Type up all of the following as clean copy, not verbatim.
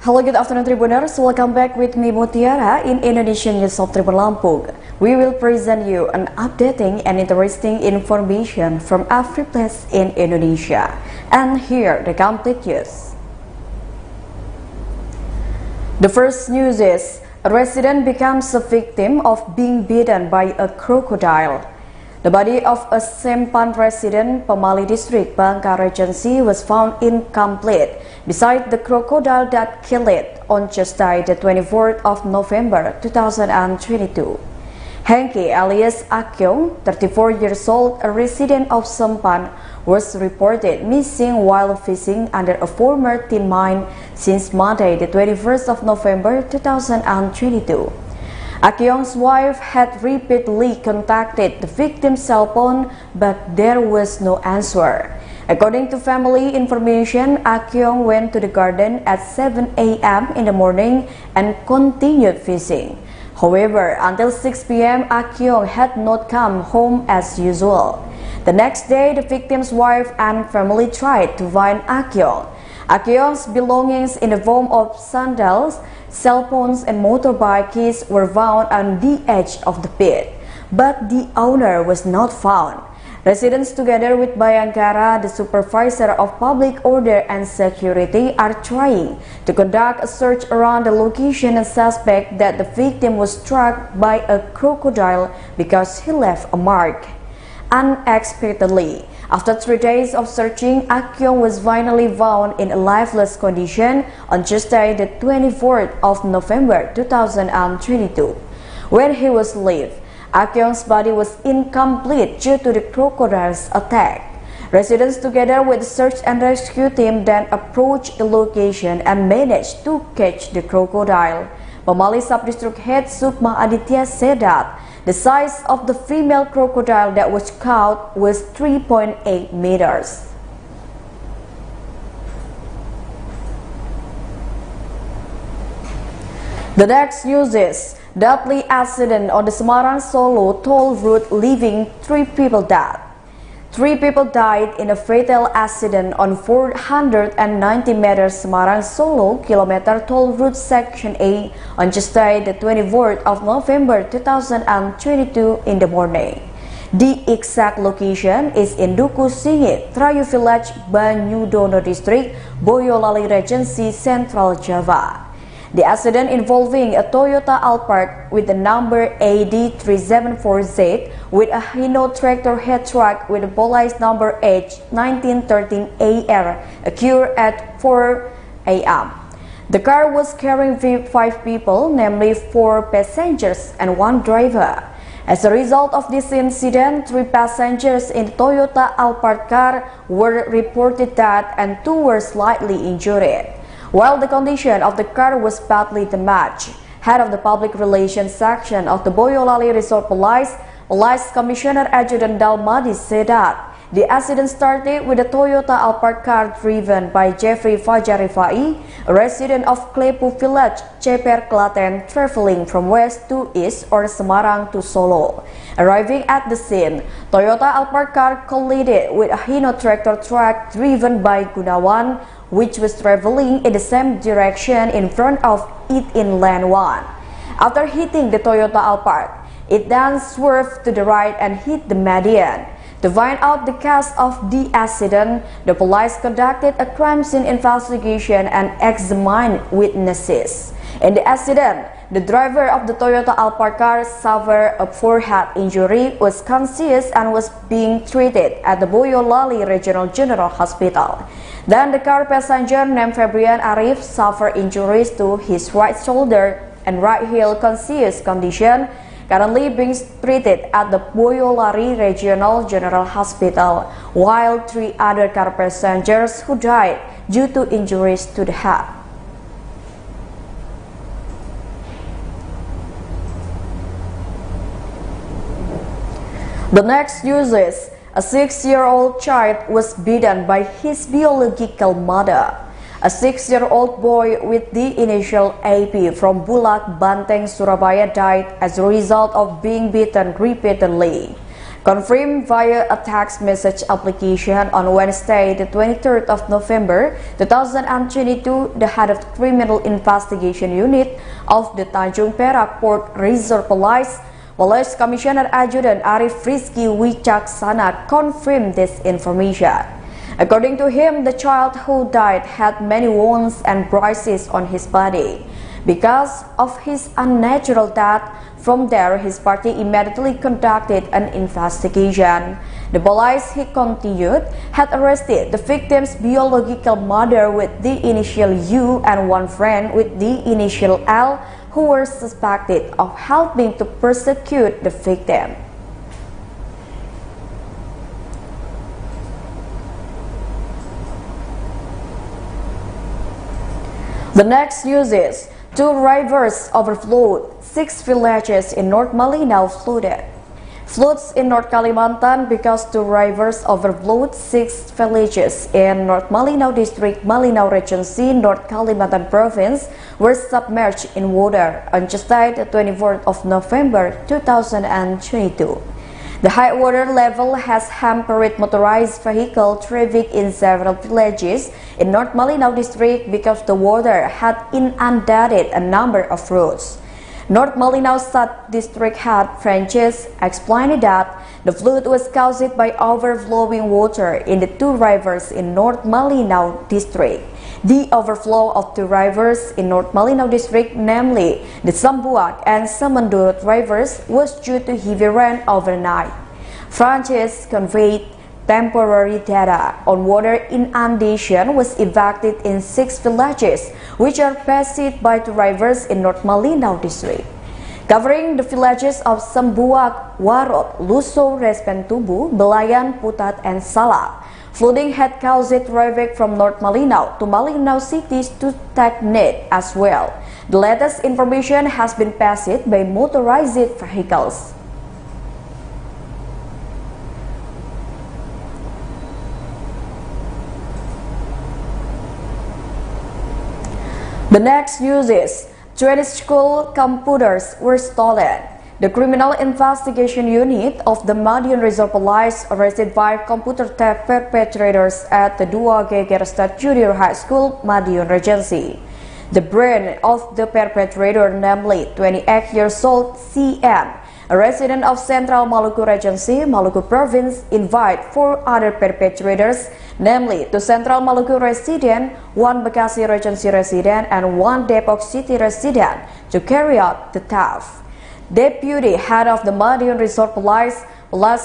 Hello, good afternoon Tribuners. Welcome back with me Mutiara in Indonesian News of Tribun Lampung. We will present you an updating and interesting information from every place in Indonesia. And here the complete news. The first news is a resident becomes a victim of being bitten by a crocodile. The body of a Sempan resident, Pemali District, Bangka Regency, was found incomplete beside the crocodile that killed it on Tuesday, the 24th of November 2022. Hengki alias Akyong, 34 years old, a resident of Sempan, was reported missing while fishing under a former tin mine since Monday, the 21st of November 2022. Akyong's wife had repeatedly contacted the victim's cell phone, but there was no answer. According to family information, Akyong went to the garden at 7 a.m. in the morning and continued fishing. However, until 6 p.m., Akyong had not come home as usual. The next day, the victim's wife and family tried to find Akyong. Akyong's belongings in the form of sandals, cell phones and motorbike keys were found on the edge of the pit, but the owner was not found. Residents together with Bayangkara, the supervisor of public order and security, are trying to conduct a search around the location and suspect that the victim was struck by a crocodile because he left a mark. Unexpectedly, after 3 days of searching, Akyong was finally found in a lifeless condition on Tuesday, the 24th of November 2022. When he was left, Akyong's body was incomplete due to the crocodile's attack. Residents together with the search and rescue team then approached the location and managed to catch the crocodile. Pemali Sub-District Head Sukma Aditya said that the size of the female crocodile that was caught was 3.8 meters. The next news is deadly accident on the Semarang-Solo toll route, leaving 3 people dead. 3 people died in a fatal accident on 490 meters Semarang-Solo kilometer toll route section A on Tuesday, the 24th of November 2022 in the morning. The exact location is in Duku Singit, Trayu Village, Banyudono District, Boyolali Regency, Central Java. The accident involving a Toyota Alphard with the number AD374Z with a Hino tractor head truck with a police number H1913AR occurred at 4 a.m. The car was carrying 5 people, namely 4 passengers and 1 driver. As a result of this incident, 3 passengers in the Toyota Alphard car were reported dead and 2 were slightly injured, while the condition of the car was badly damaged. Head of the Public Relations Section of the Boyolali Resort Police Commissioner Adjutant Dalmadi said that the accident started with a Toyota Alphard car driven by Jeffrey Fajar Rifai, a resident of Klepu Village, Ceper, Klaten, traveling from west to east or Semarang to Solo. Arriving at the scene, Toyota Alphard car collided with a Hino tractor truck driven by Gunawan, which was traveling in the same direction in front of it in lane 1. After hitting the Toyota Alphard, it then swerved to the right and hit the median. To find out the cause of the accident, the police conducted a crime scene investigation and examined witnesses. In the accident, the driver of the Toyota Alphard car suffered a forehead injury, was conscious and was being treated at the Boyolali Regional General Hospital. Then the car passenger named Febrian Arif suffered injuries to his right shoulder and right heel, conscious condition, currently being treated at the Boyolali Regional General Hospital, while 3 other car passengers who died due to injuries to the head. The next news is a 6-year-old child was beaten by his biological mother. A 6-year-old boy with the initial AP from Bulak, Banteng, Surabaya died as a result of being beaten repeatedly. Confirmed via a text message application on Wednesday, the 23rd of November 2022, the head of the Criminal Investigation Unit of the Tanjung Perak Port Reserve Police Commissioner Adjutant Arif Rizky Wicaksana confirmed this information. According to him, the child who died had many wounds and bruises on his body. Because of his unnatural death, from there his party immediately conducted an investigation. The police, he continued, had arrested the victim's biological mother with the initial U and one friend with the initial L, who were suspected of helping to persecute the victim. The next news is, 2 rivers overflowed, 6 villages in North Malinaw flooded. Floods in North Kalimantan because 2 rivers overflowed 6 villages in North Malinaw District, Malinaw Regency, North Kalimantan Province were submerged in water on Tuesday, the 24th of November 2022. The high water level has hampered motorized vehicle traffic in several villages in North Malinaw District because the water had inundated a number of roads. North Malinaw District Head Francis explained that the flood was caused by overflowing water in the 2 rivers in North Malinaw District. The overflow of 2 rivers in North Malinaw District, namely the Sambuak and Samandurut rivers, was due to heavy rain overnight. Francis conveyed temporary data on water inundation was evacuated in 6 villages, which are passed by 2 rivers in North Malinaw District. Covering the villages of Sambuak, Warot, Luso, Respentubu, Belayan, Putat, and Salak, flooding had caused traffic from North Malinaw to Malinaw cities to stagnate as well. The latest information has been passed by motorized vehicles. The next news is, 20 school computers were stolen. The Criminal Investigation Unit of the Madiun Reserve Police arrested 5 computer theft perpetrators at the Dua Geger State Junior High School, Madiun Regency. The brain of the perpetrator, namely 28 years old CN, a resident of Central Maluku Regency, Maluku Province, invite 4 other perpetrators, namely 2 Central Maluku resident, 1 Bekasi Regency resident, and 1 Depok City resident to carry out the theft. Deputy Head of the Madiun Reserve Police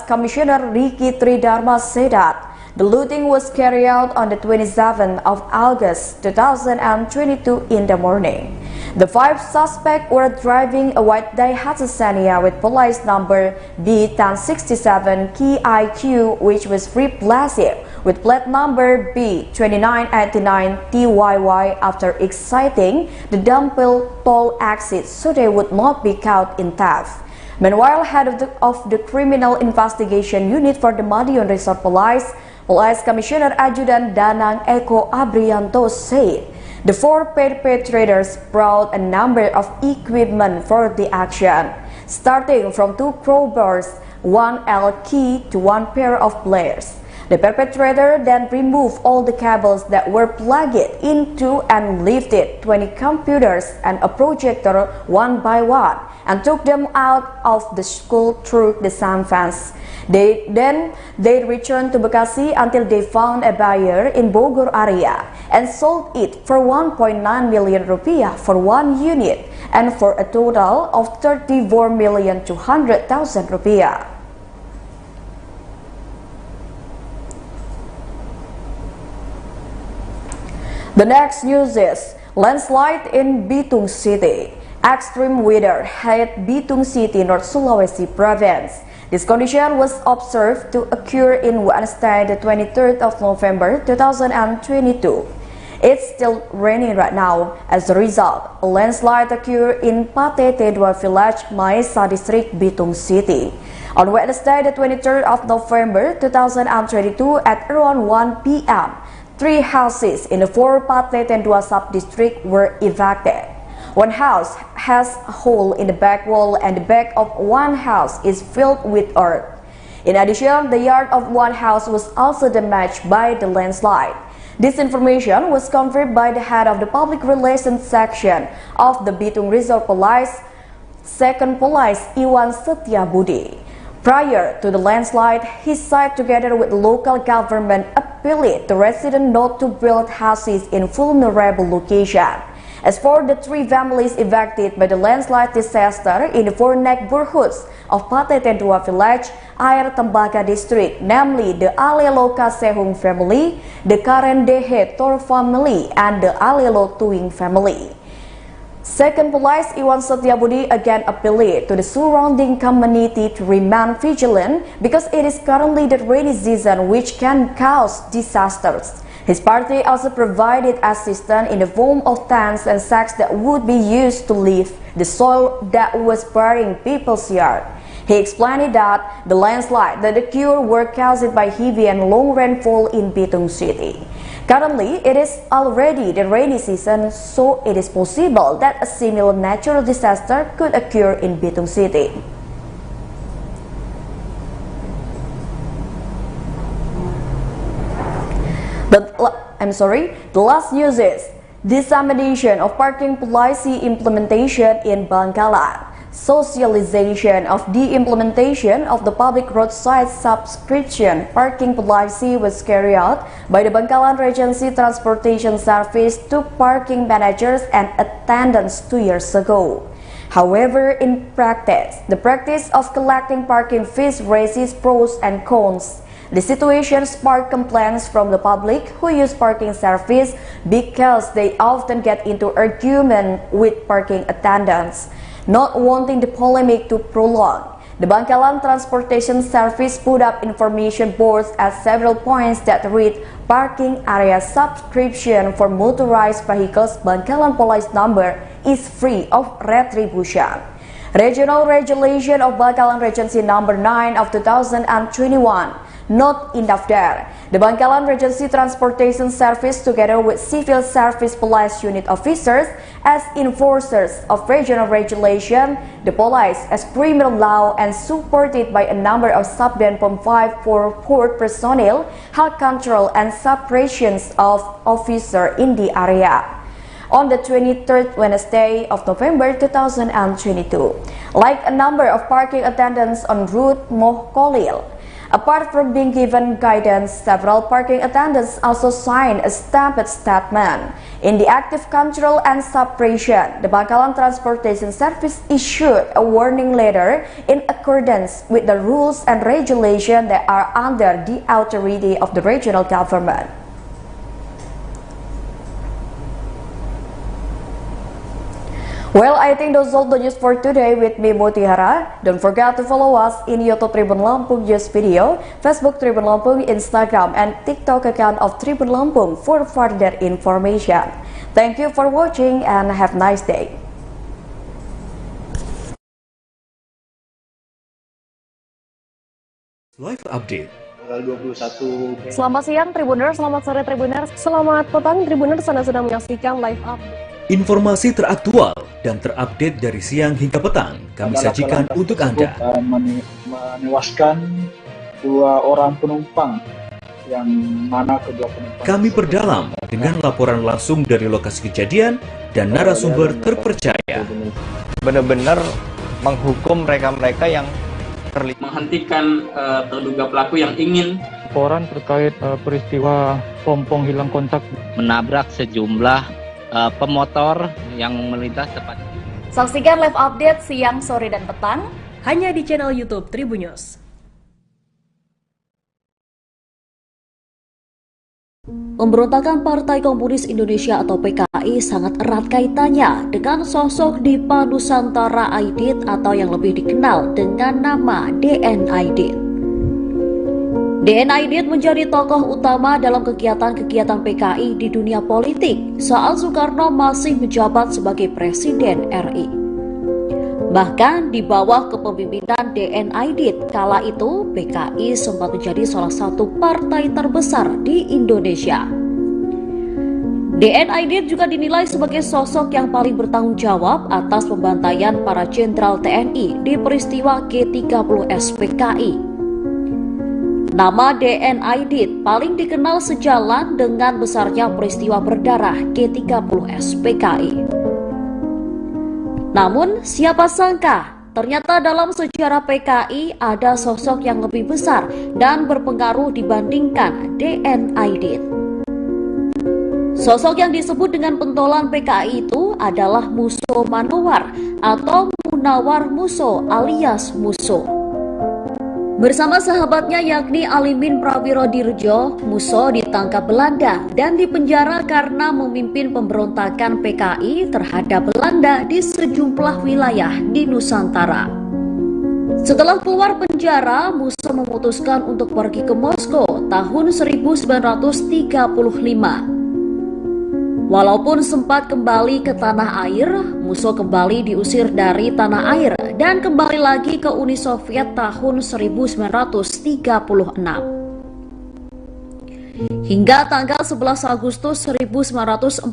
Commissioner Ricky Tridharma said that the looting was carried out on the 27th of August 2022 in the morning. The 5 suspects were driving a white Daihatsu Xenia with police number B1067 KIQ, which was replaced with plate number B2989 TYY after exiting the Dampil toll exit so they would not be caught in theft. Meanwhile, head of the Criminal Investigation Unit for the Madiun Reserve Police Commissioner Adjutant Danang Eko Abrianto said the 4 perpetrators brought a number of equipment for the action, starting from 2 crowbars, 1 L key to 1 pair of pliers. The perpetrator then removed all the cables that were plugged into and lifted 20 computers and a projector one by one and took them out of the school through the sun fence. They returned to Bekasi until they found a buyer in Bogor area and sold it for 1.9 million rupiah for 1 unit and for a total of 34,200,000 rupiah. The next news is, landslide in Bitung City. Extreme weather hit Bitung City, North Sulawesi Province. This condition was observed to occur in Wednesday, the 23rd of November 2022. It's still raining right now. As a result, a landslide occurred in Pate Tedua Village, Maesa District, Bitung City. On Wednesday, the 23rd of November 2022 at around 1 p.m., 3 houses in the 4 Pate Tedua sub-district were evacuated. One house has a hole in the back wall and the back of one house is filled with earth. In addition, the yard of one house was also damaged by the landslide. This information was confirmed by the head of the public relations section of the Bitung Resort Police, Second Police Iwan Setiabudi. Prior to the landslide, he said together with local government appealed to residents not to build houses in vulnerable locations. As for the 3 families evicted by the landslide disaster in the 4 neighborhoods of Pateten 2 village, Air Tembaga district, namely the Alelo Kasehung family, the Karen Dehe Tor family, and the Alelo Tuing family. Second Police Iwan Setiabudi again appealed to the surrounding community to remain vigilant because it is currently the rainy season which can cause disasters. His party also provided assistance in the form of tents and sacks that would be used to lift the soil that was burying people's yard. He explained that the landslide that occurred were caused by heavy and long rainfall in Bitung City. Currently, it is already the rainy season, so it is possible that a similar natural disaster could occur in Bitung City. The last news is dissemination of parking policy implementation in Bangkalan. Socialization of the implementation of the public roadside subscription parking policy was carried out by the Bangkalan Regency Transportation Service to parking managers and attendants 2 years ago. However, in practice, the practice of collecting parking fees raises pros and cons. The situation sparked complaints from the public who use parking service because they often get into argument with parking attendants. Not wanting the polemic to prolong, the Bangkalan Transportation Service put up information boards at several points that read parking area subscription for motorized vehicles Bangkalan Police number is free of retribution. Regional Regulation of Bangkalan Regency number 9 of 2021. Not enough there. The Bangkalan Regency Transportation Service together with Civil Service Police Unit officers as enforcers of regional regulation, the police as criminal law and supported by a number of Sub-Denpom 5 for port personnel, held control and separations of officers in the area. On the 23rd Wednesday of November 2022, like a number of parking attendants on route Moh Kolil. Apart from being given guidance, several parking attendants also signed a stamped statement. In the active control and separation, the Bangkalan Transportation Service issued a warning letter in accordance with the rules and regulations that are under the authority of the regional government. Well, I think those are all the news for today with me, Mutiara. Don't forget to follow us in YouTube Tribun Lampung News Video, Facebook Tribun Lampung, Instagram, and TikTok account of Tribun Lampung for further information. Thank you for watching and have a nice day. Live Update. Tanggal 21. Selamat siang Tribuners, selamat sore Tribuners, selamat petang Tribuners, Anda sedang menyaksikan Live Update. Informasi teraktual dan terupdate dari siang hingga petang kami sajikan untuk Anda. Menewaskan 2 orang penumpang, yang mana kedua penumpang Kami perdalam dengan laporan langsung dari lokasi kejadian dan narasumber terpercaya. Benar-benar menghukum mereka-mereka yang terlibat, menghentikan terduga pelaku yang ingin laporan terkait peristiwa pompong hilang kontak menabrak sejumlah pemotor yang melintas tepat. Saksikan Live Update siang, sore, dan petang hanya di channel YouTube Tribun News. Pemberontakan Partai Komunis Indonesia atau PKI sangat erat kaitannya dengan sosok Dipa Nusantara Aidit atau yang lebih dikenal dengan nama DN Aidit. DN Aidit menjadi tokoh utama dalam kegiatan-kegiatan PKI di dunia politik saat Soekarno masih menjabat sebagai Presiden RI. Bahkan di bawah kepemimpinan DN Aidit, kala itu PKI sempat menjadi salah satu partai terbesar di Indonesia. DN Aidit juga dinilai sebagai sosok yang paling bertanggung jawab atas pembantaian para jenderal TNI di peristiwa G30 SPKI. Nama DN Aidit paling dikenal sejalan dengan besarnya peristiwa berdarah G30S PKI. Namun, siapa sangka ternyata dalam sejarah PKI ada sosok yang lebih besar dan berpengaruh dibandingkan DN Aidit. Sosok yang disebut dengan pentolan PKI itu adalah Muso Manowar atau Munawar Muso alias Muso. Bersama sahabatnya yakni Alimin Prawiro Dirjo, Muso ditangkap Belanda dan dipenjara karena memimpin pemberontakan PKI terhadap Belanda di sejumlah wilayah di Nusantara. Setelah keluar penjara, Muso memutuskan untuk pergi ke Moskow tahun 1935. Walaupun sempat kembali ke tanah air, Muso kembali diusir dari tanah air dan kembali lagi ke Uni Soviet tahun 1936. Hingga tanggal 11 Agustus 1948,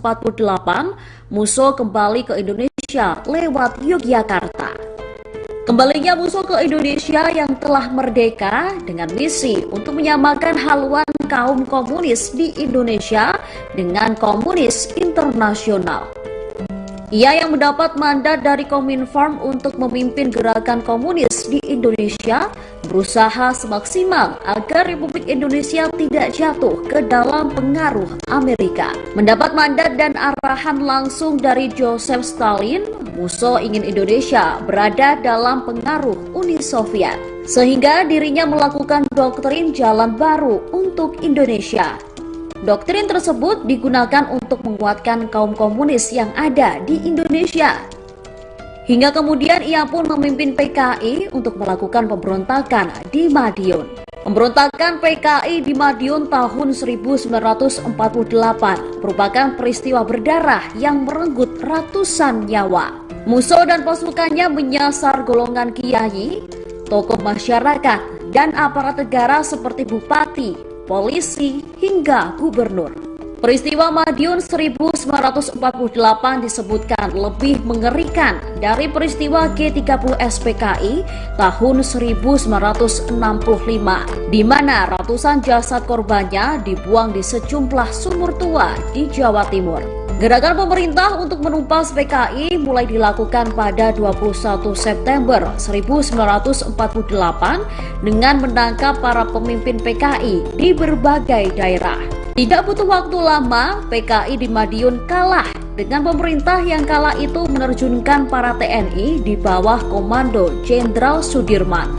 Muso kembali ke Indonesia lewat Yogyakarta. Kembalinya Muso ke Indonesia yang telah merdeka dengan misi untuk menyamakan haluan kaum komunis di Indonesia dengan komunis internasional. Ia yang mendapat mandat dari Kominform untuk memimpin gerakan komunis di Indonesia berusaha semaksimal agar Republik Indonesia tidak jatuh ke dalam pengaruh Amerika. Mendapat mandat dan arahan langsung dari Joseph Stalin, Muso ingin Indonesia berada dalam pengaruh Uni Soviet, sehingga dirinya melakukan doktrin jalan baru untuk Indonesia. Doktrin tersebut digunakan untuk menguatkan kaum komunis yang ada di Indonesia. Hingga kemudian ia pun memimpin PKI untuk melakukan pemberontakan di Madiun. Pemberontakan PKI di Madiun tahun 1948 merupakan peristiwa berdarah yang merenggut ratusan nyawa. Muso dan pasukannya menyasar golongan kiai, tokoh masyarakat, dan aparat negara seperti bupati, polisi, hingga gubernur. Peristiwa Madiun 1948 disebutkan lebih mengerikan dari peristiwa G30S PKI tahun 1965, di mana ratusan jasad korbannya dibuang di sejumlah sumur tua di Jawa Timur. Gerakan pemerintah untuk menumpas PKI mulai dilakukan pada 21 September 1948 dengan menangkap para pemimpin PKI di berbagai daerah. Tidak butuh waktu lama, PKI di Madiun kalah dengan pemerintah yang kala itu menerjunkan para TNI di bawah komando Jenderal Sudirman.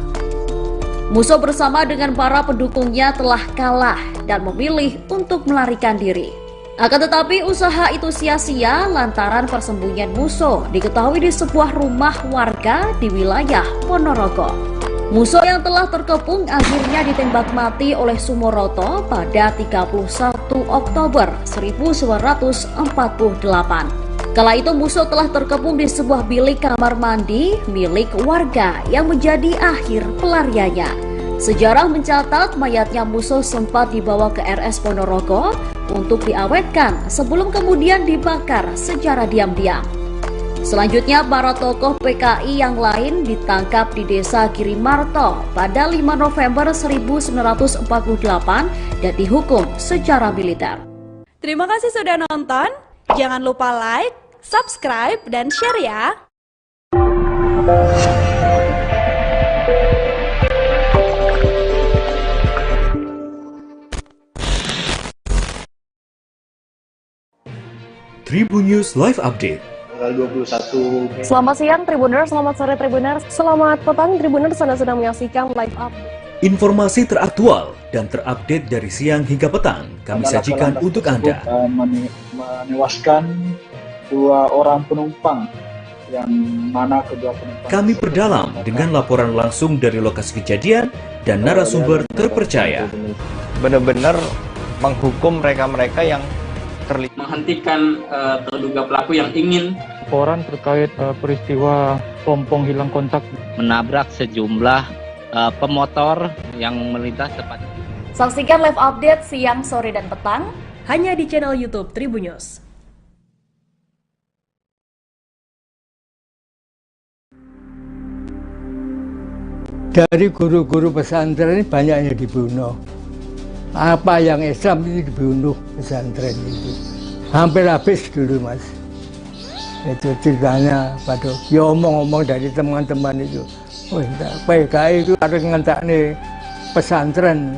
Muso bersama dengan para pendukungnya telah kalah dan memilih untuk melarikan diri. Akan tetapi usaha itu sia-sia lantaran persembunyian Muso diketahui di sebuah rumah warga di wilayah Ponorogo. Muso yang telah terkepung akhirnya ditembak mati oleh Sumoroto pada 31 Oktober 1948. Kala itu Muso telah terkepung di sebuah bilik kamar mandi milik warga yang menjadi akhir pelariannya. Sejarah mencatat mayatnya Muso sempat dibawa ke RS Ponorogo untuk diawetkan sebelum kemudian dibakar secara diam-diam. Selanjutnya para tokoh PKI yang lain ditangkap di desa Girimarto pada 5 November 1948 dan dihukum secara militer. Terima kasih sudah nonton, jangan lupa like, subscribe, dan share ya! Tribun News Live Update. Tanggal 21. Selamat siang Tribuners, selamat sore Tribuners, selamat petang Tribuners, Anda sedang menyaksikan live update. Informasi teraktual dan terupdate dari siang hingga petang kami sajikan untuk Anda. Menewaskan 2 orang penumpang, yang mana kedua penumpang. Kami perdalam dengan laporan langsung dari lokasi kejadian dan narasumber terpercaya. Benar-benar menghukum mereka-mereka yang terlibat, menghentikan terduga pelaku yang ingin Laporan terkait peristiwa pompong hilang kontak menabrak sejumlah pemotor yang melintas tepat. Saksikan live update siang, sore, dan petang Hanya di channel YouTube Tribun News. dari guru-guru pesantren ini banyak yang dibunuh. Apa yang Islam itu dibunuh pesantren itu. Hampir habis dulu Mas. Itu ceritanya pada ya omong-omong dari teman-teman itu. Oh, PKI itu harus ngentakne pesantren.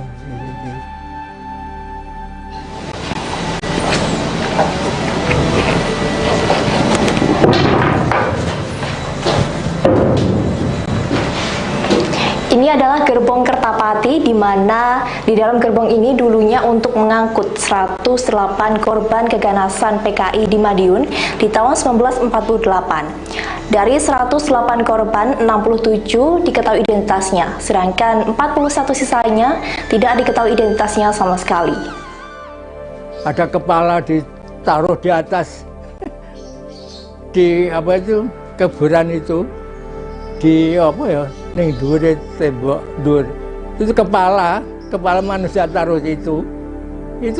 Ini adalah gerbong Kertapati, di mana di dalam gerbong ini dulunya untuk mengangkut 108 korban keganasan PKI di Madiun di tahun 1948. Dari 108 korban, 67 diketahui identitasnya, sedangkan 41 sisanya tidak diketahui identitasnya sama sekali. Ada kepala ditaruh di atas di apa itu kuburan itu, di apa ya, ning dhuwure tembok dhuwur. Itu kepala manusia taruh itu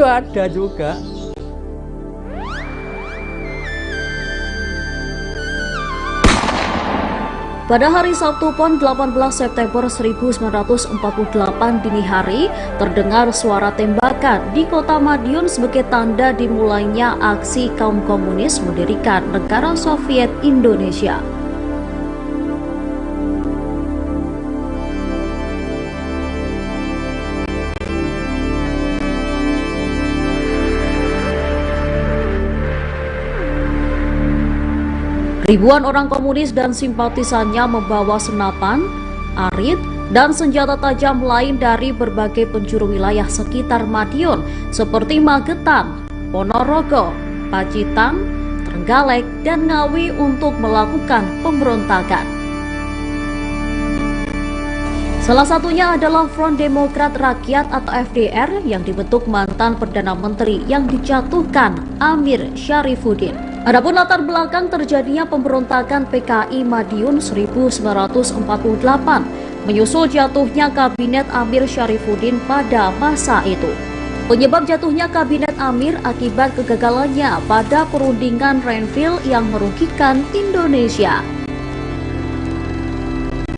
ada juga. Pada hari Sabtu Pon 18 September 1948 dini hari, terdengar suara tembakan di kota Madiun sebagai tanda dimulainya aksi kaum komunis mendirikan negara Soviet Indonesia. Ribuan orang komunis dan simpatisannya membawa senapan, arit, dan senjata tajam lain dari berbagai penjuru wilayah sekitar Madiun seperti Magetan, Ponorogo, Pacitan, Trenggalek, dan Ngawi untuk melakukan pemberontakan. Salah satunya adalah Front Demokrat Rakyat atau FDR yang dibentuk mantan Perdana Menteri yang dijatuhkan Amir Syarifuddin. Adapun latar belakang terjadinya pemberontakan PKI Madiun 1948 menyusul jatuhnya kabinet Amir Syarifuddin pada masa itu. Penyebab jatuhnya kabinet Amir akibat kegagalannya pada perundingan Renville yang merugikan Indonesia.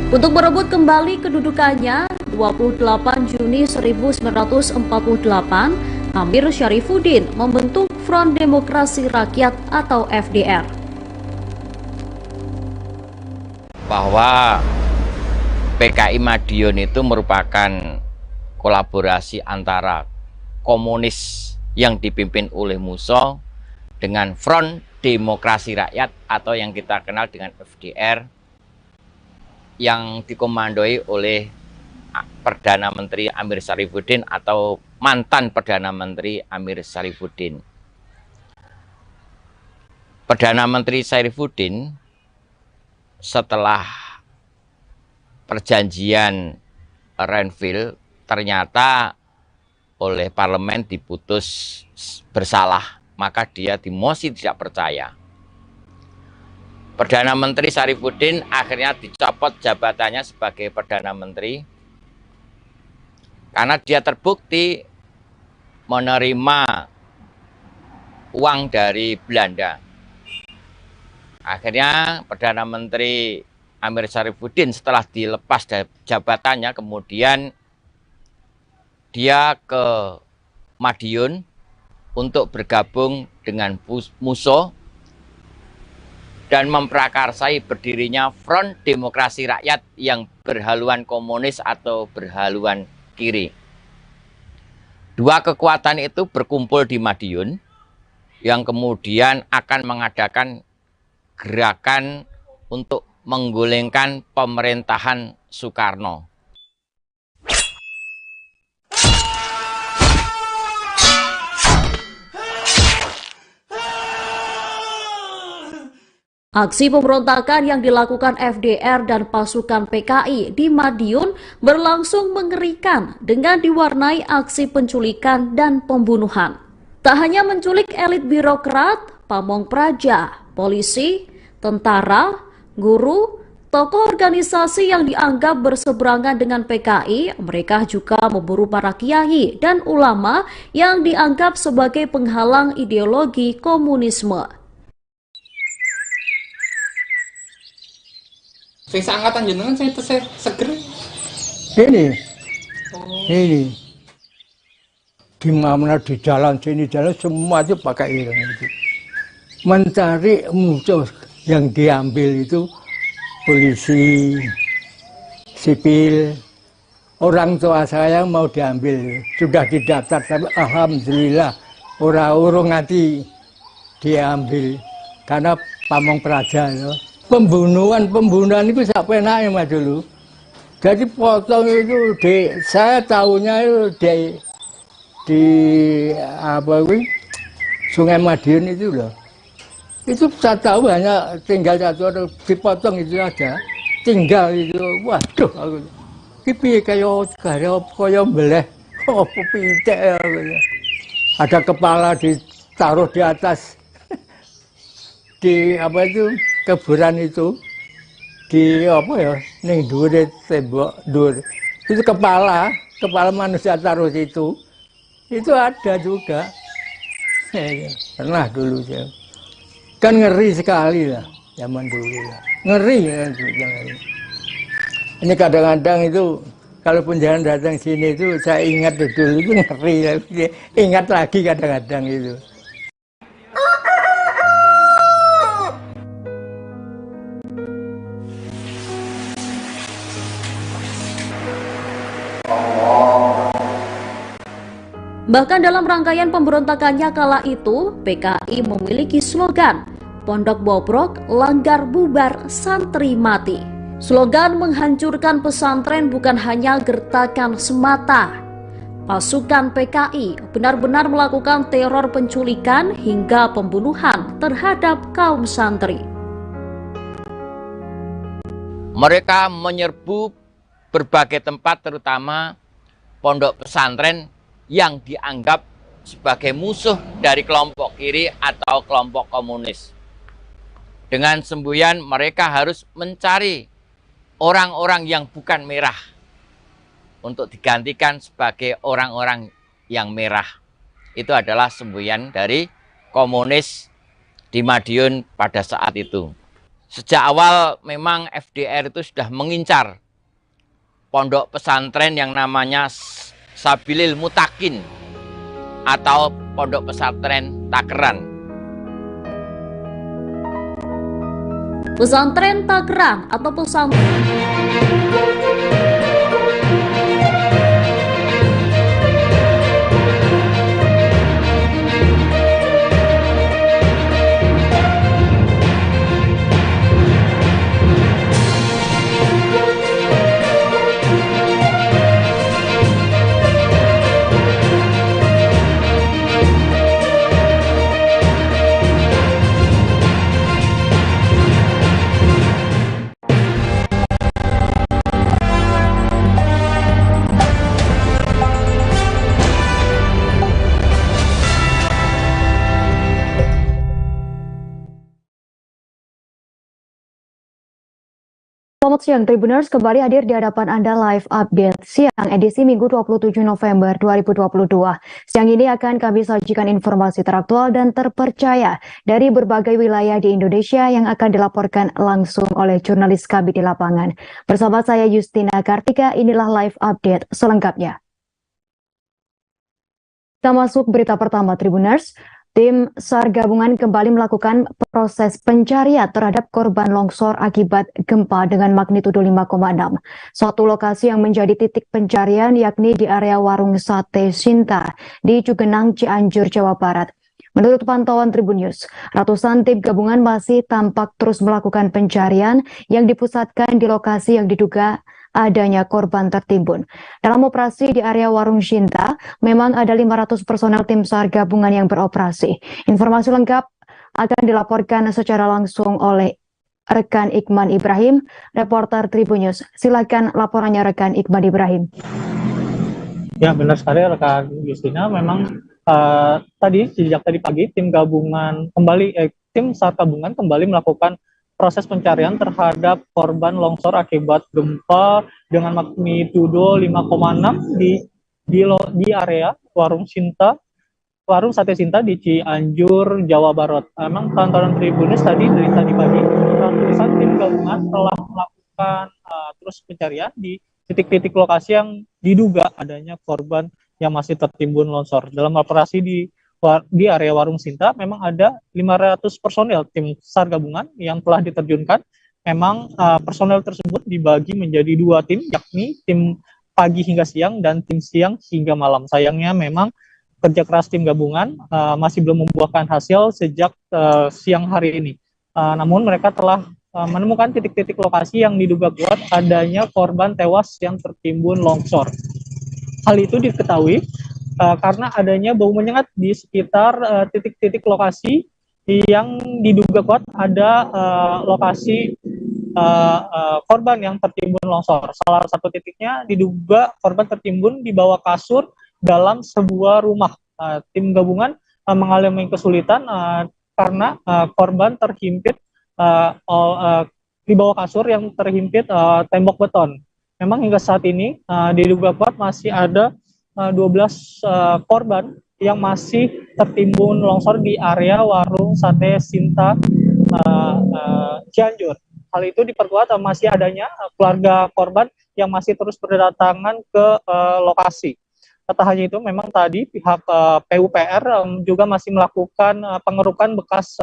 Untuk merebut kembali kedudukannya, 28 Juni 1948, Amir Syarifuddin membentuk Front Demokrasi Rakyat atau FDR. Bahwa PKI Madiun itu merupakan kolaborasi antara komunis yang dipimpin oleh Musso dengan Front Demokrasi Rakyat atau yang kita kenal dengan FDR yang dikomandoi oleh Perdana Menteri Amir Syarifuddin atau mantan Perdana Menteri Amir Syarifuddin. Perdana Menteri Syarifuddin setelah perjanjian Renville ternyata oleh parlemen diputus bersalah, maka dia dimosi tidak percaya. Perdana Menteri Syarifuddin akhirnya dicopot jabatannya sebagai Perdana Menteri karena dia terbukti menerima uang dari Belanda. Akhirnya Perdana Menteri Amir Syarifuddin setelah dilepas jabatannya, kemudian dia ke Madiun untuk bergabung dengan Musso dan memprakarsai berdirinya Front Demokrasi Rakyat yang berhaluan komunis atau berhaluan kiri. Dua kekuatan itu berkumpul di Madiun yang kemudian akan mengadakan gerakan untuk menggulingkan pemerintahan Soekarno. Aksi pemberontakan yang dilakukan FDR dan pasukan PKI di Madiun berlangsung mengerikan dengan diwarnai aksi penculikan dan pembunuhan. Tak hanya menculik elit birokrat, pamong praja, polisi, tentara, guru, tokoh organisasi yang dianggap berseberangan dengan PKI, mereka juga memburu para kiai dan ulama yang dianggap sebagai penghalang ideologi komunisme. Saya angkatan jenengan saya seger. Ini di mana di jalan sini jalan semua itu pakai ireng itu. Mencari musuh yang diambil itu polisi, sipil, orang tua saya mau diambil sudah didaftar tapi alhamdulillah orang ngati diambil karena pamong praja ya. Pembunuhan itu sampai naik mas dulu. Jadi potong itu saya tahunya itu di apa ini, Sungai Madiun itu loh. Itu saya tahu hanya tinggal satu orang dipotong itu aja. Tinggal itu, waduh aku. Ini kayak beleh, pitek ya. Ada kepala ditaruh di atas di apa itu kuburan itu di apa ya ning dhuwur tembok dhuwur itu kepala manusia taruh situ itu ada juga pernah dulu ya kan ngeri sekali lah zaman dulu ya. Ngeri ya ini kadang-kadang itu kalau penjalan datang sini itu saya ingat dulu itu ngeri ya. Ingat lagi kadang-kadang itu. Bahkan dalam rangkaian pemberontakannya kala itu, PKI memiliki slogan Pondok Bobrok, langgar bubar, santri mati. Slogan menghancurkan pesantren bukan hanya gertakan semata. Pasukan PKI benar-benar melakukan teror penculikan hingga pembunuhan terhadap kaum santri. Mereka menyerbu berbagai tempat, terutama pondok pesantren yang dianggap sebagai musuh dari kelompok kiri atau kelompok komunis. Dengan semboyan mereka harus mencari orang-orang yang bukan merah untuk digantikan sebagai orang-orang yang merah. Itu adalah semboyan dari komunis di Madiun pada saat itu. Sejak awal memang FDR itu sudah mengincar pondok pesantren yang namanya Sabilil Mutakin atau pondok pesantren Takeran. Pesantren Takeran atau pesantren Selamat siang Tribuners, kembali hadir di hadapan Anda live update siang edisi Minggu 27 November 2022. Siang ini akan kami sajikan informasi teraktual dan terpercaya dari berbagai wilayah di Indonesia yang akan dilaporkan langsung oleh jurnalis kami di lapangan. Bersama saya Justina Kartika, inilah live update selengkapnya. Kita masuk berita pertama Tribuners. Tim SAR gabungan kembali melakukan proses pencarian terhadap korban longsor akibat gempa dengan magnitudo 5,6. Satu lokasi yang menjadi titik pencarian yakni di area warung sate Sinta di Cugenang, Cianjur, Jawa Barat. Menurut pantauan Tribun News, ratusan tim gabungan masih tampak terus melakukan pencarian yang dipusatkan di lokasi yang diduga adanya korban tertimbun. Dalam operasi di area warung Sinta, memang ada 500 personel tim SAR gabungan yang beroperasi. Informasi lengkap akan dilaporkan secara langsung oleh rekan Iqman Ibrahim, reporter Tribun News. Silakan laporannya rekan Iqman Ibrahim. Ya benar sekali rekan Justina, memang sejak tadi pagi tim SAR gabungan kembali melakukan proses pencarian terhadap korban longsor akibat gempa dengan magnitudo 5,6 di area warung sate Sinta di Cianjur, Jawa Barat. Memang pantauan Tribuners tadi dari pagi ratusan tim gabungan telah melakukan terus pencarian di titik-titik lokasi yang diduga adanya korban yang masih tertimbun longsor. Dalam operasi di area Warung Sinta memang ada 500 personel tim SAR gabungan yang telah diterjunkan. Memang personel tersebut dibagi menjadi 2 tim, yakni tim pagi hingga siang dan tim siang hingga malam. Sayangnya memang kerja keras tim gabungan masih belum membuahkan hasil sejak siang hari ini. Namun mereka telah menemukan titik-titik lokasi yang diduga kuat adanya korban tewas yang tertimbun longsor. Hal itu diketahui karena adanya bau menyengat di sekitar titik-titik lokasi yang diduga kuat ada lokasi korban yang tertimbun longsor. Salah satu titiknya diduga korban tertimbun di bawah kasur dalam sebuah rumah. Tim gabungan mengalami kesulitan karena korban terhimpit di bawah kasur yang terhimpit tembok beton. Memang hingga saat ini diduga kuat masih ada 12 korban yang masih tertimbun longsor di area Warung Sate Sinta Cianjur. Hal itu diperkuat masih adanya keluarga korban yang masih terus berdatangan ke lokasi. Tak hanya itu, memang tadi pihak PUPR juga masih melakukan pengerukan bekas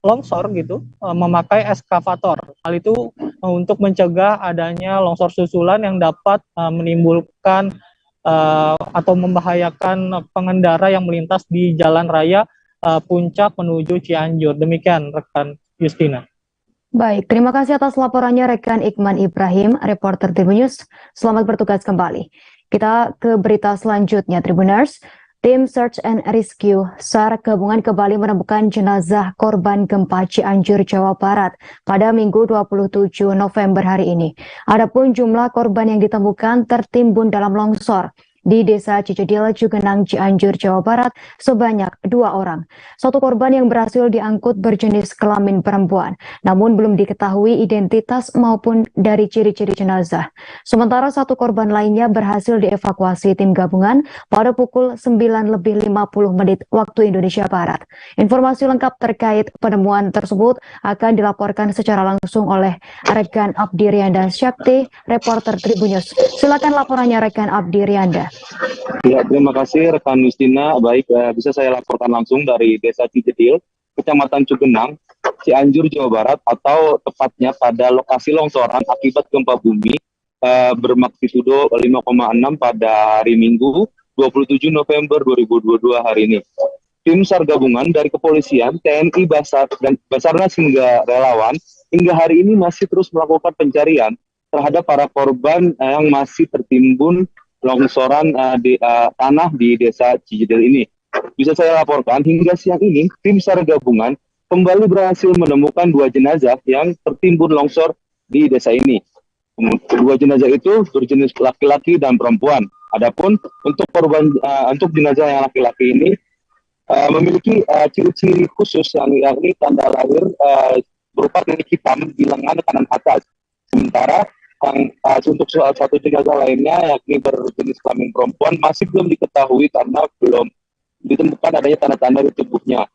longsor gitu, memakai eskavator. Hal itu untuk mencegah adanya longsor susulan yang dapat menimbulkan atau membahayakan pengendara yang melintas di jalan raya Puncak menuju Cianjur. Demikian rekan Justina. Baik, terima kasih atas laporannya rekan Ikman Ibrahim, reporter Tribun News. Selamat bertugas kembali. Kita ke berita selanjutnya, Tribuners. Tim Search and Rescue SAR gabungan kembali menemukan jenazah korban gempa Cianjur, Jawa Barat pada Minggu 27 November hari ini. Adapun jumlah korban yang ditemukan tertimbun dalam longsor di Desa Cijedil, Cugenang, Cianjur, Jawa Barat sebanyak 2 orang. Satu korban yang berhasil diangkut berjenis kelamin perempuan, namun belum diketahui identitas maupun dari ciri-ciri jenazah. Sementara satu korban lainnya berhasil dievakuasi tim gabungan pada pukul 9:50 waktu Indonesia Barat. Informasi lengkap terkait penemuan tersebut akan dilaporkan secara langsung oleh rekan Abdi Rianda Syakti, reporter Tribun News. Silakan laporannya rekan Abdi Rianda. Ya, terima kasih rekan Justina. Baik, bisa saya laporkan langsung dari Desa Cijedil, Kecamatan Cugenang, Cianjur, Jawa Barat, atau tepatnya pada lokasi longsoran akibat gempa bumi bermagnitudo 5,6 pada hari Minggu 27 November 2022 hari ini. Tim SAR gabungan dari kepolisian, TNI, Basarnas hingga relawan hingga hari ini masih terus melakukan pencarian terhadap para korban yang masih tertimbun longsoran di tanah di Desa Cijedil ini. Bisa saya laporkan hingga siang ini tim SAR gabungan kembali berhasil menemukan 2 jenazah yang tertimbun longsor di desa ini. Kedua jenazah itu berjenis laki-laki dan perempuan. Adapun untuk korban untuk jenazah yang laki-laki ini memiliki ciri-ciri khusus yakni tanda lahir berupa titik hitam di lengan kanan atas. Sementara untuk satu jenazah lainnya yakni berjenis kelamin perempuan masih belum diketahui karena belum ditemukan adanya tanda-tanda di tubuhnya.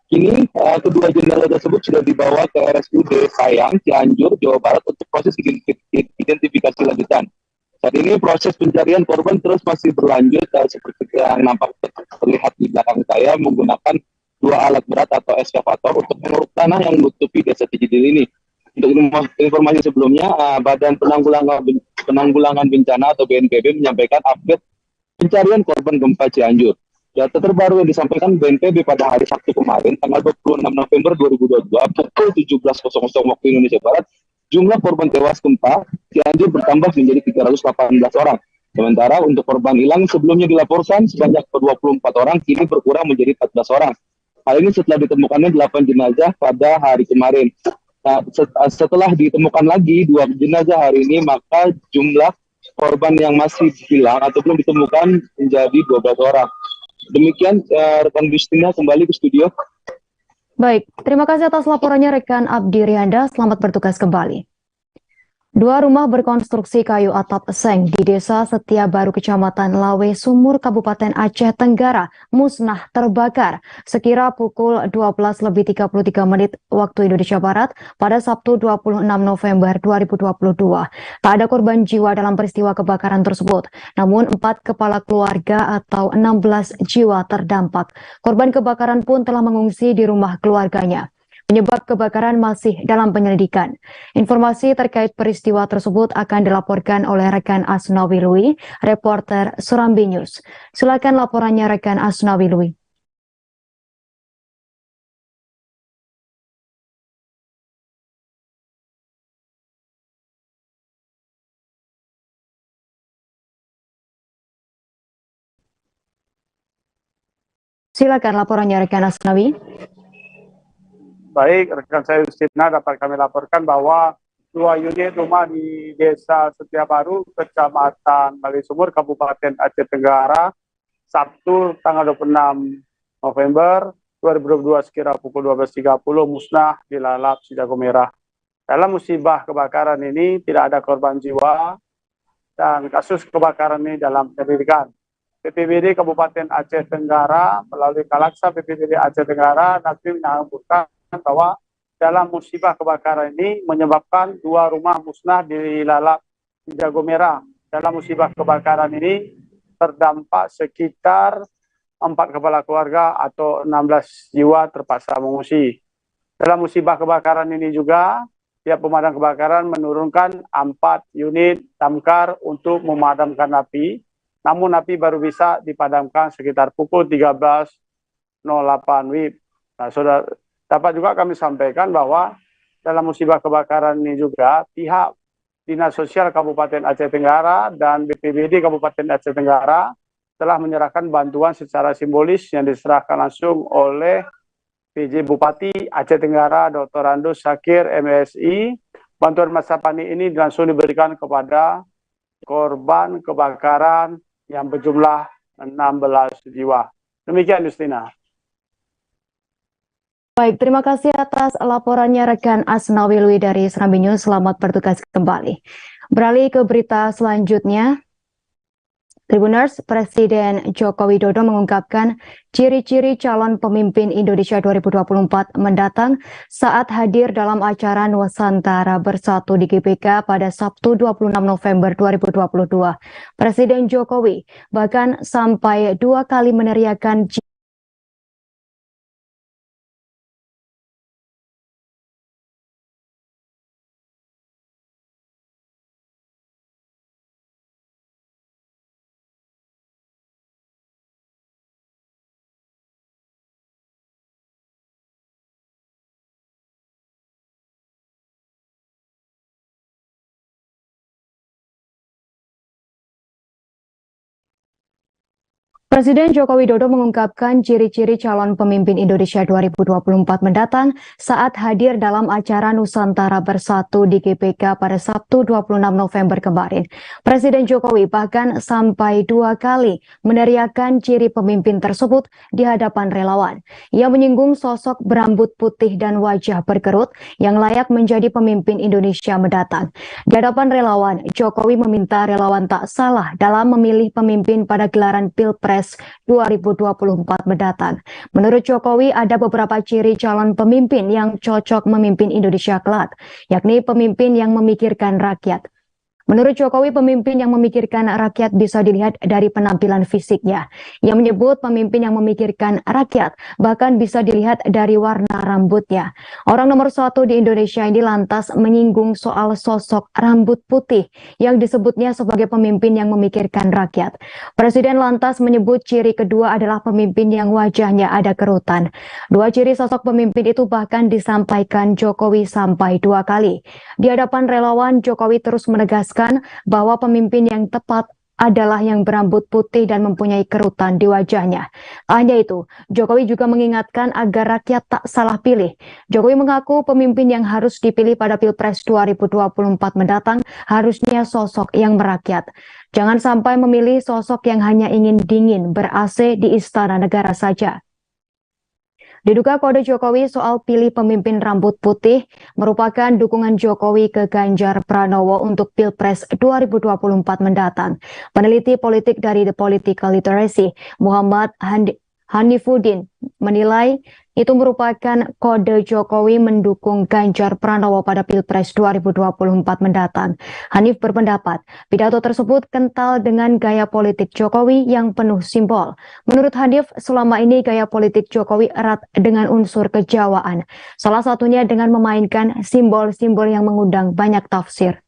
Kini kedua jenazah tersebut sudah dibawa ke RSUD Sayang, Cianjur, Jawa Barat untuk proses identifikasi lanjutan. Saat ini proses pencarian korban terus masih berlanjut seperti yang nampak terlihat di belakang saya menggunakan 2 alat berat atau eskavator untuk mengeruk tanah yang menutupi Desa Cijedil ini. Untuk informasi sebelumnya, Badan Penanggulangan Bencana atau BNPB menyampaikan update pencarian korban gempa Cianjur. Data terbaru yang disampaikan BNPB pada hari Sabtu kemarin, tanggal 26 November 2022, pukul 17.00 waktu Indonesia Barat, jumlah korban tewas gempa Cianjur bertambah menjadi 318 orang. Sementara untuk korban hilang sebelumnya dilaporkan sebanyak 24 orang, kini berkurang menjadi 14 orang. Hal ini setelah ditemukannya 8 jenazah pada hari kemarin. Nah, setelah ditemukan lagi 2 jenazah hari ini, maka jumlah korban yang masih hilang atau belum ditemukan menjadi 12 orang. Demikian rekan Justina, kembali ke studio. Baik, terima kasih atas laporannya rekan Abdi Rianda. Selamat bertugas kembali. Dua rumah berkonstruksi kayu atap seng di Desa Setiabaru, Kecamatan Lawe Sumur, Kabupaten Aceh Tenggara musnah terbakar sekira pukul 12:33 waktu Indonesia Barat pada Sabtu 26 November 2022. Tak ada korban jiwa dalam peristiwa kebakaran tersebut, namun 4 kepala keluarga atau 16 jiwa terdampak. Korban kebakaran pun telah mengungsi di rumah keluarganya. Penyebab kebakaran masih dalam penyelidikan. Informasi terkait peristiwa tersebut akan dilaporkan oleh rekan Asnawi Lui, reporter Serambi News. Silakan laporannya rekan Asnawi Lui. Silakan laporannya rekan Asnawi. Baik, rekan saya Justina, dapat kami laporkan bahwa 2 unit rumah di Desa Setiabaru, Kecamatan Lawe Sumur, Kabupaten Aceh Tenggara, Sabtu tanggal 26 November 2022 sekira pukul 12.30 musnah dilalap si jago merah. Dalam musibah kebakaran ini tidak ada korban jiwa dan kasus kebakaran ini dalam penyelidikan. BPBD Kabupaten Aceh Tenggara melalui Kalaksa BPBD Aceh Tenggara nanti menyampaikan bahwa dalam musibah kebakaran ini menyebabkan 2 rumah musnah dilalap jago merah. Dalam musibah kebakaran ini terdampak sekitar 4 kepala keluarga atau 16 jiwa terpaksa mengungsi. Dalam musibah kebakaran ini juga pihak pemadam kebakaran menurunkan 4 unit damkar untuk memadamkan api. Namun api baru bisa dipadamkan sekitar pukul 13.08 WIB. Nah, saudara, dapat juga kami sampaikan bahwa dalam musibah kebakaran ini juga pihak Dinas Sosial Kabupaten Aceh Tenggara dan BPBD Kabupaten Aceh Tenggara telah menyerahkan bantuan secara simbolis yang diserahkan langsung oleh PJ Bupati Aceh Tenggara Dr. Andus Syakir MSI. Bantuan masa panik ini langsung diberikan kepada korban kebakaran yang berjumlah 16 jiwa. Demikian Justina. Baik, terima kasih atas laporannya rekan Asnawi Lui dari Serambi News. Selamat bertugas kembali. Beralih ke berita selanjutnya. Tribuners, Presiden Joko Widodo mengungkapkan ciri-ciri calon pemimpin Indonesia 2024 mendatang saat hadir dalam acara Nusantara Bersatu di GBK pada Sabtu 26 November 2022. Presiden Jokowi bahkan sampai 2 kali meneriakkan Presiden Joko Widodo mengungkapkan ciri-ciri calon pemimpin Indonesia 2024 mendatang saat hadir dalam acara Nusantara Bersatu di GBK pada Sabtu 26 November kemarin. Presiden Jokowi bahkan sampai 2 kali meneriakkan ciri pemimpin tersebut di hadapan relawan. Ia menyinggung sosok berambut putih dan wajah berkerut yang layak menjadi pemimpin Indonesia mendatang. Di hadapan relawan, Jokowi meminta relawan tak salah dalam memilih pemimpin pada gelaran Pilpres 2024 mendatang. Menurut Jokowi, ada beberapa ciri calon pemimpin yang cocok memimpin Indonesia kelak, yakni pemimpin yang memikirkan rakyat. Menurut Jokowi, pemimpin yang memikirkan rakyat bisa dilihat dari penampilan fisiknya. Ia menyebut pemimpin yang memikirkan rakyat bahkan bisa dilihat dari warna rambutnya. Orang nomor 1 di Indonesia ini lantas menyinggung soal sosok rambut putih yang disebutnya sebagai pemimpin yang memikirkan rakyat. Presiden lantas menyebut ciri kedua adalah pemimpin yang wajahnya ada kerutan. 2 ciri sosok pemimpin itu bahkan disampaikan Jokowi sampai 2 kali. Di hadapan relawan, Jokowi terus menegaskan bahwa pemimpin yang tepat adalah yang berambut putih dan mempunyai kerutan di wajahnya. Hanya itu, Jokowi juga mengingatkan agar rakyat tak salah pilih. Jokowi mengaku pemimpin yang harus dipilih pada Pilpres 2024 mendatang harusnya sosok yang merakyat. Jangan sampai memilih sosok yang hanya ingin dingin ber-AC di Istana Negara saja. Diduga kode Jokowi soal pilih pemimpin rambut putih merupakan dukungan Jokowi ke Ganjar Pranowo untuk Pilpres 2024 mendatang. Peneliti politik dari The Political Literacy, Muhammad Hanifuddin, menilai itu merupakan kode Jokowi mendukung Ganjar Pranowo pada Pilpres 2024 mendatang. Hanif berpendapat, pidato tersebut kental dengan gaya politik Jokowi yang penuh simbol. Menurut Hanif, selama ini gaya politik Jokowi erat dengan unsur kejawaan, salah satunya dengan memainkan simbol-simbol yang mengundang banyak tafsir.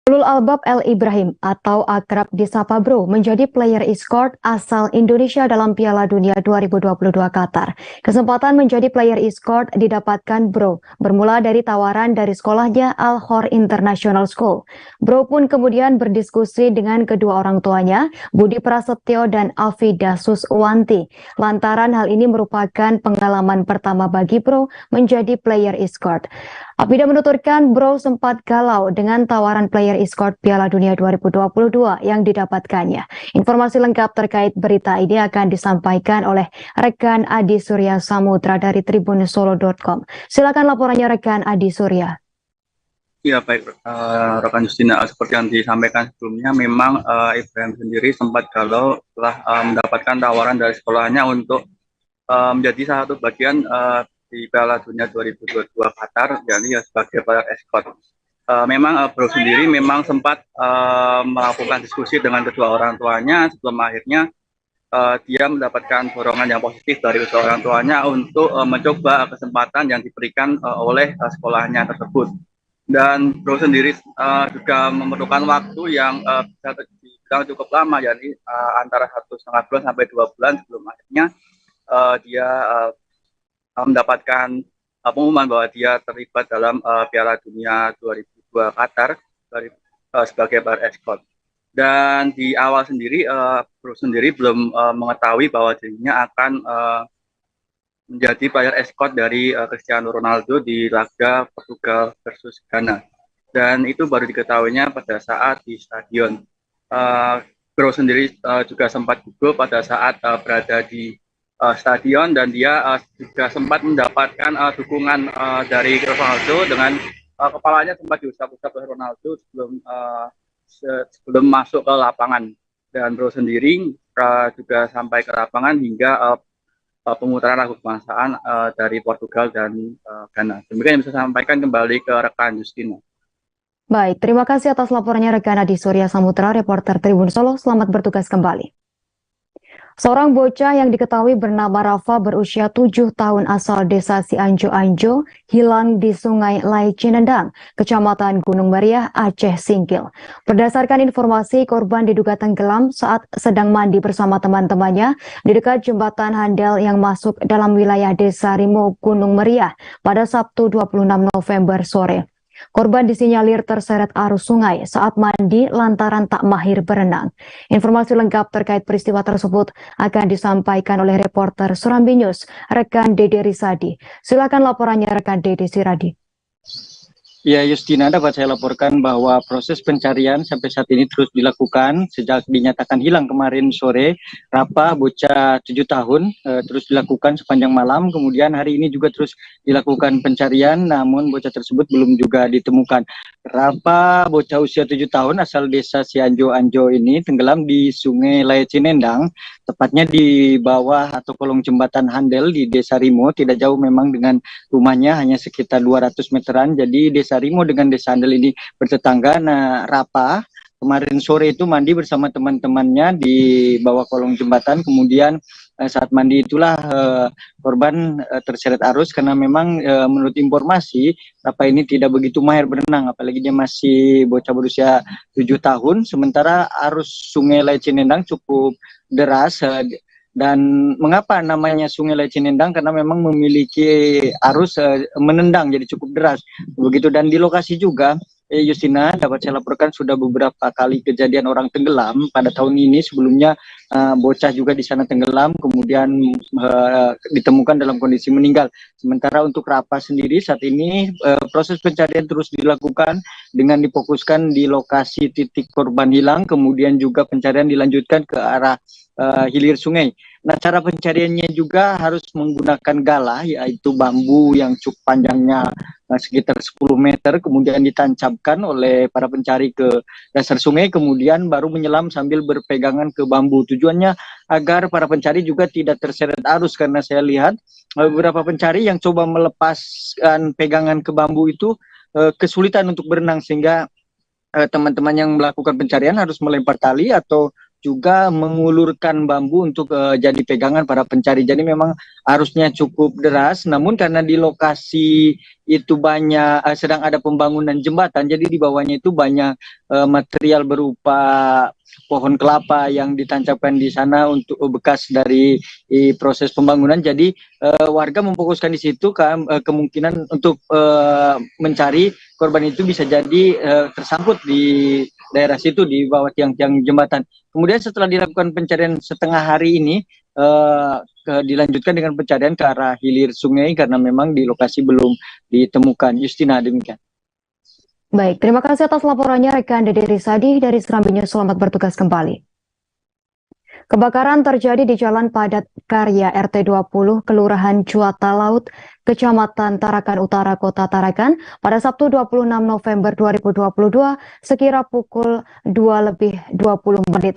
Ulul Albab El Ibrahim atau akrab disapa Bro menjadi player e-sport asal Indonesia dalam Piala Dunia 2022 Qatar. Kesempatan menjadi player e-sport didapatkan Bro bermula dari tawaran dari sekolahnya Al Khor International School. Bro pun kemudian berdiskusi dengan kedua orang tuanya, Budi Prasetyo dan Afida Suswanti. Lantaran hal ini merupakan pengalaman pertama bagi Bro menjadi player e-sport. Afida menuturkan Bro sempat galau dengan tawaran player e-sport Piala Dunia 2022 yang didapatkannya. Informasi lengkap terkait berita ini akan disampaikan oleh rekan Adi Surya Samutra dari tribunsolo.com. Silakan laporannya rekan Adi Surya. Ya baik, rekan Justina, seperti yang disampaikan sebelumnya, memang Ibrahim sendiri sempat galau setelah mendapatkan tawaran dari sekolahnya untuk menjadi salah satu bagian di Piala Dunia 2022 Qatar, yakni sebagai player e-sport. Memang Bro sendiri memang sempat melakukan diskusi dengan kedua orang tuanya sebelum akhirnya dia mendapatkan dorongan yang positif dari kedua orang tuanya untuk mencoba kesempatan yang diberikan oleh sekolahnya tersebut. Dan Bro sendiri juga memerlukan waktu yang bisa dibilang cukup lama, yakni antara 1,5 bulan sampai 2 bulan sebelum akhirnya dia mendapatkan pengumuman bahwa dia terlibat dalam Piala Dunia 2022 Qatar sebagai player e-sport. Dan di awal sendiri, Bro sendiri belum mengetahui bahwa dirinya akan menjadi player e-sport dari Cristiano Ronaldo di laga Portugal versus Ghana. Dan itu baru diketahuinya pada saat di stadion. Bro sendiri juga sempat gugup pada saat berada di stadion, dan dia juga sempat mendapatkan dukungan dari Ronaldo dengan kepalanya sempat diusap-usap oleh Ronaldo sebelum masuk ke lapangan. Dan Bro sendiri juga sampai ke lapangan hingga pemutaran lagu kebangsaan dari Portugal dan Ghana. Demikian yang bisa saya sampaikan, kembali ke rekan Justina. Baik, terima kasih atas laporannya rekan Adi Surya Samutra, reporter Tribun Solo. Selamat bertugas kembali. Seorang bocah yang diketahui bernama Rafa berusia 7 tahun asal desa Cianjo hilang di Sungai Lai Cinendang, Kecamatan Gunung Meriah, Aceh Singkil. Berdasarkan informasi, korban diduga tenggelam saat sedang mandi bersama teman-temannya di dekat jembatan Handel yang masuk dalam wilayah Desa Rimo, Gunung Meriah pada Sabtu 26 November sore. Korban disinyalir terseret arus sungai saat mandi lantaran tak mahir berenang. Informasi lengkap terkait peristiwa tersebut akan disampaikan oleh reporter Surambi News, rekan Dede Risadi. Silakan laporannya rekan Dede Siradi. Ya, Justina, dapat saya laporkan bahwa proses pencarian sampai saat ini terus dilakukan sejak dinyatakan hilang kemarin sore. Rafa, bocah 7 tahun, terus dilakukan sepanjang malam. Kemudian hari ini juga terus dilakukan pencarian, namun bocah tersebut belum juga ditemukan. Rafa, bocah usia 7 tahun asal desa Cianjo ini tenggelam di Sungai Lai Cinendang, tepatnya di bawah atau kolong jembatan Handel di Desa Rimo, tidak jauh memang dengan rumahnya, hanya sekitar 200 meteran. Jadi Desa Rimo dengan Desa Handel ini bertetangga. Nah, Rafa kemarin sore itu mandi bersama teman-temannya di bawah kolong jembatan, kemudian saat mandi itulah korban terseret arus karena memang menurut informasi Rafa ini tidak begitu mahir berenang, apalagi dia masih bocah berusia 7 tahun, sementara arus Sungai Lai Cinendang cukup deras. Dan mengapa namanya Sungai Lai Cinendang? Karena memang memiliki arus menendang, jadi cukup deras begitu. Dan di lokasi juga Justina, dapat saya laporkan sudah beberapa kali kejadian orang tenggelam pada tahun ini. Sebelumnya bocah juga di sana tenggelam, kemudian ditemukan dalam kondisi meninggal. Sementara untuk Rapa sendiri saat ini proses pencarian terus dilakukan dengan difokuskan di lokasi titik korban hilang, kemudian juga pencarian dilanjutkan ke arah hilir sungai. Nah, cara pencariannya juga harus menggunakan galah, yaitu bambu yang cukup panjangnya sekitar 10 meter, kemudian ditancapkan oleh para pencari ke dasar sungai, kemudian baru menyelam sambil berpegangan ke bambu. Tujuannya agar para pencari juga tidak terseret arus, karena saya lihat beberapa pencari yang coba melepaskan pegangan ke bambu itu kesulitan untuk berenang, sehingga teman-teman yang melakukan pencarian harus melempar tali atau juga mengulurkan bambu untuk jadi pegangan para pencari. Jadi memang arusnya cukup deras, namun karena di lokasi itu banyak sedang ada pembangunan jembatan, jadi di bawahnya itu banyak material berupa pohon kelapa yang ditancapkan di sana untuk bekas dari proses pembangunan. Jadi warga memfokuskan di situ kemungkinan untuk mencari korban itu bisa jadi tersangkut di daerah situ di bawah tiang-tiang jembatan. Kemudian setelah dilakukan pencarian setengah hari ini, dilanjutkan dengan pencarian ke arah hilir sungai karena memang di lokasi belum ditemukan. Justina, demikian. Baik, terima kasih atas laporannya rekan Dede Risadi dari Serambi News. Selamat bertugas kembali. Kebakaran terjadi di Jalan Padat Karya RT 20 Kelurahan Juata Laut, Kecamatan Tarakan Utara, Kota Tarakan pada Sabtu 26 November 2022 sekira pukul 2:20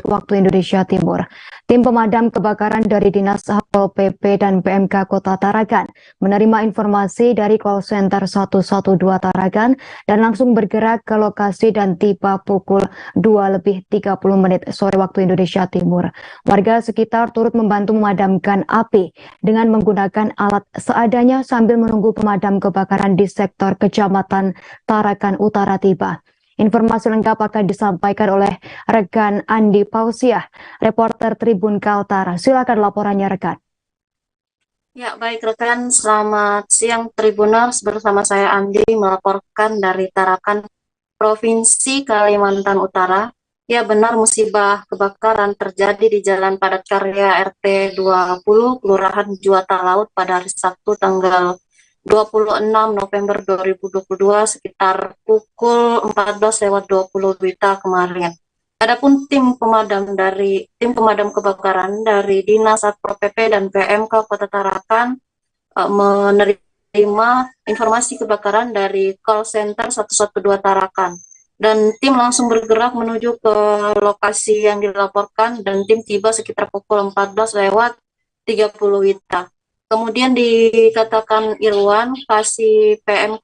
waktu Indonesia Timur. Tim pemadam kebakaran dari Dinas Satpol PP dan PMK Kota Tarakan menerima informasi dari call center 112 Tarakan dan langsung bergerak ke lokasi dan tiba pukul 2:30 sore waktu Indonesia Timur. Warga sekitar turut membantu memadamkan api dengan menggunakan alat seadanya sambil menunggu pemadam kebakaran di sektor Kecamatan Tarakan Utara tiba. Informasi lengkap akan disampaikan oleh rekan Andi Pausiah, reporter Tribun Kaltara. Silakan laporannya rekan. Ya, baik rekan, selamat siang Tribuners, bersama saya Andi melaporkan dari Tarakan, Provinsi Kalimantan Utara. Ya benar, musibah kebakaran terjadi di Jalan Padat Karya RT 20 Kelurahan Juata Laut pada hari Sabtu tanggal 26 November 2022 sekitar pukul 14:20 WITA kemarin. Adapun tim pemadam kebakaran dari Dinas Satpol PP dan PMK Kota Tarakan menerima informasi kebakaran dari call center 112 Tarakan. Dan tim langsung bergerak menuju ke lokasi yang dilaporkan dan tim tiba sekitar pukul 14:30 WITA. Kemudian dikatakan Irwan kasih PMK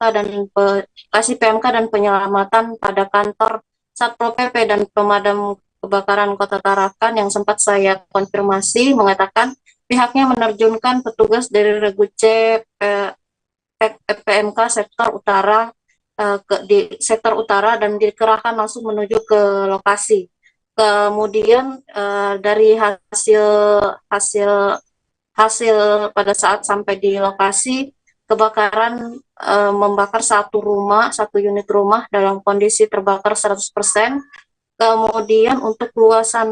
dan penyelamatan pada kantor Satpol PP dan pemadam kebakaran Kota Tarakan yang sempat saya konfirmasi mengatakan pihaknya menerjunkan petugas dari Reguce PMK sektor utara di sektor utara dan dikerahkan langsung menuju ke lokasi. Kemudian dari hasil pada saat sampai di lokasi, kebakaran membakar satu unit rumah dalam kondisi terbakar 100%. Kemudian untuk luasan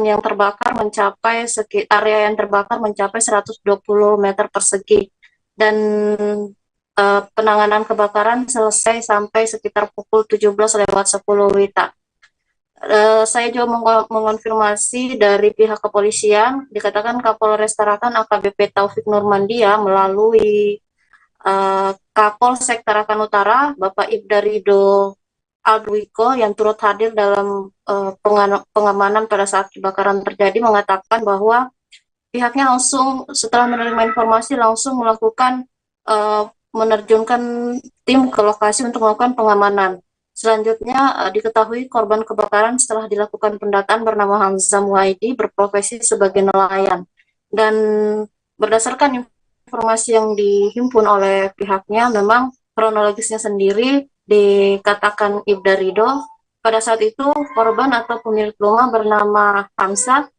yang terbakar mencapai area yang terbakar mencapai 120 meter persegi. Dan penanganan kebakaran selesai sampai sekitar pukul 17:10 WITA. Saya juga mengonfirmasi dari pihak kepolisian, dikatakan Kapolres Tarakan AKBP Taufik Nurmandia melalui Kapolsek Tarakan Utara, Bapak Ibda Rido Aldwiko yang turut hadir dalam pengamanan pada saat kebakaran terjadi mengatakan bahwa pihaknya langsung setelah menerima informasi langsung melakukan menerjunkan tim ke lokasi untuk melakukan pengamanan. Selanjutnya diketahui korban kebakaran setelah dilakukan pendataan bernama Hamzah Muhaidi berprofesi sebagai nelayan. Dan berdasarkan informasi yang dihimpun oleh pihaknya memang kronologisnya sendiri dikatakan Ibda Rido pada saat itu korban atau pemilik rumah bernama Hamzah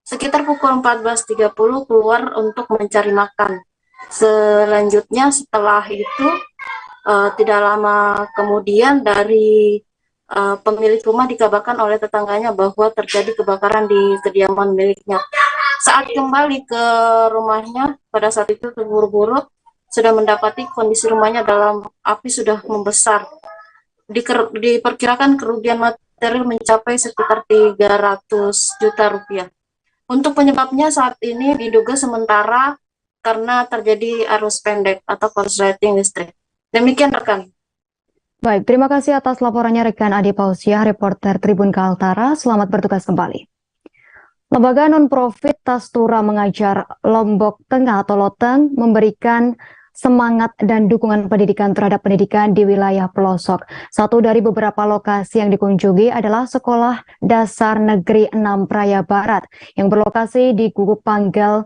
sekitar pukul 14:30 keluar untuk mencari makan. Selanjutnya setelah itu tidak lama kemudian dari pemilik rumah dikabarkan oleh tetangganya bahwa terjadi kebakaran di kediaman miliknya. Saat kembali ke rumahnya, pada saat itu terburu-buru sudah mendapati kondisi rumahnya dalam api sudah membesar. Diperkirakan kerugian material mencapai sekitar 300 juta rupiah. Untuk penyebabnya saat ini diduga sementara karena terjadi arus pendek atau korsleting listrik. Demikian rekan. Baik, terima kasih atas laporannya rekan Adi Pausiah, reporter Tribun Kaltara. Selamat bertugas kembali. Lembaga non-profit Tastura Mengajar Lombok Tengah atau Loteng memberikan semangat dan dukungan pendidikan terhadap pendidikan di wilayah pelosok. Satu dari beberapa lokasi yang dikunjungi adalah Sekolah Dasar Negeri 6 Praya Barat yang berlokasi di Gubuk Panggel,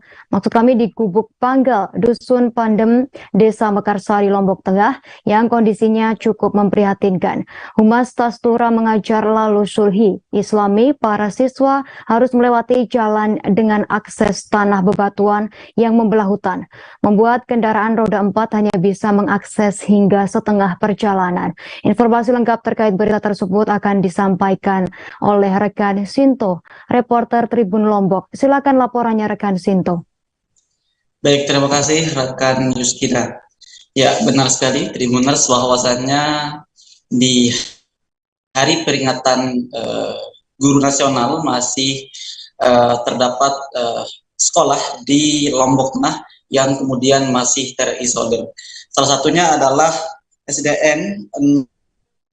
di Gubuk Panggel, Dusun Pandem, Desa Mekarsari, Lombok Tengah yang kondisinya cukup memprihatinkan. Humas Tastura Mengajar Lalu Sulhi Islami, para siswa harus melewati jalan dengan akses tanah bebatuan yang membelah hutan, membuat kendaraan roda 4 hanya bisa mengakses hingga setengah perjalanan. Informasi lengkap terkait berita tersebut akan disampaikan oleh rekan Sinto, reporter Tribun Lombok. Silakan laporannya rekan Sinto. Baik, terima kasih rekan Yuskina. Ya, benar sekali Tribuners, bahwasannya di hari peringatan Guru Nasional masih terdapat sekolah di Lombok Tengah yang kemudian masih terisolir. Salah satunya adalah SDN 6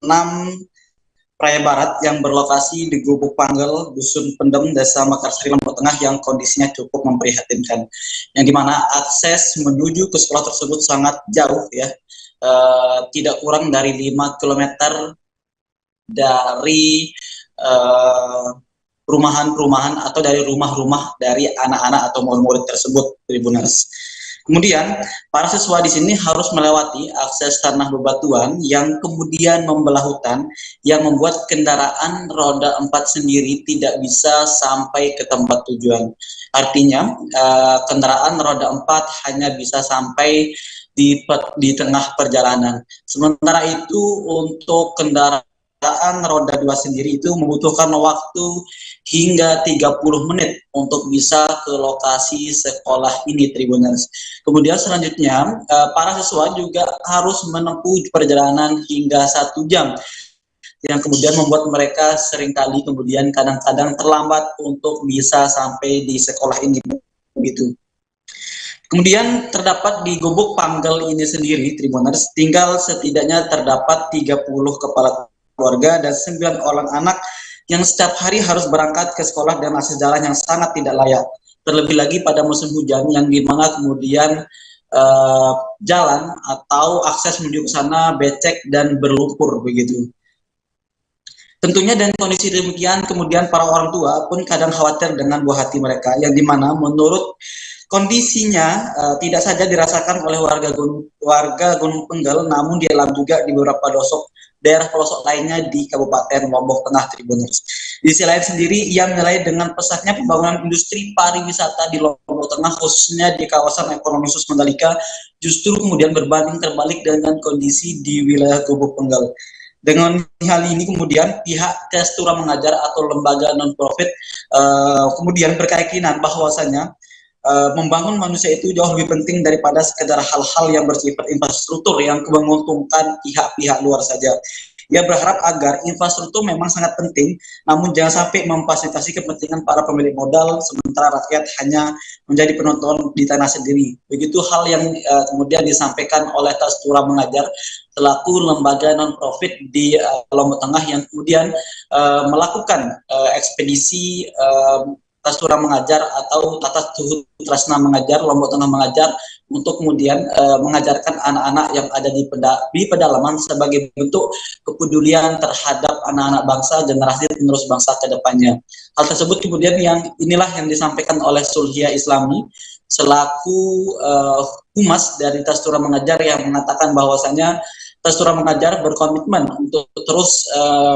Praya Barat yang berlokasi di Gubuk Panggel, Dusun Pendem, Desa Mekarsari, Lombok Tengah yang kondisinya cukup memprihatinkan. Yang dimana akses menuju ke sekolah tersebut sangat jauh ya, tidak kurang dari 5 km dari perumahan-perumahan atau dari rumah-rumah dari anak-anak atau murid-murid tersebut, Tribuners. Kemudian para siswa di sini harus melewati akses tanah bebatuan yang kemudian membelah hutan yang membuat kendaraan roda 4 sendiri tidak bisa sampai ke tempat tujuan. Artinya kendaraan roda 4 hanya bisa sampai di tengah perjalanan. Sementara itu untuk kendaraan roda 2 sendiri itu membutuhkan waktu hingga 30 menit untuk bisa ke lokasi sekolah ini, Tribuners. Kemudian selanjutnya para siswa juga harus menempuh perjalanan hingga 1 jam yang kemudian membuat mereka seringkali kemudian kadang-kadang terlambat untuk bisa sampai di sekolah ini begitu. Kemudian terdapat di Gubuk Panggel ini sendiri, Tribuners, tinggal setidaknya terdapat 30 kepala keluarga dan 9 orang anak yang setiap hari harus berangkat ke sekolah dengan akses jalan yang sangat tidak layak. Terlebih lagi pada musim hujan yang dimana kemudian jalan atau akses menuju ke sana becek dan berlumpur begitu. Tentunya dengan kondisi demikian kemudian para orang tua pun kadang khawatir dengan buah hati mereka yang dimana menurut kondisinya tidak saja dirasakan oleh warga Gunung Penggal, namun dialami juga di beberapa daerah pelosok lainnya di Kabupaten Lombok Tengah, Tribuners. Di sisi lain sendiri, ia menilai dengan pesatnya pembangunan industri pariwisata di Lombok Tengah, khususnya di kawasan ekonomi khusus Mandalika, justru kemudian berbanding terbalik dengan kondisi di wilayah Gubuk Penggal. Dengan hal ini kemudian pihak Tastura Mengajar atau lembaga non-profit kemudian berkeyakinan bahwasanya membangun manusia itu jauh lebih penting daripada sekedar hal-hal yang bersifat infrastruktur yang menguntungkan pihak-pihak luar saja. Ia berharap agar infrastruktur memang sangat penting, namun jangan sampai memfasilitasi kepentingan para pemilik modal, sementara rakyat hanya menjadi penonton di tanah sendiri. Begitu hal yang kemudian disampaikan oleh Tastura Mengajar selaku lembaga non-profit di Lombok Tengah yang kemudian melakukan ekspedisi Tastura Mengajar atau Tata Tresna Mengajar, Lombok Tengah Mengajar untuk kemudian mengajarkan anak-anak yang ada di pedalaman sebagai bentuk kepedulian terhadap anak-anak bangsa, generasi penerus bangsa ke depannya. Hal tersebut kemudian inilah yang disampaikan oleh Sulhia Islami selaku humas dari Tastura Mengajar yang mengatakan bahwasanya Tastura Mengajar berkomitmen untuk terus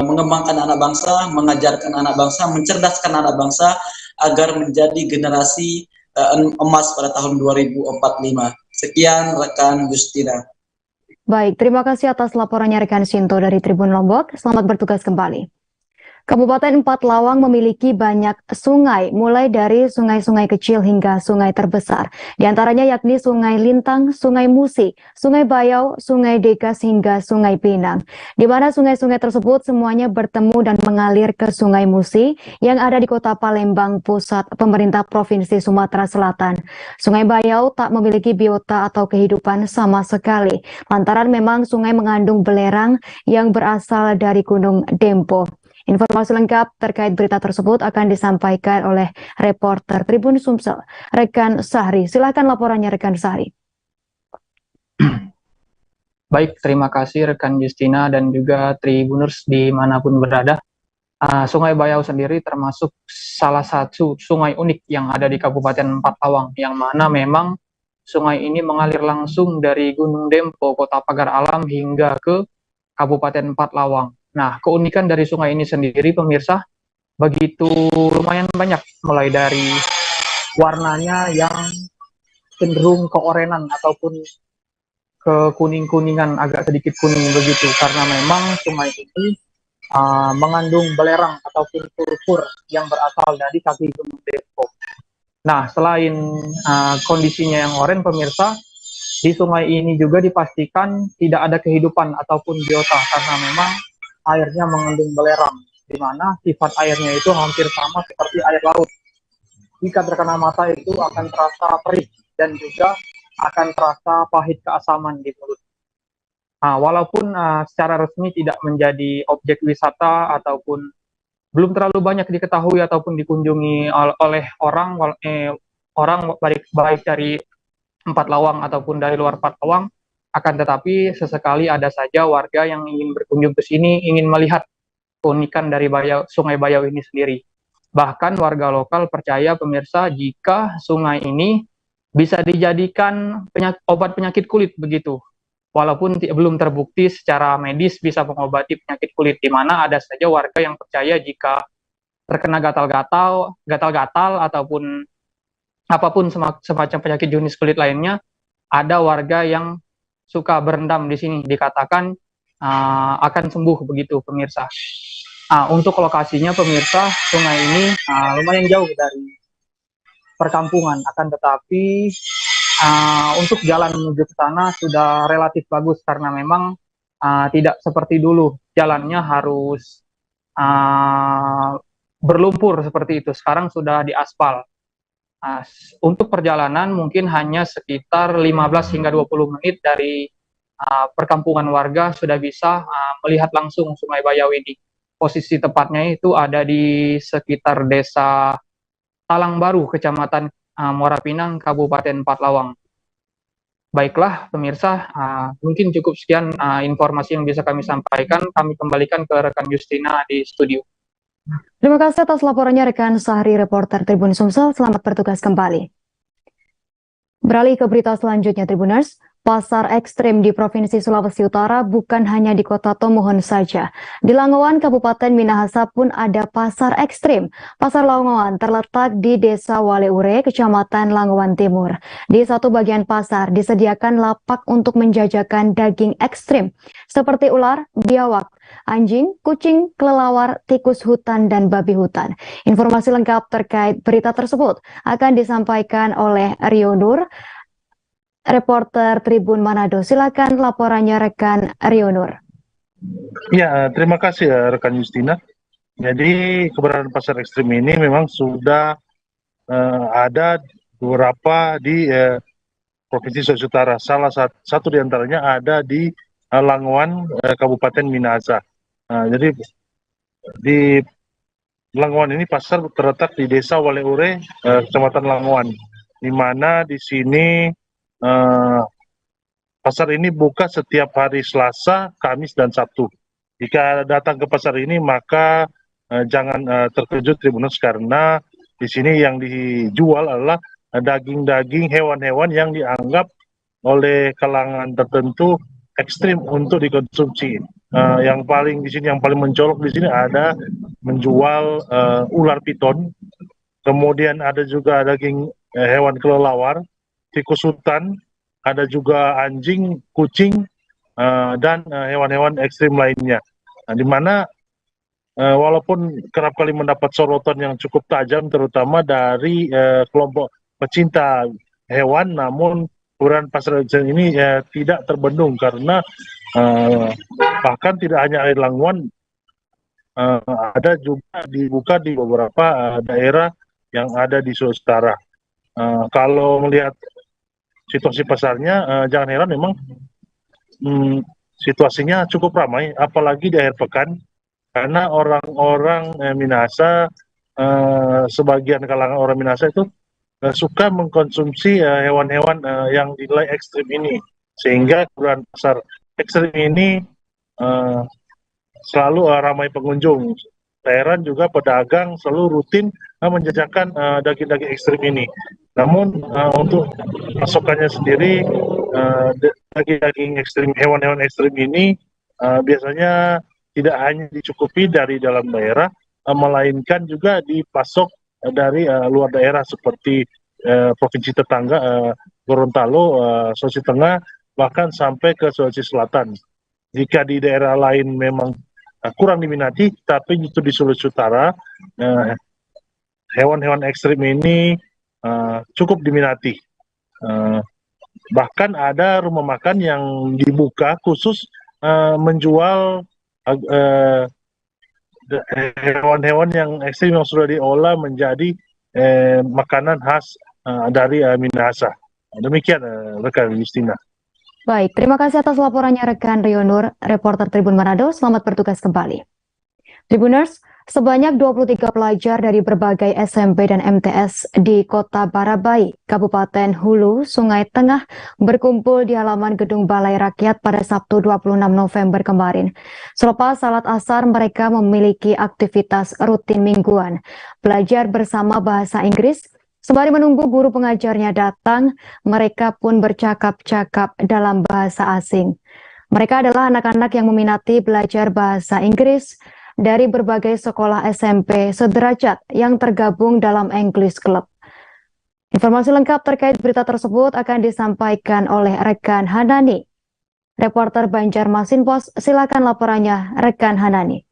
mengembangkan anak bangsa, mengajarkan anak bangsa, mencerdaskan anak bangsa agar menjadi generasi emas pada tahun 2045. Sekian rekan Justina. Baik, terima kasih atas laporannya rekan Sinto dari Tribun Lombok. Selamat bertugas kembali. Kabupaten Empat Lawang memiliki banyak sungai, mulai dari sungai-sungai kecil hingga sungai terbesar. Di antaranya yakni Sungai Lintang, Sungai Musi, Sungai Bayau, Sungai Degas hingga Sungai Pinang. Di mana sungai-sungai tersebut semuanya bertemu dan mengalir ke Sungai Musi yang ada di Kota Palembang, pusat pemerintah Provinsi Sumatera Selatan. Sungai Bayau tak memiliki biota atau kehidupan sama sekali, lantaran memang sungai mengandung belerang yang berasal dari Gunung Dempo. Informasi lengkap terkait berita tersebut akan disampaikan oleh reporter Tribun Sumsel, rekan Sahri. Silakan laporannya rekan Sahri. Baik, terima kasih rekan Justina dan juga Tribuners dimanapun berada. Sungai Bayau sendiri termasuk salah satu sungai unik yang ada di Kabupaten Empat Lawang, yang mana memang sungai ini mengalir langsung dari Gunung Dempo, Kota Pagar Alam, hingga ke Kabupaten Empat Lawang. Nah, keunikan dari sungai ini sendiri, pemirsa, begitu lumayan banyak, mulai dari warnanya yang cenderung keorenan ataupun ke kuning-kuningan, agak sedikit kuning begitu, karena memang sungai ini mengandung belerang ataupun sulfur yang berasal dari kaki Gunung Dempo. Nah, selain kondisinya yang oranye, pemirsa, di sungai ini juga dipastikan tidak ada kehidupan ataupun biota, karena memang airnya mengandung belerang, di mana sifat airnya itu hampir sama seperti air laut. Jika terkena mata itu akan terasa perih dan juga akan terasa pahit keasaman di mulut. Walaupun secara resmi tidak menjadi objek wisata ataupun belum terlalu banyak diketahui ataupun dikunjungi oleh orang baik dari Empat Lawang ataupun dari luar Empat Lawang, akan tetapi sesekali ada saja warga yang ingin berkunjung ke sini, ingin melihat keunikan dari Sungai Bayau ini sendiri. Bahkan warga lokal percaya, pemirsa, jika sungai ini bisa dijadikan obat penyakit kulit begitu. Walaupun belum terbukti secara medis bisa mengobati penyakit kulit, di mana ada saja warga yang percaya jika terkena gatal-gatal ataupun apapun semacam penyakit jenis kulit lainnya, ada warga yang suka berendam di sini, dikatakan akan sembuh begitu, pemirsa. Untuk lokasinya, pemirsa, sungai ini lumayan jauh dari perkampungan, akan tetapi untuk jalan menuju ke sana sudah relatif bagus, karena memang tidak seperti dulu jalannya harus berlumpur seperti itu. Sekarang sudah diaspal. Untuk perjalanan mungkin hanya sekitar 15 hingga 20 menit dari perkampungan warga sudah bisa melihat langsung Sungai Bayau ini. Posisi tepatnya itu ada di sekitar desa Talang Baru, Kecamatan Muara Pinang, Kabupaten Empat Lawang. Baiklah pemirsa, mungkin cukup sekian informasi yang bisa kami sampaikan. Kami kembalikan ke rekan Justina di studio. Terima kasih atas laporannya rekan Sahri, reporter Tribun Sumsel. Selamat bertugas kembali. Beralih ke berita selanjutnya, Tribuners. Pasar ekstrim di Provinsi Sulawesi Utara bukan hanya di Kota Tomohon saja. Di Langowan, Kabupaten Minahasa pun ada pasar ekstrim. Pasar Langowan terletak di Desa Waleure, Kecamatan Langowan Timur. Di satu bagian pasar disediakan lapak untuk menjajakan daging ekstrim seperti ular, biawak, anjing, kucing, kelelawar, tikus hutan, dan babi hutan. Informasi lengkap terkait berita tersebut akan disampaikan oleh Rio Nur, reporter Tribun Manado. Silakan laporannya rekan Rio Nur. Ya, terima kasih ya rekan Justina. Jadi keberadaan pasar ekstrim ini memang sudah ada beberapa di Provinsi Sulawesi Utara. Salah satu di antaranya ada di Langowan, Kabupaten Minahasa. Jadi di Langowan ini pasar terletak di Desa Waleure, Kecamatan Langowan, di mana di sini pasar ini buka setiap hari Selasa, Kamis, dan Sabtu. Jika datang ke pasar ini maka jangan terkejut Tribuners, karena di sini yang dijual adalah daging-daging hewan-hewan yang dianggap oleh kalangan tertentu ekstrim untuk dikonsumsi. Yang paling di sini, yang paling mencolok di sini ada menjual ular piton, kemudian ada juga daging hewan kelelawar, tikus hutan, ada juga anjing, kucing, dan hewan-hewan ekstrim lainnya. Nah, di mana walaupun kerap kali mendapat sorotan yang cukup tajam, terutama dari kelompok pecinta hewan, namun keberadaan pasar ekstrim ini tidak terbendung karena bahkan tidak hanya air Langwan, ada juga dibuka di beberapa daerah yang ada di Sulawesi Utara. Kalau melihat situasi pasarnya, jangan heran memang situasinya cukup ramai, apalagi di akhir pekan, karena orang-orang Minahasa, sebagian kalangan orang Minahasa itu suka mengkonsumsi hewan-hewan yang dinilai ekstrim ini, sehingga keberadaan pasar ekstrim ini selalu ramai pengunjung. Heran juga pedagang selalu rutin menjajakan daging-daging ekstrim ini. Namun untuk pasokannya sendiri, daging-daging ekstrim, hewan-hewan ekstrim ini biasanya tidak hanya dicukupi dari dalam daerah, melainkan juga dipasok dari luar daerah seperti provinsi tetangga Gorontalo, Sulawesi Tengah, bahkan sampai ke Sulawesi Selatan. Jika di daerah lain memang kurang diminati, tapi itu di Sulawesi Utara hewan-hewan ekstrim ini cukup diminati. Bahkan ada rumah makan yang dibuka khusus menjual hewan-hewan yang ekstrim yang sudah diolah menjadi makanan khas dari Minahasa. Demikian rekan Justina. Baik, terima kasih atas laporannya rekan Rio Nur, reporter Tribun Manado. Selamat bertugas kembali. Tribuners, sebanyak 23 pelajar dari berbagai SMP dan MTS di Kota Barabai, Kabupaten Hulu, Sungai Tengah berkumpul di halaman Gedung Balai Rakyat pada Sabtu 26 November kemarin. Selepas salat asar, mereka memiliki aktivitas rutin mingguan, belajar bersama bahasa Inggris. Sembari menunggu guru pengajarnya datang, mereka pun bercakap-cakap dalam bahasa asing. Mereka adalah anak-anak yang meminati belajar bahasa Inggris dari berbagai sekolah SMP sederajat yang tergabung dalam English Club. Informasi lengkap terkait berita tersebut akan disampaikan oleh rekan Hanani. Reporter Banjarmasin Pos, silakan laporannya rekan Hanani.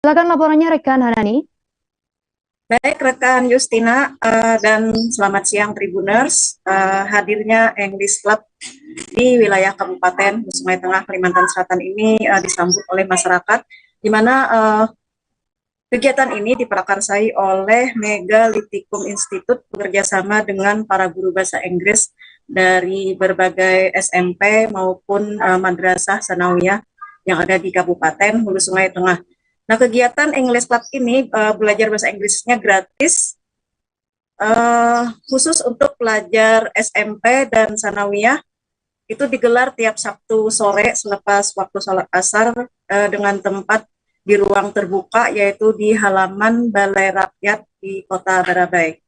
Silakan laporannya rekan Hanani. Baik rekan Justina dan selamat siang Tribuners. Hadirnya English Club di wilayah Kabupaten Sungai Tengah Kalimantan Selatan ini disambut oleh masyarakat, di mana kegiatan ini diprakarsai oleh Megalitikum Institute bekerjasama dengan para guru bahasa Inggris dari berbagai SMP maupun madrasah sanawiyah yang ada di Kabupaten Hulu Sungai Tengah. Nah, kegiatan English Club ini belajar bahasa Inggrisnya gratis, khusus untuk pelajar SMP dan sanawiyah. Itu digelar tiap Sabtu sore selepas waktu salat asar dengan tempat di ruang terbuka, yaitu di halaman Balai Rakyat di Kota Barabai.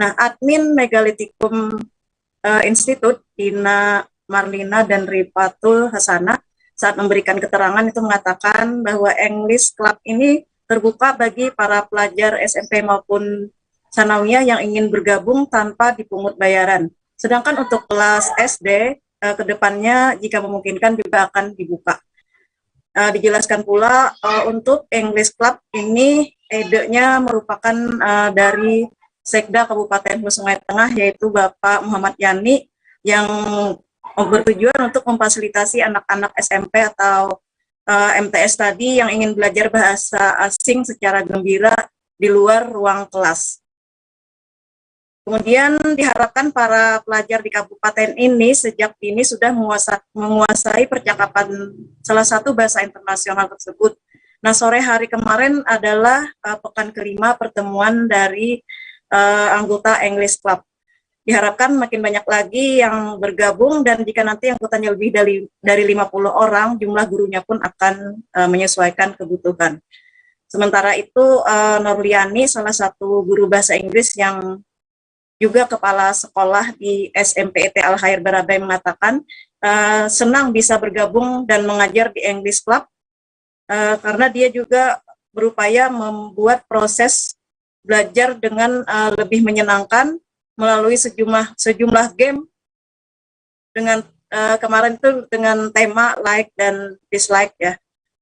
Nah, admin Megalitikum Institute, Dina Marlina dan Rifatul Hasanah, saat memberikan keterangan itu mengatakan bahwa English Club ini terbuka bagi para pelajar SMP maupun sanawiyah yang ingin bergabung tanpa dipungut bayaran. Sedangkan untuk kelas SD, kedepannya jika memungkinkan juga akan dibuka. Dijelaskan pula untuk English Club ini idenya merupakan dari Sekda Kabupaten Hulu Sungai Tengah, yaitu Bapak Muhammad Yani, yang bertujuan untuk memfasilitasi anak-anak SMP atau MTS tadi yang ingin belajar bahasa asing secara gembira di luar ruang kelas. Kemudian diharapkan para pelajar di kabupaten ini sejak dini sudah menguasai percakapan salah satu bahasa internasional tersebut. Nah, sore hari kemarin adalah pekan kelima pertemuan dari anggota English Club. Diharapkan makin banyak lagi yang bergabung, dan jika nanti anggotanya lebih dari 50 orang, jumlah gurunya pun akan menyesuaikan kebutuhan. Sementara itu, Norliani, salah satu guru bahasa Inggris yang juga kepala sekolah di SMPT Al Khair Barabai mengatakan senang bisa bergabung dan mengajar di English Club karena dia juga berupaya membuat proses belajar dengan lebih menyenangkan melalui sejumlah game dengan kemarin itu dengan tema like dan dislike ya.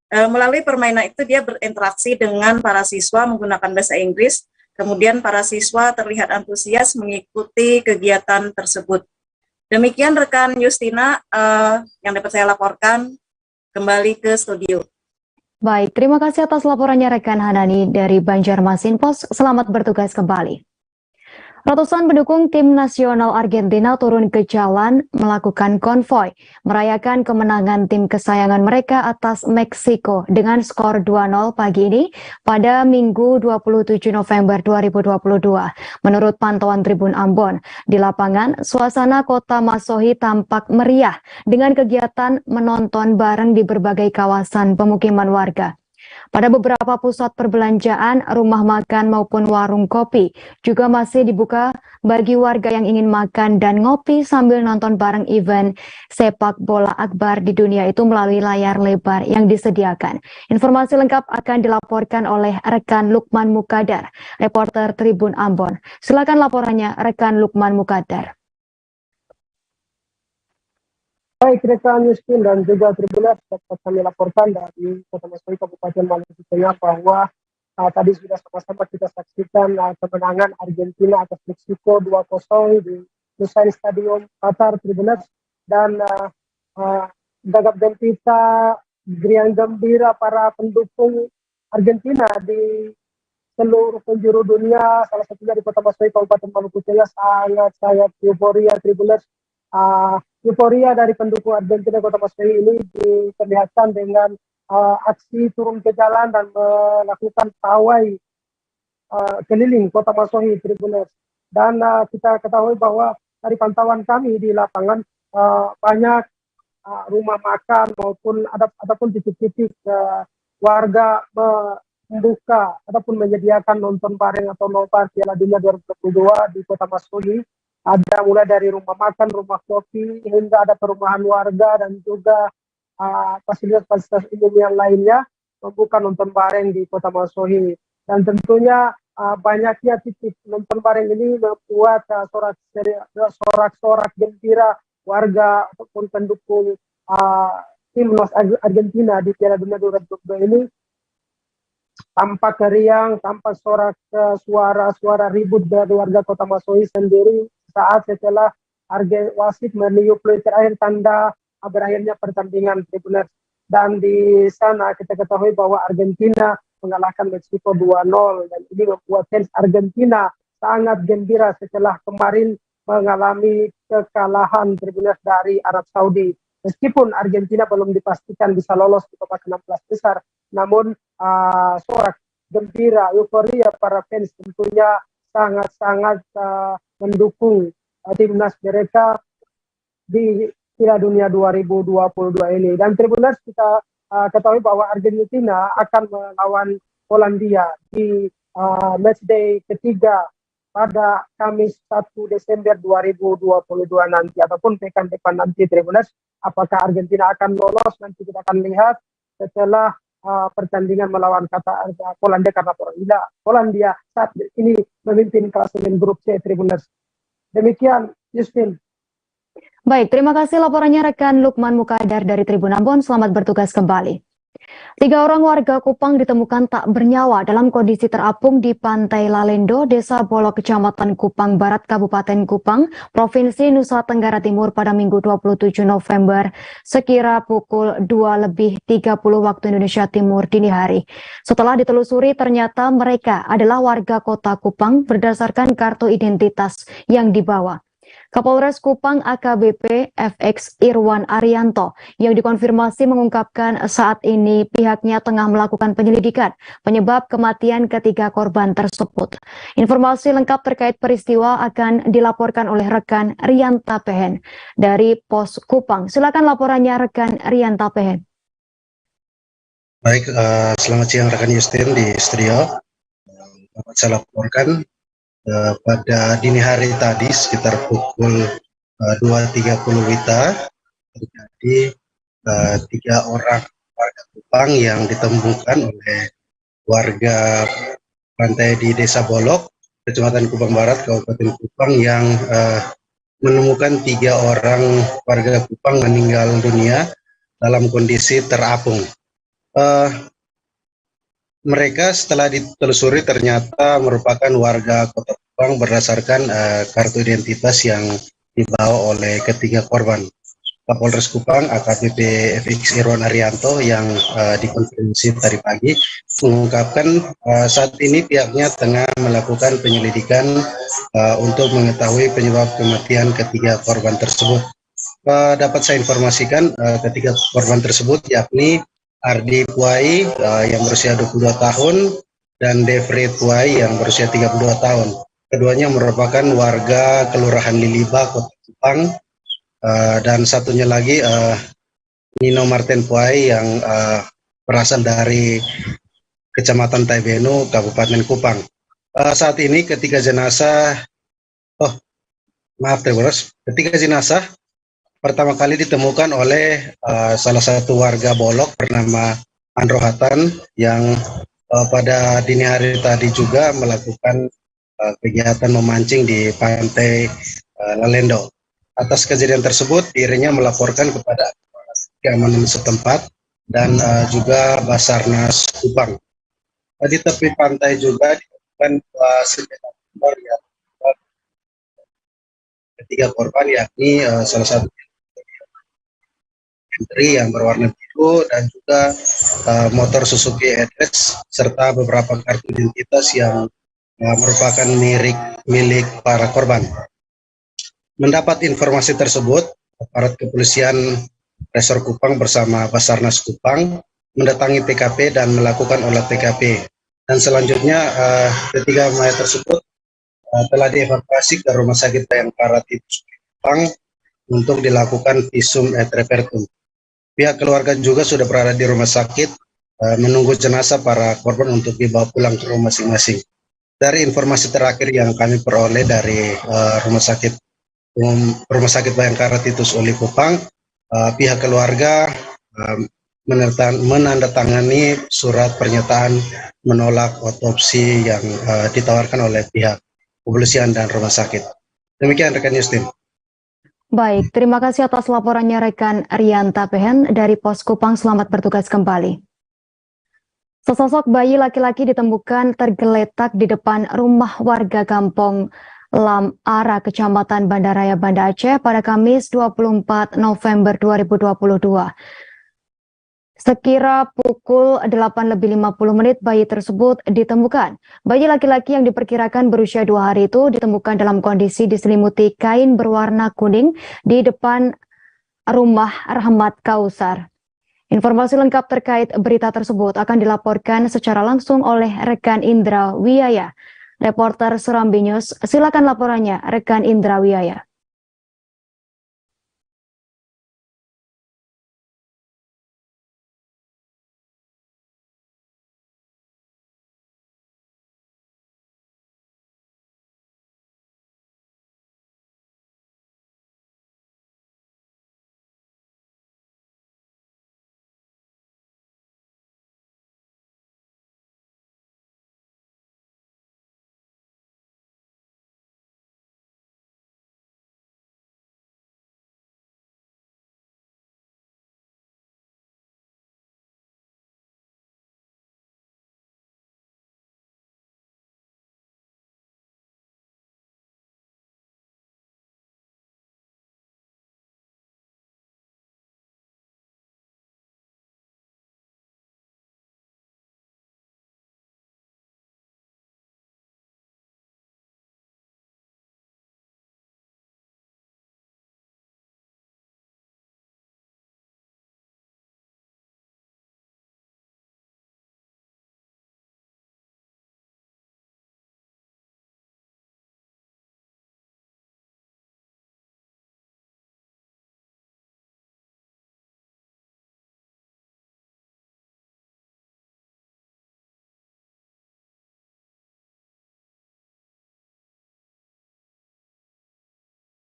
Melalui permainan itu dia berinteraksi dengan para siswa menggunakan bahasa Inggris. Kemudian para siswa terlihat antusias mengikuti kegiatan tersebut. Demikian rekan Justina yang dapat saya laporkan, kembali ke studio. Baik, terima kasih atas laporannya rekan Hanani dari Banjarmasin Pos. Selamat bertugas kembali. Ratusan pendukung tim nasional Argentina turun ke jalan melakukan konvoi, merayakan kemenangan tim kesayangan mereka atas Meksiko dengan skor 2-0 pagi ini pada Minggu 27 November 2022. Menurut pantauan Tribun Ambon, di lapangan suasana kota Masohi tampak meriah dengan kegiatan menonton bareng di berbagai kawasan pemukiman warga. Pada beberapa pusat perbelanjaan, rumah makan maupun warung kopi juga masih dibuka bagi warga yang ingin makan dan ngopi sambil nonton bareng event sepak bola akbar di dunia itu melalui layar lebar yang disediakan. Informasi lengkap akan dilaporkan oleh rekan Lukman Mukadar, reporter Tribun Ambon. Silakan laporannya rekan Lukman Mukadar. Baik, rekan Yustin dan juga Tribuners, dapat kami laporkan dari Kota Masohi, Kabupaten Maluku Tengah bahwa tadi sudah sama-sama kita saksikan kemenangan Argentina atas Meksiko 2-0 di Lusail Stadium Qatar, Tribuners, dan gagap gempita, geriang gembira para pendukung Argentina di seluruh penjuru dunia, salah satunya di Kota Masohi, Kabupaten Maluku Tengah, sangat euforia, Tribuners. Euforia dari pendukung Argentina Kota Masohi ini diperlihatkan dengan aksi turun ke jalan dan melakukan pawai keliling Kota Masohi, Tribuners. Dan kita ketahui bahwa dari pantauan kami di lapangan banyak rumah makan maupun ataupun titik-titik warga membuka ataupun menyediakan nonton bareng atau nobar Piala Dunia 2022 di Kota Masohi. Ada mulai dari rumah makan, rumah kopi, hingga ada perumahan warga dan juga fasilitas-fasilitas umum yang lainnya membuka nonton bareng di Kota Masohi. Dan tentunya banyaknya titik nonton bareng ini membuat sorak-sorak gembira warga ataupun pendukung timnas Argentina di Piala Dunia 2022 ini tampak keriang, tampak sorak suara-suara ribut dari warga Kota Masohi sendiri saat setelah wasit meniup peluit terakhir tanda berakhirnya pertandingan, Tribuners. Dan di sana kita ketahui bahwa Argentina mengalahkan Meksiko 2-0 dan ini membuat fans Argentina sangat gembira setelah kemarin mengalami kekalahan, Tribuners, dari Arab Saudi. Meskipun Argentina belum dipastikan bisa lolos di babak 16 besar, namun sorak gembira, euforia para fans tentunya sangat-sangat mendukung timnas mereka di Piala Dunia 2022 ini. Dan Tribuners, kita ketahui bahwa Argentina akan melawan Polandia di matchday ketiga pada Kamis 1 Desember 2022 nanti ataupun pekan depan nanti, Tribuners. Apakah Argentina akan lolos, nanti kita akan lihat setelah pertandingan melawan Polandia, karena Polandia saat ini memimpin klasemen grup C, Tribuners. Demikian, Justin. Baik, terima kasih laporannya rekan Lukman Mukadar dari Tribun Ambon. Selamat bertugas kembali. 3 orang warga Kupang ditemukan tak bernyawa dalam kondisi terapung di Pantai Lalendo, Desa Bolok, Kecamatan Kupang Barat, Kabupaten Kupang, Provinsi Nusa Tenggara Timur pada Minggu 27 November sekira pukul 2:30 waktu Indonesia Timur dini hari. Setelah ditelusuri ternyata mereka adalah warga kota Kupang berdasarkan kartu identitas yang dibawa. Kapolres Kupang AKBP FX Irwan Arianto yang dikonfirmasi mengungkapkan saat ini pihaknya tengah melakukan penyelidikan penyebab kematian ketiga korban tersebut. Informasi lengkap terkait peristiwa akan dilaporkan oleh rekan Rianta Pehen dari Pos Kupang. Silakan laporannya rekan Rianta Pehen. Baik, selamat siang rekan Justin di studio. Saya laporkan pada dini hari tadi sekitar pukul 2.30 WITA terjadi 3 orang warga Kupang yang ditemukan oleh warga pantai di Desa Bolok, Kecamatan Kupang Barat, Kabupaten Kupang yang menemukan 3 orang warga Kupang meninggal dunia dalam kondisi terapung. Mereka setelah ditelusuri ternyata merupakan warga Kota Kupang berdasarkan kartu identitas yang dibawa oleh ketiga korban. Kapolres Kupang AKBP FX Irwan Arianto yang dikonfirmasi tadi pagi mengungkapkan saat ini pihaknya tengah melakukan penyelidikan untuk mengetahui penyebab kematian ketiga korban tersebut. Dapat saya informasikan ketiga korban tersebut yakni Ardi Puai yang berusia 22 tahun dan Devri Puai yang berusia 32 tahun. Keduanya merupakan warga Kelurahan Liliba, Kota Kupang. Dan satunya lagi Nino Martin Puai yang berasal dari Kecamatan Taibenu, Kabupaten Kupang. Saat ini ketiga jenazah, ketiga jenazah pertama kali ditemukan oleh salah satu warga Bolok bernama Andro Hatan yang pada dini hari tadi juga melakukan kegiatan memancing di pantai Lalendo. Atas kejadian tersebut, dirinya melaporkan kepada keamanan setempat dan juga Basarnas Kupang. Di tepi pantai juga ditemukan senjata motor yang ketiga korban yakni salah satu Entry yang berwarna biru dan juga motor Suzuki Address serta beberapa kartu identitas yang merupakan milik para korban. Mendapat informasi tersebut, aparat kepolisian Resor Kupang bersama Basarnas Kupang mendatangi TKP dan melakukan olah TKP. Dan selanjutnya ketiga mayat tersebut telah dievakuasi ke Rumah Sakit Bayangkara Titus Kupang untuk dilakukan visum et repertum. Pihak keluarga juga sudah berada di rumah sakit menunggu jenazah para korban untuk dibawa pulang ke rumah masing-masing. Dari informasi terakhir yang kami peroleh dari Rumah Sakit Bayangkara Titus Uli Kupang, pihak keluarga menandatangani surat pernyataan menolak otopsi yang ditawarkan oleh pihak kepolisian dan rumah sakit. Demikian rekan Justin. Baik, terima kasih atas laporannya rekan Rianta Pehen dari Pos Kupang. Selamat bertugas kembali. Sesosok bayi laki-laki ditemukan tergeletak di depan rumah warga Kampung Lam Ara, Kecamatan Bandaraya, Banda Aceh pada Kamis 24 November 2022. Sekira pukul 8:50 bayi tersebut ditemukan. Bayi laki-laki yang diperkirakan berusia 2 hari itu ditemukan dalam kondisi diselimuti kain berwarna kuning di depan rumah Rahmat Kausar. Informasi lengkap terkait berita tersebut akan dilaporkan secara langsung oleh rekan Indra Wiyaya, reporter Serambi News. Silakan laporannya, rekan Indra Wiyaya.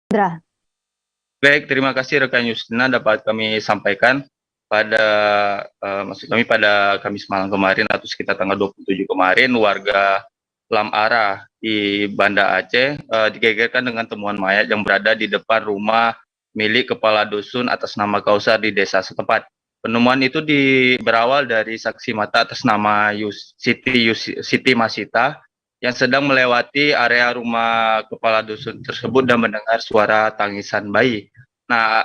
Indra. Baik, terima kasih rekan Yustina dapat kami sampaikan pada maksud kami pada Kamis malam kemarin atau sekitar tanggal 27 kemarin warga Lam Arah di Banda Aceh digegerkan dengan temuan mayat yang berada di depan rumah milik kepala dusun atas nama Kausar di desa setempat. Penemuan itu berawal dari saksi mata atas nama Siti Masita yang sedang melewati area rumah kepala dusun tersebut dan mendengar suara tangisan bayi. Nah,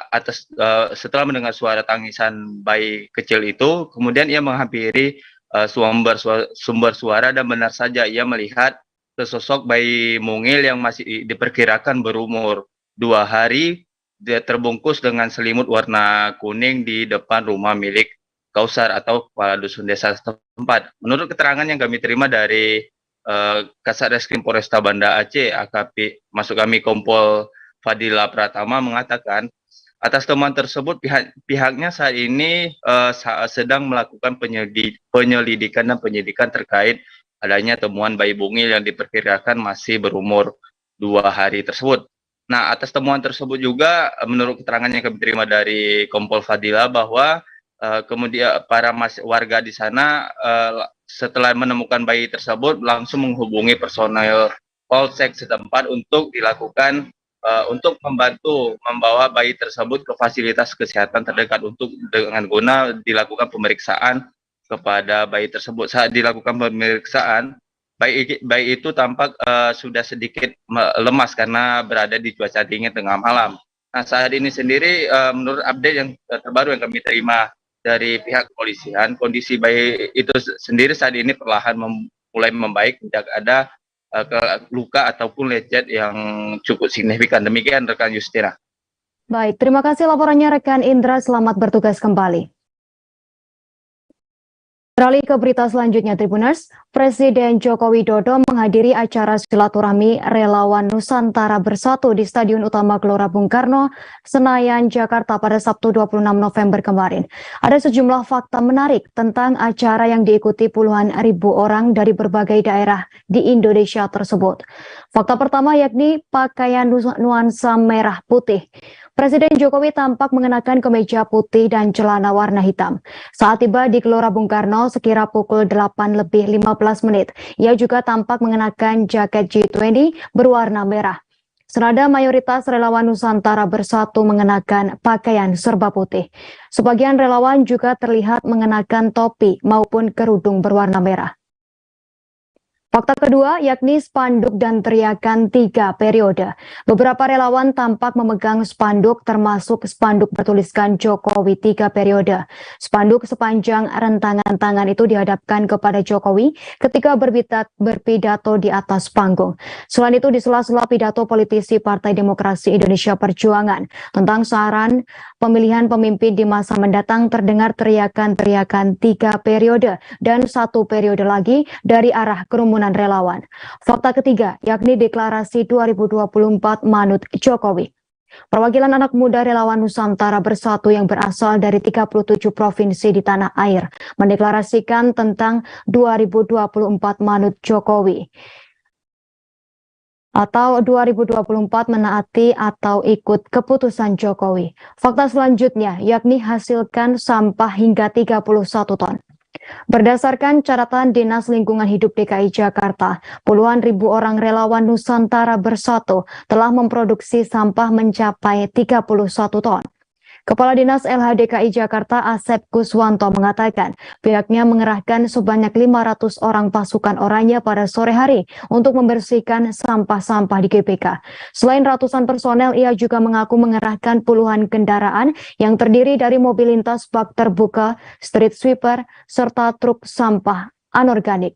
setelah mendengar suara tangisan bayi kecil itu, kemudian ia menghampiri sumber suara dan benar saja ia melihat sesosok bayi mungil yang masih diperkirakan berumur 2 hari, dia terbungkus dengan selimut warna kuning di depan rumah milik Kausar atau kepala dusun desa setempat. Menurut keterangan yang kami terima dari Kasat Reskrim Polresta Banda Aceh, AKP maksud kami Kompol Fadila Pratama mengatakan atas temuan tersebut pihaknya saat ini sedang melakukan penyelidikan dan penyidikan terkait adanya temuan bayi bungil yang diperkirakan masih berumur 2 hari tersebut. Nah, atas temuan tersebut juga menurut keterangan yang kami terima dari Kompol Fadila bahwa kemudian para warga di sana setelah menemukan bayi tersebut langsung menghubungi personel Polsek setempat untuk dilakukan untuk membantu membawa bayi tersebut ke fasilitas kesehatan terdekat dengan guna dilakukan pemeriksaan kepada bayi tersebut. Saat dilakukan pemeriksaan, bayi itu tampak sudah sedikit lemas karena berada di cuaca dingin tengah malam. Nah, saat ini sendiri menurut update yang terbaru yang kami terima dari pihak kepolisian, kondisi bayi itu sendiri saat ini perlahan mulai membaik, tidak ada luka ataupun lecet yang cukup signifikan. Demikian rekan Justina. Baik, terima kasih laporannya rekan Indra. Selamat bertugas kembali. Beralih ke berita selanjutnya, Tribuners. Presiden Joko Widodo menghadiri acara silaturahmi relawan Nusantara Bersatu di Stadion Utama Gelora Bung Karno, Senayan, Jakarta pada Sabtu 26 November kemarin. Ada sejumlah fakta menarik tentang acara yang diikuti puluhan ribu orang dari berbagai daerah di Indonesia tersebut. Fakta pertama yakni pakaian nuansa merah putih. Presiden Jokowi tampak mengenakan kemeja putih dan celana warna hitam. Saat tiba di Gelora Bung Karno sekira pukul 8:15, ia juga tampak mengenakan jaket G20 berwarna merah. Senada mayoritas relawan Nusantara Bersatu mengenakan pakaian serba putih. Sebagian relawan juga terlihat mengenakan topi maupun kerudung berwarna merah. Fakta kedua yakni spanduk dan teriakan 3 periode. Beberapa relawan tampak memegang spanduk termasuk spanduk bertuliskan Jokowi 3 periode. Spanduk sepanjang rentangan tangan itu dihadapkan kepada Jokowi ketika berpidato di atas panggung. Selain itu di sela-sela pidato politisi Partai Demokrasi Indonesia Perjuangan tentang saran pemilihan pemimpin di masa mendatang terdengar teriakan-teriakan 3 periode dan 1 periode lagi dari arah kerumunan relawan. Fakta ketiga yakni deklarasi 2024 manut Jokowi. Perwakilan anak muda relawan Nusantara Bersatu yang berasal dari 37 provinsi di tanah air mendeklarasikan tentang 2024 manut Jokowi atau 2024 menaati atau ikut keputusan Jokowi. Fakta selanjutnya yakni hasilkan sampah hingga 31 ton. Berdasarkan catatan Dinas Lingkungan Hidup DKI Jakarta, puluhan ribu orang relawan Nusantara Bersatu telah memproduksi sampah mencapai 31 ton. Kepala Dinas LHDKI Jakarta Asep Kuswanto mengatakan pihaknya mengerahkan sebanyak 500 orang pasukan oranye pada sore hari untuk membersihkan sampah-sampah di GBK. Selain ratusan personel, ia juga mengaku mengerahkan puluhan kendaraan yang terdiri dari mobil lintas bak terbuka, street sweeper, serta truk sampah anorganik.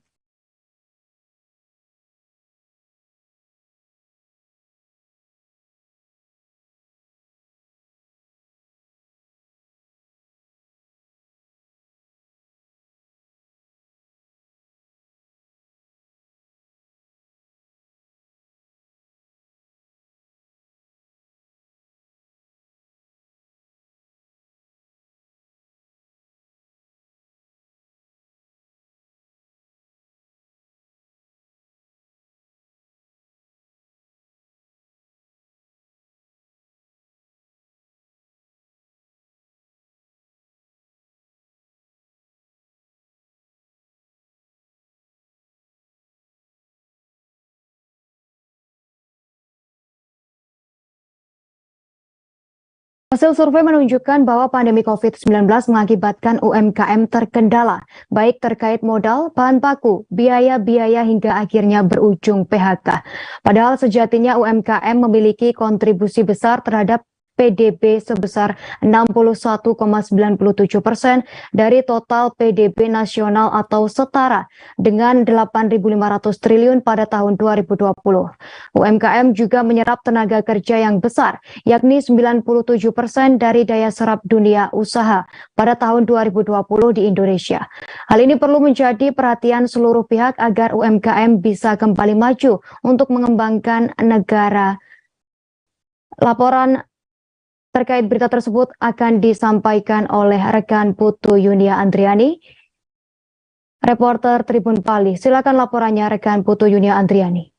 Hasil survei menunjukkan bahwa pandemi COVID-19 mengakibatkan UMKM terkendala, baik terkait modal, bahan baku, biaya-biaya hingga akhirnya berujung PHK. Padahal sejatinya UMKM memiliki kontribusi besar terhadap PDB sebesar 61,97% dari total PDB nasional atau setara dengan 8.500 triliun pada tahun 2020. UMKM juga menyerap tenaga kerja yang besar, yakni 97% dari daya serap dunia usaha pada tahun 2020 di Indonesia. Hal ini perlu menjadi perhatian seluruh pihak agar UMKM bisa kembali maju untuk mengembangkan negara. Laporan terkait berita tersebut akan disampaikan oleh rekan Putu Yunia Andriani, reporter Tribun Bali. Silakan laporannya rekan Putu Yunia Andriani.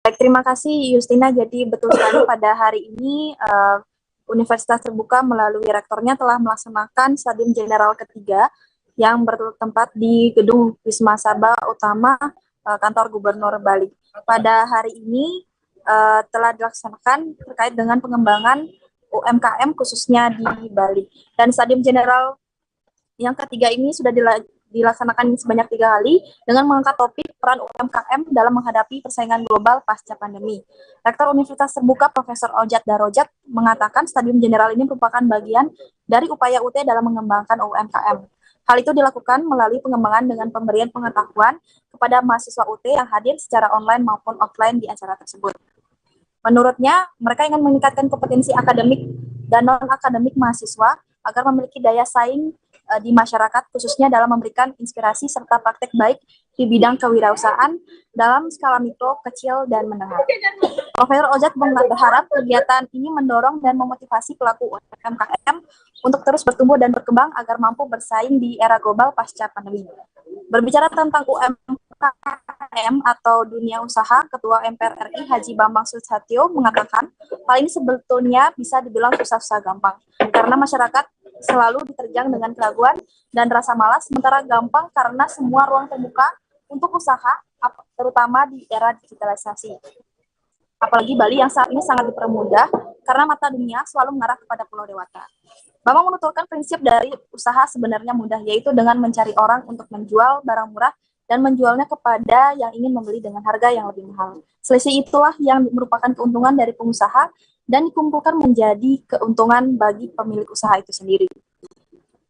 Baik, terima kasih Justina. Jadi betul sekali pada hari ini Universitas Terbuka melalui rektornya telah melaksanakan Stadium General ketiga yang bertempat di Gedung Wisma Sabha Utama Kantor Gubernur Bali. Pada hari ini telah dilaksanakan terkait dengan pengembangan UMKM khususnya di Bali. Dan Stadium General yang ketiga ini sudah dilaksanakan sebanyak 3 kali dengan mengangkat topik peran UMKM dalam menghadapi persaingan global pasca pandemi. Rektor Universitas Terbuka Profesor Ojat Darojat mengatakan Stadium General ini merupakan bagian dari upaya UT dalam mengembangkan UMKM. Hal itu dilakukan melalui pengembangan dengan pemberian pengetahuan kepada mahasiswa UT yang hadir secara online maupun offline di acara tersebut. Menurutnya, mereka ingin meningkatkan kompetensi akademik dan non-akademik mahasiswa agar memiliki daya saing di masyarakat, khususnya dalam memberikan inspirasi serta praktek baik di bidang kewirausahaan dalam skala mikro, kecil, dan menengah. Profesor Ojat berharap kegiatan ini mendorong dan memotivasi pelaku UMKM untuk terus bertumbuh dan berkembang agar mampu bersaing di era global pasca pandemi. Berbicara tentang UMKM atau dunia usaha, Ketua MPR RI Haji Bambang Susatyo mengatakan hal ini sebetulnya bisa dibilang susah-susah gampang karena masyarakat selalu diterjang dengan keraguan dan rasa malas, sementara gampang karena semua ruang terbuka untuk usaha, terutama di era digitalisasi. Apalagi Bali yang saat ini sangat dipermudah karena mata dunia selalu mengarah kepada Pulau Dewata. Bambang menuturkan prinsip dari usaha sebenarnya mudah, yaitu dengan mencari orang untuk menjual barang murah dan menjualnya kepada yang ingin membeli dengan harga yang lebih mahal. Selisih itulah yang merupakan keuntungan dari pengusaha dan dikumpulkan menjadi keuntungan bagi pemilik usaha itu sendiri.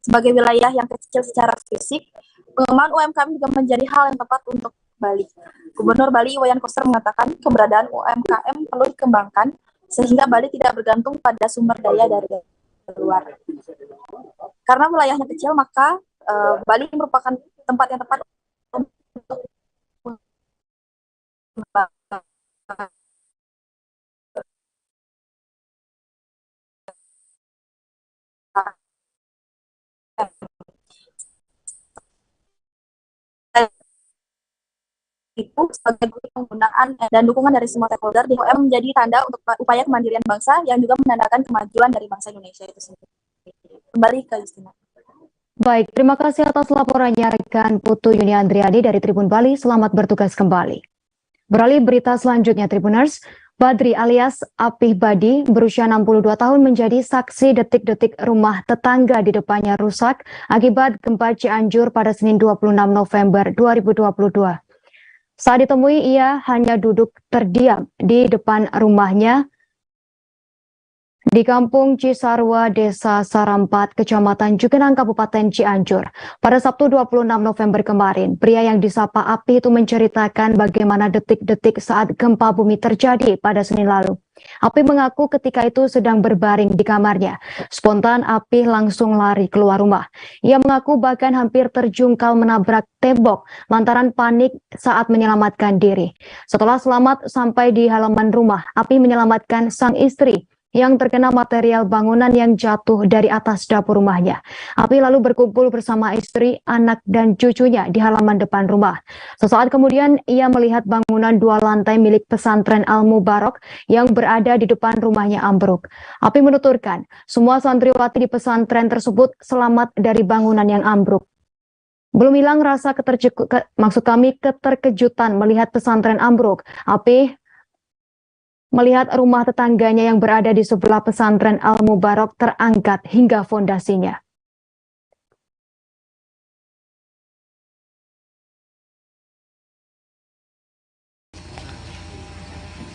Sebagai wilayah yang kecil secara fisik, pengembangan UMKM juga menjadi hal yang tepat untuk Bali. Gubernur Bali Iwayan Koster mengatakan keberadaan UMKM perlu dikembangkan sehingga Bali tidak bergantung pada sumber daya dari luar. Karena wilayahnya kecil, maka Bali merupakan tempat yang tepat untuk itu sebagai bukti penggunaan dan dukungan dari semua stakeholder di UMKM menjadi tanda untuk upaya kemandirian bangsa yang juga menandakan kemajuan dari bangsa Indonesia itu sendiri. Kembali ke Justina. Baik, terima kasih atas laporannya rekan Putu Yunia Andriani dari Tribun Bali. Selamat bertugas kembali. Beralih berita selanjutnya, Tribuners. Badri alias Apih Badi berusia 62 tahun menjadi saksi detik-detik rumah tetangga di depannya rusak akibat gempa Cianjur pada Senin 26 November 2022. Saat ditemui, ia hanya duduk terdiam di depan rumahnya di Kampung Cisarua, Desa Sarampat, Kecamatan Cugenang, Kabupaten Cianjur. Pada Sabtu 26 November kemarin, pria yang disapa Api itu menceritakan bagaimana detik-detik saat gempa bumi terjadi pada Senin lalu. Api mengaku ketika itu sedang berbaring di kamarnya. Spontan Api langsung lari keluar rumah. Ia mengaku bahkan hampir terjungkal menabrak tembok lantaran panik saat menyelamatkan diri. Setelah selamat sampai di halaman rumah, Api menyelamatkan sang istri yang terkena material bangunan yang jatuh dari atas dapur rumahnya. Api lalu berkumpul bersama istri, anak, dan cucunya di halaman depan rumah. Sesaat kemudian, ia melihat bangunan 2 lantai milik pesantren Al-Mubarak yang berada di depan rumahnya ambruk. Api menuturkan, semua santriwati di pesantren tersebut selamat dari bangunan yang ambruk. Belum hilang rasa keterkejutan melihat pesantren ambruk. Api melihat rumah tetangganya yang berada di sebelah pesantren Al-Mubarak terangkat hingga fondasinya.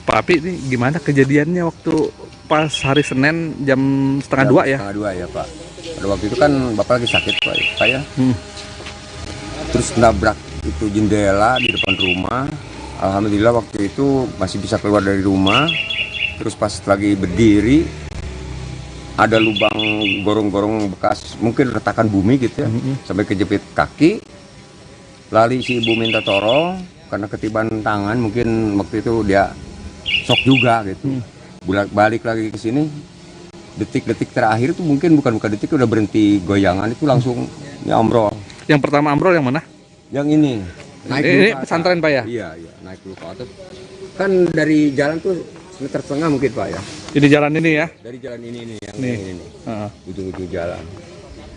Pak Api, ini gimana kejadiannya waktu pas hari Senin jam setengah 2 ya? Setengah 2 ya Pak. Pada waktu itu kan Bapak lagi sakit Pak ya. Terus nabrak itu jendela di depan rumah. Alhamdulillah waktu itu masih bisa keluar dari rumah. Terus pas lagi berdiri ada lubang gorong-gorong bekas mungkin retakan bumi gitu ya, sampai kejepit kaki. Lalu si ibu minta tolong karena ketiban tangan, mungkin waktu itu dia shock juga gitu. Balik lagi ke sini, detik-detik terakhir itu mungkin bukan detik udah berhenti goyangan, itu langsung ambrol. Yang pertama ambrol yang mana? Yang ini. Naik ini pesantren Pak ya? Iya, naik dulu ke atas. Kan dari jalan tuh meter setengah mungkin Pak ya. Jadi jalan ini ya? Dari jalan ini nih, yang nih. ini. Ujung-ujung jalan.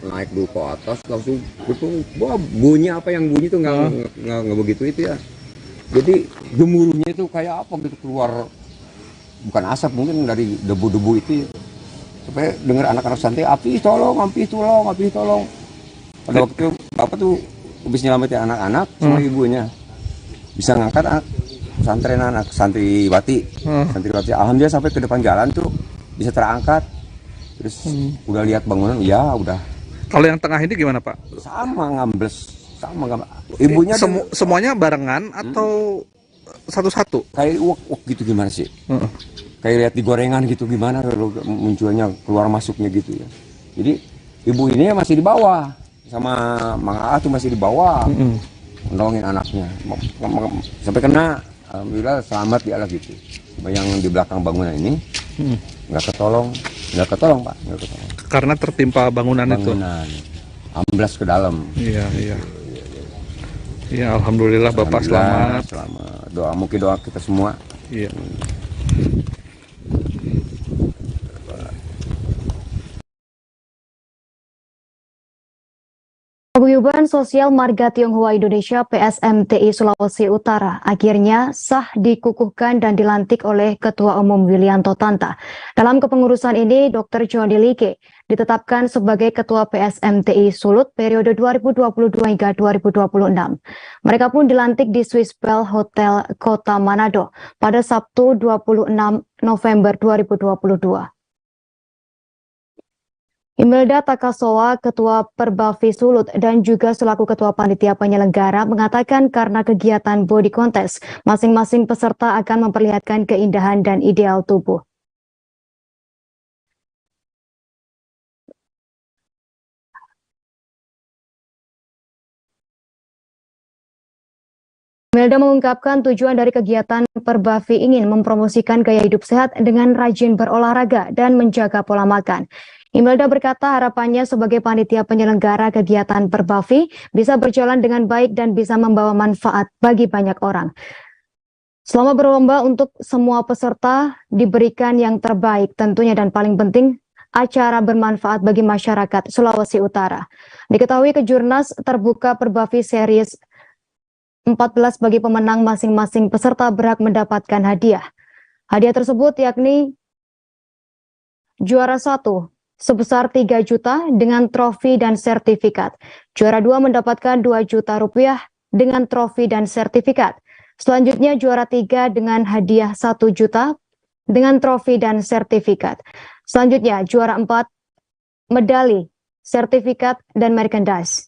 Naik dulu ke atas, langsung bunyi apa yang bunyi tuh nggak begitu itu ya. Jadi gemuruhnya itu kayak apa gitu, keluar bukan asap, mungkin dari debu-debu itu. Sampai dengar anak-anak santri, Api tolong. Pada waktu itu Bapak tuh habis nyelamatin anak-anak sama ibunya, bisa ngangkat anak santriwati. Alhamdulillah sampai ke depan jalan tuh bisa terangkat. Terus udah lihat bangunan, ya udah. Kalau yang tengah ini gimana Pak? Sama ngambles, ibunya semuanya barengan atau satu-satu? Kayak wok gitu gimana sih? Kayak lihat di gorengan gitu gimana munculnya keluar masuknya gitu ya. Jadi ibu ini masih di bawah, sama Mang A tuh masih di bawah, menolongin anaknya sampai kena. Alhamdulillah selamat dia lah gitu. Yang di belakang bangunan ini nggak ketolong Pak, nggak ketolong. Karena tertimpa bangunan itu. Amblas ke dalam. Iya. Iya, alhamdulillah Bapak selamat. Mungkin doa kita semua. Iya. Paguyuban Sosial Marga Tionghoa Indonesia PSMTI Sulawesi Utara akhirnya sah dikukuhkan dan dilantik oleh Ketua Umum Willianto Tanta. Dalam kepengurusan ini, Dr. Johnny Like ditetapkan sebagai Ketua PSMTI Sulut periode 2022 hingga 2026. Mereka pun dilantik di Swiss Bell Hotel Kota Manado pada Sabtu 26 November 2022. Imelda Takasoa, Ketua Perbavi Sulut dan juga selaku Ketua Panitia Penyelenggara mengatakan karena kegiatan body contest, masing-masing peserta akan memperlihatkan keindahan dan ideal tubuh. Imelda mengungkapkan tujuan dari kegiatan Perbavi ingin mempromosikan gaya hidup sehat dengan rajin berolahraga dan menjaga pola makan. Imelda berkata harapannya sebagai panitia penyelenggara kegiatan Perbavi bisa berjalan dengan baik dan bisa membawa manfaat bagi banyak orang. Selama berlomba untuk semua peserta diberikan yang terbaik tentunya dan paling penting acara bermanfaat bagi masyarakat Sulawesi Utara. Diketahui kejurnas terbuka Perbavi Series 14 bagi pemenang masing-masing peserta berhak mendapatkan hadiah. Hadiah tersebut yakni juara 1 sebesar 3 juta dengan trofi dan sertifikat. Juara 2 mendapatkan 2 juta rupiah dengan trofi dan sertifikat. Selanjutnya juara 3 dengan hadiah 1 juta dengan trofi dan sertifikat. Selanjutnya, juara 4, medali, sertifikat, dan merchandise.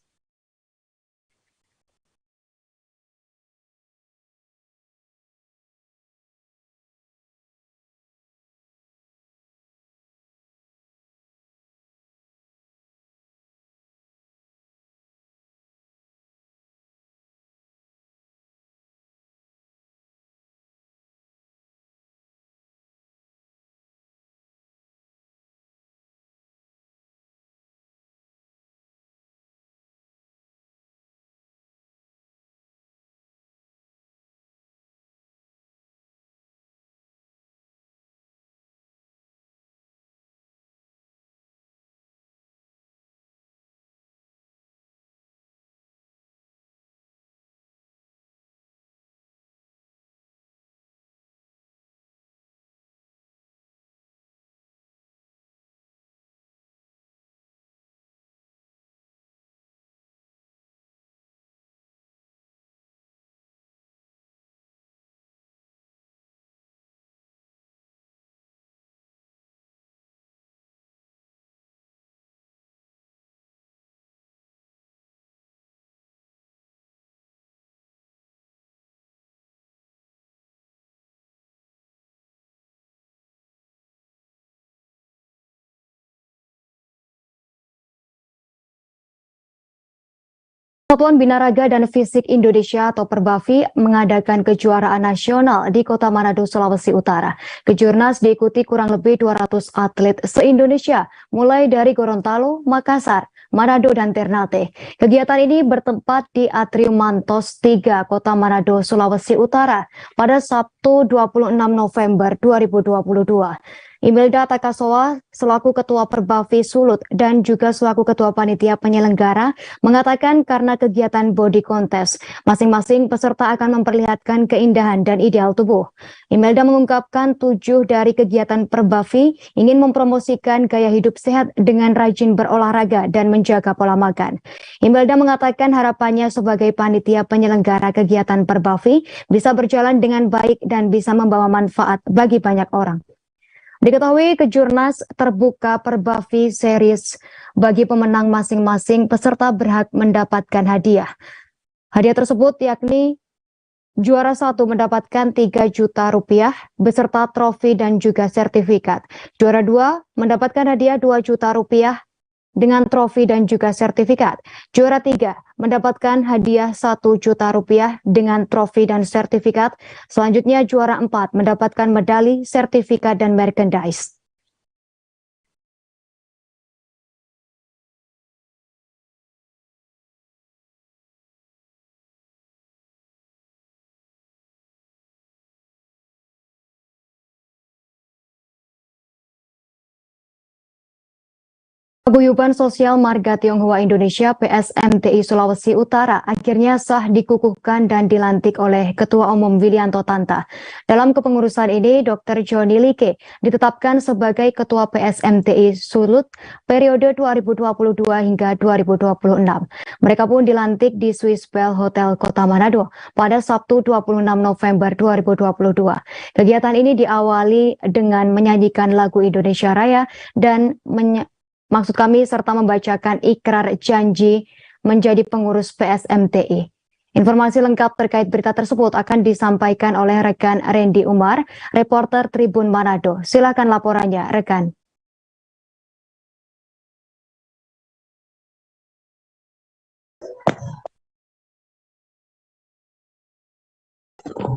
Persatuan Binaraga dan Fisik Indonesia atau Perbafi mengadakan kejuaraan nasional di Kota Manado, Sulawesi Utara. Kejurnas diikuti kurang lebih 200 atlet se-Indonesia, mulai dari Gorontalo, Makassar, Manado, dan Ternate. Kegiatan ini bertempat di Atrium Mantos 3, Kota Manado, Sulawesi Utara pada Sabtu 26 November 2022. Imelda Takasoa selaku Ketua Perbafi Sulut dan juga selaku Ketua Panitia Penyelenggara mengatakan karena kegiatan body contest, masing-masing peserta akan memperlihatkan keindahan dan ideal tubuh. Imelda mengungkapkan 7 dari kegiatan Perbafi ingin mempromosikan gaya hidup sehat dengan rajin berolahraga dan menjaga pola makan. Imelda mengatakan harapannya sebagai panitia penyelenggara kegiatan Perbafi bisa berjalan dengan baik dan bisa membawa manfaat bagi banyak orang. Diketahui kejurnas terbuka Perbafi Series bagi pemenang masing-masing peserta berhak mendapatkan hadiah. Hadiah tersebut yakni juara 1 mendapatkan 3 juta rupiah beserta trofi dan juga sertifikat. Juara 2 mendapatkan hadiah 2 juta rupiah dengan trofi dan juga sertifikat. Juara 3 mendapatkan hadiah 1 juta rupiah dengan trofi dan sertifikat. Selanjutnya juara 4 mendapatkan medali, sertifikat, dan merchandise. Paguyuban Sosial Marga Tionghoa Indonesia PSMTI Sulawesi Utara akhirnya sah dikukuhkan dan dilantik oleh Ketua Umum Wilianto Tanta. Dalam kepengurusan ini, Dr. Johnny Like ditetapkan sebagai Ketua PSMTI Sulut periode 2022 hingga 2026. Mereka pun dilantik di Swiss Bell Hotel Kota Manado pada Sabtu 26 November 2022. Kegiatan ini diawali dengan menyanyikan lagu Indonesia Raya dan serta membacakan ikrar janji menjadi pengurus PSMTI. Informasi lengkap terkait berita tersebut akan disampaikan oleh rekan Randy Umar, reporter Tribun Manado. Silakan laporannya, rekan.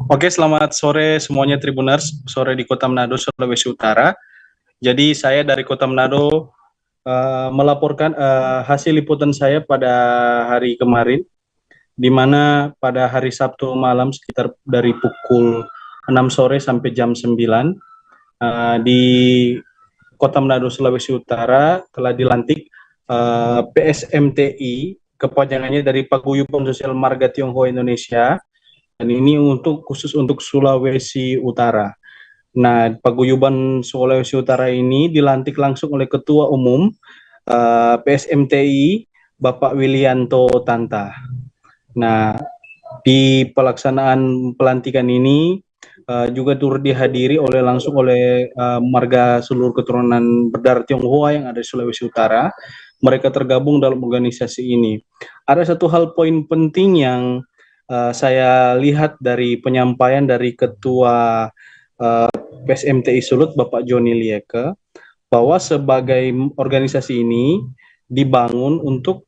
Oke, selamat sore semuanya Tribuners, sore di Kota Manado, Sulawesi Utara. Jadi saya dari Kota Manado melaporkan hasil liputan saya pada hari kemarin, di mana pada hari Sabtu malam sekitar dari pukul 6 sore sampai jam 9 di Kota Manado, Sulawesi Utara telah dilantik PSMTI, kepanjangannya dari Paguyuban Sosial Marga Tionghoa Indonesia, dan ini khusus untuk Sulawesi Utara. Nah, Paguyuban Sulawesi Utara ini dilantik langsung oleh Ketua Umum PSMTI Bapak Wilianto Tanta. Nah, di pelaksanaan pelantikan ini juga turut dihadiri langsung oleh marga seluruh keturunan berdarah Tionghoa yang ada di Sulawesi Utara. Mereka tergabung dalam organisasi ini. Ada satu hal poin penting yang saya lihat dari penyampaian dari Ketua PSMTI Sulut, Bapak Joni Lieke, bahwa sebagai organisasi ini dibangun untuk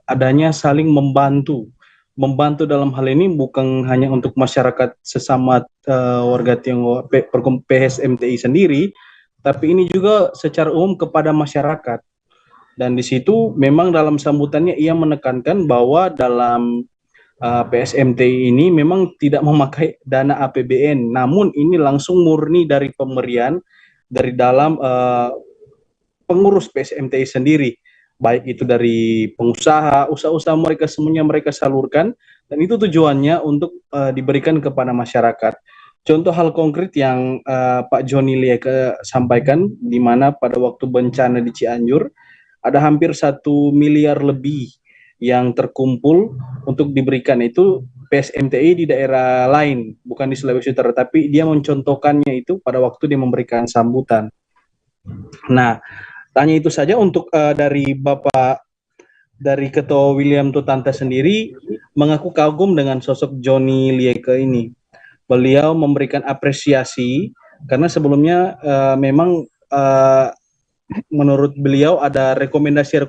adanya saling membantu dalam hal ini bukan hanya untuk masyarakat sesama warga Tionghoa PSMTI sendiri, tapi ini juga secara umum kepada masyarakat. Dan di situ memang dalam sambutannya ia menekankan bahwa dalam PSMTI ini memang tidak memakai dana APBN, namun ini langsung murni dari pemberian dari dalam pengurus PSMTI sendiri, baik itu dari pengusaha, usaha-usaha mereka semuanya mereka salurkan, dan itu tujuannya untuk diberikan kepada masyarakat. Contoh hal konkret yang Pak Joni Lieke sampaikan, di mana pada waktu bencana di Cianjur, ada hampir 1 miliar lebih yang terkumpul untuk diberikan. Itu PSMTI di daerah lain, bukan di Sulawesi Utara, tapi dia mencontohkannya itu pada waktu dia memberikan sambutan. Nah, tanya itu saja untuk dari Ketua William Totanta sendiri mengaku kagum dengan sosok Joni Lieke ini. Beliau memberikan apresiasi karena sebelumnya memang menurut beliau ada rekomendasi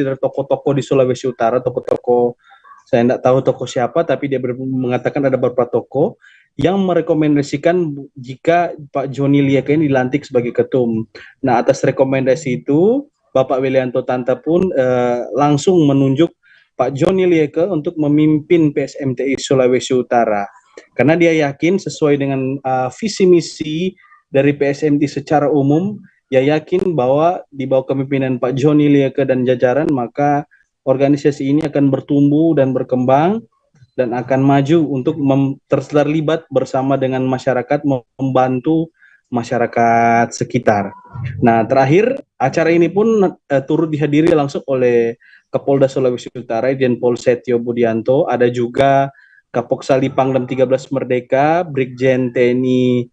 dari tokoh-tokoh di Sulawesi Utara, tokoh-tokoh, saya tidak tahu tokoh siapa, tapi dia mengatakan ada beberapa tokoh yang merekomendasikan jika Pak Joni Lieke ini dilantik sebagai ketum. Nah, atas rekomendasi itu, Bapak Wilianto Tanta pun langsung menunjuk Pak Joni Lieke untuk memimpin PSMTI Sulawesi Utara. Karena dia yakin sesuai dengan visi misi dari PSMTI secara umum, dia yakin bahwa di bawah kepemimpinan Pak Joni Lieke dan jajaran, maka organisasi ini akan bertumbuh dan berkembang dan akan maju untuk terlibat bersama dengan masyarakat, membantu masyarakat sekitar. Nah, terakhir, acara ini pun turut dihadiri langsung oleh Kapolda Sulawesi Utara, Irjen Pol Setio Budianto, ada juga Kapoksali Pangdam 13 Merdeka, Brigjen TNI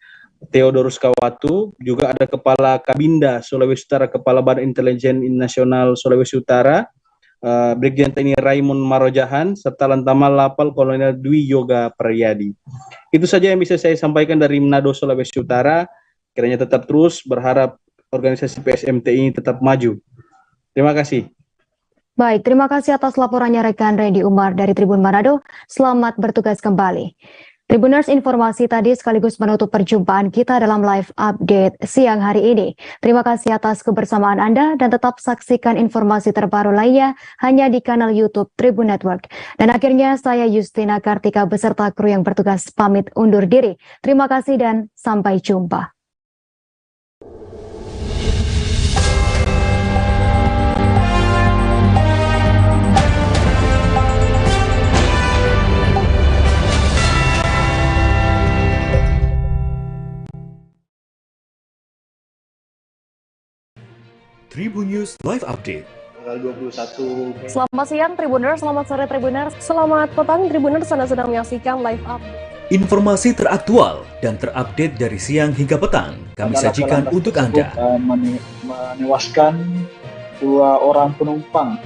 Theodorus Kawatu, juga ada Kepala Kabinda Sulawesi Utara, Kepala Badan Intelijen Nasional Sulawesi Utara, Brigjen TNI Raimund Marojahan, serta Lantamal Lapal Kolonel Dwi Yoga Priyadi. Itu saja yang bisa saya sampaikan dari Manado, Sulawesi Utara. Kiranya tetap terus berharap organisasi PSMTI ini tetap maju. Terima kasih. Baik, terima kasih atas laporannya rekan Randy Umar dari Tribun Manado. Selamat bertugas kembali. Tribuners, informasi tadi sekaligus menutup perjumpaan kita dalam live update siang hari ini. Terima kasih atas kebersamaan Anda dan tetap saksikan informasi terbaru lainnya hanya di kanal YouTube Tribun Network. Dan akhirnya saya Justina Kartika beserta kru yang bertugas pamit undur diri. Terima kasih dan sampai jumpa. Tribun News Live Update. Tanggal 21. Selamat siang Tribuners, selamat sore Tribuners, selamat petang Tribuners, Anda sedang menyaksikan live update. Informasi teraktual dan terupdate dari siang hingga petang kami sajikan untuk Anda. Menewaskan 2 orang penumpang,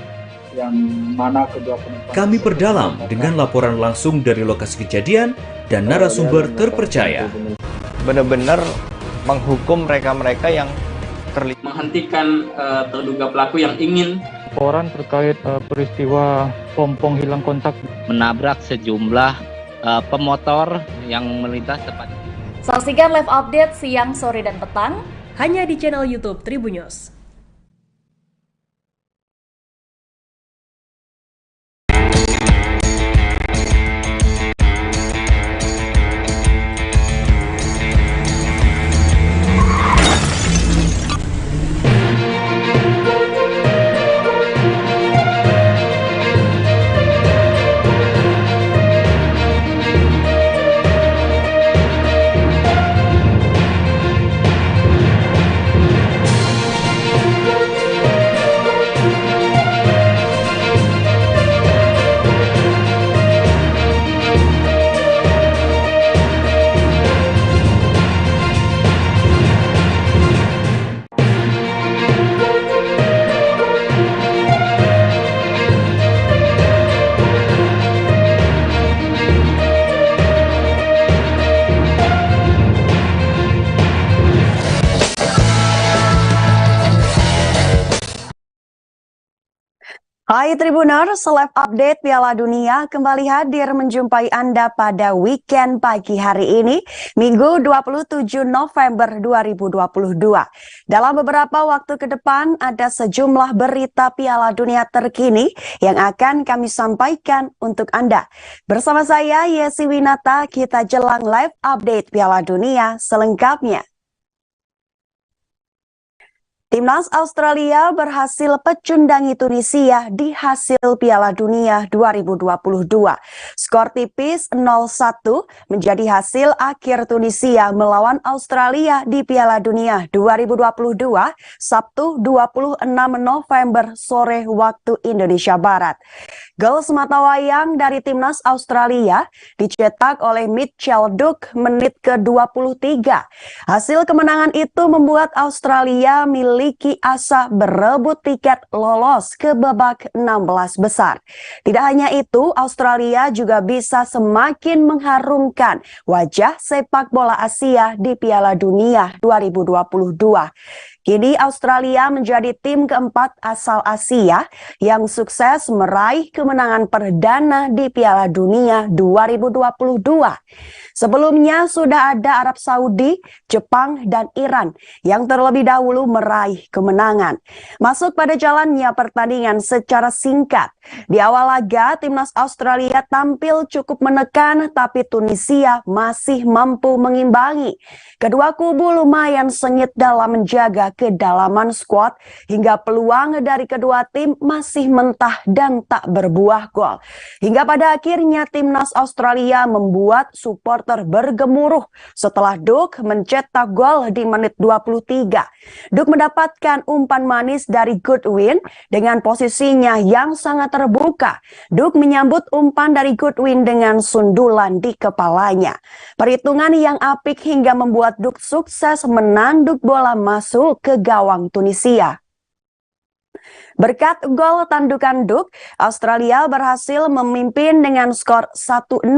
yang mana kedua penumpang. Kami perdalam dengan laporan langsung dari lokasi kejadian dan narasumber terpercaya. Benar-benar menghukum mereka-mereka yang menghentikan terduga pelaku yang ingin laporan terkait peristiwa pompong hilang kontak menabrak sejumlah pemotor yang melintas tepat. Saksikan live update siang, sore, dan petang hanya di channel YouTube Tribun News. Hai Tribuners, Live Update Piala Dunia kembali hadir menjumpai Anda pada weekend pagi hari ini, Minggu 27 November 2022. Dalam beberapa waktu ke depan, ada sejumlah berita Piala Dunia terkini yang akan kami sampaikan untuk Anda. Bersama saya, Yesi Winata, kita jelang Live Update Piala Dunia selengkapnya. Timnas Australia berhasil pecundangi Tunisia di hasil Piala Dunia 2022. Skor tipis 0-1 menjadi hasil akhir Tunisia melawan Australia di Piala Dunia 2022 Sabtu 26 November sore waktu Indonesia Barat. Gol sematawayang dari Timnas Australia dicetak oleh Mitchell Duke menit ke-23. Hasil kemenangan itu membuat Australia memiliki asa berebut tiket lolos ke babak 16 besar. Tidak hanya itu, Australia juga bisa semakin mengharumkan wajah sepak bola Asia di Piala Dunia 2022. Kini Australia menjadi tim keempat asal Asia yang sukses meraih kemenangan perdana di Piala Dunia 2022. Sebelumnya sudah ada Arab Saudi, Jepang, dan Iran yang terlebih dahulu meraih kemenangan. Masuk pada jalannya pertandingan secara singkat. Di awal laga, timnas Australia tampil cukup menekan, tapi Tunisia masih mampu mengimbangi. Kedua kubu lumayan sengit dalam menjaga kedalaman skuad hingga peluang dari kedua tim masih mentah dan tak berbuah gol. Hingga pada akhirnya timnas Australia membuat supporter bergemuruh setelah Duke mencetak gol di menit 23. Duke mendapatkan umpan manis dari Goodwin dengan posisinya yang sangat terbuka. Duke menyambut umpan dari Goodwin dengan sundulan di kepalanya. Perhitungan yang apik hingga membuat Duke sukses menanduk bola masuk ke gawang Tunisia. Berkat gol tandukan Duke, Australia berhasil memimpin dengan skor 1-0.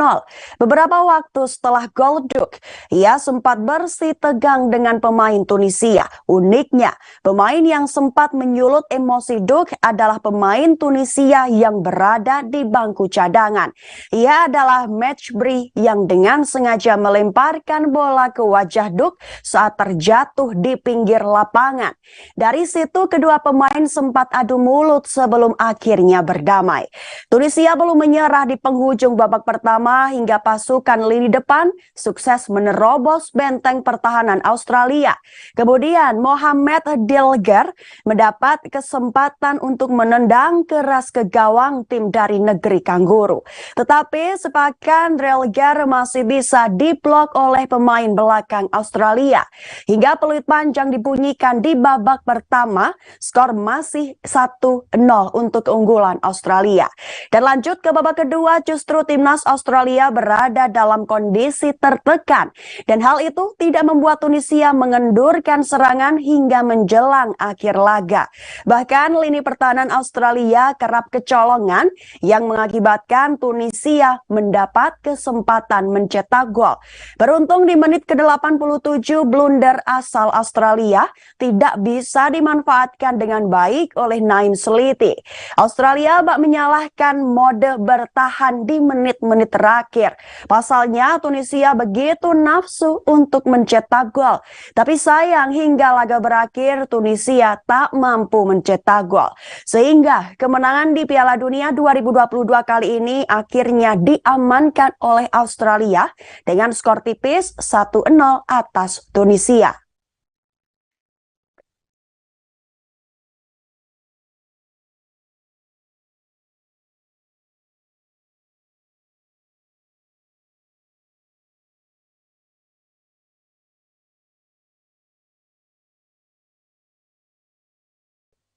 Beberapa waktu setelah gol Duke, ia sempat bersih tegang dengan pemain Tunisia. Uniknya, pemain yang sempat menyulut emosi Duke adalah pemain Tunisia yang berada di bangku cadangan. Ia adalah Matchbury yang dengan sengaja melemparkan bola ke wajah Duke saat terjatuh di pinggir lapangan. Dari situ kedua pemain sempat adu mulut sebelum akhirnya berdamai. Tunisia belum menyerah di penghujung babak pertama hingga pasukan lini depan sukses menerobos benteng pertahanan Australia. Kemudian Mohamed Dilger mendapat kesempatan untuk menendang keras ke gawang tim dari negeri Kanguru. Tetapi sepakan Dilger masih bisa diblok oleh pemain belakang Australia. Hingga peluit panjang dibunyikan di babak pertama, skor masih 1-0 untuk keunggulan Australia. Dan lanjut ke babak kedua, justru timnas Australia berada dalam kondisi tertekan. Dan hal itu tidak membuat Tunisia mengendurkan serangan hingga menjelang akhir laga. Bahkan lini pertahanan Australia kerap kecolongan yang mengakibatkan Tunisia mendapat kesempatan mencetak gol. Beruntung di menit ke-87 blunder asal Australia tidak bisa dimanfaatkan dengan baik oleh Naim Sliti. Australia bak menyalahkan mode bertahan di menit-menit terakhir. Pasalnya Tunisia begitu nafsu untuk mencetak gol. Tapi sayang hingga laga berakhir Tunisia tak mampu mencetak gol. Sehingga kemenangan di Piala Dunia 2022 kali ini akhirnya diamankan oleh Australia dengan skor tipis 1-0 atas Tunisia.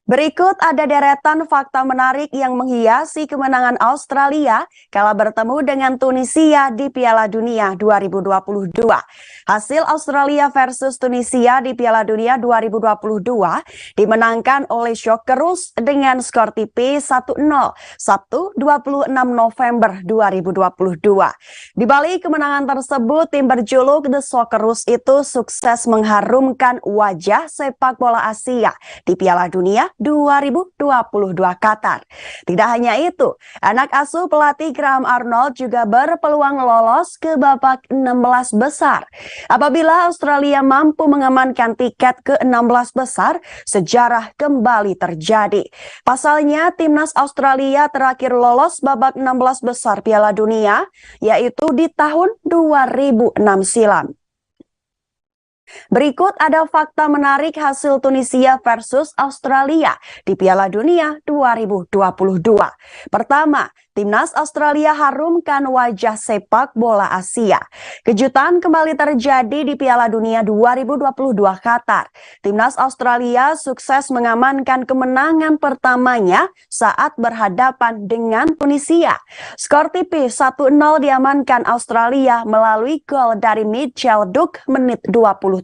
Berikut ada deretan fakta menarik yang menghiasi kemenangan Australia kala bertemu dengan Tunisia di Piala Dunia 2022. Hasil Australia versus Tunisia di Piala Dunia 2022 dimenangkan oleh Socceroos dengan skor tipis 1-0 Sabtu 26 November 2022. Di balik kemenangan tersebut, tim berjuluk The Socceroos itu sukses mengharumkan wajah sepak bola Asia di Piala Dunia 2022 Qatar. Tidak hanya itu, anak asuh pelatih Graham Arnold juga berpeluang lolos ke babak 16 besar. Apabila Australia mampu mengamankan tiket ke 16 besar, sejarah kembali terjadi. Pasalnya, timnas Australia terakhir lolos babak 16 besar Piala Dunia, yaitu di tahun 2006 silam. Berikut ada fakta menarik hasil Tunisia versus Australia di Piala Dunia 2022. Pertama, timnas Australia harumkan wajah sepak bola Asia. Kejutan kembali terjadi di Piala Dunia 2022 Qatar. Timnas Australia sukses mengamankan kemenangan pertamanya saat berhadapan dengan Tunisia. Skor tipis 1-0 diamankan Australia melalui gol dari Mitchell Duke menit 23.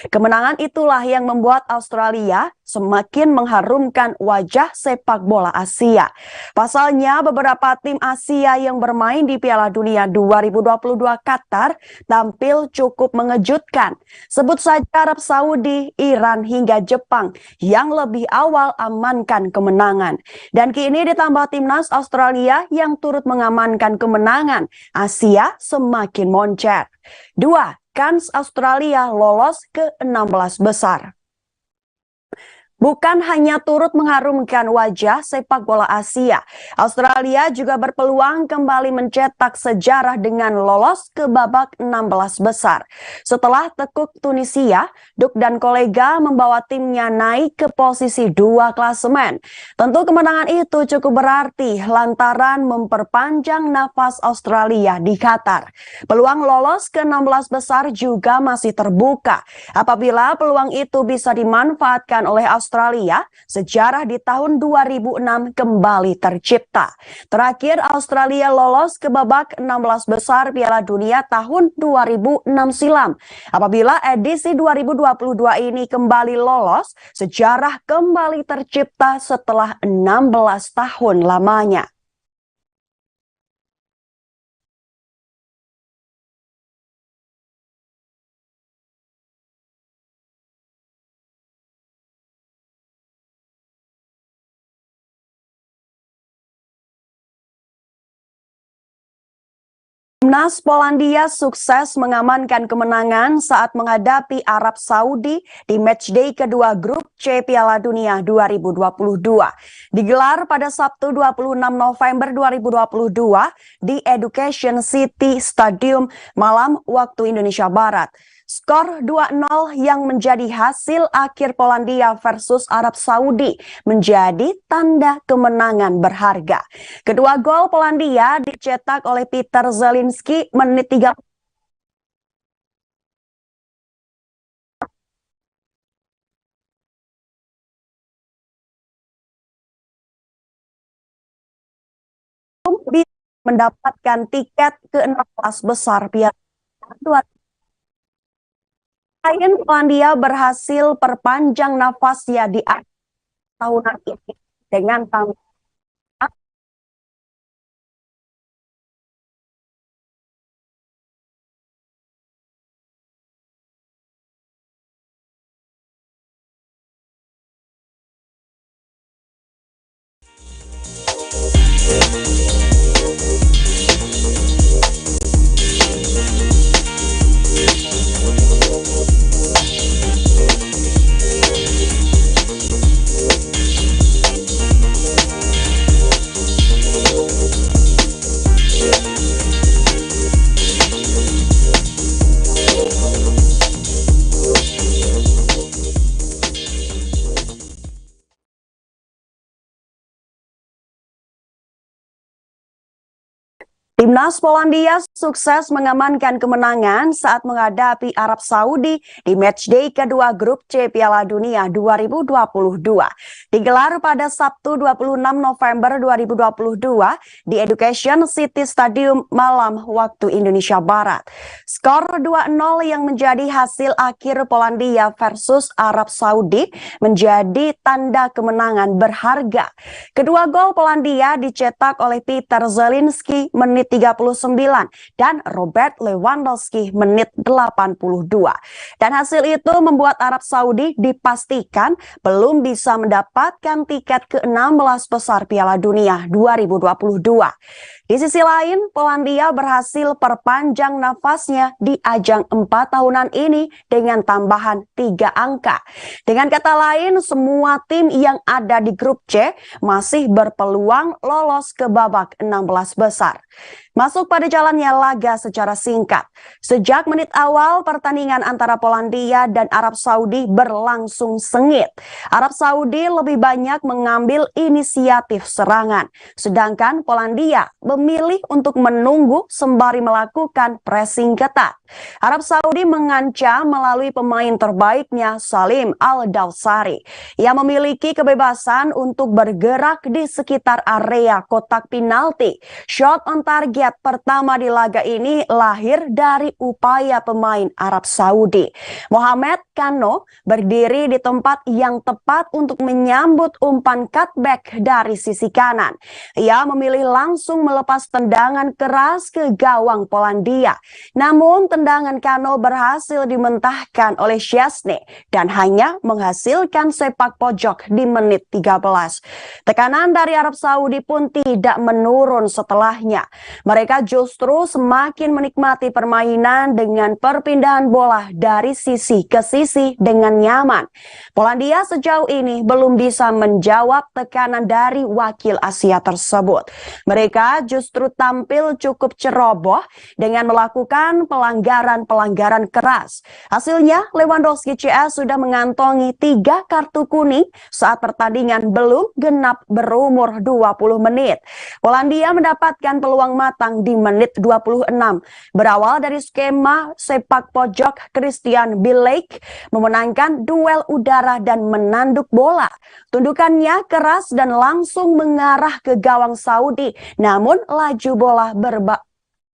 Kemenangan itulah yang membuat Australia semakin mengharumkan wajah sepak bola Asia. Pasalnya, beberapa tim Asia yang bermain di Piala Dunia 2022 Qatar tampil cukup mengejutkan. Sebut saja Arab Saudi, Iran hingga Jepang yang lebih awal amankan kemenangan. Dan kini ditambah timnas Australia yang turut mengamankan kemenangan, Asia semakin moncer. 2. Kans Australia lolos ke 16 besar. Bukan hanya turut mengharumkan wajah sepak bola Asia, Australia juga berpeluang kembali mencetak sejarah dengan lolos ke babak 16 besar. Setelah tekuk Tunisia, Duke dan kolega membawa timnya naik ke posisi 2 klasemen. Tentu kemenangan itu cukup berarti lantaran memperpanjang nafas Australia di Qatar. Peluang lolos ke 16 besar juga masih terbuka. Apabila peluang itu bisa dimanfaatkan oleh Australia, sejarah di tahun 2006 kembali tercipta. Terakhir, Australia lolos ke babak 16 besar Piala Dunia tahun 2006 silam. Apabila edisi 2022 ini kembali lolos, sejarah kembali tercipta setelah 16 tahun lamanya. Timnas Polandia sukses mengamankan kemenangan saat menghadapi Arab Saudi di matchday kedua grup C Piala Dunia 2022. Digelar pada Sabtu 26 November 2022 di Education City Stadium malam waktu Indonesia Barat. Skor 2-0 yang menjadi hasil akhir Polandia versus Arab Saudi menjadi tanda kemenangan berharga. Kedua gol Polandia dicetak oleh Peter Zelinski menit 3. Bisa mendapatkan tiket ke 16 besar Piala Dunia. Selain Polandia berhasil perpanjang nafasnya di akhir tahunan ini dengan tampil Timnas Polandia sukses mengamankan kemenangan saat menghadapi Arab Saudi di matchday kedua grup C Piala Dunia 2022. Digelar pada Sabtu 26 November 2022 di Education City Stadium malam waktu Indonesia Barat. Skor 2-0 yang menjadi hasil akhir Polandia versus Arab Saudi menjadi tanda kemenangan berharga. Kedua gol Polandia dicetak oleh Peter Zelinski menit menit 39 dan Robert Lewandowski menit 82. Dan hasil itu membuat Arab Saudi dipastikan belum bisa mendapatkan tiket ke-16 besar Piala Dunia 2022. Di sisi lain, Polandia berhasil perpanjang nafasnya di ajang 4 tahunan ini dengan tambahan 3 angka. Dengan kata lain, semua tim yang ada di grup C masih berpeluang lolos ke babak 16 besar. Masuk pada jalannya laga secara singkat. Sejak menit awal, pertandingan antara Polandia dan Arab Saudi berlangsung sengit. Arab Saudi lebih banyak mengambil inisiatif serangan, sedangkan Polandia memilih untuk menunggu sembari melakukan pressing ketat. Arab Saudi mengancam melalui pemain terbaiknya Salim Al-Dawsari. Ia memiliki kebebasan untuk bergerak di sekitar area kotak penalti. Shot on target pertama di laga ini lahir dari upaya pemain Arab Saudi. Mohamed Kano berdiri di tempat yang tepat untuk menyambut umpan cutback dari sisi kanan. Ia memilih langsung melepas tendangan keras ke gawang Polandia. Namun tendangan Kano berhasil dimentahkan oleh Szczesny dan hanya menghasilkan sepak pojok di menit 13. Tekanan dari Arab Saudi pun tidak menurun setelahnya. Mereka justru semakin menikmati permainan dengan perpindahan bola dari sisi ke sisi dengan nyaman. Polandia sejauh ini belum bisa menjawab tekanan dari wakil Asia tersebut. Mereka justru tampil cukup ceroboh dengan melakukan pelanggaran-pelanggaran keras. Hasilnya, Lewandowski CS sudah mengantongi 3 kartu kuning saat pertandingan belum genap berumur 20 menit. Polandia mendapatkan peluang matang di menit 26. Berawal dari skema sepak pojok, Christian Bilek memenangkan duel udara dan menanduk bola. Tundukannya keras dan langsung mengarah ke gawang Saudi, namun laju bola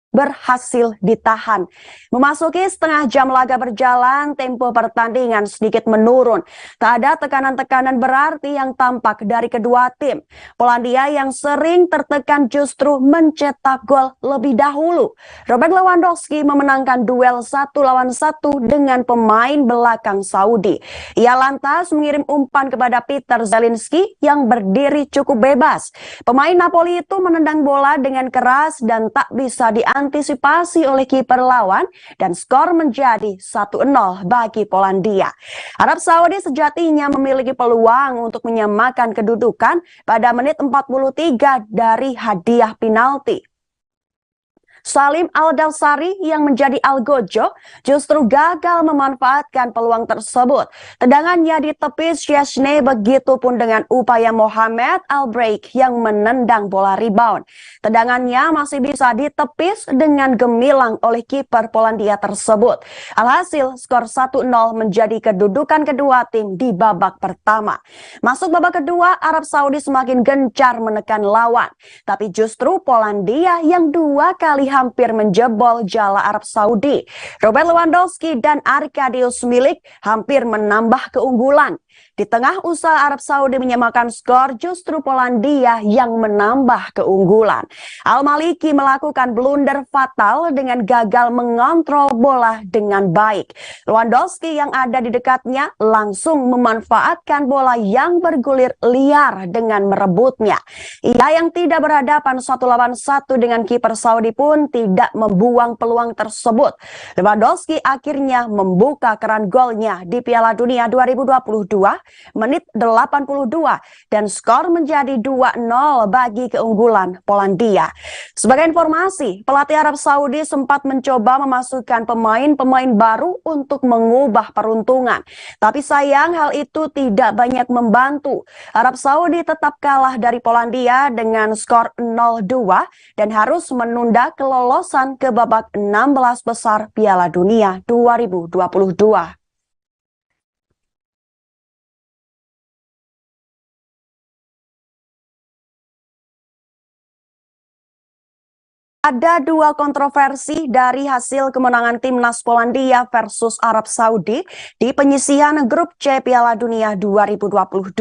berhasil ditahan. Memasuki setengah jam laga berjalan, tempo pertandingan sedikit menurun. Tak ada tekanan-tekanan berarti yang tampak dari kedua tim. Polandia yang sering tertekan justru mencetak gol lebih dahulu. Robert Lewandowski memenangkan duel 1 lawan 1 dengan pemain belakang Saudi. Ia lantas mengirim umpan kepada Peter Zielinski yang berdiri cukup bebas. Pemain Napoli itu menendang bola dengan keras dan tak bisa diantisipasi oleh kiper lawan dan skor menjadi 1-0 bagi Polandia. Arab Saudi sejatinya memiliki peluang untuk menyamakan kedudukan pada menit 43 dari hadiah penalti. Salim Al-Dawsari yang menjadi algojo justru gagal memanfaatkan peluang tersebut. Tendangannya ditepis Szczesny, begitupun dengan upaya Mohamed Al-Breik yang menendang bola rebound. Tendangannya masih bisa ditepis dengan gemilang oleh kiper Polandia tersebut. Alhasil skor 1-0 menjadi kedudukan kedua tim di babak pertama. Masuk babak kedua, Arab Saudi semakin gencar menekan lawan. Tapi justru Polandia yang 2 kali hampir menjebol jala Arab Saudi. Robert Lewandowski dan Arkadiusz Milik hampir menambah keunggulan. Di tengah usaha Arab Saudi menyamakan skor, justru Polandia yang menambah keunggulan. Al-Maliki melakukan blunder fatal dengan gagal mengontrol bola dengan baik. Lewandowski yang ada di dekatnya langsung memanfaatkan bola yang bergulir liar dengan merebutnya. Ia yang tidak berhadapan 1 lawan 1 dengan kiper Saudi pun tidak membuang peluang tersebut. Lewandowski akhirnya membuka keran golnya di Piala Dunia 2022 menit 82 dan skor menjadi 2-0 bagi keunggulan Polandia. Sebagai informasi, pelatih Arab Saudi sempat mencoba memasukkan pemain-pemain baru untuk mengubah peruntungan. Tapi sayang hal itu tidak banyak membantu. Arab Saudi tetap kalah dari Polandia dengan skor 0-2 dan harus menunda kelolosan ke babak 16 besar Piala Dunia 2022. Ada dua kontroversi dari hasil kemenangan timnas Polandia versus Arab Saudi di penyisihan grup C Piala Dunia 2022.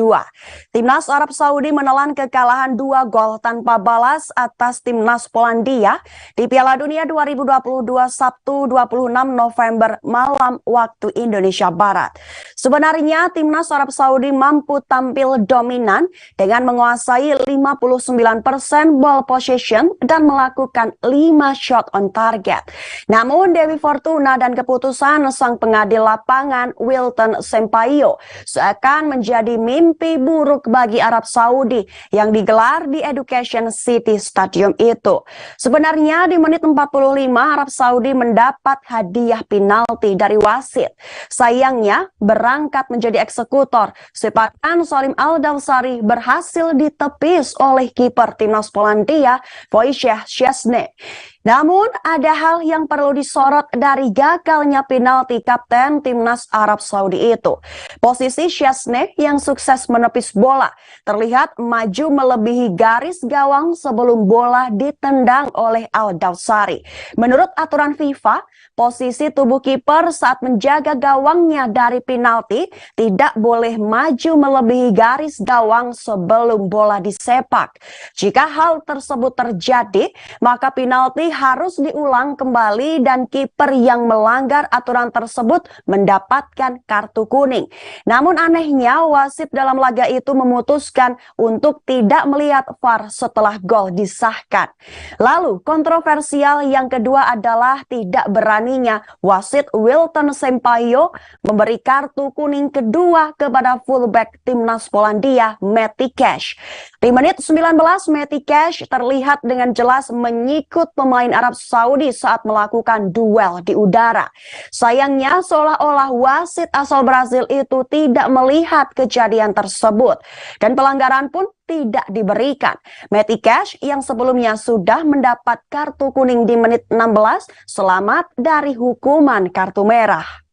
Timnas Arab Saudi menelan kekalahan 2 gol tanpa balas atas timnas Polandia di Piala Dunia 2022 Sabtu 26 November malam waktu Indonesia Barat. Sebenarnya timnas Arab Saudi mampu tampil dominan dengan menguasai 59% ball possession dan melakukan 5 shot on target. Namun Dewi Fortuna dan keputusan sang pengadil lapangan Wilton Sampaio seakan menjadi mimpi buruk bagi Arab Saudi yang digelar di Education City Stadium itu. Sebenarnya di menit 45 Arab Saudi mendapat hadiah penalti dari wasit. Sayangnya berangkat menjadi eksekutor, sepakan Salim Al-Dawsari berhasil ditepis oleh kiper timnas Polandia Wojciech Szczesny. Namun ada hal yang perlu disorot dari gagalnya penalti kapten timnas Arab Saudi itu. Posisi Szczesny yang sukses menepis bola terlihat maju melebihi garis gawang sebelum bola ditendang oleh Al-Dawsari. Menurut aturan FIFA, posisi tubuh kiper saat menjaga gawangnya dari penalti tidak boleh maju melebihi garis gawang sebelum bola disepak. Jika hal tersebut terjadi, maka penalti harus diulang kembali dan kiper yang melanggar aturan tersebut mendapatkan kartu kuning. Namun anehnya wasit dalam laga itu memutuskan untuk tidak melihat VAR setelah gol disahkan. Lalu kontroversial yang kedua adalah tidak beraninya wasit Wilton Sampaio memberi kartu kuning kedua kepada fullback timnas Polandia Matty Cash. Di menit 19 Matty Cash terlihat dengan jelas menyikut pemain Arab Saudi saat melakukan duel di udara. Sayangnya seolah-olah wasit asal Brazil itu tidak melihat kejadian tersebut dan pelanggaran pun tidak diberikan. Matty Cash yang sebelumnya sudah mendapat kartu kuning di menit 16 selamat dari hukuman kartu merah.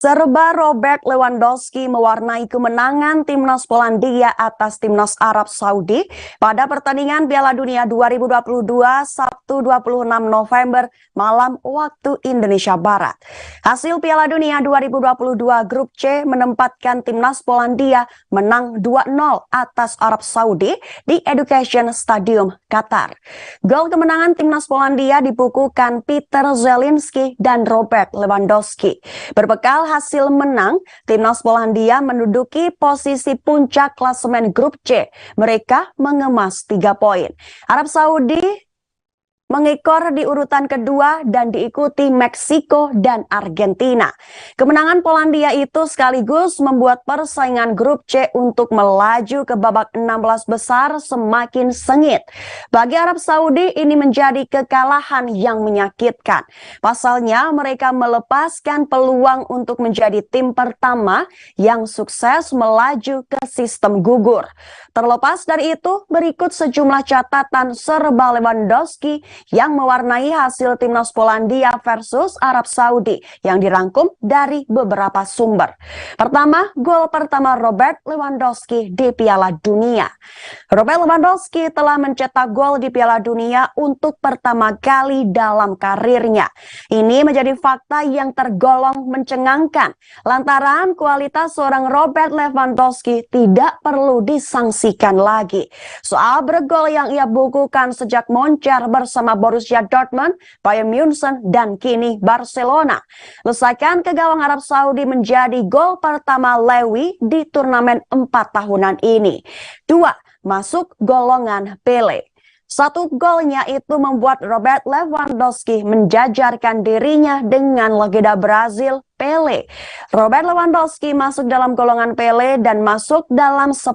Serba Robert Lewandowski mewarnai kemenangan timnas Polandia atas timnas Arab Saudi pada pertandingan Piala Dunia 2022 Sabtu 26 November malam waktu Indonesia Barat. Hasil Piala Dunia 2022 Grup C menempatkan timnas Polandia menang 2-0 atas Arab Saudi di Education Stadium, Qatar. Gol kemenangan timnas Polandia dibukukan Peter Zelinski dan Robert Lewandowski. Berbekal hasil menang, timnas Polandia menduduki posisi puncak klasemen grup C. Mereka mengemas 3 poin. Arab Saudi mengekor di urutan kedua dan diikuti Meksiko dan Argentina. Kemenangan Polandia itu sekaligus membuat persaingan grup C untuk melaju ke babak 16 besar semakin sengit. Bagi Arab Saudi ini menjadi kekalahan yang menyakitkan. Pasalnya mereka melepaskan peluang untuk menjadi tim pertama yang sukses melaju ke sistem gugur. Terlepas dari itu, berikut sejumlah catatan serba Lewandowski yang mewarnai hasil timnas Polandia versus Arab Saudi yang dirangkum dari beberapa sumber. Pertama, gol pertama Robert Lewandowski di Piala Dunia. Robert Lewandowski telah mencetak gol di Piala Dunia untuk pertama kali dalam karirnya. Ini menjadi fakta yang tergolong mencengangkan lantaran kualitas seorang Robert Lewandowski tidak perlu disangsikan lagi. Soal bergol yang ia bukukan sejak moncer bersama Borussia Dortmund, Bayern Munchen, dan kini Barcelona. Lesakan ke gawang Arab Saudi menjadi gol pertama Lewi di turnamen 4 tahunan ini. 2. Masuk golongan Pele. 1 golnya itu membuat Robert Lewandowski menjajarkan dirinya dengan legenda Brazil Pele. Robert Lewandowski masuk dalam golongan Pele dan masuk dalam 10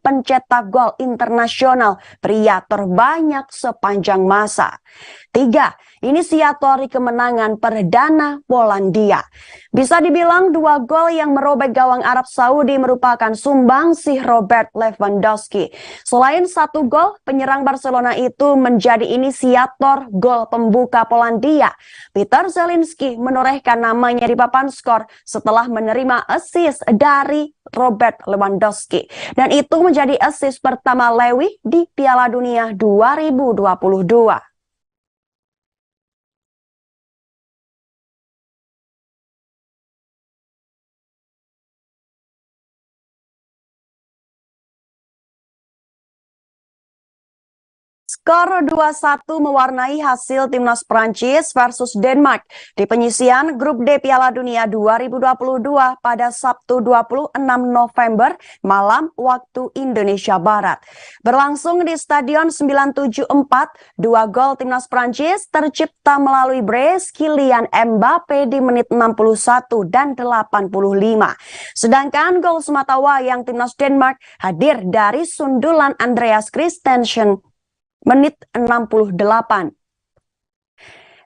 pencetak gol internasional pria terbanyak sepanjang masa. 3. inisiator kemenangan perdana Polandia. Bisa dibilang 2 gol yang merobek gawang Arab Saudi merupakan sumbangsih Robert Lewandowski. Selain 1 gol, penyerang Barcelona itu menjadi inisiator gol pembuka Polandia. Peter Zielinski menorehkan namanya di papan skor setelah menerima assist dari Robert Lewandowski. Dan itu menjadi assist pertama Lewi di Piala Dunia 2022. Skor 2-1 mewarnai hasil timnas Prancis versus Denmark di penyisian grup D Piala Dunia 2022 pada Sabtu 26 November malam waktu Indonesia Barat. Berlangsung di Stadion 974, 2 gol timnas Prancis tercipta melalui brace Kylian Mbappe di menit 61 dan 85. Sedangkan gol sematawayang timnas Denmark hadir dari sundulan Andreas Christensen menit 68.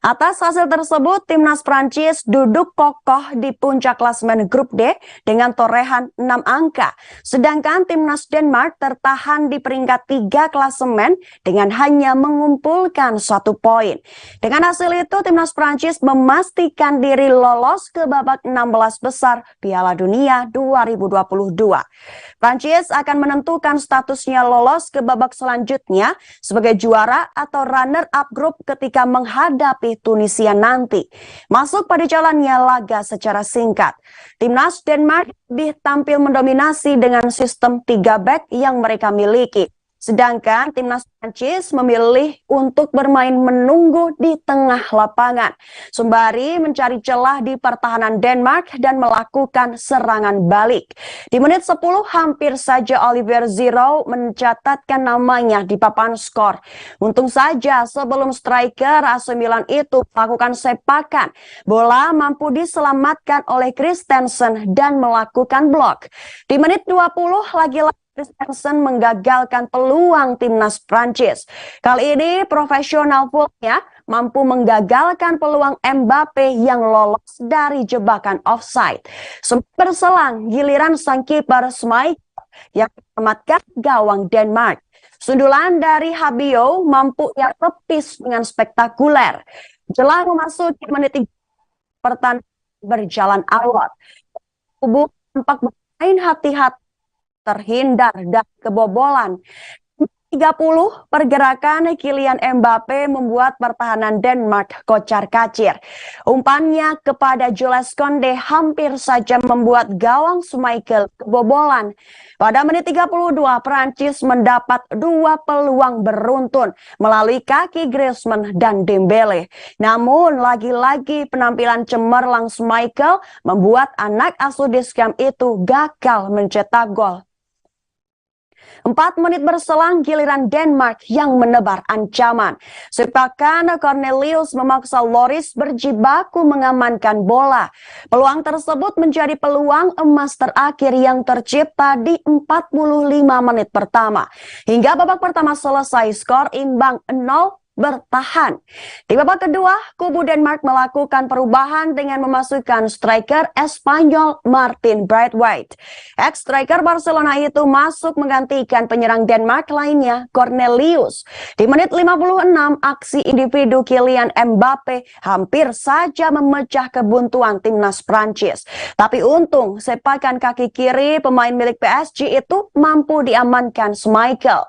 Atas hasil tersebut, timnas Prancis duduk kokoh di puncak klasemen grup D dengan torehan 6 angka. Sedangkan timnas Denmark tertahan di peringkat 3 klasemen dengan hanya mengumpulkan 1 poin. Dengan hasil itu, timnas Prancis memastikan diri lolos ke babak 16 besar Piala Dunia 2022. Prancis akan menentukan statusnya lolos ke babak selanjutnya sebagai juara atau runner-up grup ketika menghadapi Tunisia nanti. Masuk pada jalannya laga secara singkat. Timnas Denmark lebih tampil mendominasi dengan sistem 3 back yang mereka miliki. Sedangkan timnas Prancis memilih untuk bermain menunggu di tengah lapangan, sembari mencari celah di pertahanan Denmark dan melakukan serangan balik. Di menit 10 hampir saja Oliver Giroud mencatatkan namanya di papan skor. Untung saja sebelum striker AC Milan itu melakukan sepakan, bola mampu diselamatkan oleh Christensen dan melakukan blok. Di menit 20 lagi-lagi Christensen menggagalkan peluang timnas Prancis. Kali ini profesional fullnya mampu menggagalkan peluang Mbappe yang lolos dari jebakan offside. Sempat berselang giliran sang kiper Schmeichel yang menyelamatkan gawang Denmark. Sundulan dari Rabiot mampu ia tepis dengan spektakuler. Jelang memasuki menit 3 pertandingan berjalan alot. Kubu tampak bermain hati-hati terhindar dari kebobolan. 30 pergerakan Kylian Mbappe membuat pertahanan Denmark kocar-kacir. Umpannya kepada Jules Koundé hampir saja membuat gawang Schmeichel kebobolan. Pada menit 32 Prancis mendapat 2 peluang beruntun melalui kaki Griezmann dan Dembele. Namun lagi-lagi penampilan cemerlang Schmeichel membuat anak asuh Deschamps itu gagal mencetak gol. 4 menit berselang giliran Denmark yang menebar ancaman. Sepakan Cornelius memaksa Loris berjibaku mengamankan bola. Peluang tersebut menjadi peluang emas terakhir yang tercipta di 45 menit pertama. Hingga babak pertama selesai, skor imbang 0 bertahan. Di babak kedua, kubu Denmark melakukan perubahan dengan memasukkan striker Espanyol Martin Braithwaite. Ex-striker Barcelona itu masuk menggantikan penyerang Denmark lainnya, Cornelius. Di menit 56, aksi individu Kylian Mbappe hampir saja memecah kebuntuan timnas Prancis. Tapi untung, sepakan kaki kiri pemain milik PSG itu mampu diamankan Schmeichel.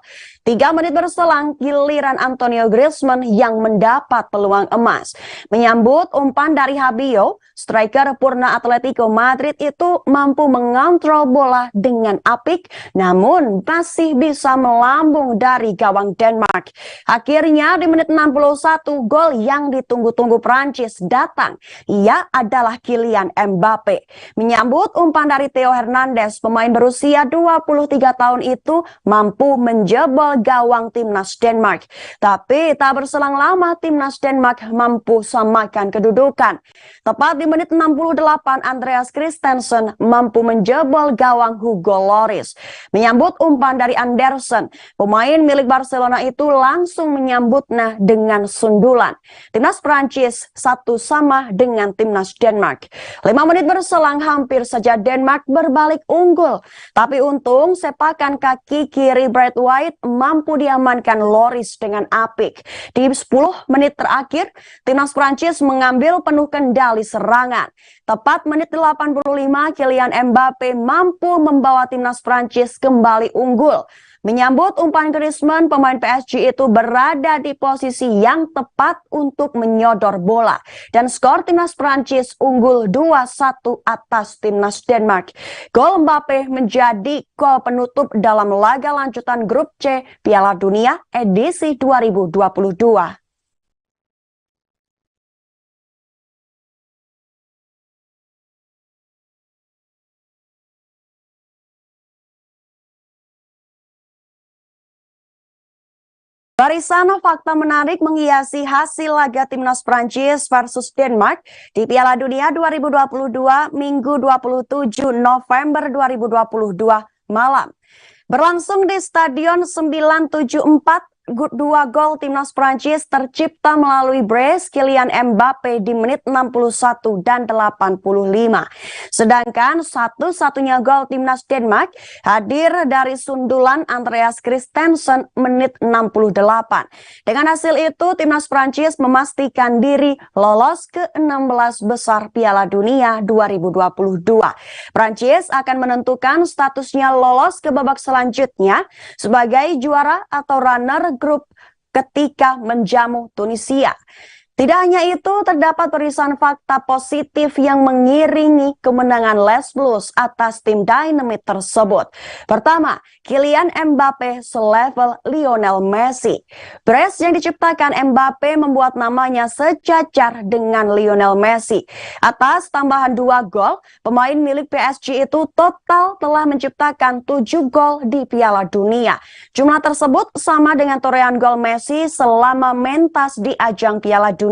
3 menit berselang, giliran Antonio Griezmann yang mendapat peluang emas. Menyambut umpan dari Rabiot, striker purna Atletico Madrid itu mampu mengontrol bola dengan apik, namun masih bisa melambung dari gawang Denmark. Akhirnya di menit 61, gol yang ditunggu-tunggu Prancis datang. Ia adalah Kylian Mbappe. Menyambut umpan dari Theo Hernandez, pemain berusia 23 tahun itu mampu menjebol gawang timnas Denmark. Tapi tak berselang lama timnas Denmark mampu samakan kedudukan. Tepat di menit 68, Andreas Christensen mampu menjebol gawang Hugo Lloris. Menyambut umpan dari Andersen, pemain milik Barcelona itu langsung menyambutnya dengan sundulan. Timnas Prancis 1-1 dengan timnas Denmark. 5 menit berselang hampir saja Denmark berbalik unggul. Tapi untung sepakan kaki kiri Brad White mampu diamankan Lloris dengan apik. Di 10 menit terakhir, timnas Prancis mengambil penuh kendali serangan. Tepat menit 85, Kylian Mbappe mampu membawa timnas Prancis kembali unggul. Menyambut umpan Griezmann, pemain PSG itu berada di posisi yang tepat untuk menyodor bola. Dan skor timnas Prancis unggul 2-1 atas timnas Denmark. Gol Mbappe menjadi gol penutup dalam laga lanjutan grup C Piala Dunia edisi 2022. Barisan fakta menarik menghiasi hasil laga timnas Prancis versus Denmark di Piala Dunia 2022 Minggu 27 November 2022 malam. Berlangsung di Stadion 974, 2 gol timnas Prancis tercipta melalui brace Kylian Mbappe di menit 61 dan 85. Sedangkan satu-satunya gol timnas Denmark hadir dari sundulan Andreas Christensen menit 68. Dengan hasil itu, timnas Prancis memastikan diri lolos ke 16 besar Piala Dunia 2022. Prancis akan menentukan statusnya lolos ke babak selanjutnya sebagai juara atau runner grup ketika menjamu Tunisia. Tidak hanya itu, terdapat barisan fakta positif yang mengiringi kemenangan Les Blues atas tim Dynamite tersebut. Pertama, Kylian Mbappe selevel Lionel Messi. Brace yang diciptakan Mbappe membuat namanya sejajar dengan Lionel Messi. Atas tambahan 2 gol, pemain milik PSG itu total telah menciptakan 7 gol di Piala Dunia. Jumlah tersebut sama dengan torehan gol Messi selama mentas di ajang Piala Dunia.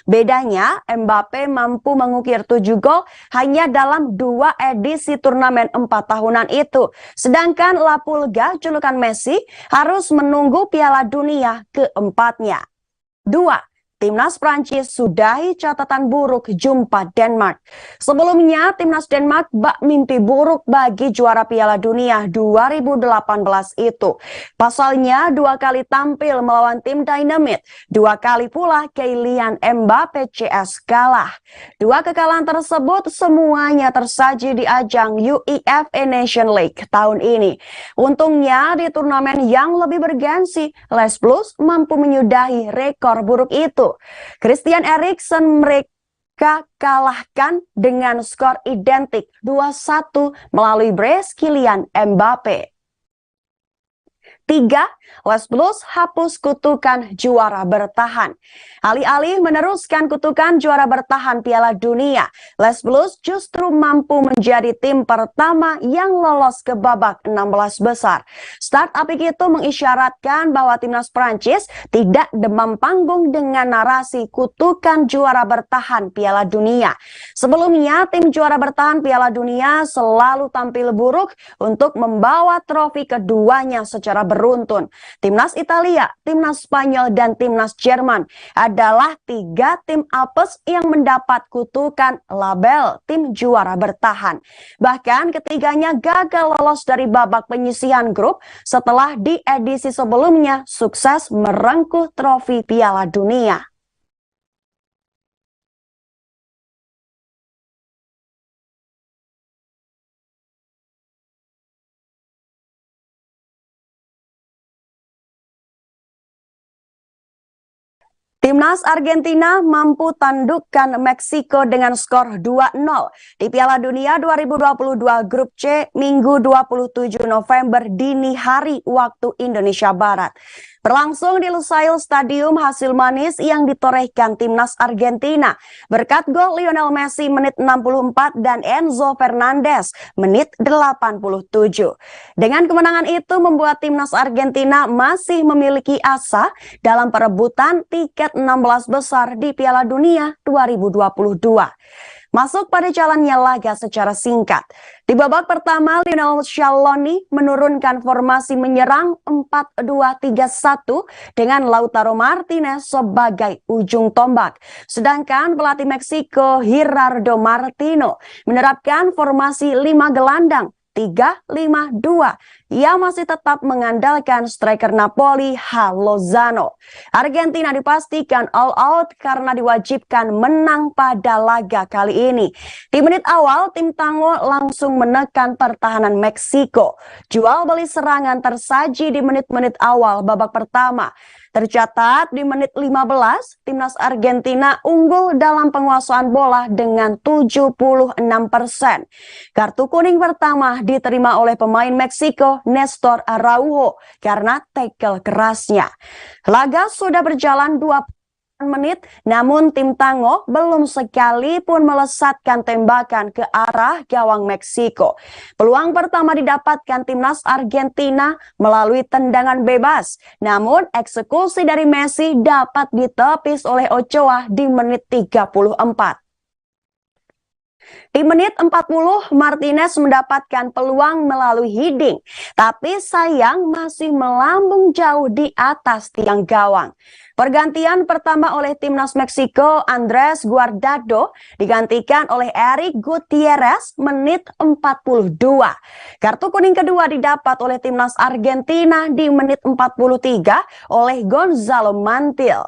Bedanya, Mbappe mampu mengukir 7 gol hanya dalam 2 edisi turnamen 4 tahunan itu. Sedangkan La Pulga, julukan Messi, harus menunggu Piala Dunia keempatnya. 2. Timnas Prancis sudahi catatan buruk jumpa Denmark. Sebelumnya, timnas Denmark bak mimpi buruk bagi juara Piala Dunia 2018 itu. Pasalnya 2 kali tampil melawan tim Dynamite, 2 kali pula Kylian Mbappe CS kalah. 2 kekalahan tersebut semuanya tersaji di ajang UEFA Nation League tahun ini. Untungnya di turnamen yang lebih bergensi, Les Blues mampu menyudahi rekor buruk itu. Christian Eriksen mereka kalahkan dengan skor identik 2-1 melalui brace Kylian Mbappe. 3. Les Blues hapus kutukan juara bertahan. Alih-alih meneruskan kutukan juara bertahan Piala Dunia, Les Blues justru mampu menjadi tim pertama yang lolos ke babak 16 besar. Start apik itu mengisyaratkan bahwa timnas Prancis tidak demam panggung dengan narasi kutukan juara bertahan Piala Dunia. Sebelumnya, tim juara bertahan Piala Dunia selalu tampil buruk untuk membawa trofi keduanya secara beruntun. Timnas Italia, timnas Spanyol, dan timnas Jerman adalah 3 tim apes yang mendapat kutukan label tim juara bertahan. Bahkan ketiganya gagal lolos dari babak penyisihan grup setelah di edisi sebelumnya sukses merengkuh trofi Piala Dunia. Timnas Argentina mampu tandukkan Meksiko dengan skor 2-0 di Piala Dunia 2022 Grup C Minggu 27 November dini hari waktu Indonesia Barat. Berlangsung di Lusail Stadium, hasil manis yang ditorehkan timnas Argentina berkat gol Lionel Messi menit 64 dan Enzo Fernandez menit 87. Dengan kemenangan itu membuat timnas Argentina masih memiliki asa dalam perebutan tiket 16 besar di Piala Dunia 2022. Masuk pada jalannya laga secara singkat. Di babak pertama, Lionel Scaloni menurunkan formasi menyerang 4-2-3-1 dengan Lautaro Martinez sebagai ujung tombak. Sedangkan pelatih Meksiko Gerardo Martino menerapkan formasi 5 gelandang 3-5-2. Ia masih tetap mengandalkan striker Napoli Lozano. Argentina dipastikan all out karena diwajibkan menang pada laga kali ini. Di menit awal, tim Tango langsung menekan pertahanan Meksiko. Jual beli serangan tersaji di menit-menit awal babak pertama. Tercatat di menit 15, timnas Argentina unggul dalam penguasaan bola dengan 76%. Kartu kuning pertama diterima oleh pemain Meksiko Néstor Araujo karena tackle kerasnya. Laga sudah berjalan 2 menit, namun tim Tango belum sekalipun melesatkan tembakan ke arah gawang Meksiko. Peluang pertama didapatkan timnas Argentina melalui tendangan bebas, namun eksekusi dari Messi dapat ditepis oleh Ochoa di menit 34. Di menit 40, Martinez mendapatkan peluang melalui heading, tapi sayang masih melambung jauh di atas tiang gawang. Pergantian pertama oleh timnas Meksiko, Andrés Guardado, digantikan oleh Eric Gutierrez menit 42. Kartu kuning kedua didapat oleh timnas Argentina di menit 43 oleh Gonzalo Montiel.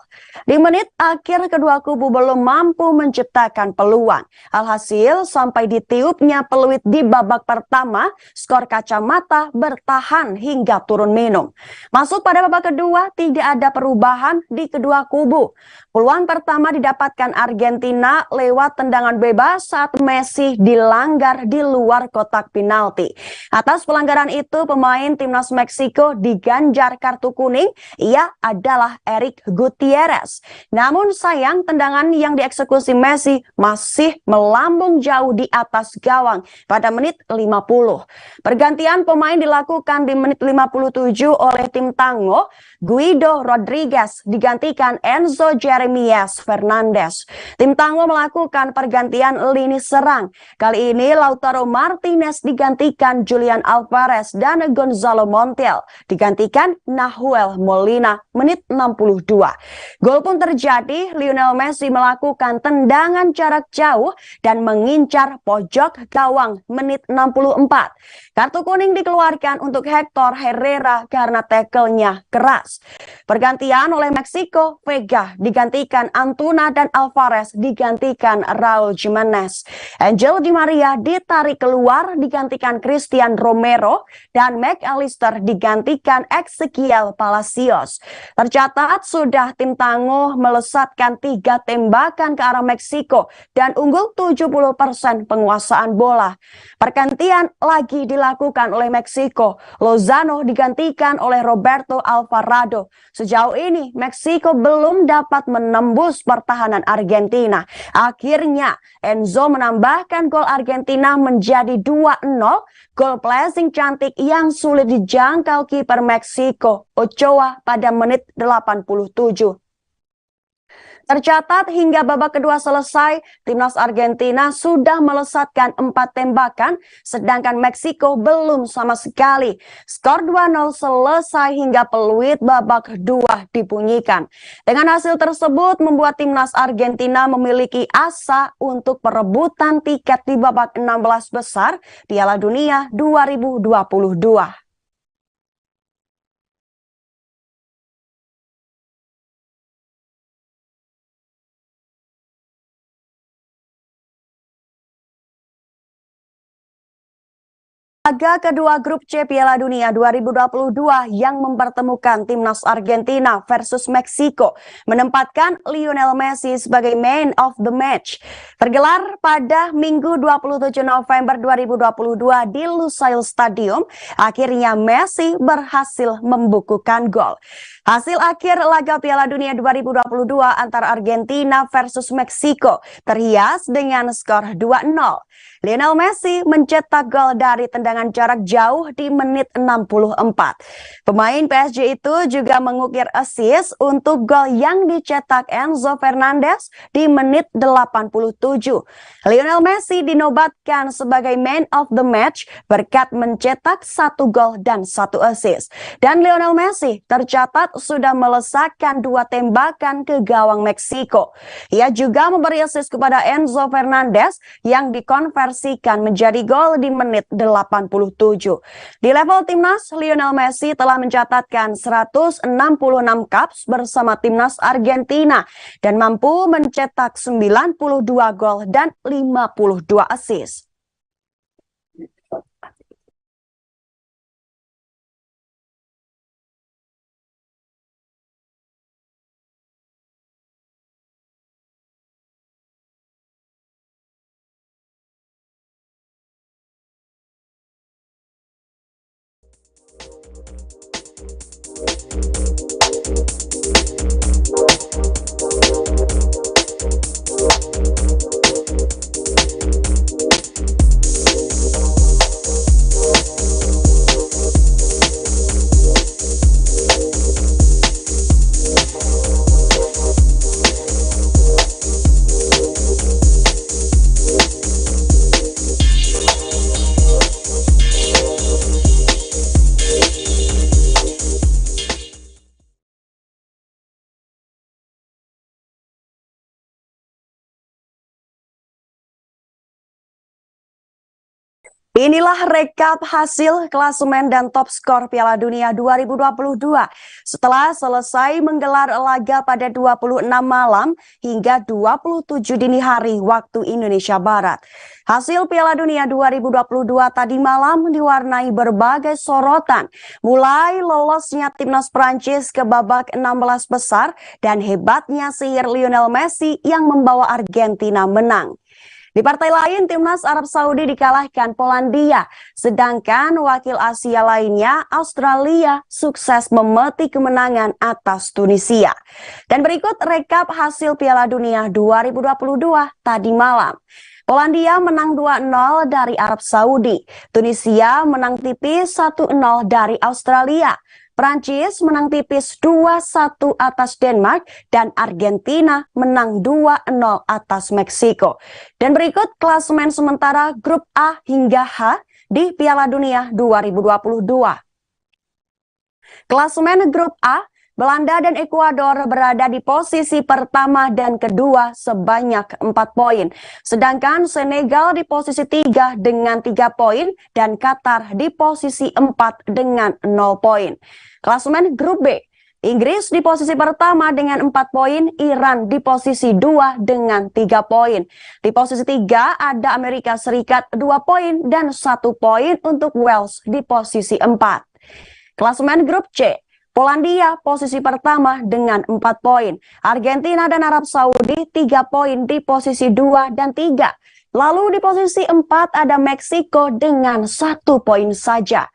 Di menit akhir kedua kubu belum mampu menciptakan peluang. Alhasil sampai ditiupnya peluit di babak pertama, skor kacamata bertahan hingga turun minum. Masuk pada babak kedua, tidak ada perubahan di kedua kubu. Peluang pertama didapatkan Argentina lewat tendangan bebas saat Messi dilanggar di luar kotak penalti. Atas pelanggaran itu, pemain timnas Meksiko diganjar kartu kuning. Ia adalah Eric Gutierrez. Namun sayang, tendangan yang dieksekusi Messi masih melambung jauh di atas gawang pada menit 50. Pergantian pemain dilakukan di menit 57 oleh tim Tango. Guido Rodriguez digantikan Enzo Jeremias Fernandez. Tim Tango melakukan pergantian lini serang. Kali ini Lautaro Martinez digantikan Julian Alvarez dan Gonzalo Montiel digantikan Nahuel Molina menit 62. Gol pun terjadi, Lionel Messi melakukan tendangan jarak jauh dan mengincar pojok gawang menit 64. Kartu kuning dikeluarkan untuk Hector Herrera karena tackle-nya keras. Pergantian oleh Meksiko, Vega digantikan Antuna dan Alvarez digantikan Raul Jimenez. Angel Di Maria ditarik keluar digantikan Christian Romero dan McAllister digantikan Ezequiel Palacios. Tercatat sudah tim Tango melesatkan 3 tembakan ke arah Meksiko dan unggul 70% penguasaan bola. Pergantian lagi dilakukan oleh Meksiko. Lozano digantikan oleh Roberto Alvarado. Sejauh ini Meksiko belum dapat menembus pertahanan Argentina. Akhirnya Enzo menambahkan gol Argentina menjadi 2-0. Gol placing cantik yang sulit dijangkau kiper Meksiko Ochoa pada menit 87. Tercatat hingga babak kedua selesai, timnas Argentina sudah melesatkan 4 tembakan, sedangkan Meksiko belum sama sekali. Skor 2-0 selesai hingga peluit babak kedua dibunyikan. Dengan hasil tersebut membuat timnas Argentina memiliki asa untuk perebutan tiket di babak 16 besar Piala Dunia 2022. Laga kedua grup C Piala Dunia 2022 yang mempertemukan timnas Argentina versus Meksiko menempatkan Lionel Messi sebagai man of the match. Tergelar pada Minggu 27 November 2022 di Lusail Stadium, akhirnya Messi berhasil membukukan gol. Hasil akhir laga Piala Dunia 2022 antara Argentina versus Meksiko terhias dengan skor 2-0. Lionel Messi mencetak gol dari tendangan jarak jauh di menit 64. Pemain PSG itu juga mengukir assist untuk gol yang dicetak Enzo Fernandez di menit 87. Lionel Messi dinobatkan sebagai man of the match berkat mencetak 1 gol dan 1 assist. Dan Lionel Messi tercatat sudah melesakkan 2 tembakan ke gawang Meksiko. Ia juga memberi assist kepada Enzo Fernandez yang dikonversi menjadi gol di menit 87. Di level timnas, Lionel Messi telah mencatatkan 166 caps bersama timnas Argentina dan mampu mencetak 92 gol dan 52 assist. Inilah rekap hasil klasemen dan top skor Piala Dunia 2022 setelah selesai menggelar laga pada 26 malam hingga 27 dini hari waktu Indonesia Barat. Hasil Piala Dunia 2022 tadi malam diwarnai berbagai sorotan, mulai lolosnya timnas Prancis ke babak 16 besar dan hebatnya sihir Lionel Messi yang membawa Argentina menang. Di partai lain, timnas Arab Saudi dikalahkan Polandia, sedangkan wakil Asia lainnya, Australia, sukses memetik kemenangan atas Tunisia. Dan berikut rekap hasil Piala Dunia 2022 tadi malam. Polandia menang 2-0 dari Arab Saudi, Tunisia menang tipis 1-0 dari Australia. Prancis menang tipis 2-1 atas Denmark dan Argentina menang 2-0 atas Meksiko. Dan berikut klasemen sementara grup A hingga H di Piala Dunia 2022. Klasemen grup A, Belanda dan Ekuador berada di posisi pertama dan kedua sebanyak 4 poin. Sedangkan Senegal di posisi 3 dengan 3 poin dan Qatar di posisi 4 dengan 0 poin. Klasemen grup B, Inggris di posisi pertama dengan 4 poin, Iran di posisi 2 dengan 3 poin. Di posisi 3 ada Amerika Serikat 2 poin dan 1 poin untuk Wales di posisi 4. Klasemen grup C, Polandia posisi pertama dengan 4 poin. Argentina dan Arab Saudi 3 poin di posisi 2 dan 3. Lalu di posisi 4 ada Meksiko dengan 1 poin saja.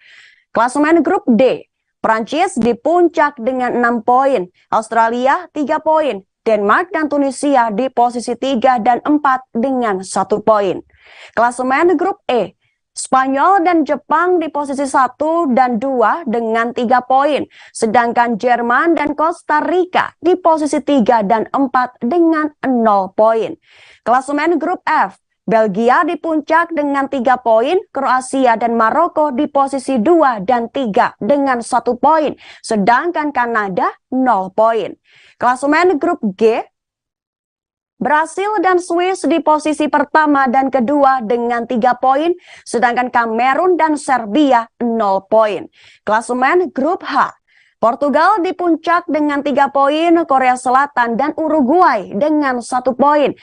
Klasemen grup D, Prancis di puncak dengan 6 poin. Australia 3 poin. Denmark dan Tunisia di posisi 3 dan 4 dengan 1 poin. Klasemen grup E, Spanyol dan Jepang di posisi 1 dan 2 dengan 3 poin. Sedangkan Jerman dan Costa Rica di posisi 3 dan 4 dengan 0 poin. Klasemen grup F, Belgia di puncak dengan 3 poin, Kroasia dan Maroko di posisi 2 dan 3 dengan 1 poin. Sedangkan Kanada 0 poin. Klasemen grup G, Brasil dan Swiss di posisi pertama dan kedua dengan 3 poin, sedangkan Kamerun dan Serbia 0 poin. Klasemen grup H, Portugal di puncak dengan 3 poin, Korea Selatan dan Uruguay dengan 1 poin.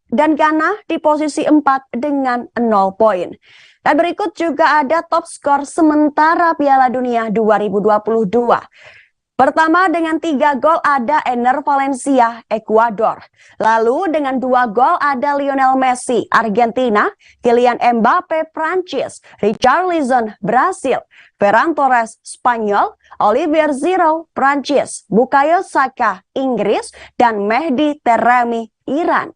dan Ghana di posisi 4 dengan 0 poin. Dan berikut juga ada top skor sementara Piala Dunia 2022. Pertama dengan 3 gol ada Ener Valencia, Ekuador. Lalu dengan 2 gol ada Lionel Messi, Argentina, Kylian Mbappe, Prancis, Richarlison, Brasil, Ferran Torres, Spanyol, Olivier Giroud, Prancis, Bukayo Saka, Inggris, dan Mehdi Taremi, Iran.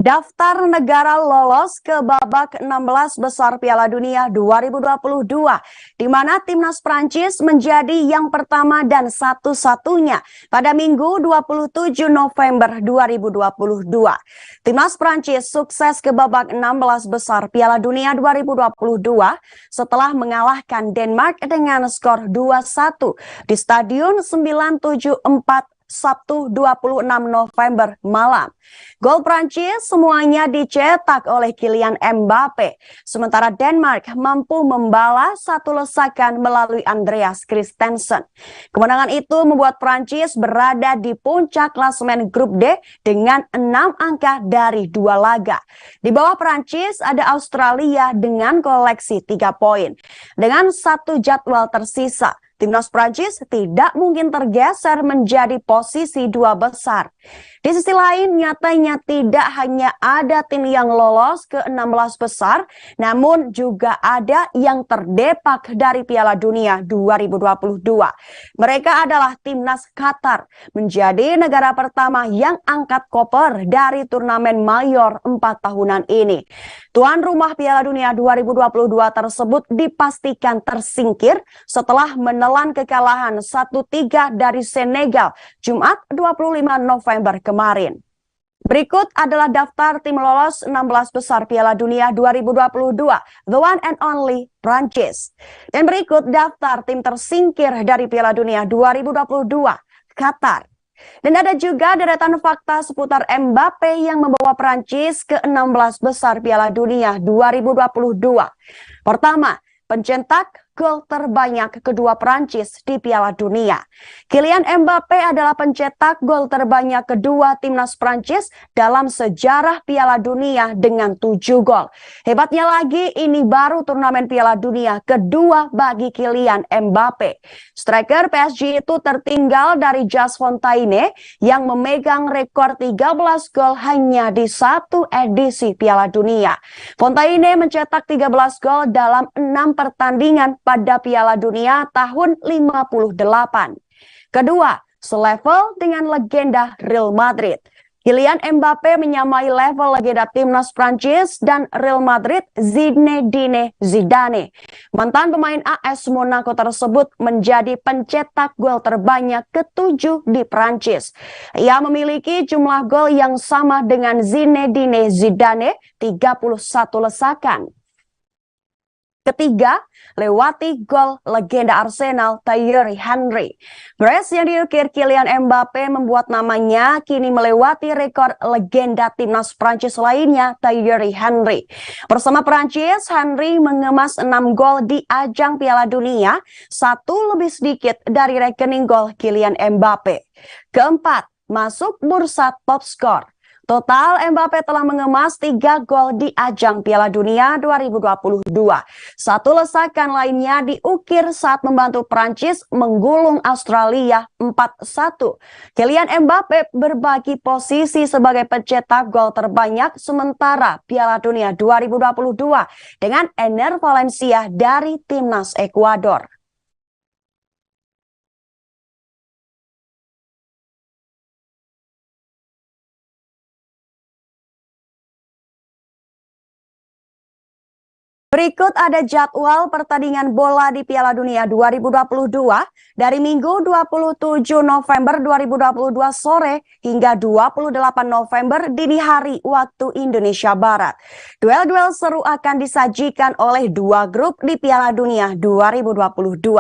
Daftar negara lolos ke babak 16 besar Piala Dunia 2022, di mana timnas Prancis menjadi yang pertama dan satu-satunya pada Minggu 27 November 2022. Timnas Prancis sukses ke babak 16 besar Piala Dunia 2022 setelah mengalahkan Denmark dengan skor 2-1 di Stadion 974 Sabtu 26 November malam. Gol Prancis semuanya dicetak oleh Kylian Mbappe, sementara Denmark mampu membalas satu lesakan melalui Andreas Christensen. Kemenangan itu membuat Prancis berada di puncak klasemen grup D dengan 6 angka dari 2 laga. Di bawah Prancis ada Australia dengan koleksi 3 poin. Dengan 1 jadwal tersisa, timnas Prancis tidak mungkin tergeser menjadi posisi 2 besar. Di sisi lain, nyatanya tidak hanya ada tim yang lolos ke 16 besar, namun juga ada yang terdepak dari Piala Dunia 2022. Mereka adalah timnas Qatar, menjadi negara pertama yang angkat koper dari turnamen mayor 4 tahunan ini. Tuan rumah Piala Dunia 2022 tersebut dipastikan tersingkir setelah menelan kekalahan 1-3 dari Senegal Jumat 25 November kemarin. Berikut adalah daftar tim lolos 16 besar Piala Dunia 2022, the one and only Prancis. Dan berikut daftar tim tersingkir dari Piala Dunia 2022, Qatar. Dan ada juga deretan fakta seputar Mbappe yang membawa Prancis ke 16 besar Piala Dunia 2022. Pertama, pencetak gol terbanyak kedua Prancis di Piala Dunia. Kylian Mbappe adalah pencetak gol terbanyak kedua timnas Prancis dalam sejarah Piala Dunia dengan 7 gol. Hebatnya lagi, ini baru turnamen Piala Dunia kedua bagi Kylian Mbappe. Striker PSG itu tertinggal dari Jas Fontaine yang memegang rekor 13 gol hanya di 1 edisi Piala Dunia. Fontaine mencetak 13 gol dalam 6 pertandingan pada Piala Dunia tahun 58. Kedua, selevel dengan legenda Real Madrid. Kylian Mbappe menyamai level legenda timnas Prancis dan Real Madrid Zinedine Zidane. Mantan pemain AS Monaco tersebut menjadi pencetak gol terbanyak ke-7 di Prancis. Ia memiliki jumlah gol yang sama dengan Zinedine Zidane, 31 lesakan. Ketiga, lewati gol legenda Arsenal Thierry Henry. Brace yang diukir Kylian Mbappe membuat namanya kini melewati rekor legenda timnas Prancis lainnya Thierry Henry. Bersama Prancis, Henry mengemas 6 gol di ajang Piala Dunia, 1 lebih sedikit dari rekening gol Kylian Mbappe. Keempat, masuk bursa top skor. Total Mbappe telah mengemas 3 gol di ajang Piala Dunia 2022. 1 lesakan lainnya diukir saat membantu Prancis menggulung Australia 4-1. Kylian Mbappe berbagi posisi sebagai pencetak gol terbanyak sementara Piala Dunia 2022 dengan Ener Valencia dari timnas Ekuador. Berikut ada jadwal pertandingan bola di Piala Dunia 2022 dari Minggu 27 November 2022 sore hingga 28 November dini hari waktu Indonesia Barat. Duel-duel seru akan disajikan oleh 2 grup di Piala Dunia 2022.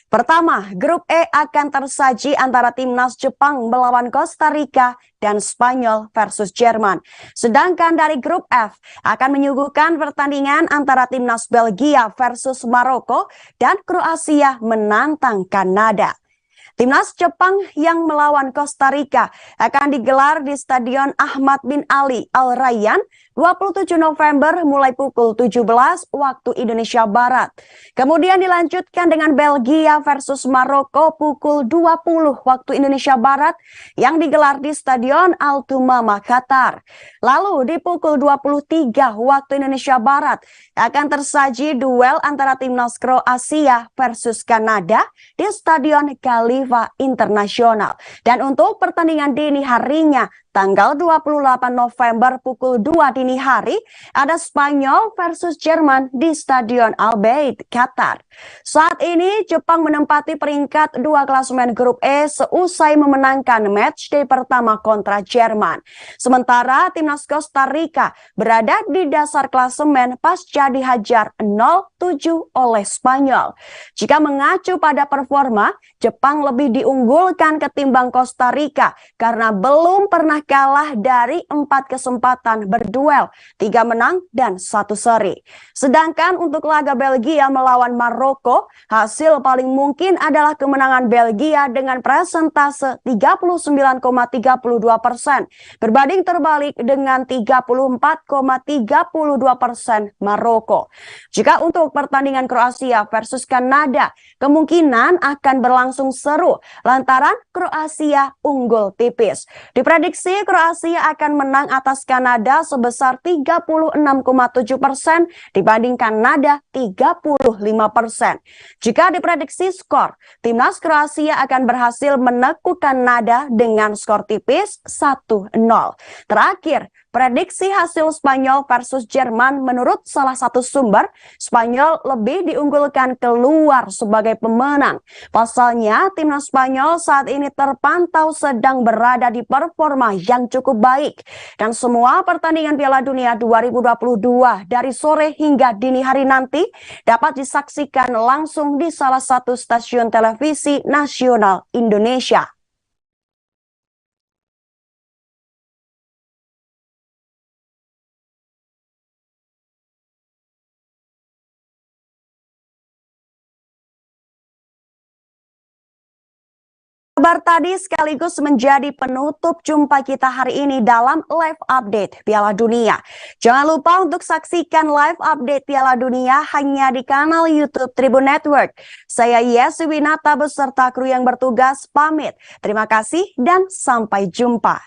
Pertama, grup E akan tersaji antara timnas Jepang melawan Costa Rica dan Spanyol versus Jerman. Sedangkan dari grup F akan menyuguhkan pertandingan antara timnas Belgia versus Maroko dan Kroasia menantang Kanada. Timnas Jepang yang melawan Costa Rica akan digelar di Stadion Ahmad bin Ali Al Rayyan 27 November mulai pukul 17 waktu Indonesia Barat. Kemudian dilanjutkan dengan Belgia versus Maroko pukul 20 waktu Indonesia Barat yang digelar di Stadion Al Thumama Qatar. Lalu di pukul 23 waktu Indonesia Barat akan tersaji duel antara timnas Kroasia versus Kanada di Stadion Khalifa Internasional. Dan untuk pertandingan dini harinya tanggal 28 November pukul 2 dini hari ada Spanyol versus Jerman di Stadion Al Bayt, Qatar. Saat ini Jepang menempati peringkat 2 klasemen grup E seusai memenangkan matchday pertama kontra Jerman. Sementara timnas Costa Rica berada di dasar klasemen pasca dihajar 0-7 oleh Spanyol. Jika mengacu pada performa, Jepang lebih diunggulkan ketimbang Costa Rica karena belum pernah kalah dari 4 kesempatan berduel, 3 menang dan 1 seri. Sedangkan untuk laga Belgia melawan Maroko, hasil paling mungkin adalah kemenangan Belgia dengan persentase 39,32% berbanding terbalik dengan 34,32% Maroko. Jika untuk pertandingan Kroasia versus Kanada, kemungkinan akan berlangsung seru lantaran Kroasia unggul tipis. Diprediksi Kroasia akan menang atas Kanada sebesar 36,7% dibanding Kanada 35%. Jika diprediksi skor, timnas Kroasia akan berhasil menekuk Kanada dengan skor tipis 1-0. Terakhir, prediksi hasil Spanyol versus Jerman menurut salah satu sumber, Spanyol lebih diunggulkan keluar sebagai pemenang. Pasalnya, timnas Spanyol saat ini terpantau sedang berada di performa yang cukup baik. Dan semua pertandingan Piala Dunia 2022 dari sore hingga dini hari nanti dapat disaksikan langsung di salah satu stasiun televisi nasional Indonesia. Kabar tadi sekaligus menjadi penutup jumpa kita hari ini dalam live update Piala Dunia. Jangan lupa untuk saksikan live update Piala Dunia hanya di kanal YouTube Tribun Network. Saya Yesi Winata beserta kru yang bertugas pamit. Terima kasih dan sampai jumpa.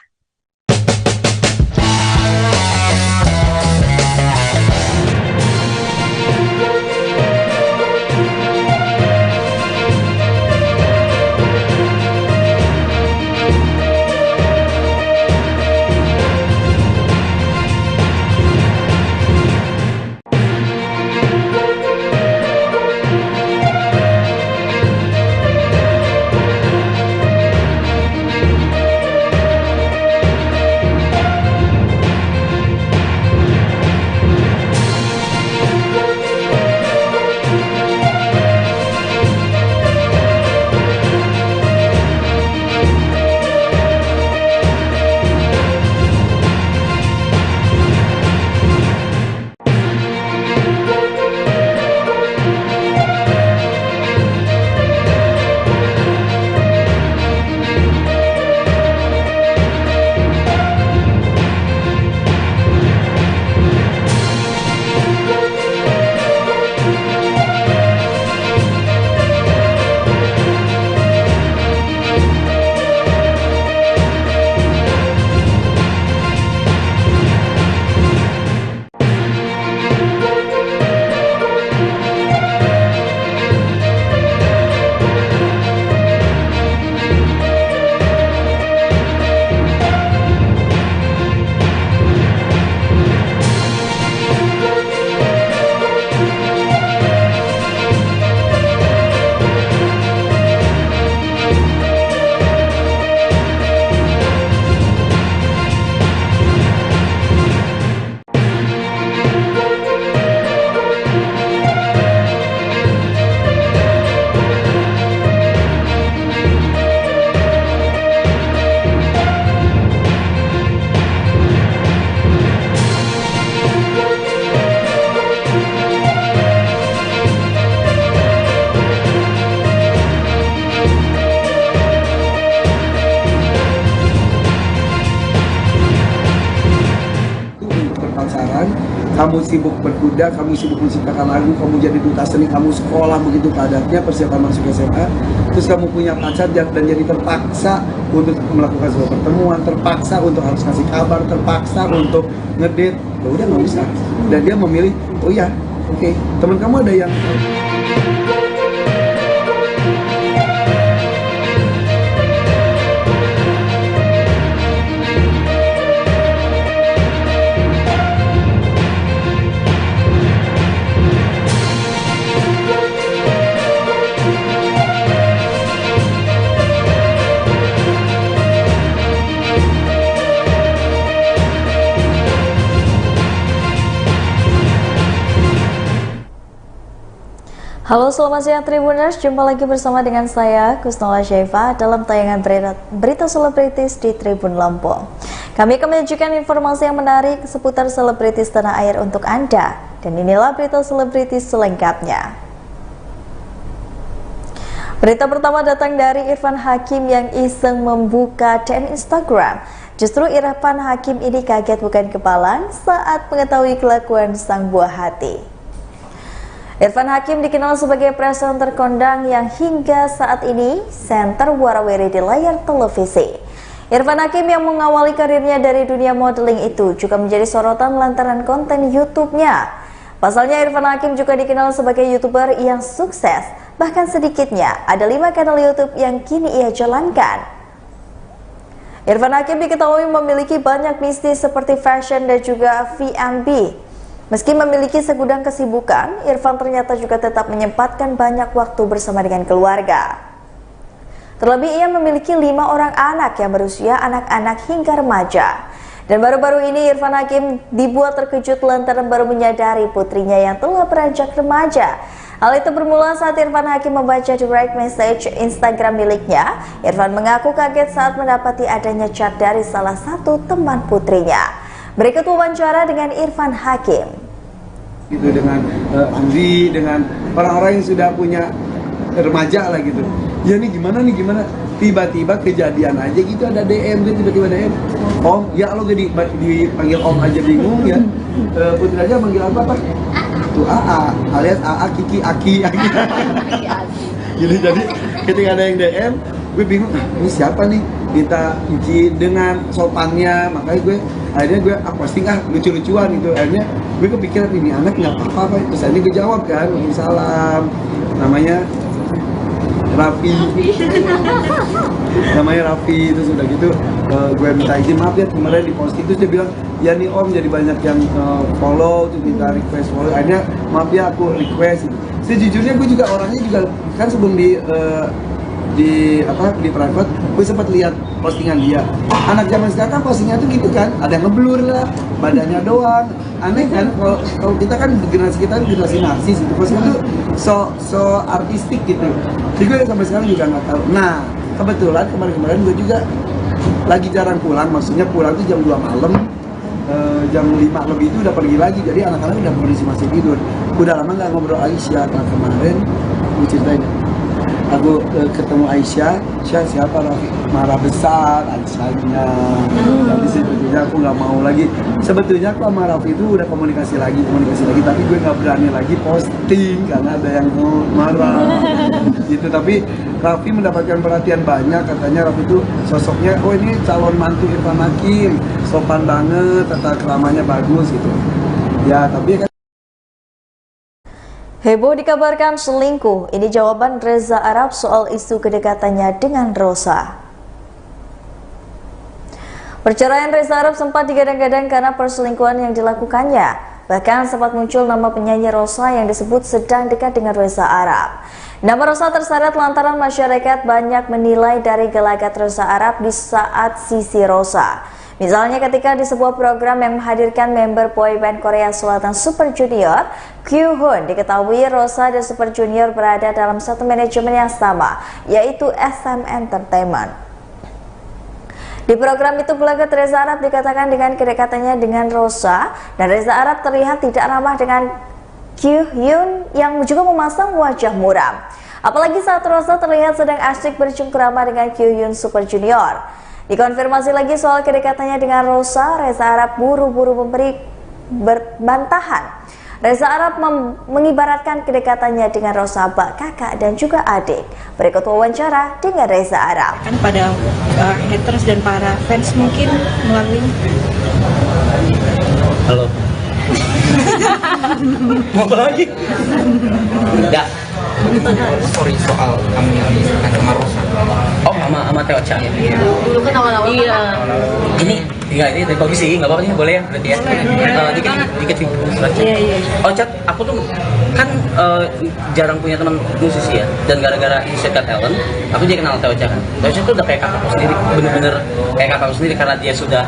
kamu sibuk berkuda, kamu sibuk menciptakan lagu, kamu jadi duta seni, kamu sekolah begitu padatnya persiapan masuk SMA, terus kamu punya pacar dan jadi terpaksa untuk melakukan sebuah pertemuan, terpaksa untuk harus kasih kabar, terpaksa untuk ngedate, ya udah nggak bisa. Dan dia memilih, oh ya, oke, teman kamu ada yang Halo, selamat siang Tribuners. Jumpa lagi bersama dengan saya, Kusnola Syaifa, dalam tayangan berita selebritis di Tribun Lampung. Kami akan menyajikan informasi yang menarik seputar selebritis tanah air untuk Anda. Dan inilah berita selebritis selengkapnya. Berita pertama datang dari Irfan Hakim yang iseng membuka DM Instagram. Justru Irfan Hakim ini kaget bukan kepalang saat mengetahui kelakuan sang buah hati. Irfan Hakim dikenal sebagai presenter kondang yang hingga saat ini senter warawiri di layar televisi. Irfan Hakim yang mengawali karirnya dari dunia modeling itu juga menjadi sorotan lantaran konten YouTube-nya. Pasalnya Irfan Hakim juga dikenal sebagai YouTuber yang sukses, bahkan sedikitnya ada 5 kanal YouTube yang kini ia jalankan. Irfan Hakim diketahui memiliki banyak bisnis seperti fashion dan juga F&B. Meski memiliki segudang kesibukan, Irfan ternyata juga tetap menyempatkan banyak waktu bersama dengan keluarga. Terlebih ia memiliki 5 orang anak yang berusia anak-anak hingga remaja. Dan baru-baru ini Irfan Hakim dibuat terkejut lantaran baru menyadari putrinya yang telah beranjak remaja. Hal itu bermula saat Irfan Hakim membaca direct message Instagram miliknya. Irfan mengaku kaget saat mendapati adanya chat dari salah satu teman putrinya. Berikut wawancara dengan Irfan Hakim. Gitu dengan Andri, dengan orang-orang yang sudah punya remaja lah gitu. Ya nih gimana, tiba-tiba kejadian aja gitu ada DM, dia tiba-tiba DM. Om, ya lo jadi dipanggil Om aja bingung ya. Putri aja manggil apa? Tuh AA, alias AA, Kiki, Aki. Jadi ketika ada yang DM, gue bingung, ini siapa nih? Minta izin dengan sopannya, makanya akhirnya gue posting lucu-lucuan gitu. Akhirnya gue kepikiran ini anak nggak apa-apa, terus akhirnya gue jawab kan, salam, namanya Raffi, terus udah gitu gue minta izin, maaf ya kemarin di posting, terus dia bilang ya nih Om jadi banyak yang follow, tuh minta request follow, akhirnya maaf ya aku request gitu. Sejujurnya gue juga orangnya juga kan sebelum di private, gue sempat lihat postingan dia. Anak zaman sekarang kan postingnya tuh gitu kan, ada yang ngeblur lah, badannya doang, aneh kan. Kalau kita kan generasi narsis itu, postingan tuh so artistik gitu. Jadi gue sampai sekarang juga nggak tahu. Nah kebetulan kemarin gue juga lagi jarang pulang, maksudnya pulang tuh jam 2 malam, jam 5 lebih itu udah pergi lagi, jadi anak-anak udah kondisi masih tidur. Udah lama nggak ngobrol Aisyah. Nah kemarin gue ceritain, aku ketemu Aisyah, siapa Raffi? Marah besar Aisyahnya. Jadi sebetulnya aku nggak mau lagi. Sebetulnya aku sama Raffi itu udah komunikasi lagi, tapi gue nggak berani lagi posting karena ada yang mau marah. Gitu. Tapi Raffi mendapatkan perhatian banyak, katanya Raffi itu sosoknya, oh ini calon mantu Irfan Hakim, sopan banget, tata keramanya bagus gitu. Ya tapi kan. Heboh dikabarkan selingkuh. Ini jawaban Reza Arab soal isu kedekatannya dengan Rosa. Perceraian Reza Arab sempat digadang-gadang karena perselingkuhan yang dilakukannya. Bahkan sempat muncul nama penyanyi Rosa yang disebut sedang dekat dengan Reza Arab. Nama Rosa terseret lantaran masyarakat banyak menilai dari gelagat Reza Arab di saat sisi Rosa. Misalnya ketika di sebuah program yang menghadirkan member boyband Korea Selatan Super Junior, Kyuhyun, diketahui Rosa dan Super Junior berada dalam satu manajemen yang sama, yaitu SM Entertainment. Di program itu gelagat Reza Arab dikatakan dengan kedekatannya dengan Rosa, dan Reza Arab terlihat tidak ramah dengan Kyuhyun yang juga memasang wajah muram. Apalagi saat Rosa terlihat sedang asyik bercengkrama dengan Kyuhyun Super Junior. Dikonfirmasi lagi soal kedekatannya dengan Rosa, Reza Arab buru-buru memberi berbantahan. Reza Arab mengibaratkan kedekatannya dengan Rosaba, kakak dan juga adik. Berikut wawancara dengan Reza Arab. Kan pada haters dan para fans mungkin melalui. Halo. Mau apa lagi? Enggak. Sorry soal kamu yang diserahkan sama Rosa. Oh, sama Teocha ya? Dulu kan awal-awal. Iya. Ini bagus sih, nggak apa-apa nih, boleh ya berarti ya. Dikit Iya. Oh, Chat, aku tuh kan jarang punya teman musisi ya, dan gara-gara Indonesia Got Talent, aku jadi kenal Teocha kan. Teocha tuh udah kayak kakakku sendiri, bener-bener kayak kakakku sendiri karena dia sudah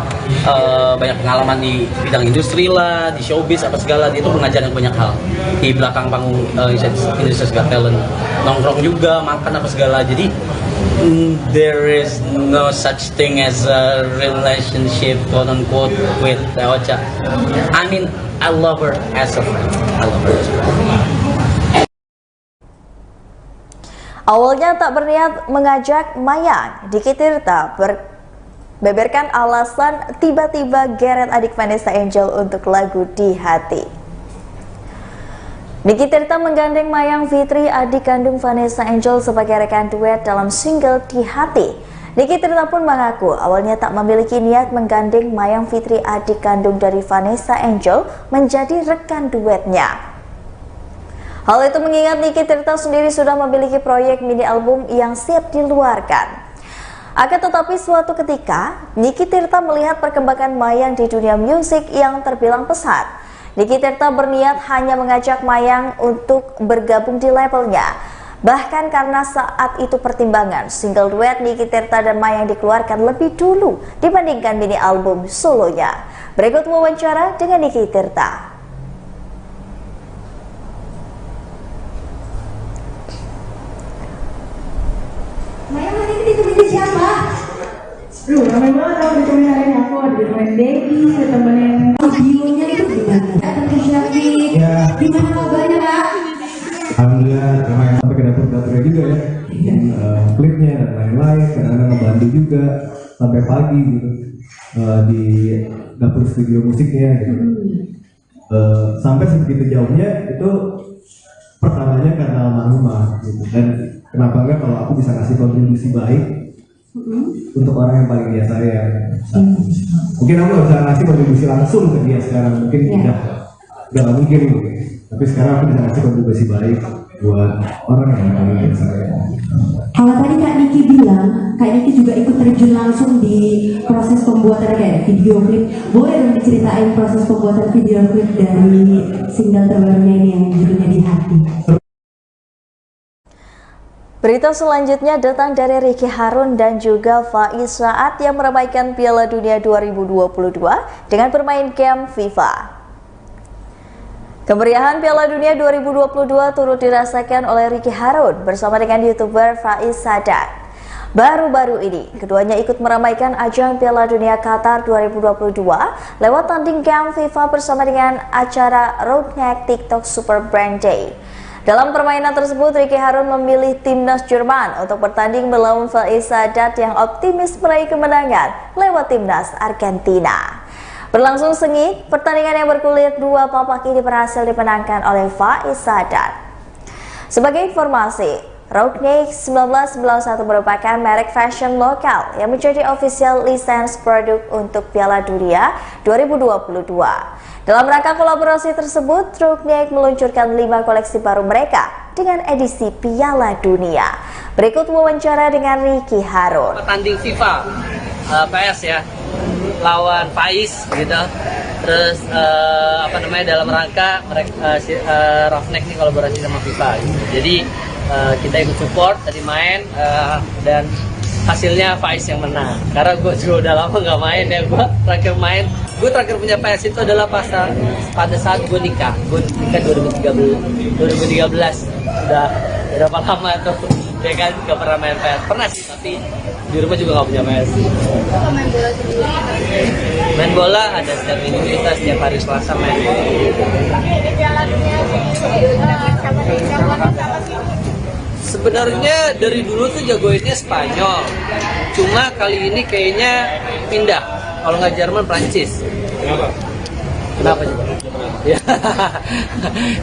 banyak pengalaman di bidang industri lah, di showbiz apa segala. Dia tuh mengajarkan banyak hal di belakang panggung Indonesia Got Talent, nongkrong juga, makan apa segala. Jadi there is no such thing as a relationship, quote unquote, with Teocha. I mean, I love her as a friend. I love her as a friend. Awalnya tak berniat mengajak Mayang, Diki Tirta beberkan alasan tiba-tiba geret adik Vanessa Angel untuk lagu Di Hati. Diki Tirta menggandeng Mayang Fitri, adik kandung Vanessa Angel, sebagai rekan duet dalam single Di Hati. Diki Tirta pun mengaku awalnya tak memiliki niat menggandeng Mayang Fitri, adik kandung dari Vanessa Angel, menjadi rekan duetnya. Hal itu mengingat Diki Tirta sendiri sudah memiliki proyek mini album yang siap diluarkan. Akan tetapi suatu ketika, Diki Tirta melihat perkembangan Mayang di dunia musik yang terbilang pesat. Diki Tirta berniat hanya mengajak Mayang untuk bergabung di labelnya. Bahkan karena saat itu pertimbangan single duet Diki Tirta dan Mayang dikeluarkan lebih dulu dibandingkan mini album solonya. Berikut wawancara dengan Diki Tirta. Mayang hari ini ditemenin siapa? Lu ramai banget kalau ditemenin hari ini. Aku ada ditemenin Debbie, ditemenin videonya itu gimana? Datang ke Syafiq, gimana kabarnya Pak? Alhamdulillah, ramai sampai ke dapur-dapurnya juga ya. Klipnya dan lain-lain, kadang-kadang ngebantu juga sampai pagi gitu di dapur studio musiknya gitu. Sampai sebegitu jauhnya itu pertamanya karena almarhumah gitu. Dan kenapa enggak kalau aku bisa ngasih kontribusi baik untuk orang yang paling dia sayang. Mungkin aku nggak bisa ngasih kontribusi langsung ke dia sekarang, mungkin nggak mungkin gitu. Tapi sekarang aku bisa ngasih kontribusi baik buat orang yang paling dia sayang. Kalau tadi Kak Niki bilang, Kak Niki juga ikut terjun langsung di proses pembuatan kayak video klip. Boleh dong diceritain proses pembuatan video klip dari single terbarunya ini yang judulnya Di Hati? Berita selanjutnya datang dari Ricky Harun dan juga Faiz Saad yang meramaikan Piala Dunia 2022 dengan bermain game FIFA. Kemeriahan Piala Dunia 2022 turut dirasakan oleh Ricky Harun bersama dengan YouTuber Faiz Saad. Baru-baru ini, keduanya ikut meramaikan ajang Piala Dunia Qatar 2022 lewat tanding game FIFA bersama dengan acara Roadneck TikTok Super Brand Day. Dalam permainan tersebut, Ricky Harun memilih timnas Jerman untuk bertanding melawan Faiz Saad yang optimis meraih kemenangan lewat timnas Argentina. Berlangsung sengit, pertandingan yang bergulir dua babak ini berhasil dimenangkan oleh Faiz Saad. Sebagai informasi, Roadneck 1991 merupakan merek fashion lokal yang menjadi official license produk untuk Piala Dunia 2022. Dalam rangka kolaborasi tersebut, Roadneck meluncurkan 5 koleksi baru mereka dengan edisi Piala Dunia. Berikut wawancara dengan Ricky Harun. Pertanding FIFA PS ya, lawan Faiz gitu. Terus dalam rangka Roadneck nih kolaborasi sama FIFA gitu. Jadi kita ikut support tadi main dan hasilnya Faiz yang menang. Karena gue juga udah lama nggak main ya, gue terakhir punya PS itu adalah pada saat gue nikah. Gue nikah 2013. Udah berapa lama tuh, ya kan gak pernah main PS. Pernah sih, tapi di rumah juga gak punya PS. Main bola sendiri? Main bola ada setiap minggu, kita setiap hari Selasa main. Sebenarnya dari dulu tuh jagoinnya Spanyol, cuma kali ini kayaknya pindah. Kalau nggak Jerman, Prancis. Kenapa? Kenapa juga? Ya.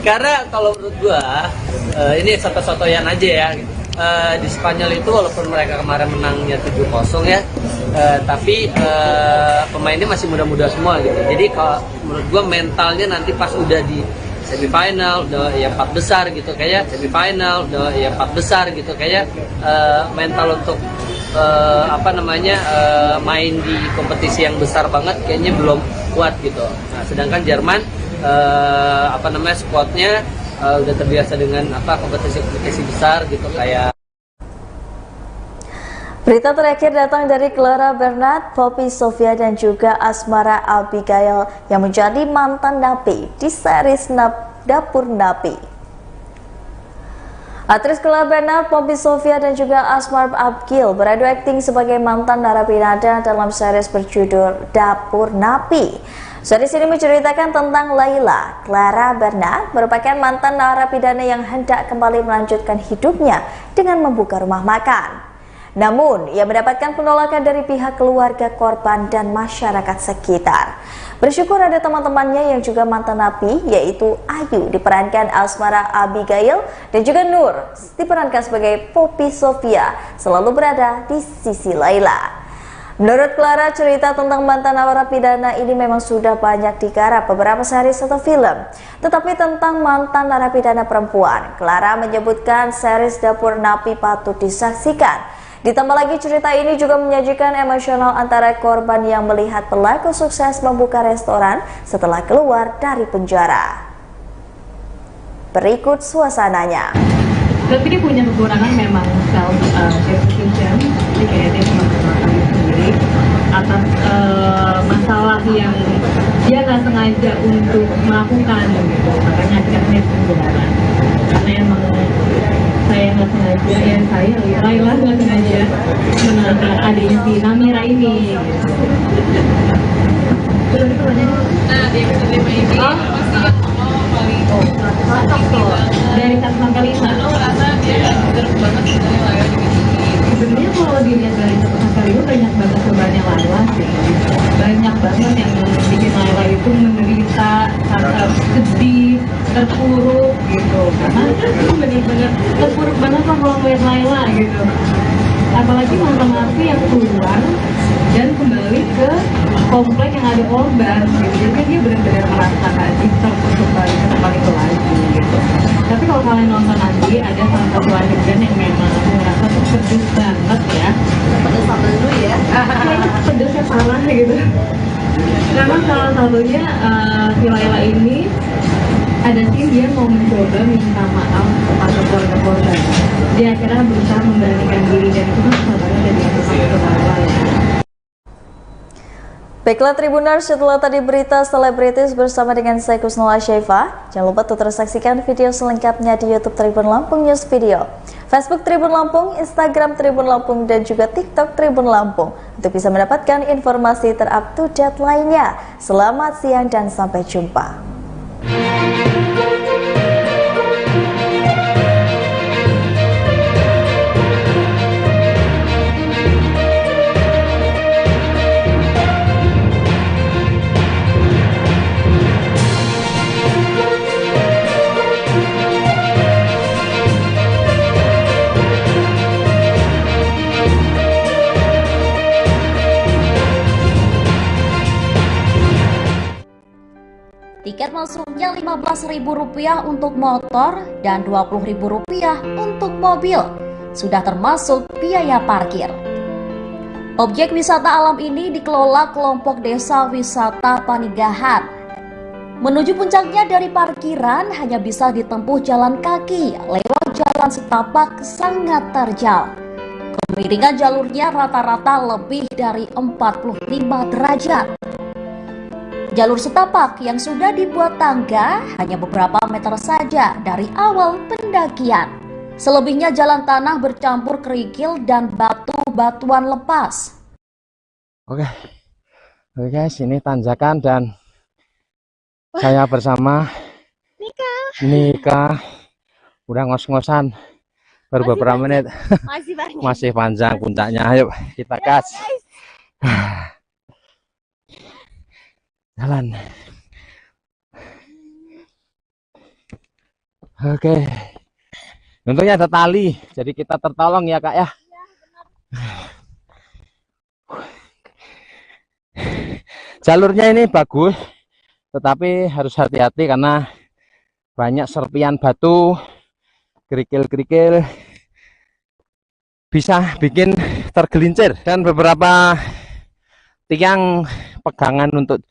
Karena kalau menurut gua ini soto-sotoyan aja ya. Di Spanyol itu walaupun mereka kemarin menangnya 7-0 ya, tapi pemainnya masih muda-muda semua gitu. Jadi kalau menurut gua mentalnya nanti pas udah di semifinal, udah ya 4 besar gitu, kayak semifinal, udah ya 4 besar gitu, kayak mental untuk main di kompetisi yang besar banget kayaknya belum kuat gitu. Nah, sedangkan Jerman skuadnya udah terbiasa dengan kompetisi-kompetisi besar gitu kayak. Berita terakhir datang dari Clara Bernard, Poppy Sofia dan juga Asmara Abigail yang menjadi mantan napi di series Dapur Napi. Aktris Clara Bernard, Poppy Sofia dan juga Asmara Abigail beradu akting sebagai mantan narapidana dalam series berjudul Dapur Napi. Series ini menceritakan tentang Laila. Clara Bernard merupakan mantan narapidana yang hendak kembali melanjutkan hidupnya dengan membuka rumah makan. Namun, ia mendapatkan penolakan dari pihak keluarga korban dan masyarakat sekitar. Bersyukur ada teman-temannya yang juga mantan napi, yaitu Ayu diperankan Asmara Abigail dan juga Nur diperankan sebagai Poppy Sofia selalu berada di sisi Laila. Menurut Clara, cerita tentang mantan narapidana ini memang sudah banyak digarap beberapa series atau film. Tetapi tentang mantan narapidana perempuan, Clara menyebutkan series Dapur Napi patut disaksikan. Ditambah lagi cerita ini juga menyajikan emosional antara korban yang melihat pelaku sukses membuka restoran setelah keluar dari penjara. Berikut suasananya. Tapi dia punya kekurangan memang self-deprecation, jadi kayak dia mengeluarkan sendiri atas masalah yang dia nggak sengaja untuk melakukan gitu, makanya akhirnya penjara. Karena emang saya nggak sengaja, ya saya Laila nggak sengaja menangkap adiknya si Namira ini. Nah, dia bisa terima ini. Dari 1 sampai 5. Lo merasa dia nggak deserve banget sebenarnya Laila digini. Sebenarnya kalau dilihat dari 1 sampai 5 banyak banget korbannya Laila sih. Banyak banget yang bikin Laila itu menderita, rasa sedih, terpuruk gitu. Karena itu benar-benar terpuruk banget lah kalau melihat Laila gitu. Apalagi mantan napi yang keluar dan kembali ke komplek yang ada korban gitu. Jadi dia benar-benar merasa nggak deserve untuk balik ke tempat itu lagi gitu. Tapi kalau kalian nonton nanti ada salah satu adegan yang memang aku ngerasa tuh pedes banget ya. Pedes sama dulu ya. Kayaknya pedesnya salah gitu. Karena salah satunya si Laila ini ada scene dia mau mencoba minta maaf kepada keluarga korban. Dia akhirnya berusaha memberanikan diri dan itu kan sahabatnya dari yang Laila ya. Baiklah Tribuners, setelah tadi berita selebritis bersama dengan saya Kusnala Syaifa, jangan lupa untuk terus saksikan video selengkapnya di YouTube Tribun Lampung News Video, Facebook Tribun Lampung, Instagram Tribun Lampung, dan juga TikTok Tribun Lampung untuk bisa mendapatkan informasi terupdate lainnya. Selamat siang dan sampai jumpa. Tiket masuknya Rp15.000 untuk motor dan Rp20.000 untuk mobil. Sudah termasuk biaya parkir. Objek wisata alam ini dikelola kelompok desa wisata Panigahan. Menuju puncaknya dari parkiran hanya bisa ditempuh jalan kaki lewat jalan setapak sangat terjal. Kemiringan jalurnya rata-rata lebih dari 45 derajat. Jalur setapak yang sudah dibuat tangga hanya beberapa meter saja dari awal pendakian. Selebihnya jalan tanah bercampur kerikil dan batu-batuan lepas. Oke guys, ini tanjakan dan saya bersama Nika udah ngos-ngosan baru beberapa menit. Masih panjang puncaknya. Ayo kita gas. Jalan. Oke. Untungnya ada tali, jadi kita tertolong ya Kak ya. Jalurnya ini bagus, tetapi harus hati-hati karena banyak serpian batu, kerikil-kerikil, bisa bikin tergelincir. Dan beberapa tiang pegangan untuk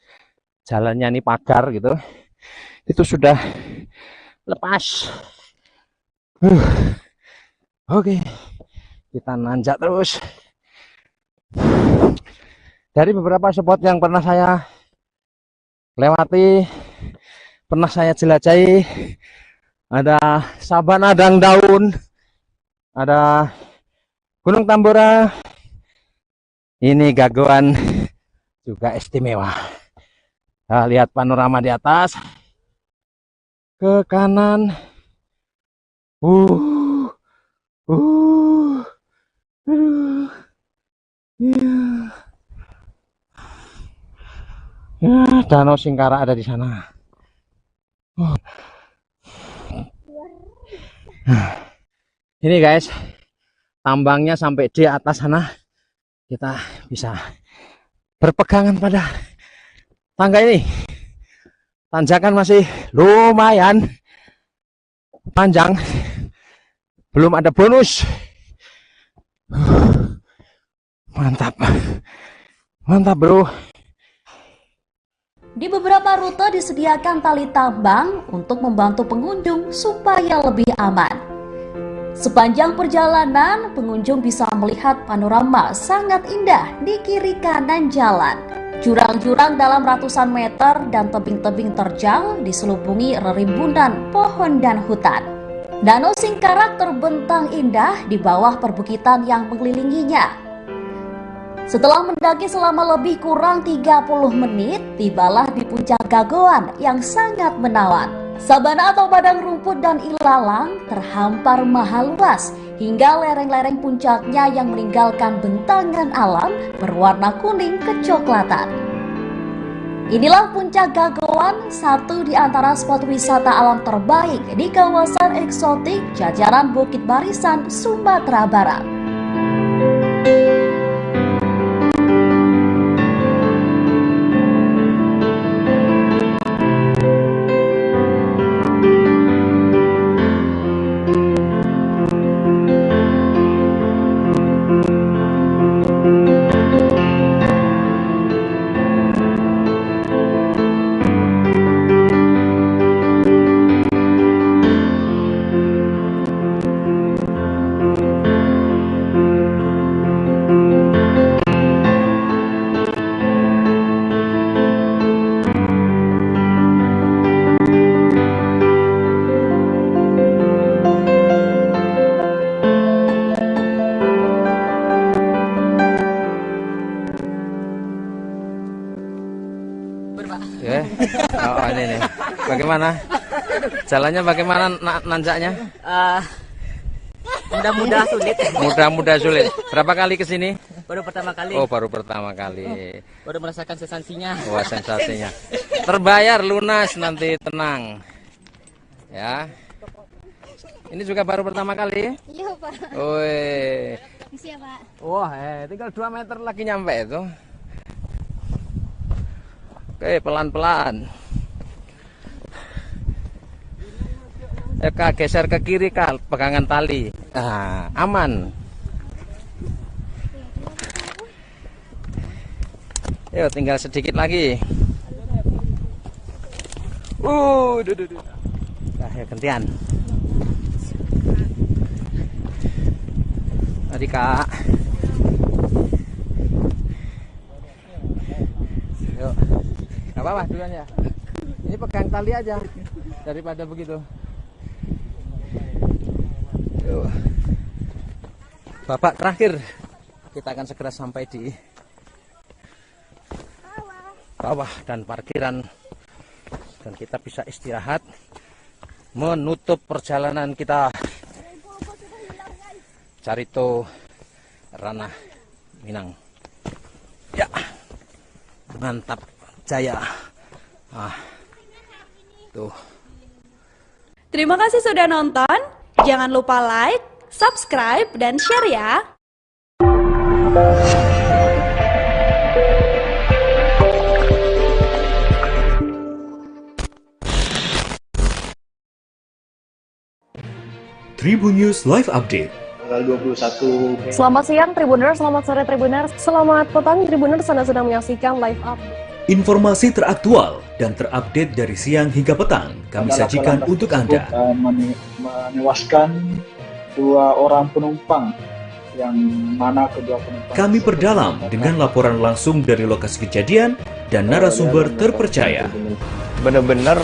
jalannya ini pagar gitu, itu sudah lepas. Oke, kita nanjak terus. Dari beberapa spot yang pernah saya lewati, pernah saya jelajahi, ada Sabana Dang Daun, ada Gunung Tambora. Ini Gagoan juga istimewa. Nah, lihat panorama di atas, ke kanan. Aduh. Ya, Danau Singkara ada di sana. Ini guys, tambangnya sampai di atas sana. Kita bisa berpegangan pada tangga ini. Tanjakan masih lumayan panjang. Belum ada bonus. Mantap. Mantap, bro. Di beberapa rute disediakan tali tambang untuk membantu pengunjung supaya lebih aman. Sepanjang perjalanan, pengunjung bisa melihat panorama sangat indah di kiri kanan jalan. Jurang-jurang dalam ratusan meter dan tebing-tebing terjal diselubungi rerimbunan pohon dan hutan. Danau Singkarak terbentang indah di bawah perbukitan yang mengelilinginya. Setelah mendaki selama lebih kurang 30 menit, tibalah di puncak Gagoan yang sangat menawan. Sabana atau padang rumput dan ilalang terhampar maha luas hingga lereng-lereng puncaknya yang meninggalkan bentangan alam berwarna kuning kecoklatan. Inilah puncak Gagoan, satu di antara spot wisata alam terbaik di kawasan eksotik jajaran Bukit Barisan, Sumatera Barat. Oh, ini nih. Bagaimana? Jalannya bagaimana nanjaknya? Mudah-mudah sulit. Mudah-mudah sulit. Berapa kali ke sini? Baru pertama kali. Oh, baru pertama kali. Baru merasakan sensasinya. Wah, sensasinya. Terbayar lunas nanti, tenang. Ya. Ini juga baru pertama kali? Iya, Pak. Woi. Siap, Pak. Wah, tinggal 2 meter lagi nyampe itu. Oke, pelan-pelan. Kak, geser ke kiri, Kak, pegangan tali. Aman. Yuk, tinggal sedikit lagi. Nah, ya gantian. Tadi, Kak. Yuk. Gak apa-apa duluan ya. Ini pegang tali aja daripada begitu. Yuk. Babak terakhir, kita akan segera sampai di bawah dan parkiran, dan kita bisa istirahat menutup perjalanan kita Carito Ranah Minang. Ya, mantap jaya. Tuh. Terima kasih sudah nonton. Jangan lupa like, subscribe, dan share ya. Tribun News Live Update. Tanggal 21. Selamat siang Tribuners, selamat sore Tribuners, selamat petang Tribuners, Anda sedang menyaksikan live update. Informasi teraktual dan terupdate dari siang hingga petang kami sajikan untuk Anda. Menewaskan 2 orang penumpang, yang mana kedua penumpang Kami perdalam dengan laporan langsung dari lokasi kejadian dan narasumber terpercaya. Benar-benar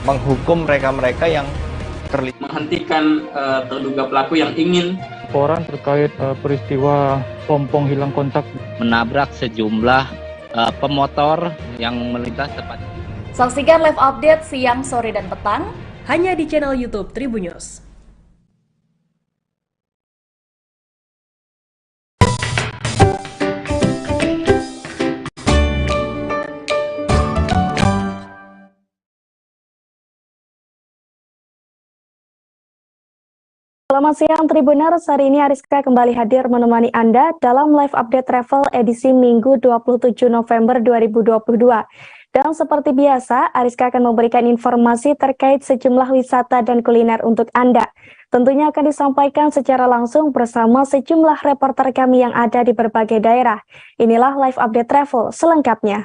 menghukum mereka-mereka yang terlibat. Menghentikan terduga pelaku yang ingin Laporan terkait peristiwa pompong hilang kontak menabrak sejumlah pemotor yang melintas tepat. Saksikan live update siang, sore, dan petang hanya di channel YouTube Tribun News. Selamat siang Tribuners, hari ini Ariska kembali hadir menemani Anda dalam live update travel edisi Minggu 27 November 2022. Dan seperti biasa, Ariska akan memberikan informasi terkait sejumlah wisata dan kuliner untuk Anda. Tentunya akan disampaikan secara langsung bersama sejumlah reporter kami yang ada di berbagai daerah. Inilah live update travel selengkapnya.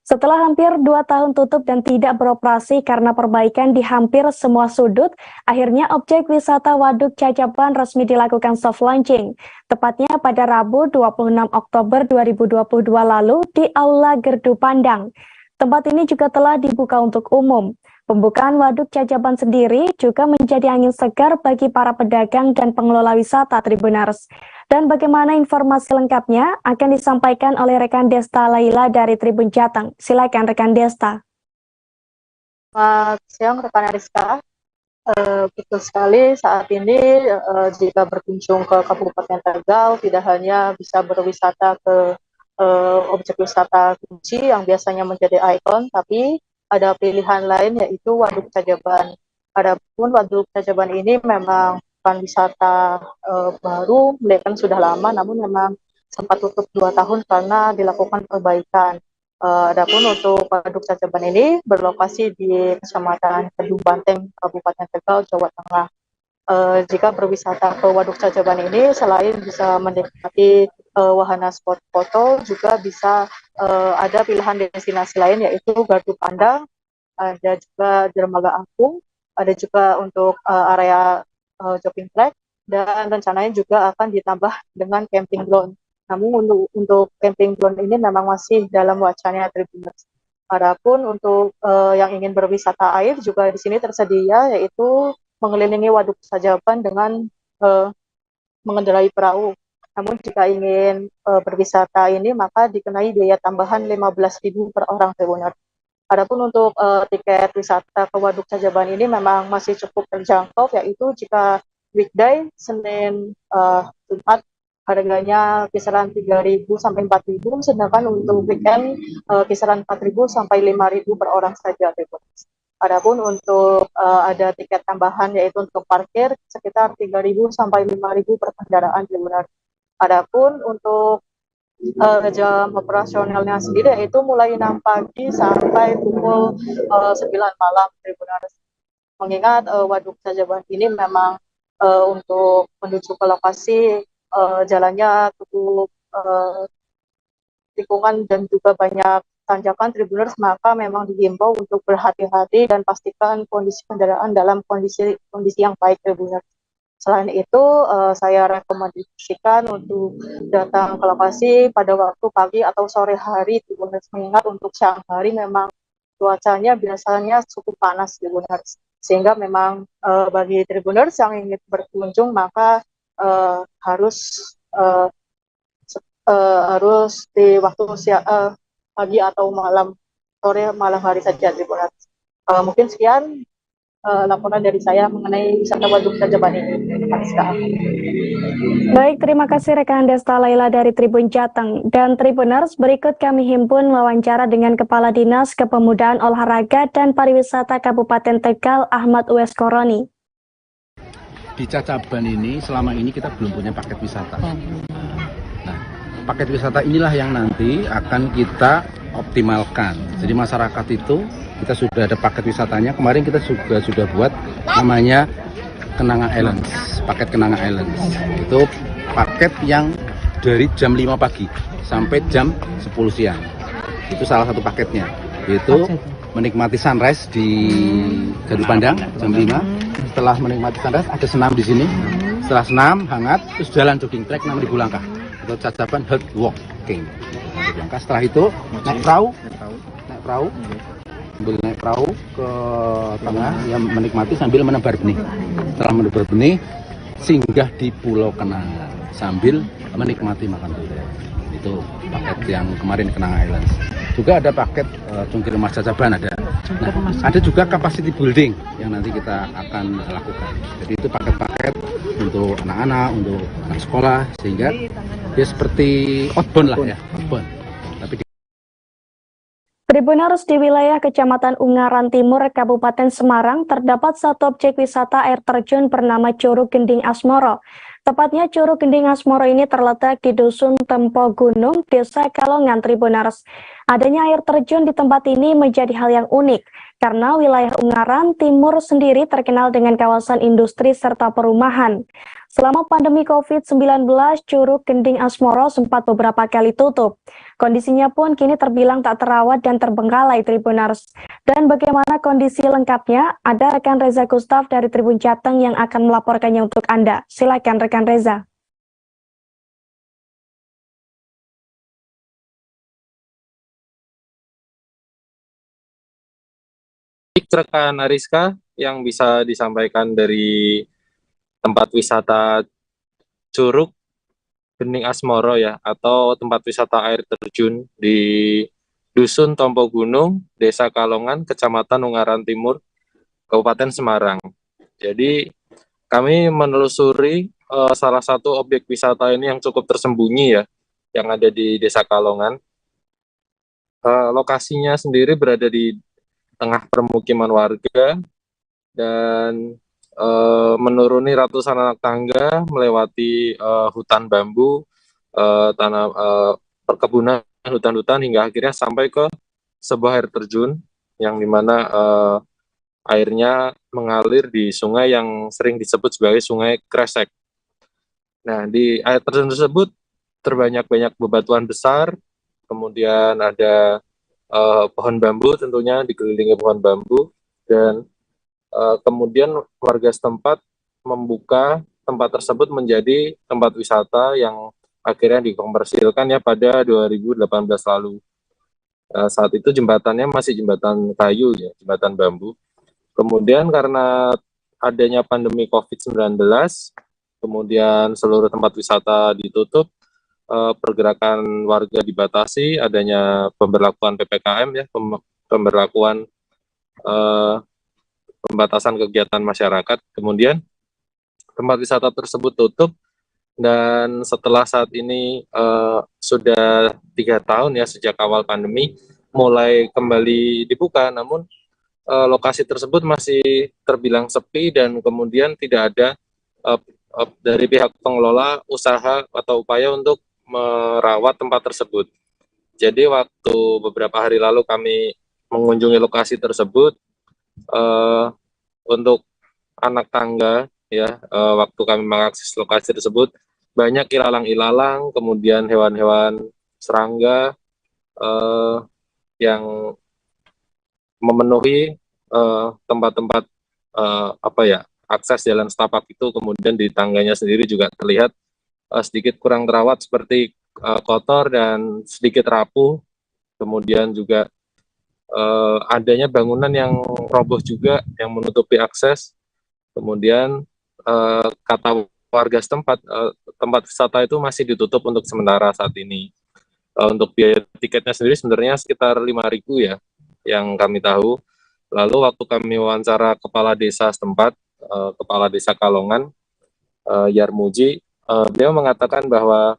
Setelah hampir 2 tahun tutup dan tidak beroperasi karena perbaikan di hampir semua sudut, akhirnya objek wisata Waduk Cacaban resmi dilakukan soft launching. Tepatnya pada Rabu 26 Oktober 2022 lalu di Aula Gerdu Pandang. Tempat ini juga telah dibuka untuk umum. Pembukaan Waduk Cacaban sendiri juga menjadi angin segar bagi para pedagang dan pengelola wisata Tribuners. Dan bagaimana informasi lengkapnya akan disampaikan oleh rekan Desta Laila dari Tribun Jateng. Silakan rekan Desta. Selamat siang rekan Ariska. Betul sekali saat ini jika berkunjung ke Kabupaten Tegal tidak hanya bisa berwisata ke objek wisata kunci yang biasanya menjadi ikon, tapi ada pilihan lain yaitu Waduk Cacaban. Adapun Waduk Cacaban ini memang bukan wisata baru, mereka sudah lama, namun memang sempat tutup 2 tahun karena dilakukan perbaikan. Adapun untuk Waduk Cacaban ini berlokasi di Kecamatan Kedung Banteng, Kabupaten Tegal, Jawa Tengah. Jika berwisata ke Waduk Cacaban ini, selain bisa menikmati wahana spot foto, juga bisa ada pilihan destinasi lain yaitu Gardu Pandang, ada juga Dermaga Apung, ada juga untuk area jogging track, dan rencananya juga akan ditambah dengan camping ground. Namun untuk camping ground ini memang masih dalam wacana Tribuners. Adapun untuk yang ingin berwisata air juga di sini tersedia, yaitu mengelilingi Waduk Cacaban dengan mengendarai perahu. Namun jika ingin berwisata ini maka dikenai biaya tambahan 15.000 per orang Tribuners. Adapun untuk tiket wisata ke Waduk Cacaban ini memang masih cukup terjangkau, yaitu jika weekday Senin Jumat harganya kisaran 3.000 sampai 4.000, sedangkan untuk weekend kisaran 4.000 sampai 5.000 per orang saja. Adapun untuk ada tiket tambahan yaitu untuk parkir sekitar 3.000 sampai 5.000 per kendaraan. Adapun untuk jam operasionalnya sendiri yaitu mulai 6 pagi sampai pukul 9 malam Tribuners. Mengingat Waduk Cacaban ini memang untuk menuju ke lokasi jalannya cukup tikungan dan juga banyak tanjakan Tribuners, maka memang dihimbau untuk berhati-hati dan pastikan kondisi kendaraan dalam kondisi yang baik Tribuners. Selain itu, saya rekomendasikan untuk datang ke lokasi pada waktu pagi atau sore hari, Tribuners, mengingat untuk siang hari memang cuacanya biasanya cukup panas, Tribuners. Sehingga memang bagi Tribuners yang ingin berkunjung maka harus di waktu pagi atau malam, sore malam hari saja, Tribuners. Mungkin sekian laporan dari saya mengenai wisata Waduk Cacaban ini. Baik, terima kasih rekan Desta Laila dari Tribun Jateng. Dan Tribuners, berikut kami himpun wawancara dengan Kepala Dinas Kepemudaan Olahraga dan Pariwisata Kabupaten Tegal, Ahmad Uwais Koroni. Di Cacaban ini, selama ini kita belum punya paket wisata. Nah, paket wisata inilah yang nanti akan kita optimalkan. Jadi masyarakat itu, kita sudah ada paket wisatanya. Kemarin kita juga sudah buat namanya Kenanga Islands, paket Kenanga Islands. Itu paket yang dari jam 5 pagi sampai jam 10 siang. Itu salah satu paketnya, yaitu menikmati sunrise di Gadu Pandang jam 5. Setelah menikmati sunrise ada senam di sini. Setelah senam hangat, terus jalan jogging track 6.000 langkah atau Cacaban Health Walking. Setelah itu naik perahu, sambil naik perahu ke tengah yang menikmati sambil menebar benih. Setelah menebar benih, singgah di Pulau Kenanga sambil menikmati makan durian. Itu paket yang kemarin Kenanga Islands. Juga ada paket Cungkir Mas Cacaban ada. Nah, ada juga capacity building yang nanti kita akan lakukan. Jadi itu paket-paket untuk anak-anak, untuk anak sekolah, sehingga dia seperti outbound lah ya, outbound. Tribuners, di wilayah Kecamatan Ungaran Timur, Kabupaten Semarang, terdapat satu objek wisata air terjun bernama Curug Gending Asmoro. Tepatnya Curug Gending Asmoro ini terletak di Dusun Tempo Gunung, Desa Kalongan, Tribuners. Adanya air terjun di tempat ini menjadi hal yang unik, karena wilayah Ungaran Timur sendiri terkenal dengan kawasan industri serta perumahan. Selama pandemi COVID-19, Curug Gending Asmoro sempat beberapa kali tutup. Kondisinya pun kini terbilang tak terawat dan terbengkalai, Tribuners. Dan bagaimana kondisi lengkapnya? Ada rekan Reza Gustaf dari Tribun Jateng yang akan melaporkannya untuk Anda. Silakan rekan Reza. Rekan Ariska, yang bisa disampaikan dari tempat wisata Curug Gending Asmoro ya, atau tempat wisata air terjun di Dusun Tompo Gunung, Desa Kalongan, Kecamatan Ungaran Timur, Kabupaten Semarang. Jadi kami menelusuri salah satu objek wisata ini yang cukup tersembunyi ya, yang ada di Desa Kalongan. Lokasinya sendiri berada di tengah permukiman warga dan menuruni ratusan anak tangga, melewati hutan bambu, tanah perkebunan, hutan-hutan, hingga akhirnya sampai ke sebuah air terjun yang dimana airnya mengalir di sungai yang sering disebut sebagai Sungai Kresek. Nah, di air terjun tersebut terbanyak-banyak bebatuan besar, kemudian ada pohon bambu, tentunya dikelilingi pohon bambu, dan kemudian warga setempat membuka tempat tersebut menjadi tempat wisata yang akhirnya dikomersilkan ya pada 2018 lalu. Saat itu jembatannya masih jembatan kayu ya, jembatan bambu. Kemudian karena adanya pandemi COVID-19, kemudian seluruh tempat wisata ditutup, pergerakan warga dibatasi, adanya pemberlakuan PPKM ya, pemberlakuan pembatasan kegiatan masyarakat. Kemudian tempat wisata tersebut tutup, dan setelah saat ini sudah 3 tahun ya sejak awal pandemi mulai kembali dibuka, namun lokasi tersebut masih terbilang sepi, dan kemudian tidak ada dari pihak pengelola usaha atau upaya untuk merawat tempat tersebut. Jadi waktu beberapa hari lalu kami mengunjungi lokasi tersebut, untuk anak tangga ya, waktu kami mengakses lokasi tersebut banyak ilalang-ilalang, kemudian hewan-hewan serangga yang memenuhi tempat-tempat akses jalan setapak itu. Kemudian di tangganya sendiri juga terlihat sedikit kurang terawat, seperti kotor dan sedikit rapuh. Kemudian juga adanya bangunan yang roboh juga yang menutupi akses. Kemudian kata warga setempat, tempat wisata itu masih ditutup untuk sementara saat ini. Untuk biaya tiketnya sendiri sebenarnya sekitar 5.000 ya, yang kami tahu. Lalu waktu kami wawancara kepala desa setempat, kepala desa Kalongan, Yarmuji, beliau mengatakan bahwa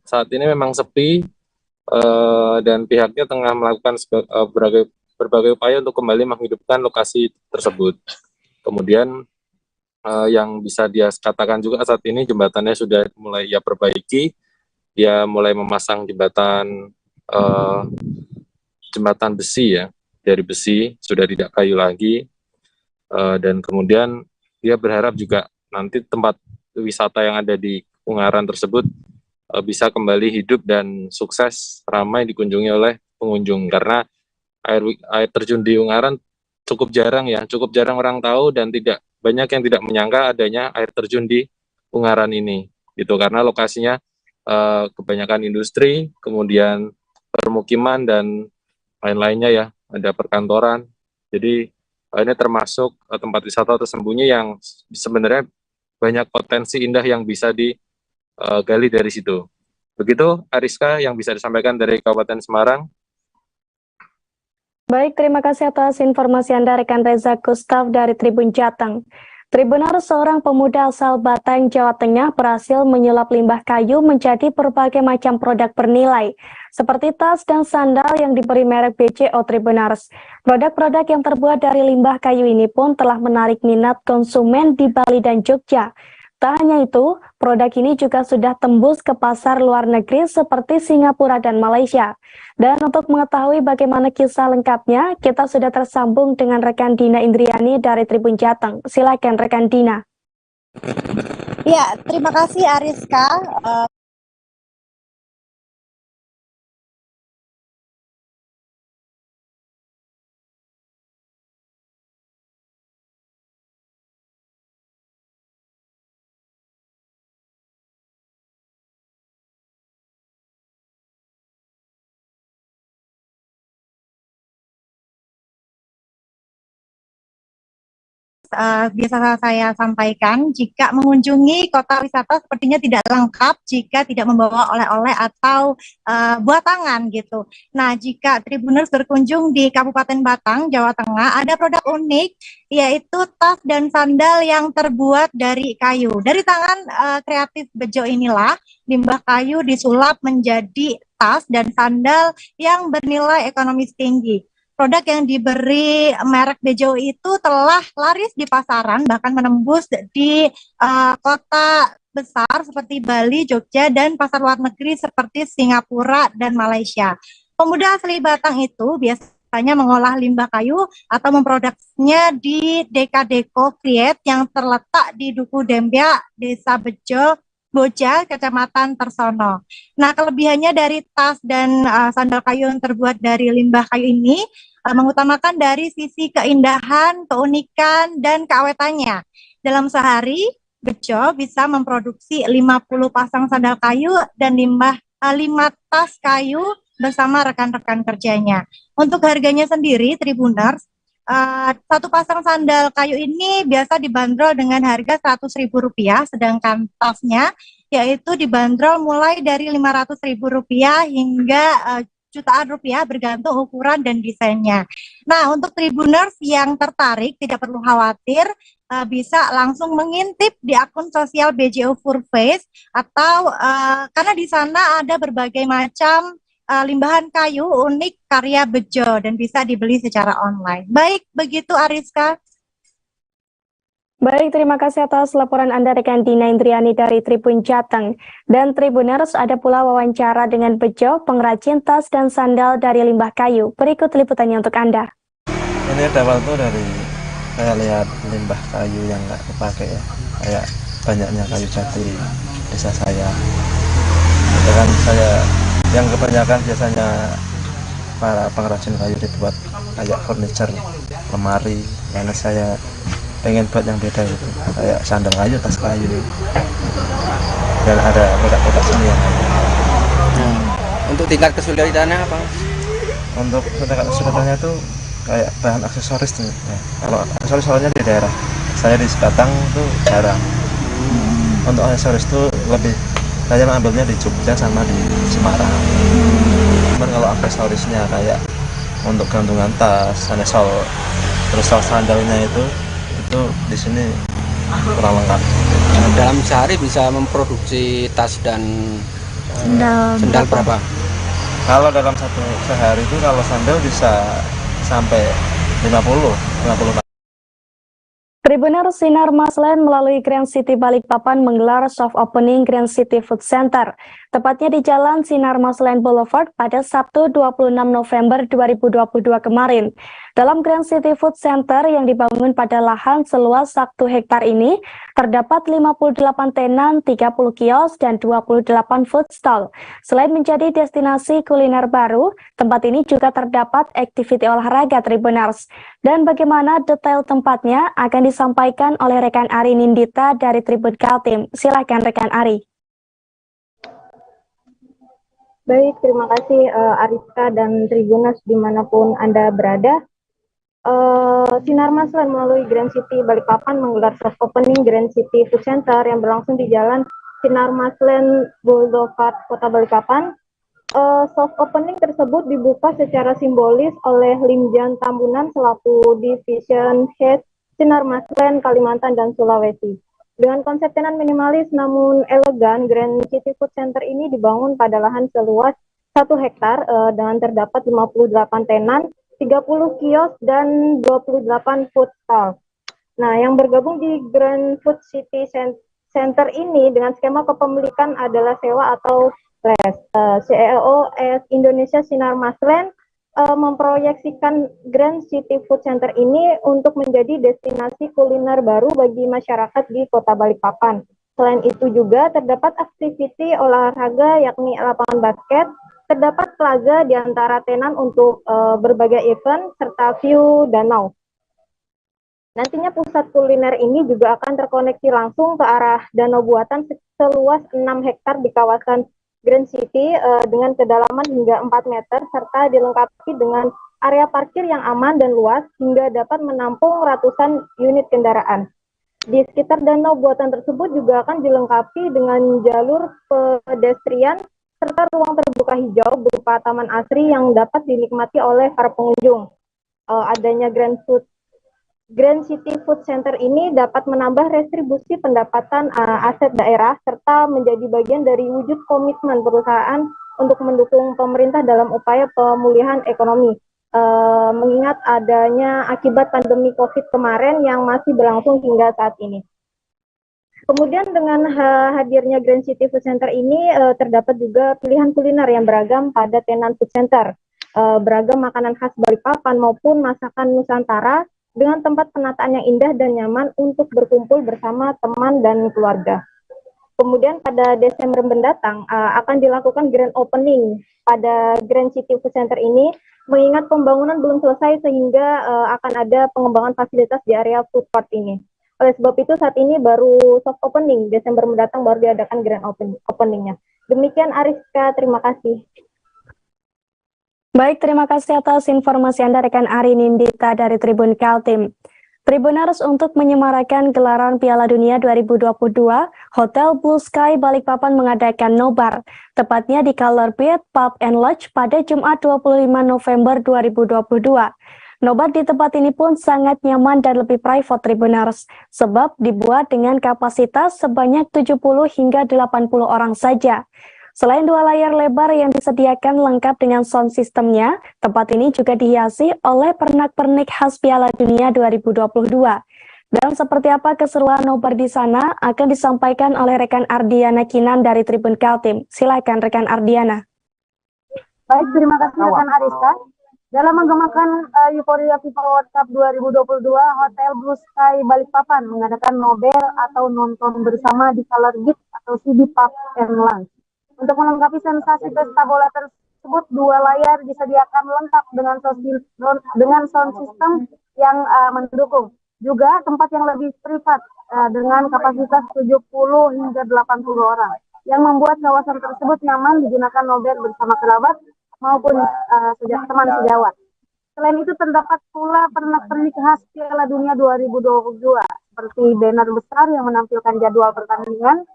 saat ini memang sepi dan pihaknya tengah melakukan berbagai upaya untuk kembali menghidupkan lokasi tersebut. Kemudian yang bisa dia katakan juga saat ini jembatannya sudah mulai ia perbaiki, dia mulai memasang jembatan besi ya, dari besi sudah tidak kayu lagi, dan kemudian dia berharap juga nanti tempat wisata yang ada di Ungaran tersebut bisa kembali hidup dan sukses ramai dikunjungi oleh pengunjung, karena air terjun di Ungaran cukup jarang orang tahu, dan tidak banyak yang tidak menyangka adanya air terjun di Ungaran ini gitu, karena lokasinya kebanyakan industri, kemudian permukiman dan lain-lainnya ya, ada perkantoran. Jadi ini termasuk tempat wisata tersembunyi yang sebenarnya banyak potensi indah yang bisa digali dari situ. Begitu Ariska yang bisa disampaikan dari Kabupaten Semarang. Baik, terima kasih atas informasi Anda rekan Reza Gustaf dari Tribun Jateng. Tribuners, seorang pemuda asal Batang, Jawa Tengah berhasil menyulap limbah kayu menjadi berbagai macam produk bernilai, seperti tas dan sandal yang diberi merek BCO Tribuners. Produk-produk yang terbuat dari limbah kayu ini pun telah menarik minat konsumen di Bali dan Jogja. Tak hanya itu, produk ini juga sudah tembus ke pasar luar negeri seperti Singapura dan Malaysia. Dan untuk mengetahui bagaimana kisah lengkapnya, kita sudah tersambung dengan rekan Dina Indriani dari Tribun Jateng. Silakan rekan Dina. Ya, terima kasih Ariska. Biasa saya sampaikan, jika mengunjungi kota wisata sepertinya tidak lengkap jika tidak membawa oleh-oleh atau buah tangan gitu. Nah, jika Tribuners berkunjung di Kabupaten Batang, Jawa Tengah, ada produk unik yaitu tas dan sandal yang terbuat dari kayu. Dari tangan kreatif Bejo inilah limbah kayu disulap menjadi tas dan sandal yang bernilai ekonomis tinggi. Produk yang diberi merek Bejo itu telah laris di pasaran, bahkan menembus di kota besar seperti Bali, Jogja, dan pasar luar negeri seperti Singapura dan Malaysia. Pemuda asli Batang itu biasanya mengolah limbah kayu atau memproduksinya di Dekadeko Create yang terletak di Duku Dembia, Desa Bejo, Boja, Kecamatan Tersono. Nah, kelebihannya dari tas dan sandal kayu yang terbuat dari limbah kayu ini mengutamakan dari sisi keindahan, keunikan, dan keawetannya. Dalam sehari, Bejo bisa memproduksi 50 pasang sandal kayu dan 5 tas kayu bersama rekan-rekan kerjanya. Untuk harganya sendiri, Tribuners, satu pasang sandal kayu ini biasa dibanderol dengan harga Rp100.000, sedangkan tasnya yaitu dibanderol mulai dari Rp500.000 hingga jutaan rupiah bergantung ukuran dan desainnya. Nah, untuk Tribuners yang tertarik tidak perlu khawatir, bisa langsung mengintip di akun sosial BJO Furface atau karena di sana ada berbagai macam limbahan kayu unik karya Bejo dan bisa dibeli secara online. Baik, begitu Ariska. Baik, terima kasih atas laporan Anda rekan Dina Indriani dari Tribun Jateng. Dan Tribuners, ada pula wawancara dengan Bejo, pengrajin tas dan sandal dari limbah kayu. Berikut liputannya untuk Anda. Ini awal tuh dari saya lihat limbah kayu yang nggak kepakai ya, kayak banyaknya kayu jati di desa saya. Itu kan saya yang kebanyakan biasanya para pengrajin kayu dibuat kayak furniture, lemari, karena saya pengen buat yang beda gitu, kayak sandal kayu, tas kayu, dan ada produk-produk seni yang lain. Untuk tingkat kesulitannya apa? Untuk tingkat kesulitannya tuh kayak bahan aksesoris tuh. Ya. Kalau aksesoris soalnya di daerah saya di Batang tuh jarang. Untuk aksesoris tuh lebih saya ambilnya di Jogja sama di Semarang. Cuman kalau aksesorisnya kayak untuk gantungan tas, sol terus sandalnya itu di sini kurang lengkap. Dalam sehari bisa memproduksi tas dan sendal berapa? Kalau dalam satu sehari itu kalau sandal bisa sampai 50 Tribuners Sinar Maslen melalui Grand City Balikpapan menggelar soft opening Grand City Food Center, tepatnya di Jalan Sinar Maslen Boulevard pada Sabtu 26 November 2022 kemarin. Dalam Grand City Food Center yang dibangun pada lahan seluas 1 hektar ini, terdapat 58 tenan, 30 kios, dan 28 food stall. Selain menjadi destinasi kuliner baru, tempat ini juga terdapat aktiviti olahraga Tribuners. Dan bagaimana detail tempatnya akan disampaikan oleh rekan Ari Nindita dari Tribun Kaltim. Silakan rekan Ari. Baik, terima kasih Ariska dan Tribuners dimanapun Anda berada. Sinar Maslen melalui Grand City Balikpapan menggelar soft opening Grand City Food Center yang berlangsung di Jalan Sinar Maslen Boulevard, Kota Balikpapan. Soft opening tersebut dibuka secara simbolis oleh Limjan Tambunan selaku Division Head Sinar Maslen, Kalimantan dan Sulawesi. Dengan konsep tenan minimalis namun elegan, Grand City Food Center ini dibangun pada lahan seluas 1 hektar dengan terdapat 58 tenan, 30 kios, dan 28 food stall. Nah, yang bergabung di Grand Food City Center ini dengan skema kepemilikan adalah sewa atau lease. CEO Indonesia Sinar Maslen memproyeksikan Grand City Food Center ini untuk menjadi destinasi kuliner baru bagi masyarakat di Kota Balikpapan. Selain itu juga terdapat aktiviti olahraga yakni lapangan basket, terdapat plaza di antara tenan untuk berbagai event serta view danau. Nantinya pusat kuliner ini juga akan terkoneksi langsung ke arah danau buatan seluas 6 hektar di kawasan Grand City dengan kedalaman hingga 4 meter serta dilengkapi dengan area parkir yang aman dan luas hingga dapat menampung ratusan unit kendaraan. Di sekitar danau buatan tersebut juga akan dilengkapi dengan jalur pedestrian serta ruang terbuka hijau berupa taman asri yang dapat dinikmati oleh para pengunjung. Adanya Grand City Food Center ini dapat menambah restribusi pendapatan aset daerah serta menjadi bagian dari wujud komitmen perusahaan untuk mendukung pemerintah dalam upaya pemulihan ekonomi. Mengingat adanya akibat pandemi COVID kemarin yang masih berlangsung hingga saat ini. Kemudian dengan hadirnya Grand City Food Center ini terdapat juga pilihan kuliner yang beragam pada tenan food center. Beragam makanan khas Balikpapan maupun masakan Nusantara dengan tempat penataan yang indah dan nyaman untuk berkumpul bersama teman dan keluarga. Kemudian pada Desember mendatang akan dilakukan grand opening pada Grand City Food Center ini mengingat pembangunan belum selesai sehingga akan ada pengembangan fasilitas di area food court ini. Oleh sebab itu saat ini baru soft opening, Desember mendatang baru diadakan grand openingnya. Demikian Ariska, terima kasih. Baik, terima kasih atas informasi Anda rekan Ari Nindita dari Tribun Kaltim. Tribuners, untuk menyemarakan gelaran Piala Dunia 2022, Hotel Blue Sky Balikpapan mengadakan nobar, tepatnya di Color Beat Pub and Lodge pada Jumat 25 November 2022. Nobar di tempat ini pun sangat nyaman dan lebih private Tribuners, sebab dibuat dengan kapasitas sebanyak 70 hingga 80 orang saja. Selain 2 layar lebar yang disediakan lengkap dengan sound systemnya, tempat ini juga dihiasi oleh pernak-pernik khas Piala Dunia 2022. Dan seperti apa keseruan nobar di sana akan disampaikan oleh rekan Ardiana Kinan dari Tribun Kaltim. Silakan rekan Ardiana. Baik, terima kasih rekan Ariska. Dalam menggemakan euforia FIFA World Cup 2022, Hotel Blue Sky Balikpapan mengadakan nobar atau nonton bersama di Color Beat atau CB Pub and Lounge. Untuk melengkapi sensasi pesta bola tersebut, 2 layar disediakan lengkap dengan sound system yang mendukung. Juga tempat yang lebih privat dengan kapasitas 70 hingga 80 orang, yang membuat kawasan tersebut nyaman digunakan nobar bersama kerabat maupun teman sejawat. Selain itu terdapat pula pernak-pernik khas Piala Dunia 2022 seperti banner besar yang menampilkan jadwal pertandingan,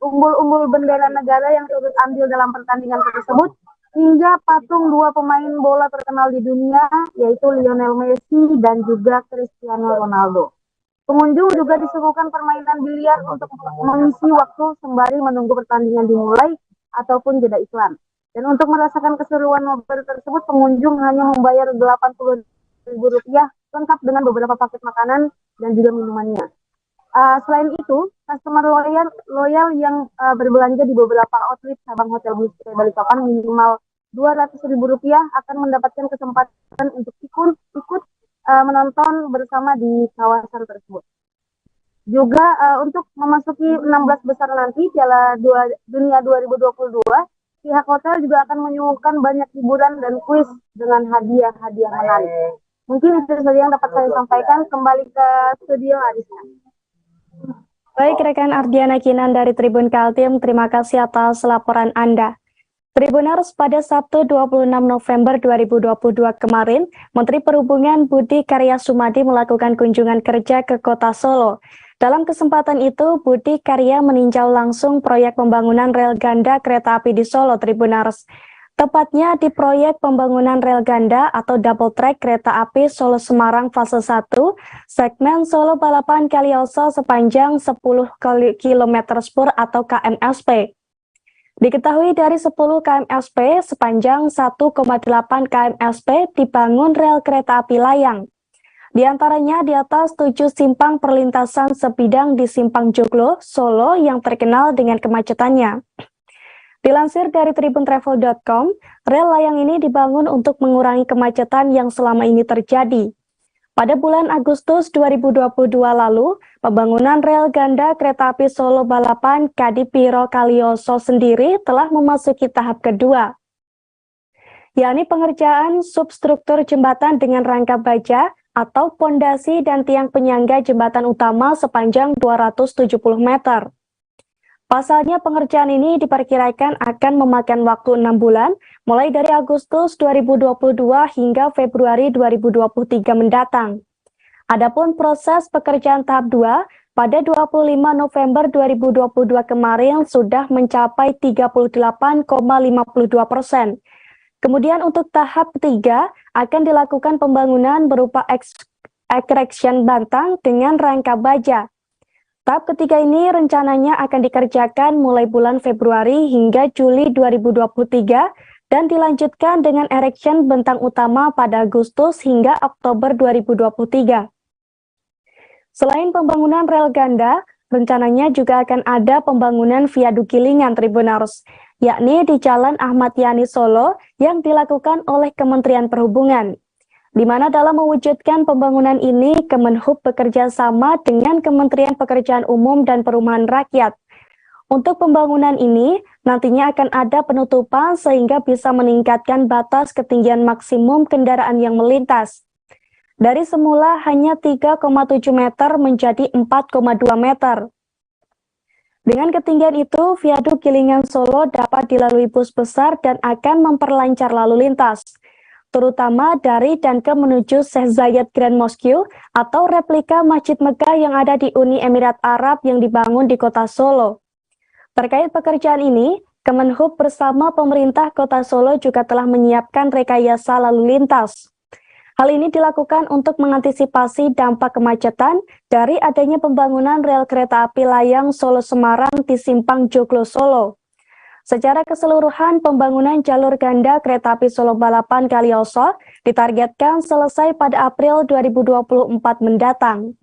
umbul-umbul bendera negara yang turut andil dalam pertandingan tersebut, hingga patung dua pemain bola terkenal di dunia, yaitu Lionel Messi dan juga Cristiano Ronaldo. Pengunjung juga disuguhkan permainan biliar untuk mengisi waktu sembari menunggu pertandingan dimulai ataupun jeda iklan. Dan untuk merasakan keseruan nobar tersebut, pengunjung hanya membayar Rp80.000 lengkap dengan beberapa paket makanan dan juga minumannya. Selain itu, customer loyal yang berbelanja di beberapa outlet cabang Hotel Bistro Balikpapan minimal Rp200.000 akan mendapatkan kesempatan untuk ikut menonton bersama di kawasan tersebut. Juga untuk memasuki 16 besar nanti Piala Dunia 2022, pihak hotel juga akan menyuguhkan banyak hiburan dan kuis dengan hadiah-hadiah menarik. Mungkin itu saja yang dapat saya sampaikan. Kembali ke studio Arisa. Baik, rekan Ardiana Kinan dari Tribun Kaltim, terima kasih atas laporan Anda. Tribuners, pada Sabtu 26 November 2022 kemarin, Menteri Perhubungan Budi Karya Sumadi melakukan kunjungan kerja ke Kota Solo. Dalam kesempatan itu, Budi Karya meninjau langsung proyek pembangunan rel ganda kereta api di Solo, Tribuners. Tepatnya di proyek pembangunan rel ganda atau double track kereta api Solo Semarang fase 1, segmen Solo Balapan Kalioso sepanjang 10 km spur atau KMSP. Diketahui dari 10 KMSP sepanjang 1,8 KMSP dibangun rel kereta api layang. Di antaranya di atas 7 simpang perlintasan sebidang di Simpang Joglo, Solo yang terkenal dengan kemacetannya. Dilansir dari tribuntravel.com, rel layang ini dibangun untuk mengurangi kemacetan yang selama ini terjadi. Pada bulan Agustus 2022 lalu, pembangunan rel ganda kereta api Solo Balapan Kadipiro Kalioso sendiri telah memasuki tahap kedua, yakni pengerjaan substruktur jembatan dengan rangka baja atau pondasi dan tiang penyangga jembatan utama sepanjang 270 meter. Pasalnya pengerjaan ini diperkirakan akan memakan waktu 6 bulan, mulai dari Agustus 2022 hingga Februari 2023 mendatang. Adapun proses pekerjaan tahap 2 pada 25 November 2022 kemarin sudah mencapai 38,52%. Kemudian untuk tahap ketiga akan dilakukan pembangunan berupa erection bantang dengan rangka baja. Tahap ketiga ini rencananya akan dikerjakan mulai bulan Februari hingga Juli 2023 dan dilanjutkan dengan erection bentang utama pada Agustus hingga Oktober 2023. Selain pembangunan rel ganda, rencananya juga akan ada pembangunan viaduk Gilingan, Tribuners, yakni di Jalan Ahmad Yani Solo yang dilakukan oleh Kementerian Perhubungan. Di mana dalam mewujudkan pembangunan ini, Kemenhub bekerja sama dengan Kementerian Pekerjaan Umum dan Perumahan Rakyat. Untuk pembangunan ini, nantinya akan ada penutupan sehingga bisa meningkatkan batas ketinggian maksimum kendaraan yang melintas. Dari semula hanya 3,7 meter menjadi 4,2 meter. Dengan ketinggian itu, viaduk Gilingan Solo dapat dilalui bus besar dan akan memperlancar lalu lintas, terutama dari dan ke menuju Sheikh Zayed Grand Mosque atau replika Masjid Mekah yang ada di Uni Emirat Arab yang dibangun di kota Solo. Terkait pekerjaan ini, Kemenhub bersama pemerintah kota Solo juga telah menyiapkan rekayasa lalu lintas. Hal ini dilakukan untuk mengantisipasi dampak kemacetan dari adanya pembangunan rel kereta api layang Solo Semarang di Simpang Joglo Solo. Secara keseluruhan, pembangunan jalur ganda kereta api Solo Balapan Kalioso ditargetkan selesai pada April 2024 mendatang.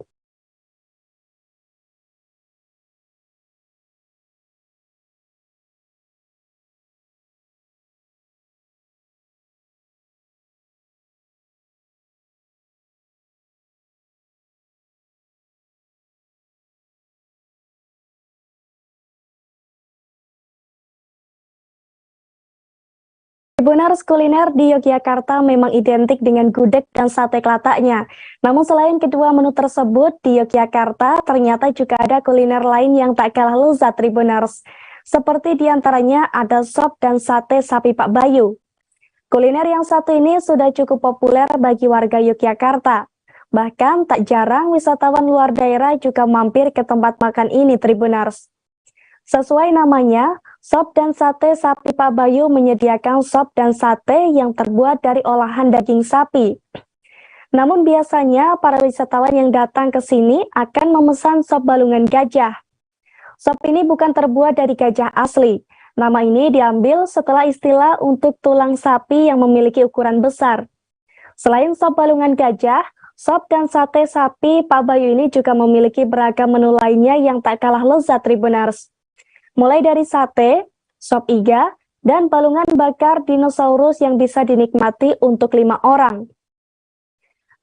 Tribuners, kuliner di Yogyakarta memang identik dengan gudeg dan sate kelataknya. Namun selain kedua menu tersebut, di Yogyakarta ternyata juga ada kuliner lain yang tak kalah lezat, Tribuners. Seperti diantaranya ada sop dan sate sapi Pak Bayu. Kuliner yang satu ini sudah cukup populer bagi warga Yogyakarta. Bahkan tak jarang wisatawan luar daerah juga mampir ke tempat makan ini, Tribuners. Sesuai namanya, Sop dan sate sapi Pak Bayu menyediakan sop dan sate yang terbuat dari olahan daging sapi. Namun biasanya para wisatawan yang datang ke sini akan memesan sop balungan gajah. Sop ini bukan terbuat dari gajah asli. Nama ini diambil setelah istilah untuk tulang sapi yang memiliki ukuran besar. Selain sop balungan gajah, sop dan sate sapi Pak Bayu ini juga memiliki beragam menu lainnya yang tak kalah lezat Tribuners. Mulai dari sate, sop iga, dan balungan bakar dinosaurus yang bisa dinikmati untuk 5 orang.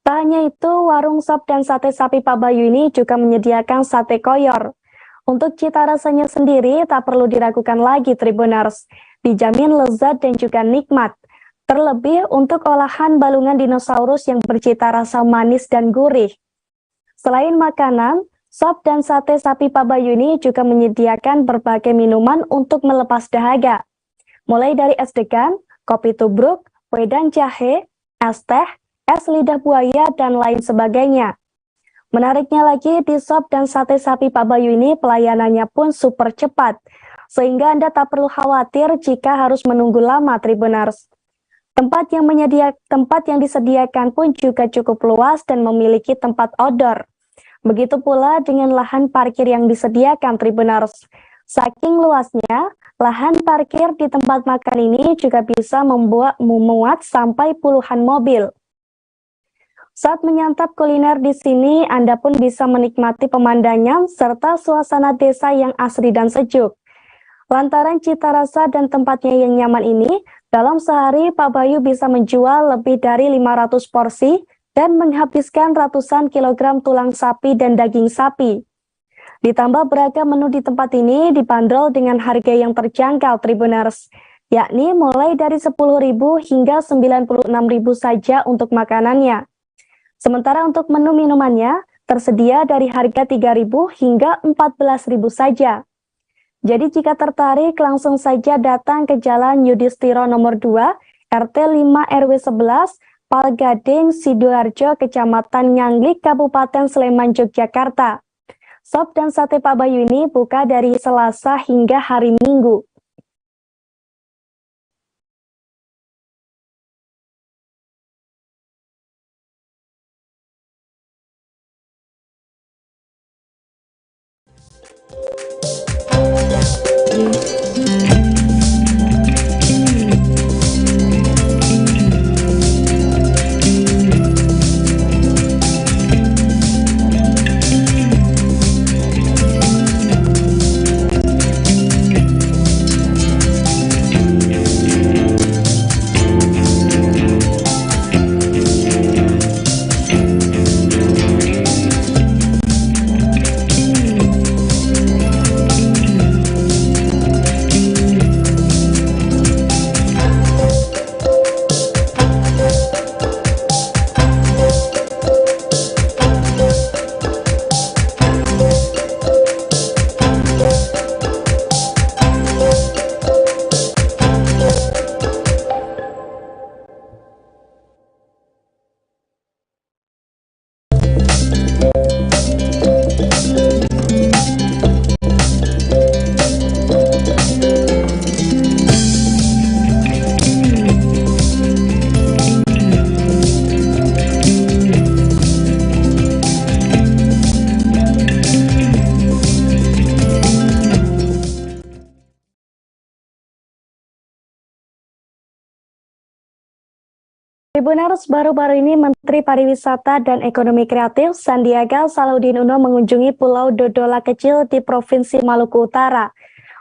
Tak hanya itu, warung sop dan sate sapi Pak Bayu ini juga menyediakan sate koyor. Untuk cita rasanya sendiri tak perlu diragukan lagi Tribuners. Dijamin lezat dan juga nikmat. Terlebih untuk olahan balungan dinosaurus yang bercita rasa manis dan gurih. Selain makanan, sop dan sate sapi Pak Bayu ini juga menyediakan berbagai minuman untuk melepas dahaga. Mulai dari es degan, kopi tubruk, wedang jahe, es teh, es lidah buaya, dan lain sebagainya. Menariknya lagi, di sop dan sate sapi Pak Bayu ini pelayanannya pun super cepat, sehingga Anda tak perlu khawatir jika harus menunggu lama Tribuners. Tempat yang disediakan pun juga cukup luas dan memiliki tempat outdoor. Begitu pula dengan lahan parkir yang disediakan Tribuners. Saking luasnya, lahan parkir di tempat makan ini juga bisa memuat sampai puluhan mobil. Saat menyantap kuliner di sini, Anda pun bisa menikmati pemandangan serta suasana desa yang asri dan sejuk. Lantaran cita rasa dan tempatnya yang nyaman ini, dalam sehari Pak Bayu bisa menjual lebih dari 500 porsi dan menghabiskan ratusan kilogram tulang sapi dan daging sapi. Ditambah beragam menu di tempat ini dibanderol dengan harga yang terjangkau Tribuners, yakni mulai dari 10.000 hingga 96.000 saja untuk makanannya. Sementara untuk menu minumannya tersedia dari harga 3.000 hingga 14.000 saja. Jadi jika tertarik langsung saja datang ke Jalan Yudhistira nomor 2, RT 5 RW 11, Palgading, Sidoarjo, Kecamatan Nyanglik, Kabupaten Sleman, Yogyakarta. Sop dan sate Pak Bayu ini buka dari Selasa hingga hari Minggu. Tribuners, baru-baru ini Menteri Pariwisata dan Ekonomi Kreatif Sandiaga Salahuddin Uno mengunjungi Pulau Dodola Kecil di Provinsi Maluku Utara.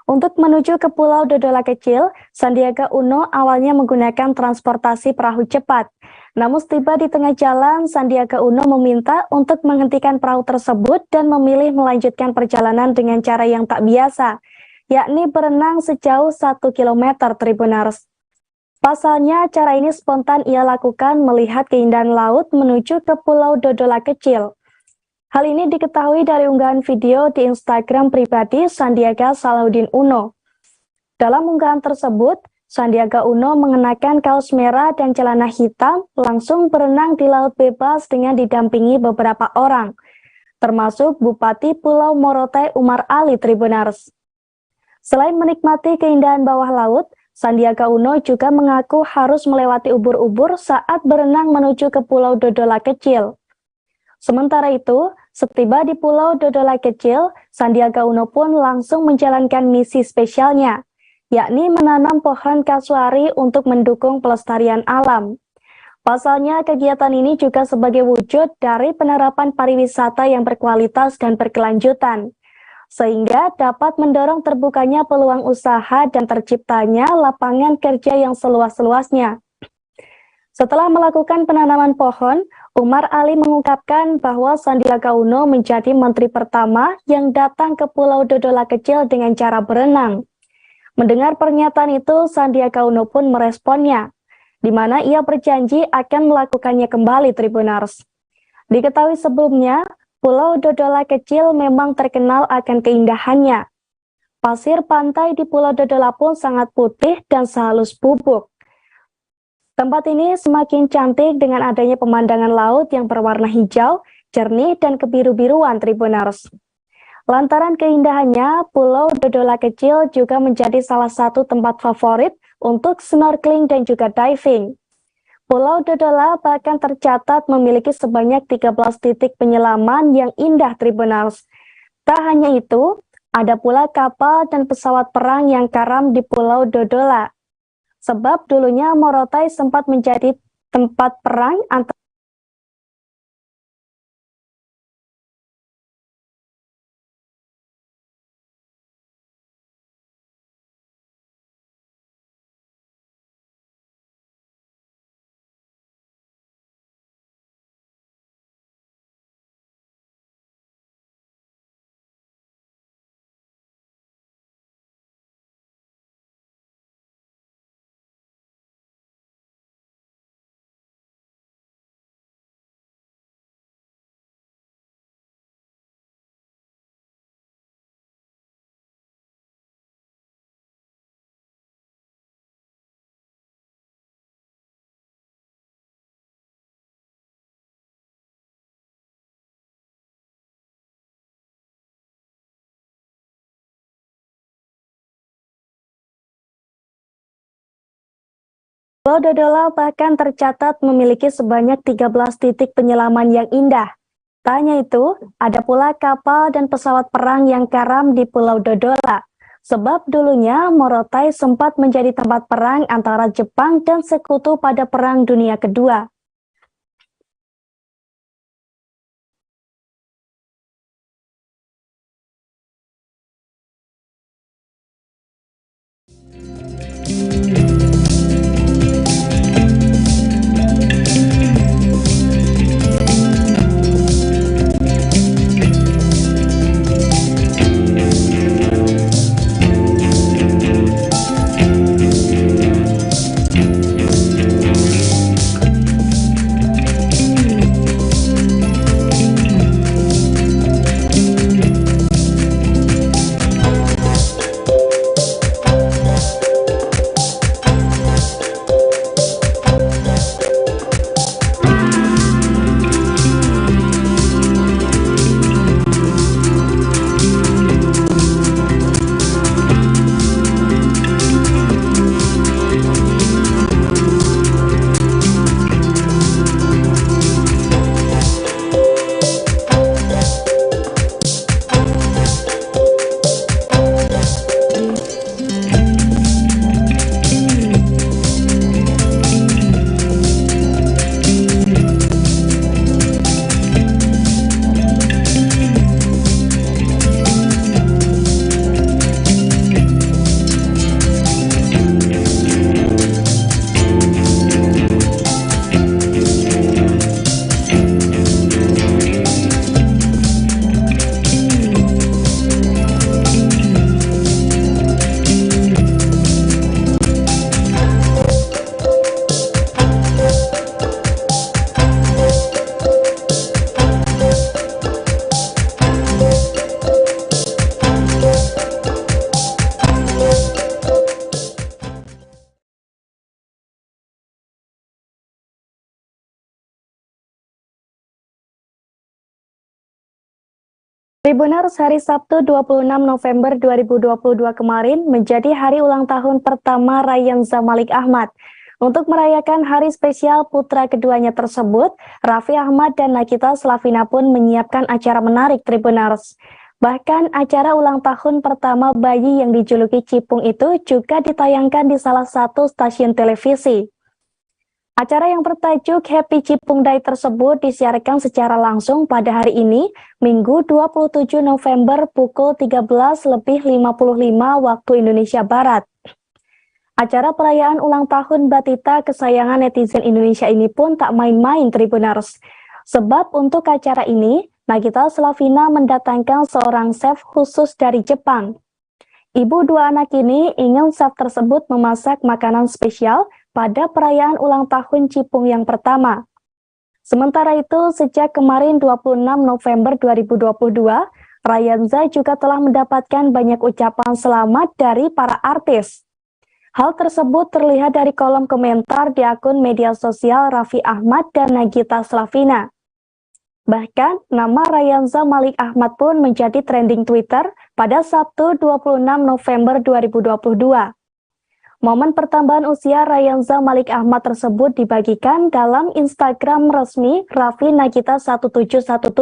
Untuk menuju ke Pulau Dodola Kecil, Sandiaga Uno awalnya menggunakan transportasi perahu cepat. Namun tiba di tengah jalan, Sandiaga Uno meminta untuk menghentikan perahu tersebut dan memilih melanjutkan perjalanan dengan cara yang tak biasa, yakni berenang sejauh 1 km Tribuners. Pasalnya, cara ini spontan ia lakukan melihat keindahan laut menuju ke Pulau Dodola Kecil. Hal ini diketahui dari unggahan video di Instagram pribadi Sandiaga Salahuddin Uno. Dalam unggahan tersebut, Sandiaga Uno mengenakan kaos merah dan celana hitam langsung berenang di laut bebas dengan didampingi beberapa orang, termasuk Bupati Pulau Morotai Umar Ali Tribuners. Selain menikmati keindahan bawah laut, Sandiaga Uno juga mengaku harus melewati ubur-ubur saat berenang menuju ke Pulau Dodola Kecil. Sementara itu, setiba di Pulau Dodola Kecil, Sandiaga Uno pun langsung menjalankan misi spesialnya, yakni menanam pohon kasuari untuk mendukung pelestarian alam. Pasalnya, kegiatan ini juga sebagai wujud dari penerapan pariwisata yang berkualitas dan berkelanjutan, sehingga dapat mendorong terbukanya peluang usaha dan terciptanya lapangan kerja yang seluas-luasnya. Setelah melakukan penanaman pohon, Umar Ali mengungkapkan bahwa Sandiaga Uno menjadi menteri pertama yang datang ke Pulau Dodola Kecil dengan cara berenang. Mendengar pernyataan itu, Sandiaga Uno pun meresponnya, di mana ia berjanji akan melakukannya kembali, Tribuners. Diketahui sebelumnya, Pulau Dodola Kecil memang terkenal akan keindahannya. Pasir pantai di Pulau Dodola pun sangat putih dan sehalus bubuk. Tempat ini semakin cantik dengan adanya pemandangan laut yang berwarna hijau, jernih, dan kebiru-biruan, Tribuners. Lantaran keindahannya, Pulau Dodola Kecil juga menjadi salah satu tempat favorit untuk snorkeling dan juga diving. Pulau Dodola bahkan tercatat memiliki sebanyak 13 titik penyelaman yang indah, Tribuners. Tak hanya itu, ada pula kapal dan pesawat perang yang karam di Pulau Dodola. Sebab dulunya Morotai sempat menjadi tempat perang antara Pulau Dodola bahkan tercatat memiliki sebanyak 13 titik penyelaman yang indah. Tak hanya itu, ada pula kapal dan pesawat perang yang karam di Pulau Dodola. Sebab dulunya Morotai sempat menjadi tempat perang antara Jepang dan Sekutu pada Perang Dunia Kedua. Tribuners, hari Sabtu 26 November 2022 kemarin menjadi hari ulang tahun pertama Rayanza Malik Ahmad. Untuk merayakan hari spesial putra keduanya tersebut, Raffi Ahmad dan Nakita Slavina pun menyiapkan acara menarik Tribuners. Bahkan acara ulang tahun pertama bayi yang dijuluki Cipung itu juga ditayangkan di salah satu stasiun televisi. Acara yang bertajuk Happy Cipung Day tersebut disiarkan secara langsung pada hari ini, Minggu 27 November pukul 13.55 waktu Indonesia Barat. Acara perayaan ulang tahun Batita kesayangan netizen Indonesia ini pun tak main-main Tribuners. Sebab untuk acara ini, Nakita Slavina mendatangkan seorang chef khusus dari Jepang. Ibu dua anak ini ingin chef tersebut memasak makanan spesial pada perayaan ulang tahun Cipung yang pertama. Sementara itu, sejak kemarin 26 November 2022, Rayanza juga telah mendapatkan banyak ucapan selamat dari para artis. Hal tersebut terlihat dari kolom komentar di akun media sosial Raffi Ahmad dan Nakita Slavina. Bahkan, nama Rayanza Malik Ahmad pun menjadi trending Twitter pada Sabtu 26 November 2022. Momen pertambahan usia Rayanza Malik Ahmad tersebut dibagikan dalam Instagram resmi Raffi Nakita 1717.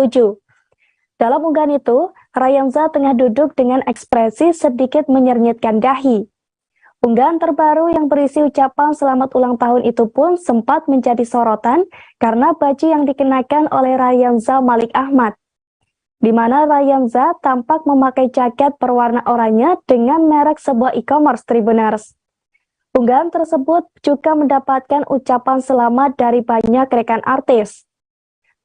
Dalam unggahan itu, Rayanza tengah duduk dengan ekspresi sedikit menyernyitkan dahi. Unggahan terbaru yang berisi ucapan selamat ulang tahun itu pun sempat menjadi sorotan karena baju yang dikenakan oleh Rayanza Malik Ahmad, di mana Rayanza tampak memakai jaket berwarna oranye dengan merek sebuah e-commerce Tribuners. Unggahan tersebut juga mendapatkan ucapan selamat dari banyak rekan artis.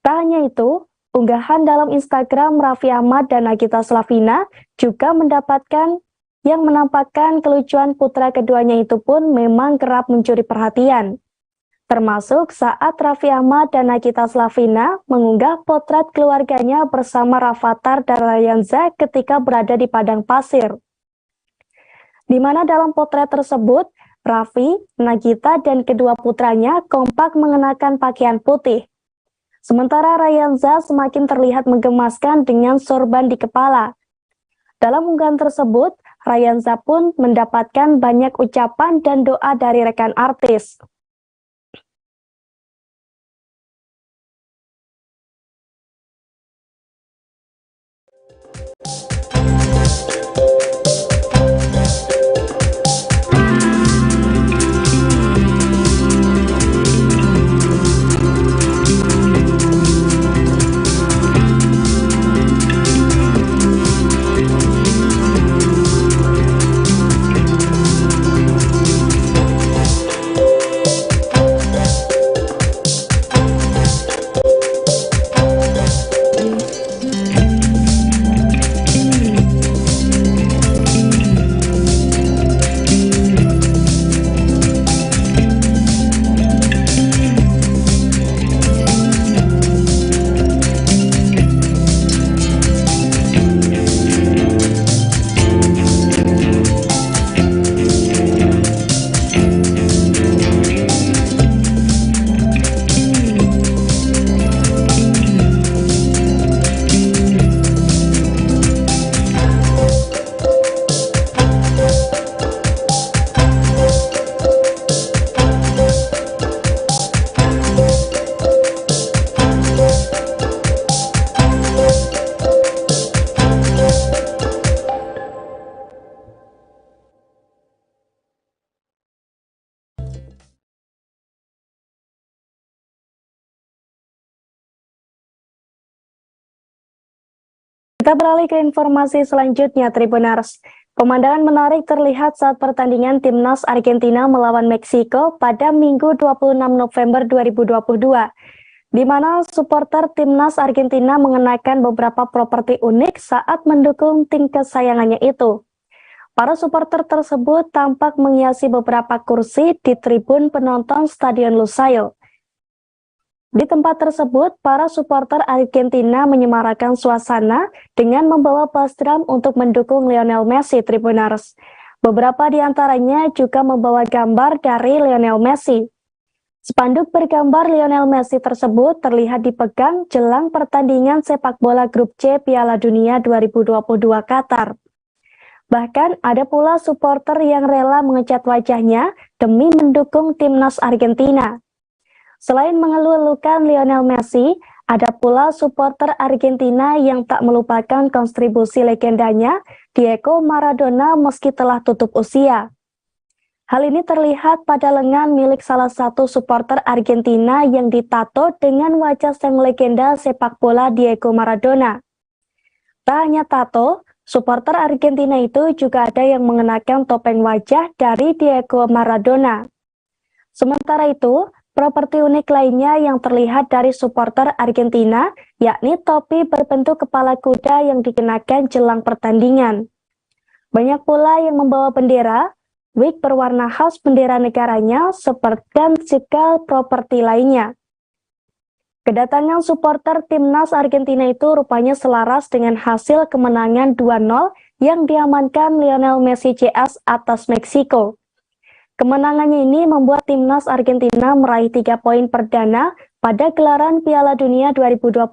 Tak hanya itu, unggahan dalam Instagram Raffi Ahmad dan Nakita Slavina juga mendapatkan yang menampakkan kelucuan putra keduanya itu pun memang kerap mencuri perhatian. Termasuk saat Raffi Ahmad dan Nakita Slavina mengunggah potret keluarganya bersama Rafathar dan Rayanza ketika berada di padang pasir. Di mana dalam potret tersebut, Raffi, Nakita, dan kedua putranya kompak mengenakan pakaian putih. Sementara Rayanza semakin terlihat menggemaskan dengan sorban di kepala. Dalam unggahan tersebut, Rayanza pun mendapatkan banyak ucapan dan doa dari rekan artis. Kita beralih ke informasi selanjutnya, Tribuners. Pemandangan menarik terlihat saat pertandingan Timnas Argentina melawan Meksiko pada Minggu 26 November 2022, di mana supporter Timnas Argentina mengenakan beberapa properti unik saat mendukung tim kesayangannya itu. Para supporter tersebut tampak menghiasi beberapa kursi di tribun penonton Stadion Lusail. Di tempat tersebut, para supporter Argentina menyemarakan suasana dengan membawa bass drum untuk mendukung Lionel Messi, Tribuners. Beberapa di antaranya juga membawa gambar dari Lionel Messi. Spanduk bergambar Lionel Messi tersebut terlihat dipegang jelang pertandingan sepak bola grup C Piala Dunia 2022 Qatar. Bahkan ada pula supporter yang rela mengecat wajahnya demi mendukung timnas Argentina. Selain mengeluh-elukan Lionel Messi, ada pula supporter Argentina yang tak melupakan kontribusi legendanya Diego Maradona meski telah tutup usia. Hal ini terlihat pada lengan milik salah satu supporter Argentina yang ditato dengan wajah sang legenda sepak bola Diego Maradona. Tak hanya tato, supporter Argentina itu juga ada yang mengenakan topeng wajah dari Diego Maradona. Sementara itu, properti unik lainnya yang terlihat dari supporter Argentina, yakni topi berbentuk kepala kuda yang dikenakan jelang pertandingan. Banyak pula yang membawa bendera, wig berwarna khas bendera negaranya, dan juga properti lainnya. Kedatangan supporter timnas Argentina itu rupanya selaras dengan hasil kemenangan 2-0 yang diamankan Lionel Messi CS atas Meksiko. Kemenangannya ini membuat timnas Argentina meraih 3 poin perdana pada gelaran Piala Dunia 2022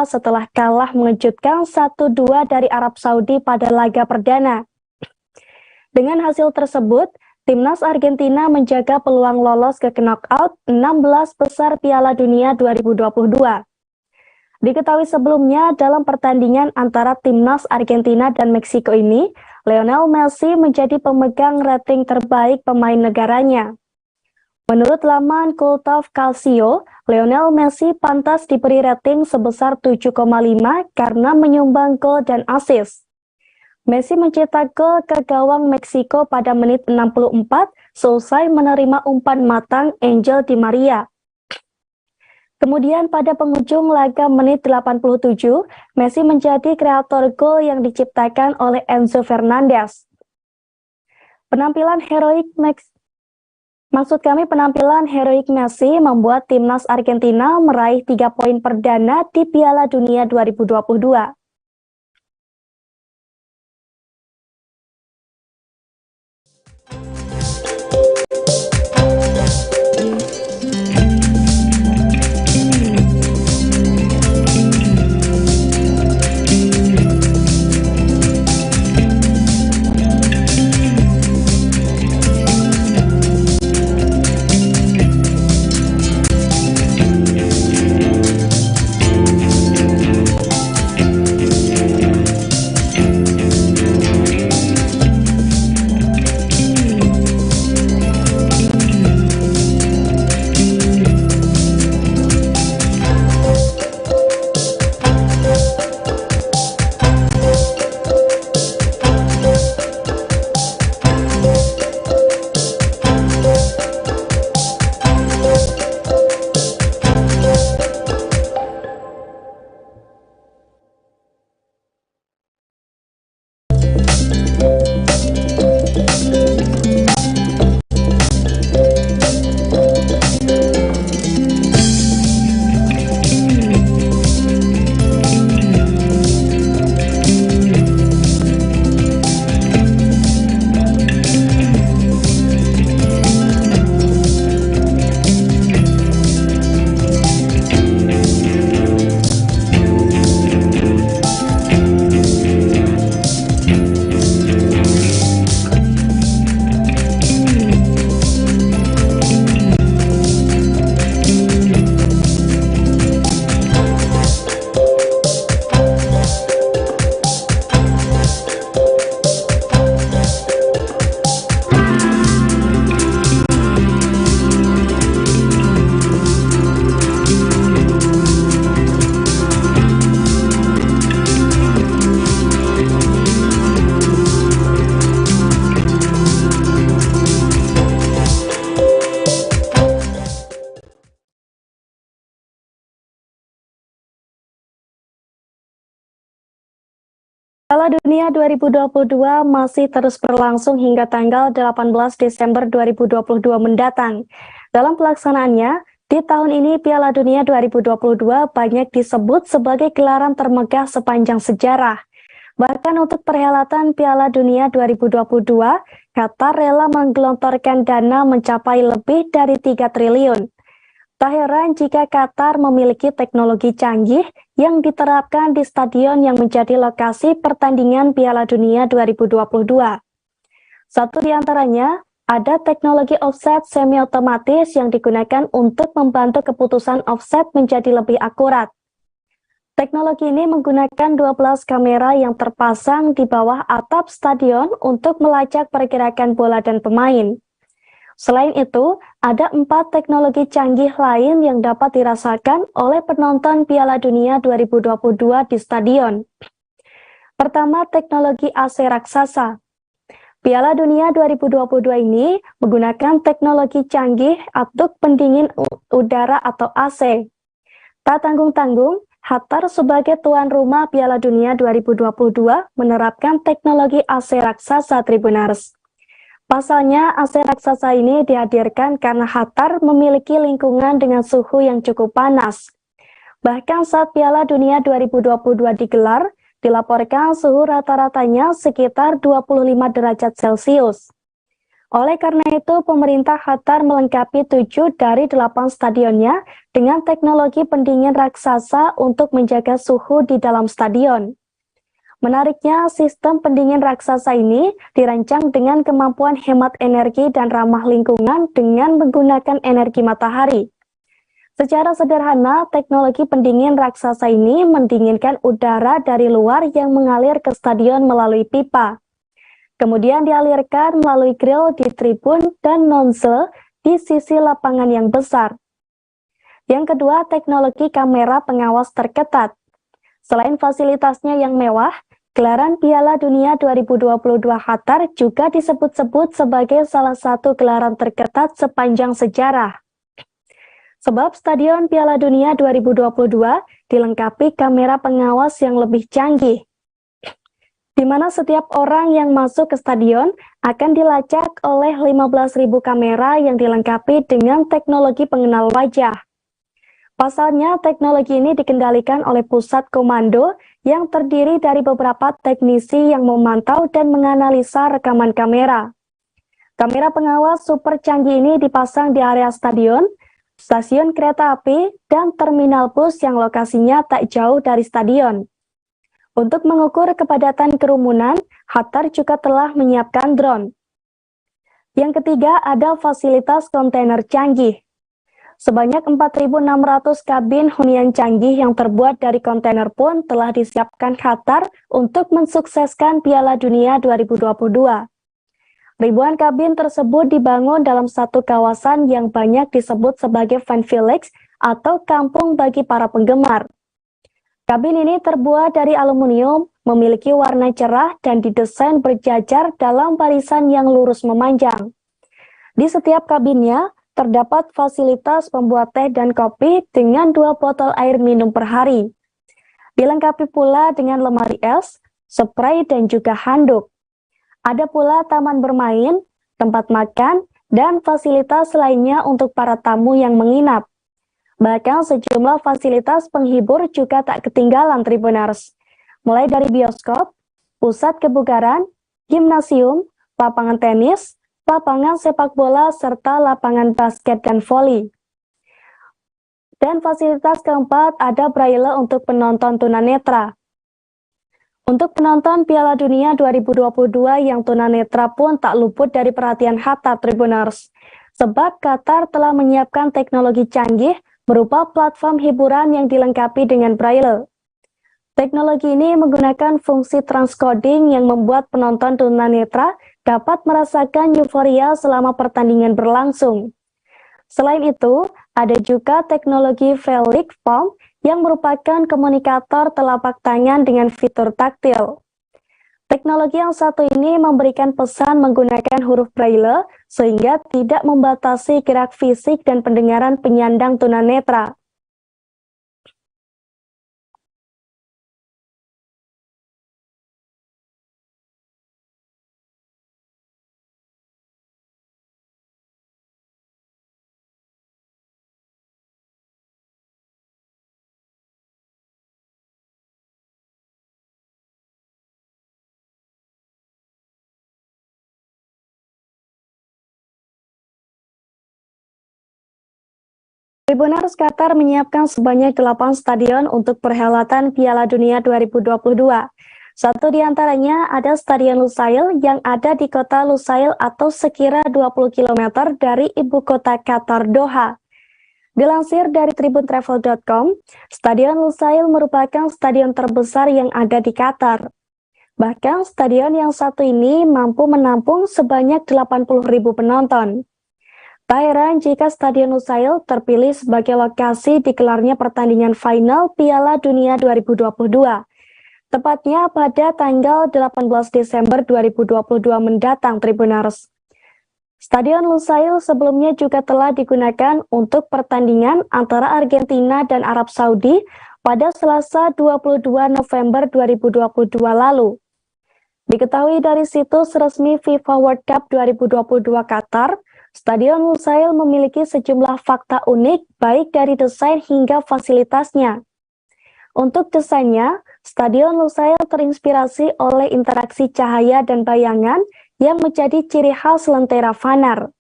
setelah kalah mengejutkan 1-2 dari Arab Saudi pada laga perdana. Dengan hasil tersebut, timnas Argentina menjaga peluang lolos ke knockout 16 besar Piala Dunia 2022. Diketahui sebelumnya dalam pertandingan antara timnas Argentina dan Meksiko ini, Lionel Messi menjadi pemegang rating terbaik pemain negaranya. Menurut laman Cult of Calcio, Lionel Messi pantas diberi rating sebesar 7,5 karena menyumbang gol dan assist. Messi mencetak gol ke gawang Meksiko pada menit 64 selesai menerima umpan matang Angel Di Maria. Kemudian pada penghujung laga menit 87, Messi menjadi kreator gol yang diciptakan oleh Enzo Fernandez. Penampilan heroik Messi membuat timnas Argentina meraih 3 poin perdana di Piala Dunia 2022. Piala Dunia 2022 masih terus berlangsung hingga tanggal 18 Desember 2022 mendatang. Dalam pelaksanaannya, di tahun ini Piala Dunia 2022 banyak disebut sebagai gelaran termegah sepanjang sejarah. Bahkan untuk perhelatan Piala Dunia 2022, Qatar rela menggelontorkan dana mencapai lebih dari 3 triliun. Tak heran jika Qatar memiliki teknologi canggih yang diterapkan di stadion yang menjadi lokasi pertandingan Piala Dunia 2022. Satu di antaranya, ada teknologi offset semi-otomatis yang digunakan untuk membantu keputusan offset menjadi lebih akurat. Teknologi ini menggunakan 12 kamera yang terpasang di bawah atap stadion untuk melacak pergerakan bola dan pemain. Selain itu, ada 4 teknologi canggih lain yang dapat dirasakan oleh penonton Piala Dunia 2022 di stadion. Pertama, teknologi AC raksasa. Piala Dunia 2022 ini menggunakan teknologi canggih untuk pendingin udara atau AC. Tak tanggung-tanggung, Qatar sebagai tuan rumah Piala Dunia 2022 menerapkan teknologi AC raksasa Tribuners. Pasalnya, AC raksasa ini dihadirkan karena Qatar memiliki lingkungan dengan suhu yang cukup panas. Bahkan saat Piala Dunia 2022 digelar, dilaporkan suhu rata-ratanya sekitar 25 derajat Celcius. Oleh karena itu, pemerintah Qatar melengkapi 7 dari 8 stadionnya dengan teknologi pendingin raksasa untuk menjaga suhu di dalam stadion. Menariknya, sistem pendingin raksasa ini dirancang dengan kemampuan hemat energi dan ramah lingkungan dengan menggunakan energi matahari. Secara sederhana, teknologi pendingin raksasa ini mendinginkan udara dari luar yang mengalir ke stadion melalui pipa. Kemudian dialirkan melalui grill di tribun dan nozzle di sisi lapangan yang besar. Yang kedua, teknologi kamera pengawas terketat. Selain fasilitasnya yang mewah, gelaran Piala Dunia 2022 Qatar juga disebut-sebut sebagai salah satu gelaran terketat sepanjang sejarah. Sebab Stadion Piala Dunia 2022 dilengkapi kamera pengawas yang lebih canggih, di mana setiap orang yang masuk ke stadion akan dilacak oleh 15.000 kamera yang dilengkapi dengan teknologi pengenal wajah. Pasalnya, teknologi ini dikendalikan oleh pusat komando yang terdiri dari beberapa teknisi yang memantau dan menganalisa rekaman kamera. Kamera pengawas super canggih ini dipasang di area stadion, stasiun kereta api, dan terminal bus yang lokasinya tak jauh dari stadion. Untuk mengukur kepadatan kerumunan, Qatar juga telah menyiapkan drone. Yang ketiga, ada fasilitas kontainer canggih. Sebanyak 4.600 kabin hunian canggih yang terbuat dari kontainer pun telah disiapkan Qatar untuk mensukseskan Piala Dunia 2022. Ribuan kabin tersebut dibangun dalam satu kawasan yang banyak disebut sebagai fan village atau kampung bagi para penggemar. Kabin ini terbuat dari aluminium, memiliki warna cerah dan didesain berjajar dalam barisan yang lurus memanjang. Di setiap kabinnya, terdapat fasilitas pembuat teh dan kopi dengan 2 botol air minum per hari. Dilengkapi pula dengan lemari es, spray, dan juga handuk. Ada pula taman bermain, tempat makan, dan fasilitas lainnya untuk para tamu yang menginap. Bahkan sejumlah fasilitas penghibur juga tak ketinggalan Tribuners. Mulai dari bioskop, pusat kebugaran, gimnasium, lapangan tenis, lapangan sepak bola, serta lapangan basket dan voli. Dan fasilitas keempat ada braille untuk penonton tunanetra. Untuk penonton Piala Dunia 2022 yang tunanetra pun tak luput dari perhatian Qatar Tribuners. Sebab Qatar telah menyiapkan teknologi canggih berupa platform hiburan yang dilengkapi dengan braille. Teknologi ini menggunakan fungsi transcoding yang membuat penonton tunanetra dapat merasakan euforia selama pertandingan berlangsung. Selain itu, ada juga teknologi Velic Palm yang merupakan komunikator telapak tangan dengan fitur taktil. Teknologi yang satu ini memberikan pesan menggunakan huruf braille sehingga tidak membatasi gerak fisik dan pendengaran penyandang tunanetra. Tribuners, Qatar menyiapkan sebanyak 8 stadion untuk perhelatan Piala Dunia 2022. Satu di antaranya ada Stadion Lusail yang ada di kota Lusail atau sekira 20 km dari ibu kota Qatar, Doha. Dilansir dari tribuntravel.com, Stadion Lusail merupakan stadion terbesar yang ada di Qatar. Bahkan stadion yang satu ini mampu menampung sebanyak 80.000 penonton. Tak heran jika Stadion Lusail terpilih sebagai lokasi digelarnya pertandingan final Piala Dunia 2022. Tepatnya pada tanggal 18 Desember 2022 mendatang, Tribuners. Stadion Lusail sebelumnya juga telah digunakan untuk pertandingan antara Argentina dan Arab Saudi pada Selasa 22 November 2022 lalu. Diketahui dari situs resmi FIFA World Cup 2022 Qatar, Stadion Lusail memiliki sejumlah fakta unik baik dari desain hingga fasilitasnya. Untuk desainnya, Stadion Lusail terinspirasi oleh interaksi cahaya dan bayangan yang menjadi ciri khas Lentera Vanar.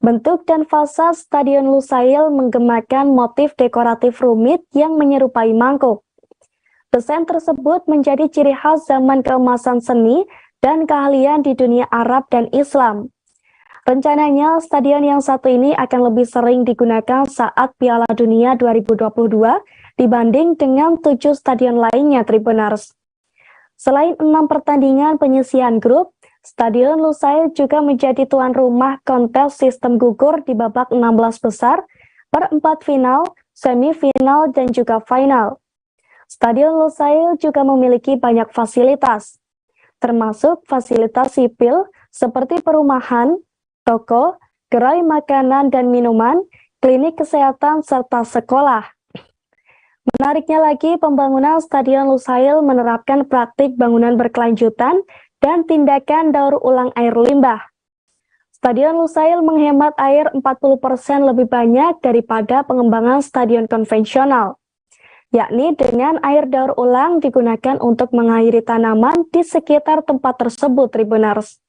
Bentuk dan fasad Stadion Lusail menggemakan motif dekoratif rumit yang menyerupai mangkuk. Desain tersebut menjadi ciri khas zaman keemasan seni dan keahlian di dunia Arab dan Islam. Rencananya, stadion yang satu ini akan lebih sering digunakan saat Piala Dunia 2022 dibanding dengan 7 stadion lainnya, Tribuners. Selain 6 pertandingan penyisihan grup, Stadion Lusail juga menjadi tuan rumah kontes sistem gugur di babak 16 besar, perempat final, semifinal, dan juga final. Stadion Lusail juga memiliki banyak fasilitas, termasuk fasilitas sipil seperti perumahan, toko, gerai makanan dan minuman, klinik kesehatan, serta sekolah. Menariknya lagi, pembangunan Stadion Lusail menerapkan praktik bangunan berkelanjutan dan tindakan daur ulang air limbah. Stadion Lusail menghemat air 40% lebih banyak daripada pengembangan stadion konvensional, yakni dengan air daur ulang digunakan untuk mengairi tanaman di sekitar tempat tersebut, Tribuners.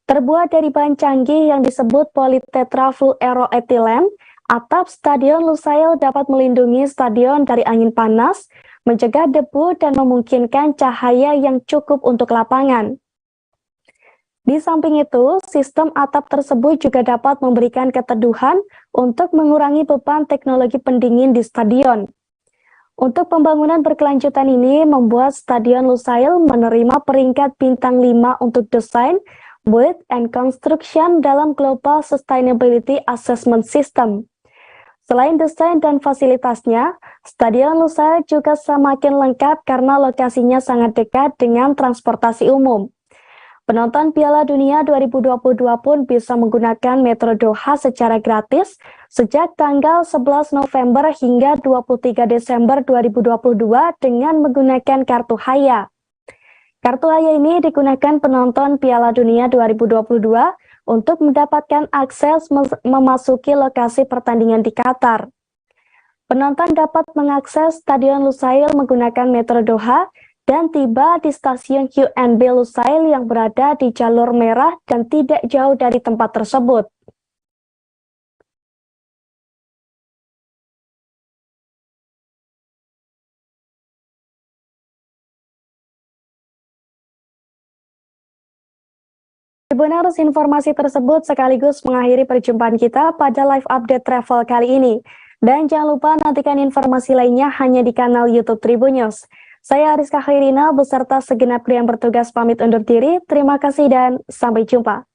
Terbuat dari bahan canggih yang disebut politetrafluoroetilen, atap Stadion Lusail dapat melindungi stadion dari angin panas, mencegah debu, dan memungkinkan cahaya yang cukup untuk lapangan. Di samping itu, sistem atap tersebut juga dapat memberikan keteduhan untuk mengurangi beban teknologi pendingin di stadion. Untuk pembangunan berkelanjutan ini membuat Stadion Lusail menerima peringkat bintang 5 untuk desain, build, and construction dalam Global Sustainability Assessment System. Selain desain dan fasilitasnya, Stadion Lusail juga semakin lengkap karena lokasinya sangat dekat dengan transportasi umum. Penonton Piala Dunia 2022 pun bisa menggunakan Metro Doha secara gratis sejak tanggal 11 November hingga 23 Desember 2022 dengan menggunakan kartu Haya. Kartu Haya ini digunakan penonton Piala Dunia 2022 untuk mendapatkan akses memasuki lokasi pertandingan di Qatar. Penonton dapat mengakses Stadion Lusail menggunakan Metro Doha dan tiba di stasiun QNB Lusail yang berada di jalur merah dan tidak jauh dari tempat tersebut. Tribuners, informasi tersebut sekaligus mengakhiri perjumpaan kita pada live update travel kali ini. Dan jangan lupa nantikan informasi lainnya hanya di kanal YouTube Tribunnews. Saya Ariska Khairina beserta segenap kru yang bertugas pamit undur diri. Terima kasih dan sampai jumpa.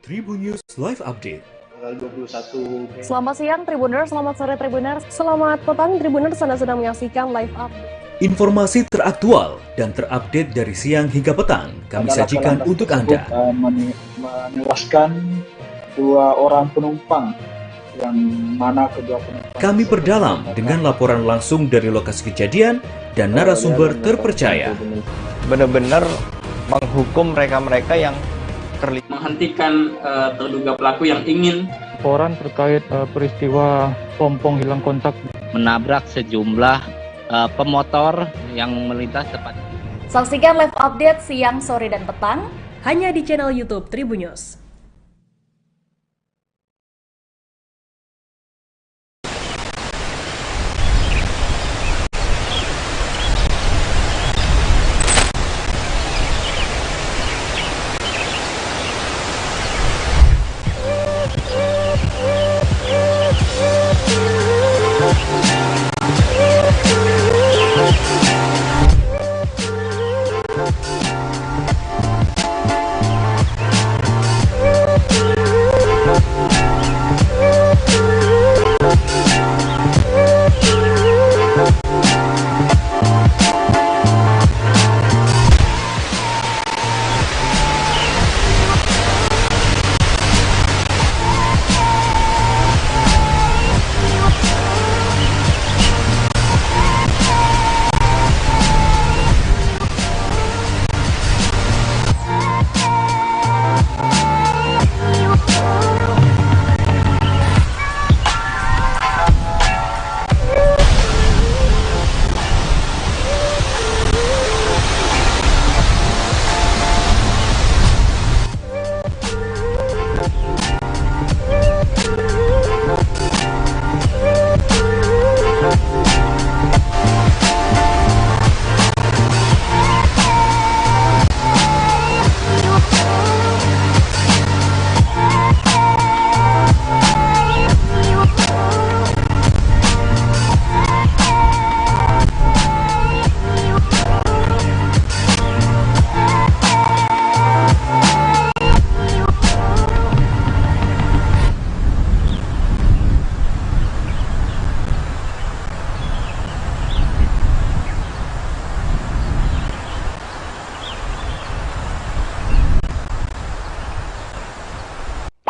Tribunnews Live Update. Tanggal 21. Selamat siang Tribuners, selamat sore Tribuners, selamat petang Tribuners, Anda sedang menyaksikan live update. Informasi teraktual dan terupdate dari siang hingga petang kami sajikan untuk Anda. Menewaskan 2 orang penumpang, yang mana kedua penumpang. Kami perdalam dengan laporan langsung dari lokasi kejadian dan narasumber terpercaya. Benar-benar menghukum mereka-mereka yang terlibat. Menghentikan terduga pelaku yang ingin Laporan terkait peristiwa pompong hilang kontak menabrak sejumlah pemotor yang melintas tepat. Saksikan live update siang, sore, dan petang hanya di channel YouTube Tribunnews.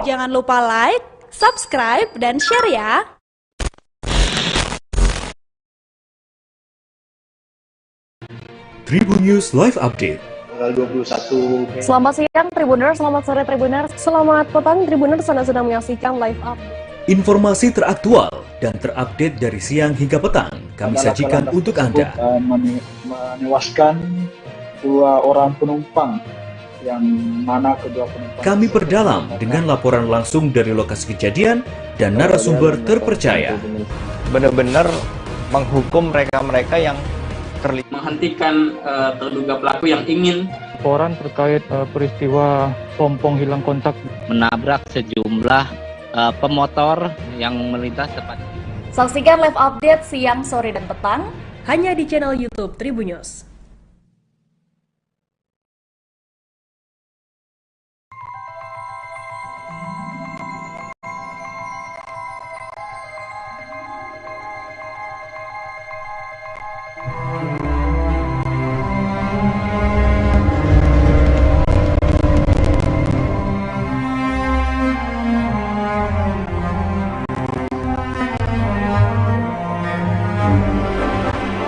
Jangan lupa like, subscribe, dan share ya! Tribunnews Live Update. Tanggal 21. Selamat siang Tribuners, selamat sore Tribuners, selamat petang Tribuners, Anda sedang menyaksikan live update. Informasi teraktual dan terupdate dari siang hingga petang kami sajikan untuk Anda. Menewaskan 2 orang penumpang, yang mana kedua penumpang kami perdalam dengan laporan langsung dari lokasi kejadian dan narasumber terpercaya. Benar-benar menghukum mereka-mereka yang terlibat, menghentikan terduga pelaku yang ingin Laporan terkait peristiwa pompong hilang kontak menabrak sejumlah pemotor yang melintas tepat. Saksikan live update siang, sore, dan petang hanya di channel YouTube Tribunnews.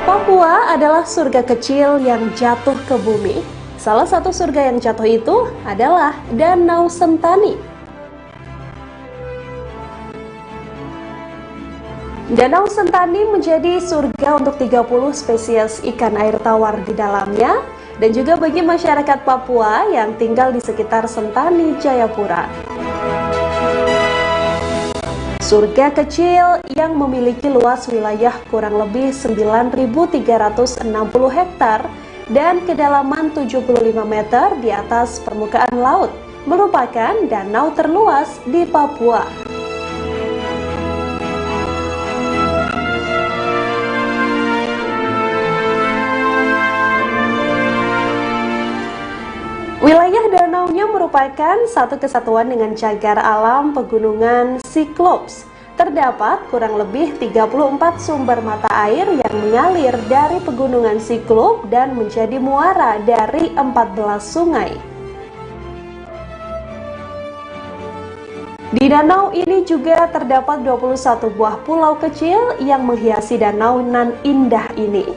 Papua adalah surga kecil yang jatuh ke bumi. Salah satu surga yang jatuh itu adalah Danau Sentani. Danau Sentani menjadi surga untuk 30 spesies ikan air tawar di dalamnya dan juga bagi masyarakat Papua yang tinggal di sekitar Sentani, Jayapura. Surga kecil yang memiliki luas wilayah kurang lebih 9.360 hektar dan kedalaman 75 meter di atas permukaan laut, merupakan danau terluas di Papua. Wilayah danaunya merupakan satu kesatuan dengan cagar alam pegunungan Cyclops. Terdapat kurang lebih 34 sumber mata air yang mengalir dari pegunungan Cyclops dan menjadi muara dari 14 sungai. Di danau ini juga terdapat 21 buah pulau kecil yang menghiasi danau nan indah ini.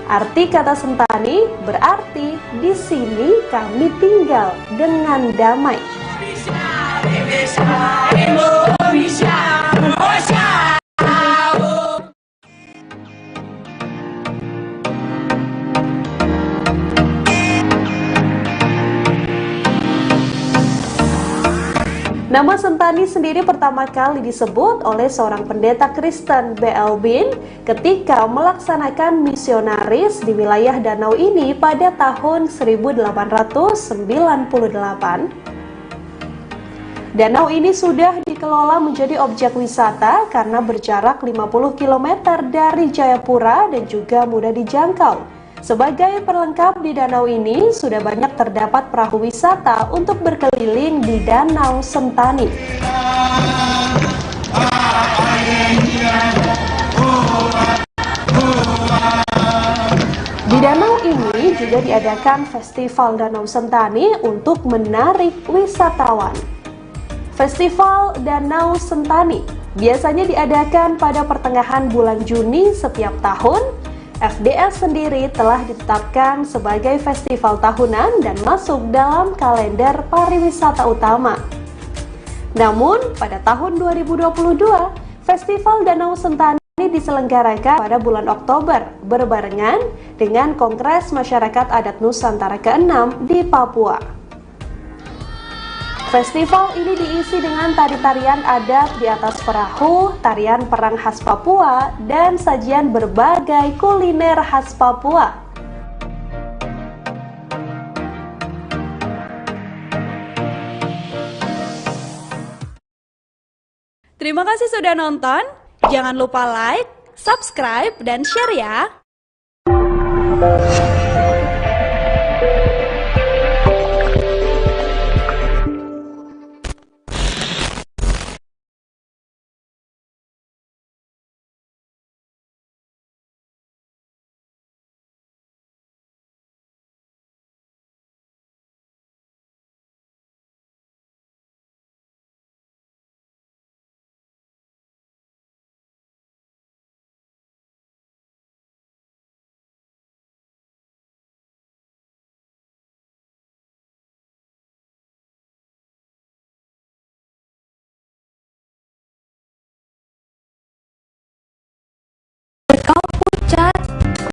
Arti Arti kata Sentani berarti di sini kami tinggal dengan damai. Nama Sentani sendiri pertama kali disebut oleh seorang pendeta Kristen B.L. Bin ketika melaksanakan misionaris di wilayah danau ini pada tahun 1898. Danau ini sudah dikelola menjadi objek wisata karena berjarak 50 km dari Jayapura dan juga mudah dijangkau. Sebagai perlengkap di danau ini, sudah banyak terdapat perahu wisata untuk berkeliling di Danau Sentani. Di danau ini juga diadakan Festival Danau Sentani untuk menarik wisatawan. Festival Danau Sentani biasanya diadakan pada pertengahan bulan Juni setiap tahun. FDS sendiri telah ditetapkan sebagai festival tahunan dan masuk dalam kalender pariwisata utama. Namun, pada tahun 2022, Festival Danau Sentani diselenggarakan pada bulan Oktober, berbarengan dengan Kongres Masyarakat Adat Nusantara ke-6 di Papua. Festival ini diisi dengan tari-tarian adat di atas perahu, tarian perang khas Papua, dan sajian berbagai kuliner khas Papua. Terima kasih sudah nonton. Jangan lupa like, subscribe, dan share ya.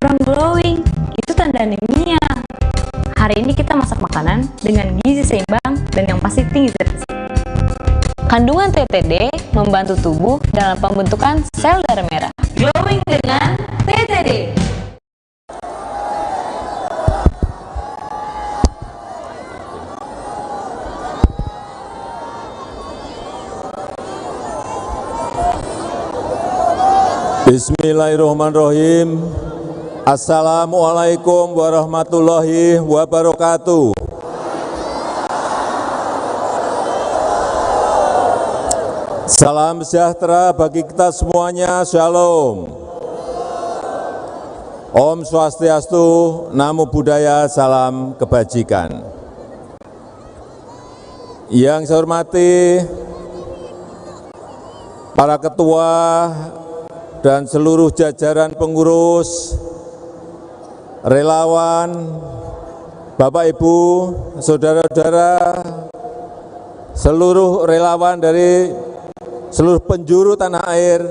Kurang glowing, itu tanda anemia. Hari ini kita masak makanan dengan gizi seimbang dan yang pasti tinggi zat besi. Kandungan TTD membantu tubuh dalam pembentukan sel darah merah. Glowing dengan TTD. Bismillahirrahmanirrahim. Assalamualaikum warahmatullahi wabarakatuh. Salam sejahtera bagi kita semuanya. Shalom. Om Swastiastu, Namo Buddhaya, salam kebajikan. Yang saya hormati para ketua dan seluruh jajaran pengurus, relawan, Bapak Ibu, saudara-saudara, seluruh relawan dari seluruh penjuru tanah air,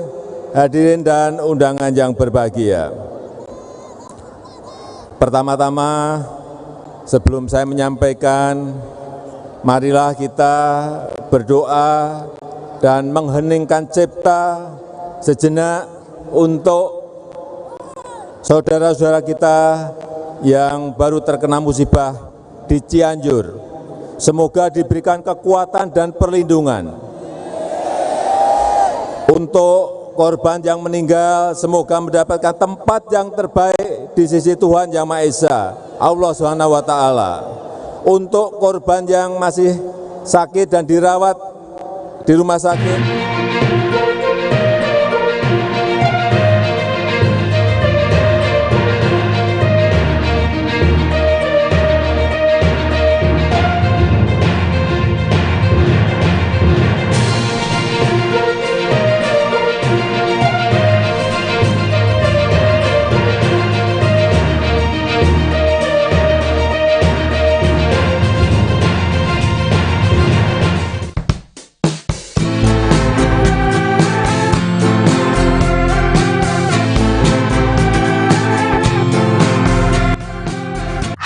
hadirin dan undangan yang berbahagia. Pertama-tama, sebelum saya menyampaikan, marilah kita berdoa dan mengheningkan cipta sejenak untuk saudara-saudara kita yang baru terkena musibah di Cianjur. Semoga diberikan kekuatan dan perlindungan. Untuk korban yang meninggal, semoga mendapatkan tempat yang terbaik di sisi Tuhan Yang Maha Esa, Allah Subhanahu wa Ta'ala. Untuk korban yang masih sakit dan dirawat di rumah sakit,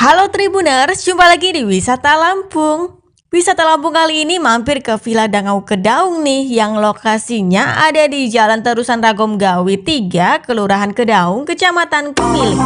Halo Tribuners, jumpa lagi di Wisata Lampung. Wisata Lampung kali ini mampir ke Villa Dangau Kedaung nih, yang lokasinya ada di Jalan Terusan Ragom Gawi 3, Kelurahan Kedaung, Kecamatan Kemiling.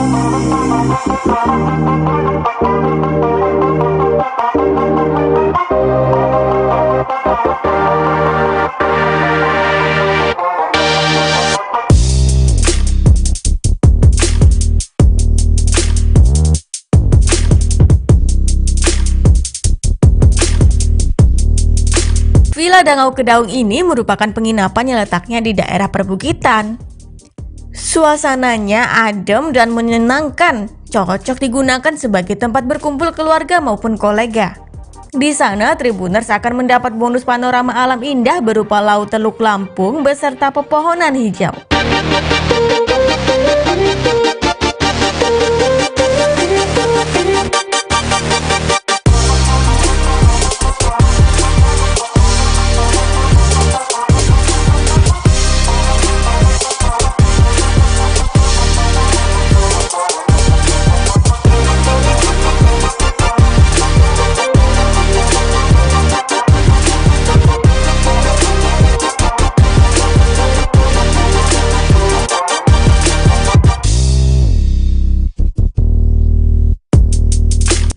Villa Dangau Kedaung ini merupakan penginapan yang letaknya di daerah perbukitan. Suasananya adem dan menyenangkan, cocok digunakan sebagai tempat berkumpul keluarga maupun kolega. Di sana, Tribuners akan mendapat bonus panorama alam indah berupa Laut Teluk Lampung beserta pepohonan hijau.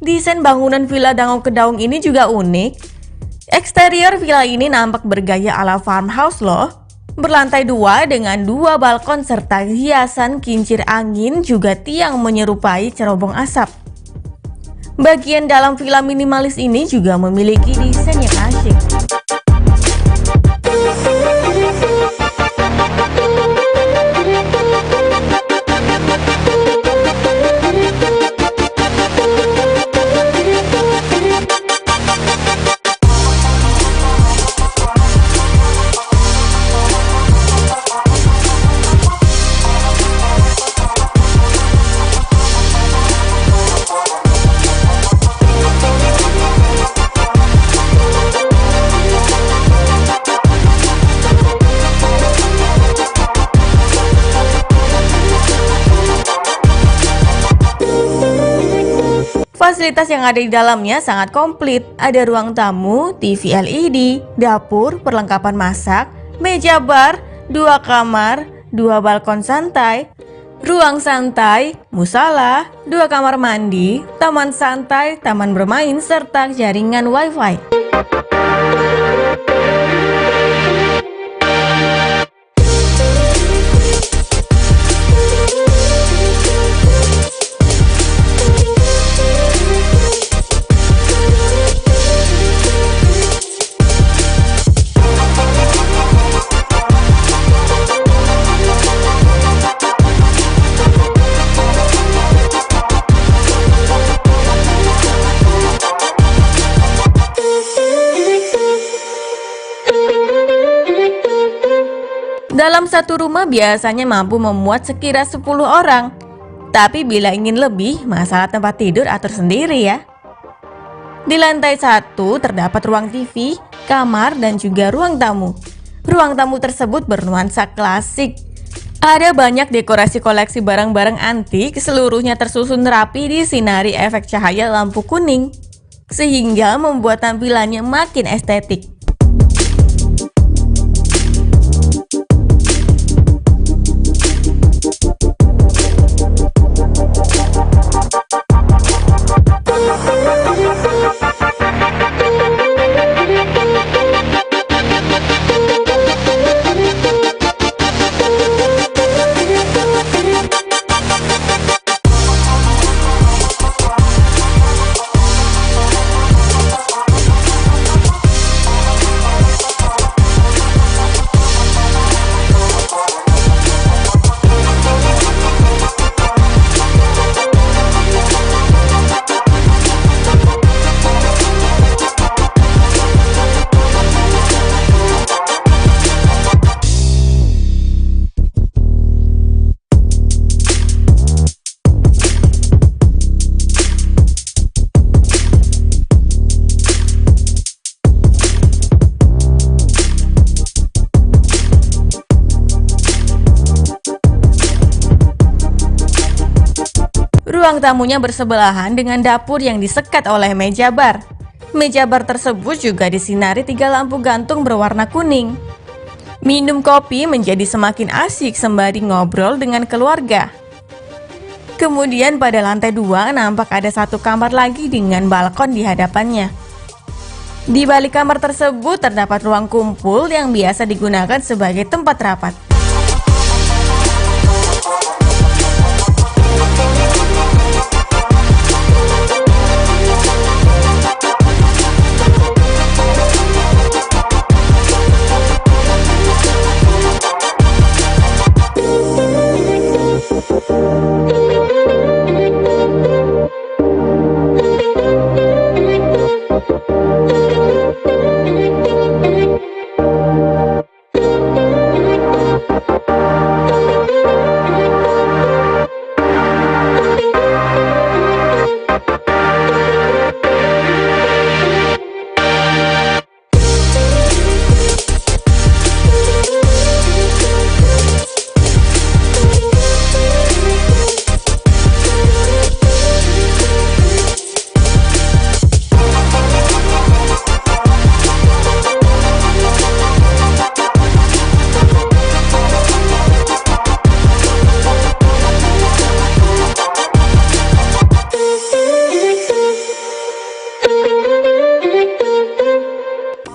Desain bangunan Villa Dangau Kedaung ini juga unik. Eksterior villa ini nampak bergaya ala farmhouse loh. Berlantai 2 dengan 2 balkon serta hiasan kincir angin juga tiang menyerupai cerobong asap. Bagian dalam villa minimalis ini juga memiliki desain yang asyik. Fasilitas yang ada di dalamnya sangat komplit. Ada ruang tamu, TV LED, dapur, perlengkapan masak, meja bar, 2 kamar, 2 balkon santai, ruang santai, musala, 2 kamar mandi, taman santai, taman bermain, serta jaringan wifi. Dalam satu rumah biasanya mampu memuat sekira 10 orang. Tapi bila ingin lebih, masalah tempat tidur atur sendiri ya. Di lantai 1 terdapat ruang TV, kamar, dan juga ruang tamu. Ruang tamu tersebut bernuansa klasik. Ada banyak dekorasi koleksi barang-barang antik, seluruhnya tersusun rapi disinari efek cahaya lampu kuning, sehingga membuat tampilannya makin estetik. Ruang tamunya bersebelahan dengan dapur yang disekat oleh meja bar. Meja bar tersebut juga disinari 3 lampu gantung berwarna kuning. Minum kopi menjadi semakin asik sembari ngobrol dengan keluarga. Kemudian pada lantai 2 nampak ada satu kamar lagi dengan balkon di hadapannya. Di balik kamar tersebut terdapat ruang kumpul yang biasa digunakan sebagai tempat rapat.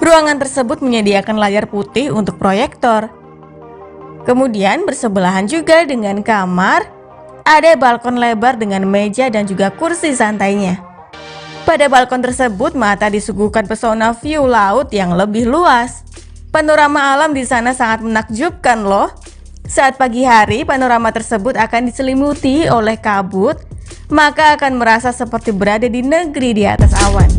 Ruangan tersebut menyediakan layar putih untuk proyektor. Kemudian bersebelahan juga dengan kamar, ada balkon lebar dengan meja dan juga kursi santainya. Pada balkon tersebut mata disuguhkan pesona view laut yang lebih luas. Panorama alam di sana sangat menakjubkan loh. Saat pagi hari panorama tersebut akan diselimuti oleh kabut, maka akan merasa seperti berada di negeri di atas awan.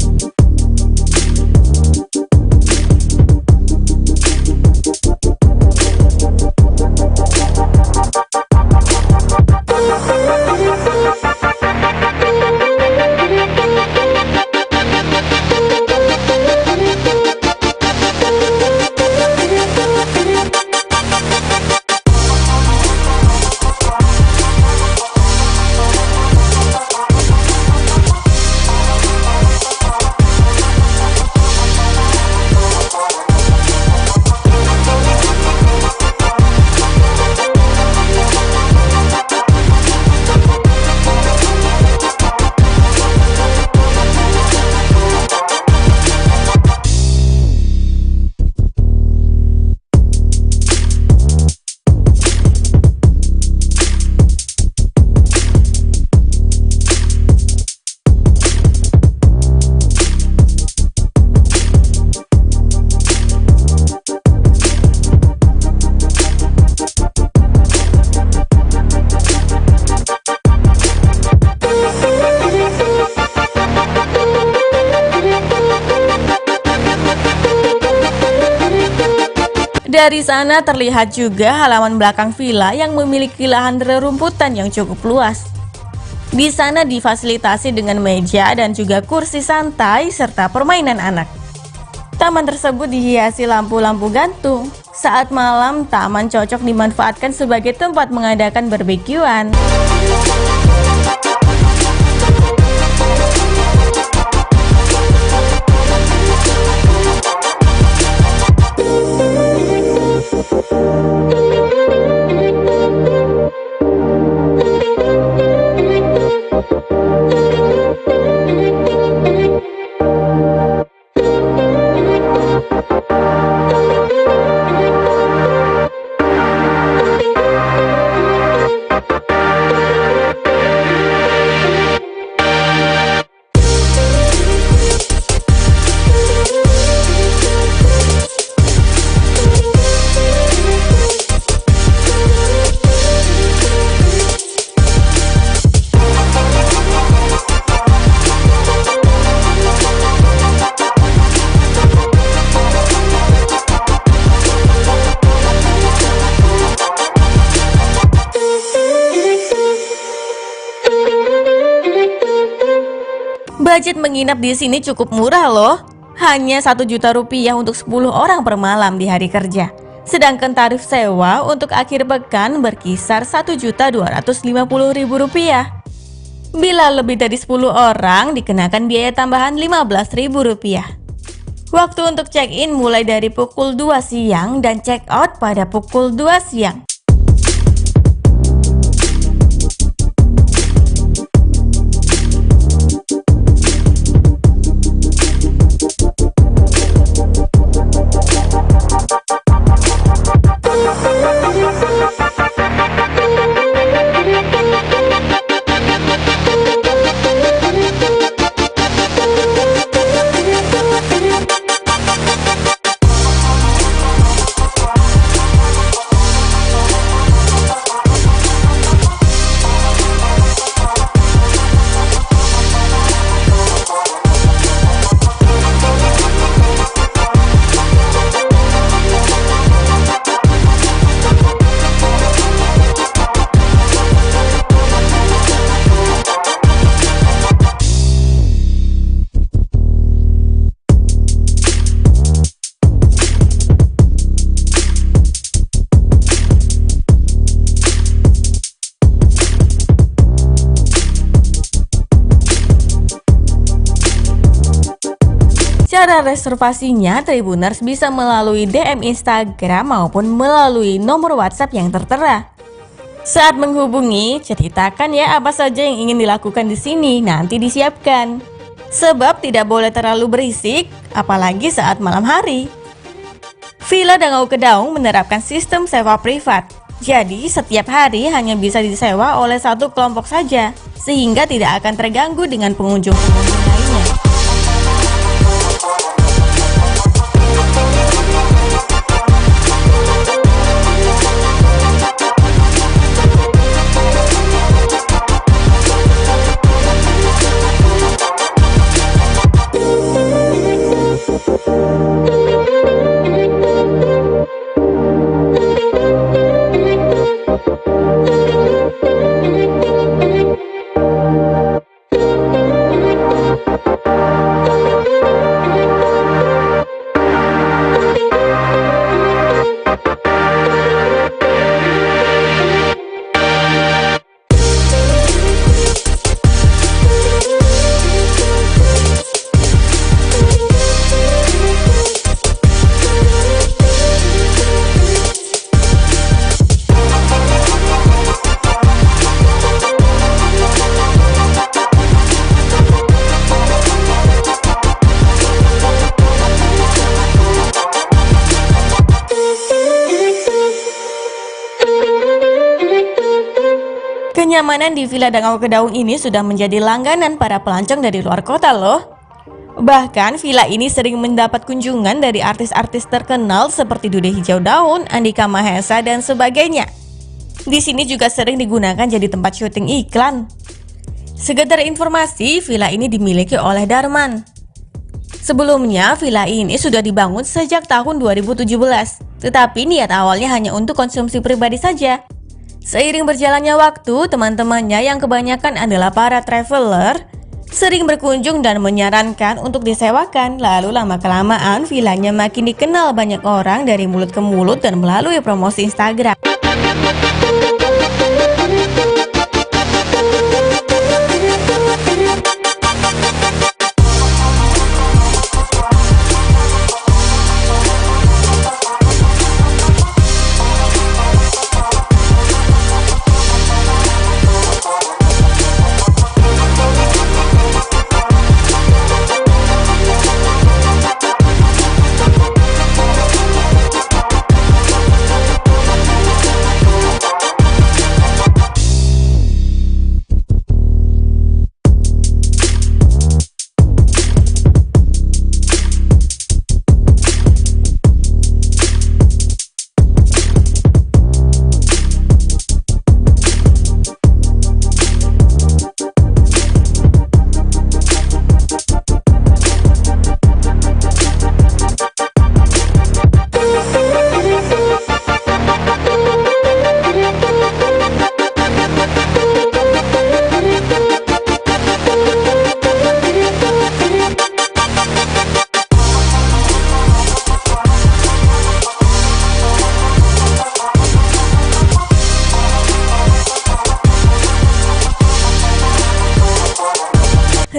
Dari sana terlihat juga halaman belakang villa yang memiliki lahan rerumputan yang cukup luas. Di sana difasilitasi dengan meja dan juga kursi santai serta permainan anak. Taman tersebut dihiasi lampu-lampu gantung. Saat malam, taman cocok dimanfaatkan sebagai tempat mengadakan barbekyuan. Budget menginap di sini cukup murah loh. Hanya 1 juta rupiah untuk 10 orang per malam di hari kerja. Sedangkan tarif sewa untuk akhir pekan berkisar 1.250.000 rupiah. Bila lebih dari 10 orang, dikenakan biaya tambahan Rp15.000. Waktu untuk check-in mulai dari pukul 2 siang dan check-out pada pukul 2 siang. Cara reservasinya, Tribuners bisa melalui DM Instagram maupun melalui nomor WhatsApp yang tertera. Saat menghubungi, ceritakan ya apa saja yang ingin dilakukan di sini, nanti disiapkan. Sebab tidak boleh terlalu berisik, apalagi saat malam hari. Villa Dangau Kedaung menerapkan sistem sewa privat. Jadi, setiap hari hanya bisa disewa oleh satu kelompok saja, sehingga tidak akan terganggu dengan pengunjung-pengunjung lainnya. Kenyamanan di Villa Dangau Kedaung ini sudah menjadi langganan para pelancong dari luar kota loh. Bahkan villa ini sering mendapat kunjungan dari artis-artis terkenal seperti Dude Hijau Daun, Andika Mahesa, dan sebagainya. Di sini juga sering digunakan jadi tempat syuting iklan. Sekedar informasi, villa ini dimiliki oleh Darman. Sebelumnya, villa ini sudah dibangun sejak tahun 2017, tetapi niat awalnya hanya untuk konsumsi pribadi saja. Seiring berjalannya waktu, teman-temannya yang kebanyakan adalah para traveler sering berkunjung dan menyarankan untuk disewakan. Lalu lama-kelamaan villanya makin dikenal banyak orang dari mulut ke mulut dan melalui promosi Instagram.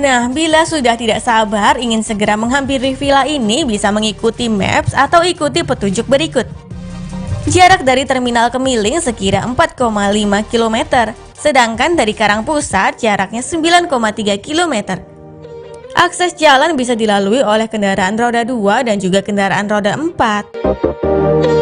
Nah, bila sudah tidak sabar ingin segera menghampiri villa ini, bisa mengikuti maps atau ikuti petunjuk berikut. Jarak dari Terminal Kemiling sekira 4,5 km, sedangkan dari Karang Pusat jaraknya 9,3 km. Akses jalan bisa dilalui oleh kendaraan roda 2 dan juga kendaraan roda 4.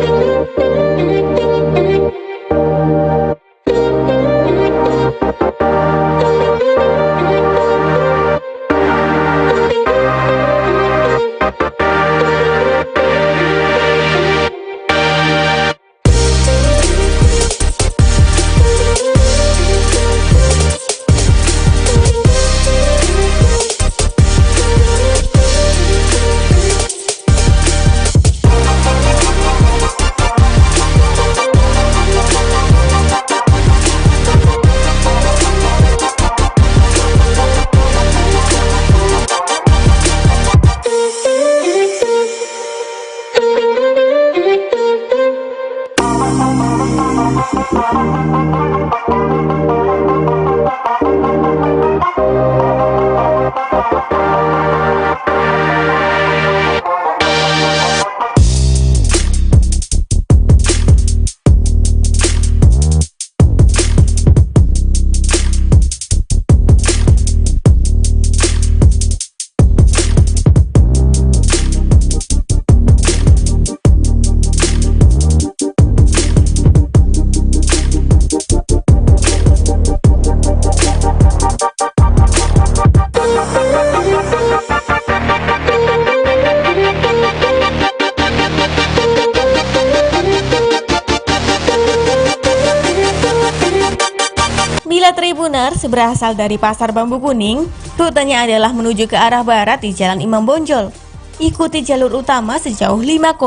Tribuners berasal dari Pasar Bambu Kuning, rutenya adalah menuju ke arah barat di Jalan Imam Bonjol. Ikuti jalur utama sejauh 5,2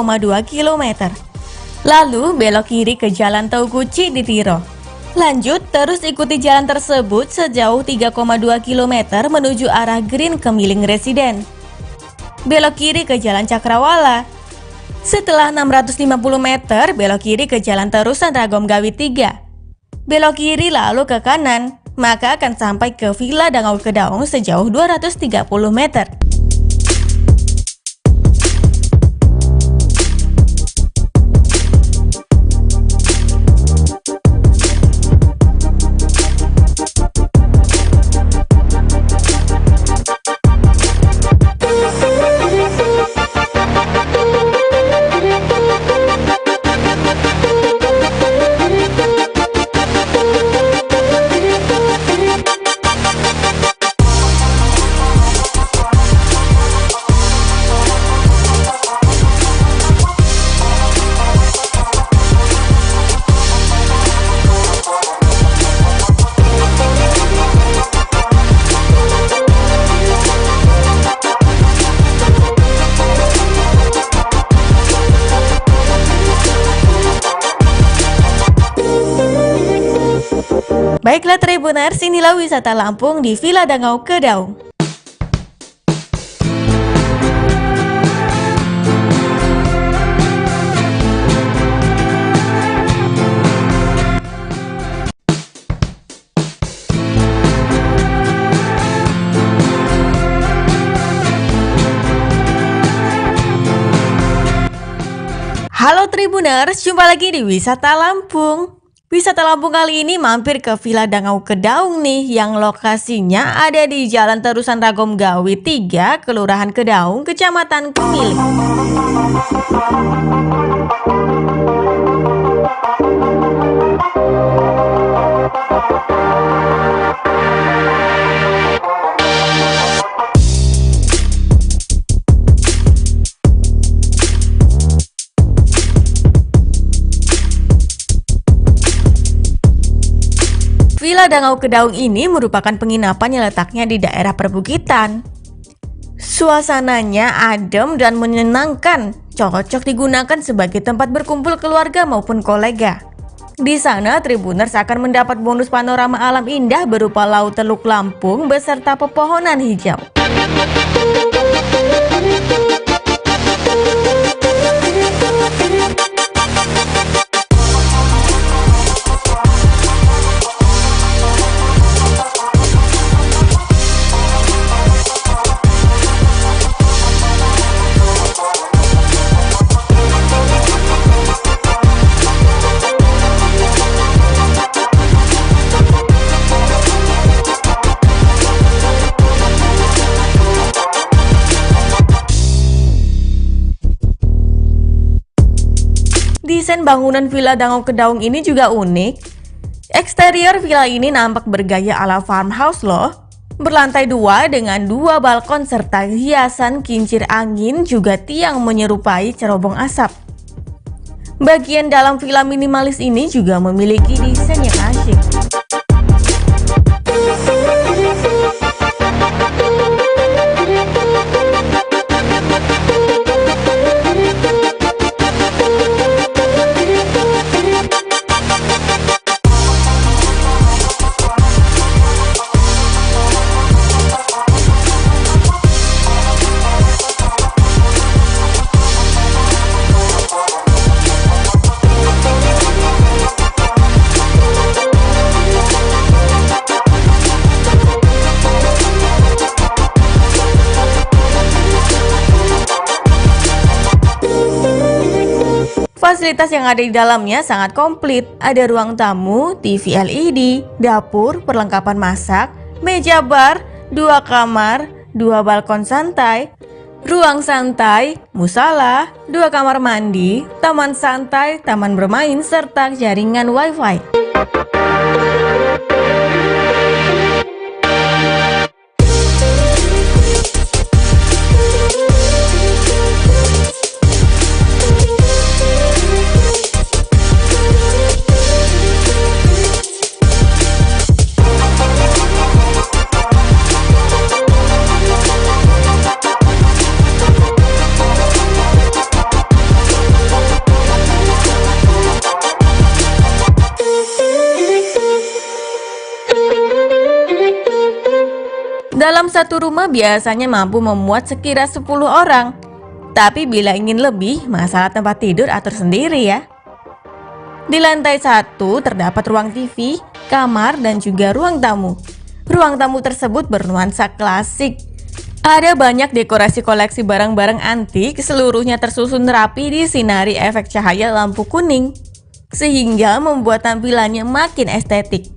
km. Lalu belok kiri ke Jalan Taukuci di Tiro. Lanjut terus ikuti jalan tersebut sejauh 3,2 km menuju arah Green Kemiling Residen. Belok kiri ke Jalan Cakrawala. Setelah 650 meter belok kiri ke Jalan Terusan Ragom Gawi 3. Belok kiri lalu ke kanan, maka akan sampai ke Villa Dangau Kedaung sejauh 230 meter. Baiklah Tribuners, inilah wisata Lampung di Villa Dangau Kedaung. Halo Tribuners, jumpa lagi di Wisata Lampung. Wisata Lampung kali ini mampir ke Villa Dangau Kedaung nih, yang lokasinya ada di Jalan Terusan Ragom Gawi 3, Kelurahan Kedaung, Kecamatan Kemiling. Villa Dangau Kedaung ini merupakan penginapan yang letaknya di daerah perbukitan. Suasananya adem dan menyenangkan, cocok digunakan sebagai tempat berkumpul keluarga maupun kolega. Di sana, Tribuners akan mendapat bonus panorama alam indah berupa Laut Teluk Lampung beserta pepohonan hijau. Desain bangunan Villa Dangau Kedaung ini juga unik. Eksterior villa ini nampak bergaya ala farmhouse loh. Berlantai 2 dengan 2 balkon serta hiasan kincir angin juga tiang menyerupai cerobong asap. Bagian dalam villa minimalis ini juga memiliki desain yang asyik. Fasilitas yang ada di dalamnya sangat komplit. Ada ruang tamu, TV LED, dapur, perlengkapan masak, meja bar, 2 kamar, 2 balkon santai, ruang santai, musala, 2 kamar mandi, taman santai, taman bermain, serta jaringan wifi. Dalam satu rumah biasanya mampu memuat sekira 10 orang. Tapi bila ingin lebih, masalah tempat tidur atur sendiri ya. Di lantai 1 terdapat ruang TV, kamar, dan juga ruang tamu. Ruang tamu tersebut bernuansa klasik. Ada banyak dekorasi koleksi barang-barang antik, seluruhnya tersusun rapi disinari efek cahaya lampu kuning, sehingga membuat tampilannya makin estetik.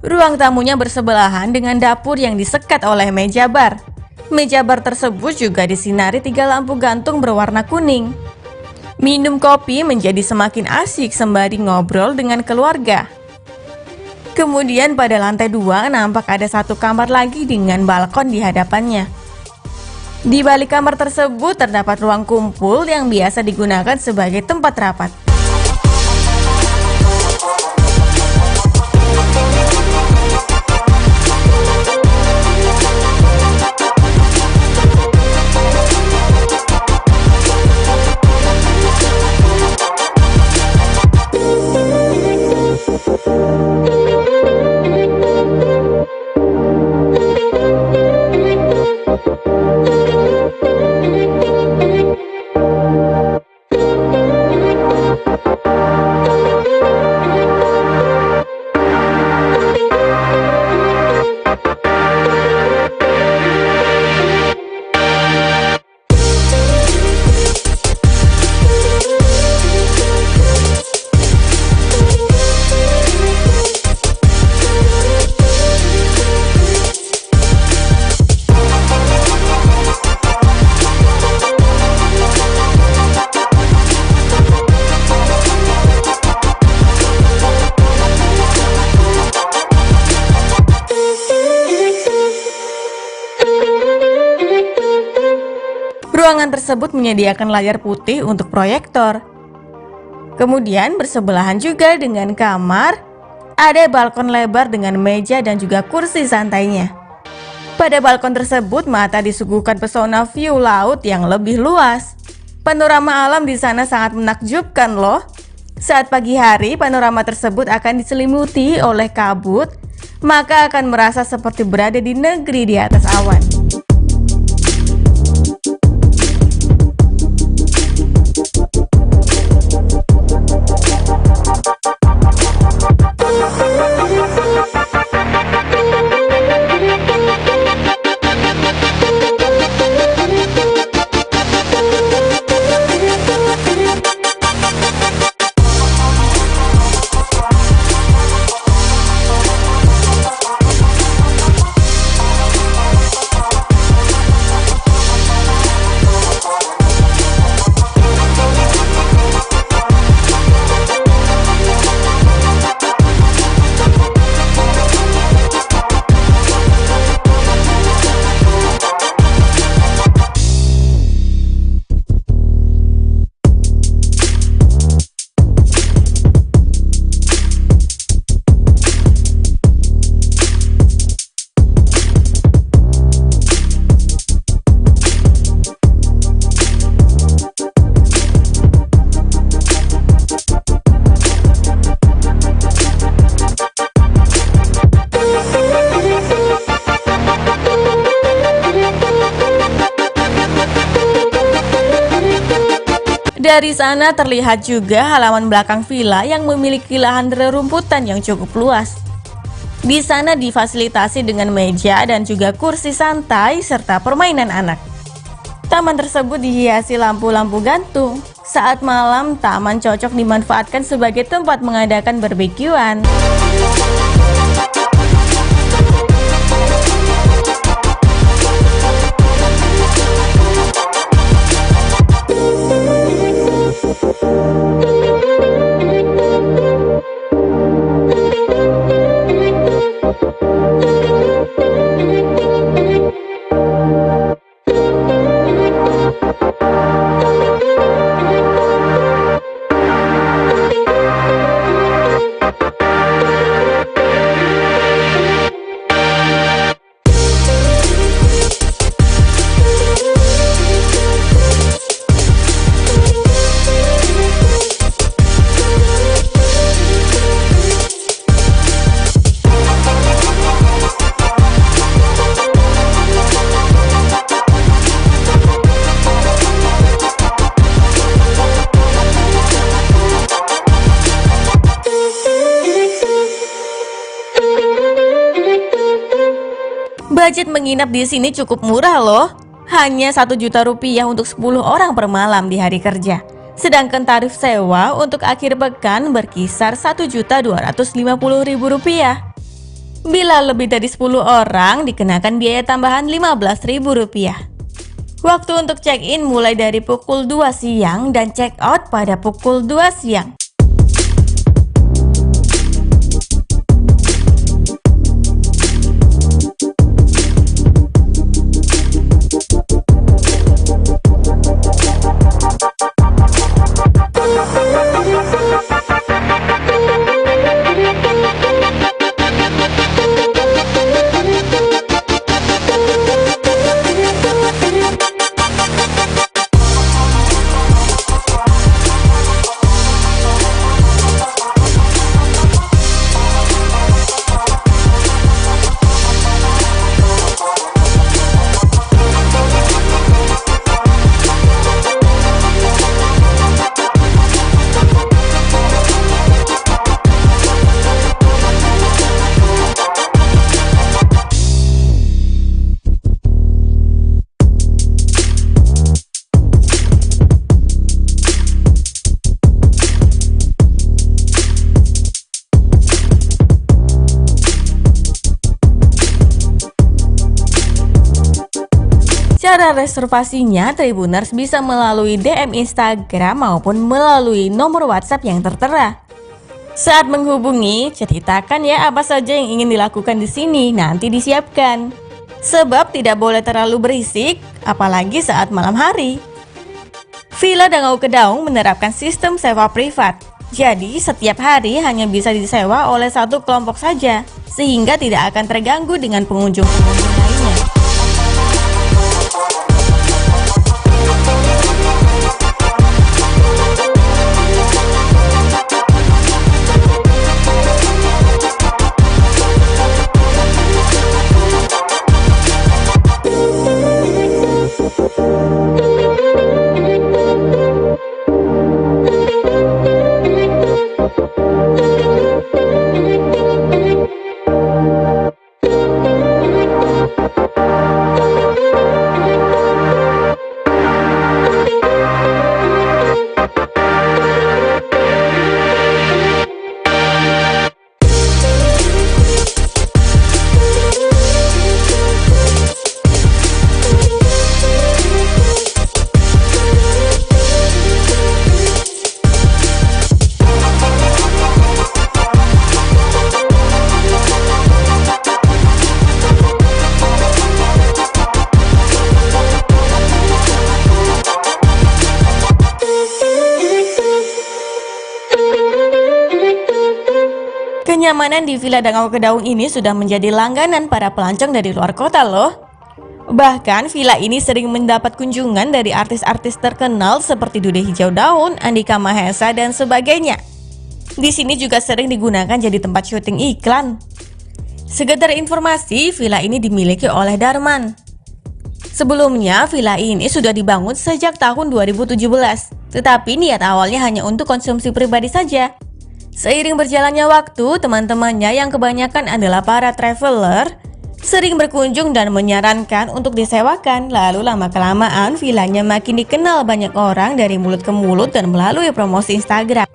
Ruang tamunya bersebelahan dengan dapur yang disekat oleh meja bar. Meja bar tersebut juga disinari 3 lampu gantung berwarna kuning. Minum kopi menjadi semakin asyik sembari ngobrol dengan keluarga. Kemudian pada lantai 2 nampak ada 1 kamar lagi dengan balkon di hadapannya. Di balik kamar tersebut terdapat ruang kumpul yang biasa digunakan sebagai tempat rapat. Ruangan tersebut menyediakan layar putih untuk proyektor. Kemudian bersebelahan juga dengan kamar, ada balkon lebar dengan meja dan juga kursi santainya. Pada balkon tersebut mata disuguhkan pesona view laut yang lebih luas. Panorama alam di sana sangat menakjubkan loh. Saat pagi hari panorama tersebut akan diselimuti oleh kabut, maka akan merasa seperti berada di negeri di atas awan. Dari sana terlihat juga halaman belakang villa yang memiliki lahan rerumputan yang cukup luas. Di sana difasilitasi dengan meja dan juga kursi santai serta permainan anak. Taman tersebut dihiasi lampu-lampu gantung. Saat malam, taman cocok dimanfaatkan sebagai tempat mengadakan barbekyuan. Budget menginap di sini cukup murah loh. Hanya 1 juta rupiah untuk 10 orang per malam di hari kerja. Sedangkan tarif sewa untuk akhir pekan berkisar 1.250.000 rupiah. Bila lebih dari 10 orang dikenakan biaya tambahan 15.000 rupiah. Waktu untuk check-in mulai dari pukul 2 siang dan check-out pada pukul 2 siang. Cara reservasinya, Tribuners bisa melalui DM Instagram maupun melalui nomor WhatsApp yang tertera. Saat menghubungi, ceritakan ya apa saja yang ingin dilakukan di sini, nanti disiapkan. Sebab tidak boleh terlalu berisik, apalagi saat malam hari. Villa Dangau Kedaung menerapkan sistem sewa privat. Jadi, setiap hari hanya bisa disewa oleh satu kelompok saja, sehingga tidak akan terganggu dengan pengunjung-pengunjung lainnya. Kenyamanan di Villa Dangau Kedaung ini sudah menjadi langganan para pelancong dari luar kota loh. Bahkan villa ini sering mendapat kunjungan dari artis-artis terkenal seperti Dude Hijau Daun, Andika Mahesa, dan sebagainya. Di sini juga sering digunakan jadi tempat syuting iklan. Sekedar informasi, villa ini dimiliki oleh Darman. Sebelumnya, villa ini sudah dibangun sejak tahun 2017, tetapi niat awalnya hanya untuk konsumsi pribadi saja. Seiring berjalannya waktu, teman-temannya yang kebanyakan adalah para traveler sering berkunjung dan menyarankan untuk disewakan. Lalu lama-kelamaan villanya makin dikenal banyak orang dari mulut ke mulut dan melalui promosi Instagram.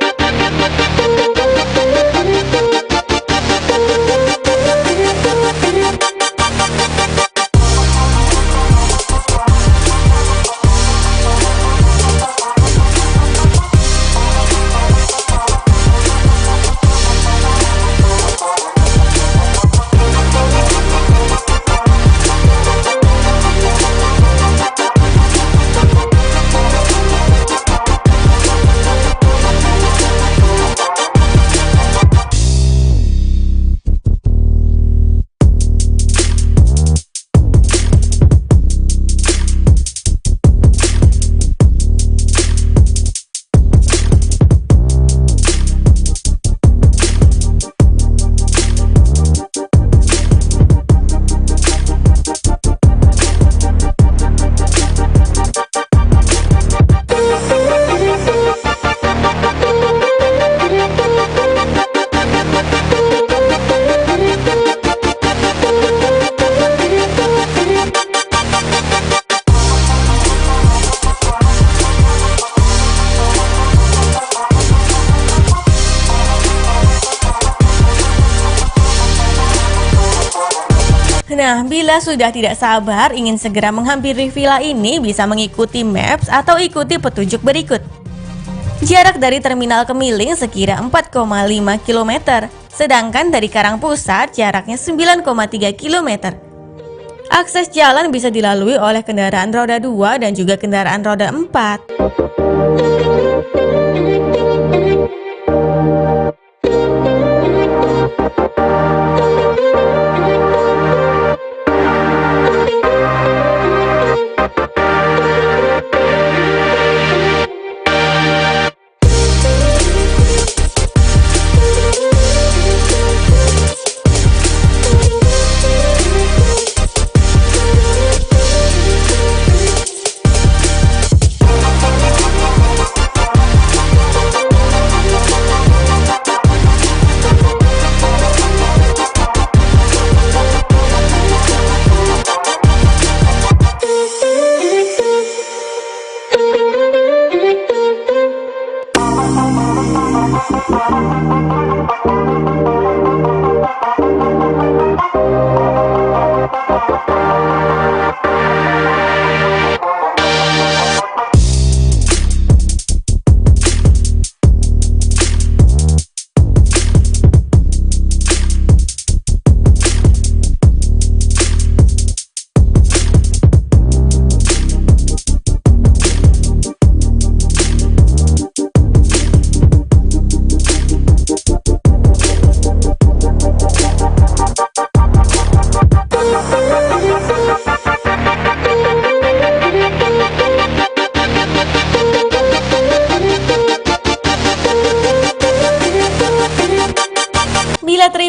Nah, bila sudah tidak sabar ingin segera menghampiri villa ini, bisa mengikuti maps atau ikuti petunjuk berikut. Jarak dari Terminal Kemiling sekira 4,5 km, sedangkan dari Karangpusat jaraknya 9,3 km. Akses jalan bisa dilalui oleh kendaraan roda 2 dan juga kendaraan roda 4.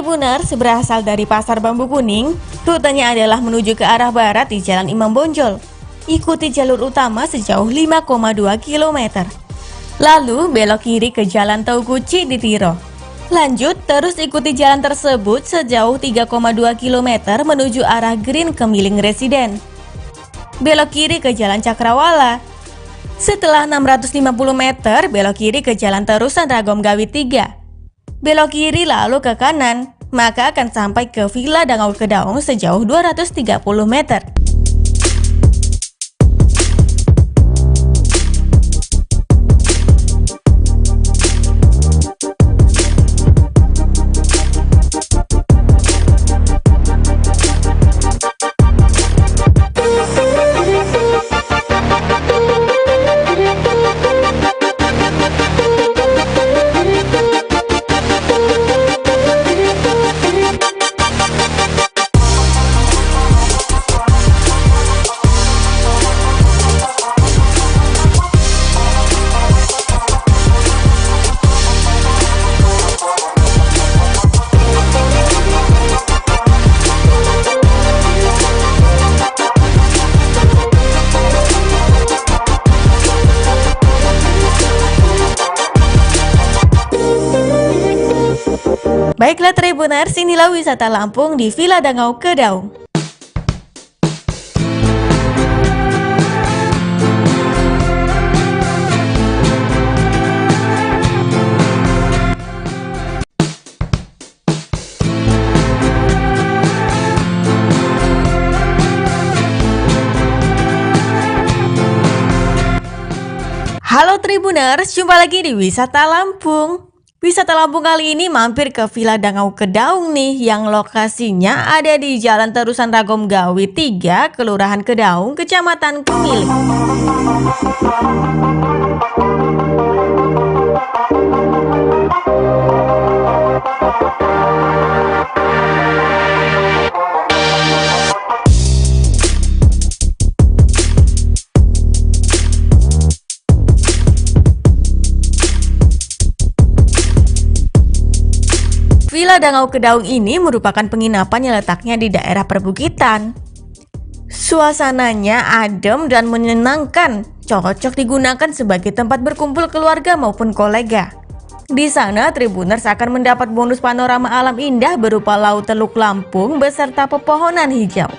Tribuners berasal dari Pasar Bambu Kuning, rutenya adalah menuju ke arah barat di Jalan Imam Bonjol. Ikuti jalur utama sejauh 5,2 km. Lalu belok kiri ke Jalan Taukuci di Tiro. Lanjut terus ikuti jalan tersebut sejauh 3,2 km menuju arah Green Kemiling Residen. Belok kiri ke Jalan Cakrawala. Setelah 650 meter belok kiri ke Jalan Terusan Ragom Gawi 3. Belok kiri lalu ke kanan, maka akan sampai ke Villa Dangau Kedaung sejauh 230 meter. Baiklah Tribuners, inilah wisata Lampung di Villa Dangau Kedaung. Halo Tribuners, jumpa lagi di Wisata Lampung. Wisata Lampung kali ini mampir ke Villa Dangau Kedaung nih, yang lokasinya ada di Jalan Terusan Ragom Gawi 3, Kelurahan Kedaung, Kecamatan Kemiling. Villa Dangau Kedaung ini merupakan penginapan yang letaknya di daerah perbukitan. Suasananya adem dan menyenangkan, cocok digunakan sebagai tempat berkumpul keluarga maupun kolega. Di sana, Tribuners akan mendapat bonus panorama alam indah berupa Laut Teluk Lampung beserta pepohonan hijau.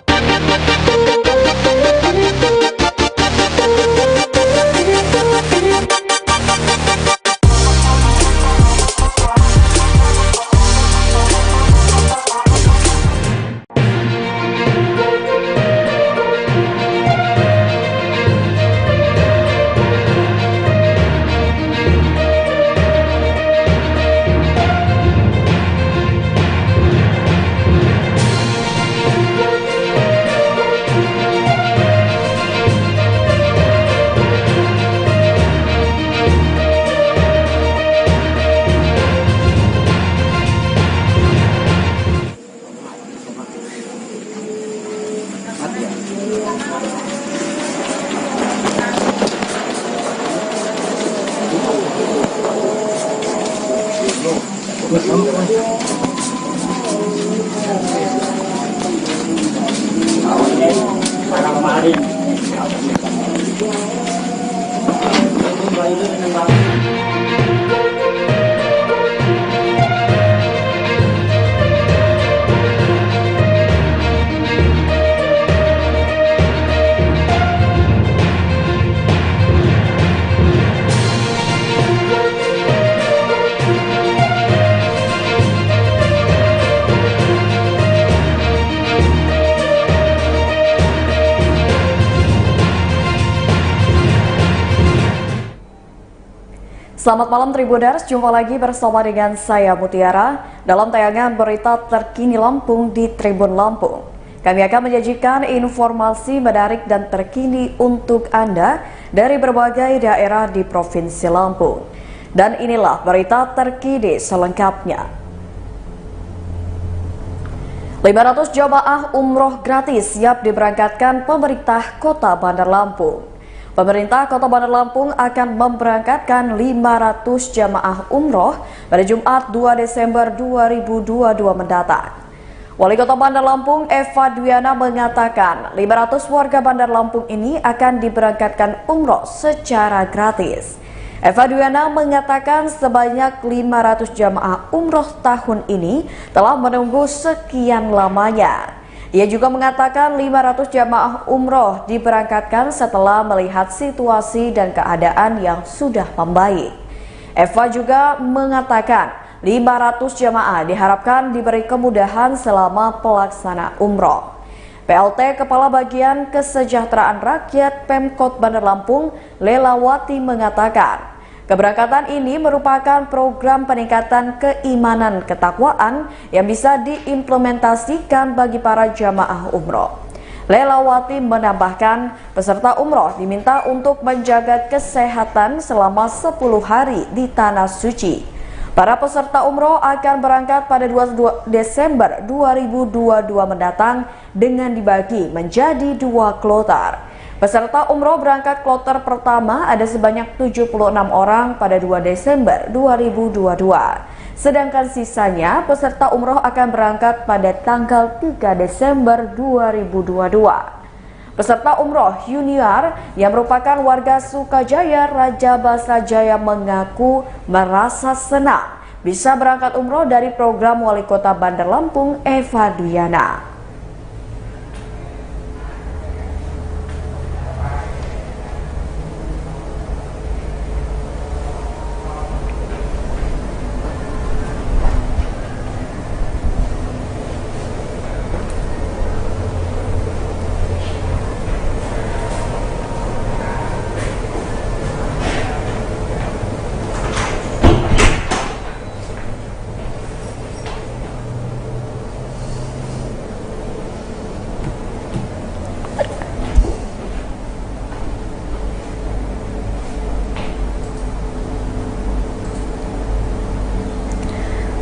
Selamat malam Tribuners, jumpa lagi bersama dengan saya Mutiara dalam tayangan berita terkini Lampung di Tribun Lampung. Kami akan menyajikan informasi menarik dan terkini untuk Anda dari berbagai daerah di Provinsi Lampung. Dan inilah berita terkini selengkapnya. 500 jamaah umroh gratis siap diberangkatkan pemerintah Kota Bandar Lampung. Pemerintah Kota Bandar Lampung akan memberangkatkan 500 jamaah umroh pada Jumat 2 Desember 2022 mendatang. Wali Kota Bandar Lampung Eva Dwiana mengatakan 500 warga Bandar Lampung ini akan diberangkatkan umroh secara gratis. Eva Dwiana mengatakan sebanyak 500 jamaah umroh tahun ini telah menunggu sekian lamanya. Ia juga mengatakan 500 jamaah umroh diberangkatkan setelah melihat situasi dan keadaan yang sudah membaik. Eva juga mengatakan 500 jamaah diharapkan diberi kemudahan selama pelaksana umroh. PLT Kepala Bagian Kesejahteraan Rakyat Pemkot Bandar Lampung, Lelawati mengatakan, keberangkatan ini merupakan program peningkatan keimanan ketakwaan yang bisa diimplementasikan bagi para jamaah umroh. Lelawati menambahkan, peserta umroh diminta untuk menjaga kesehatan selama 10 hari di Tanah Suci. Para peserta umroh akan berangkat pada 22 Desember 2022 mendatang dengan dibagi menjadi 2 kloter. Peserta umroh berangkat kloter pertama ada sebanyak 76 orang pada 2 Desember 2022. Sedangkan sisanya peserta umroh akan berangkat pada tanggal 3 Desember 2022. Peserta umroh junior yang merupakan warga Sukajaya, Raja Basa Jaya mengaku merasa senang bisa berangkat umroh dari program Wali Kota Bandar Lampung Eva Dwiana.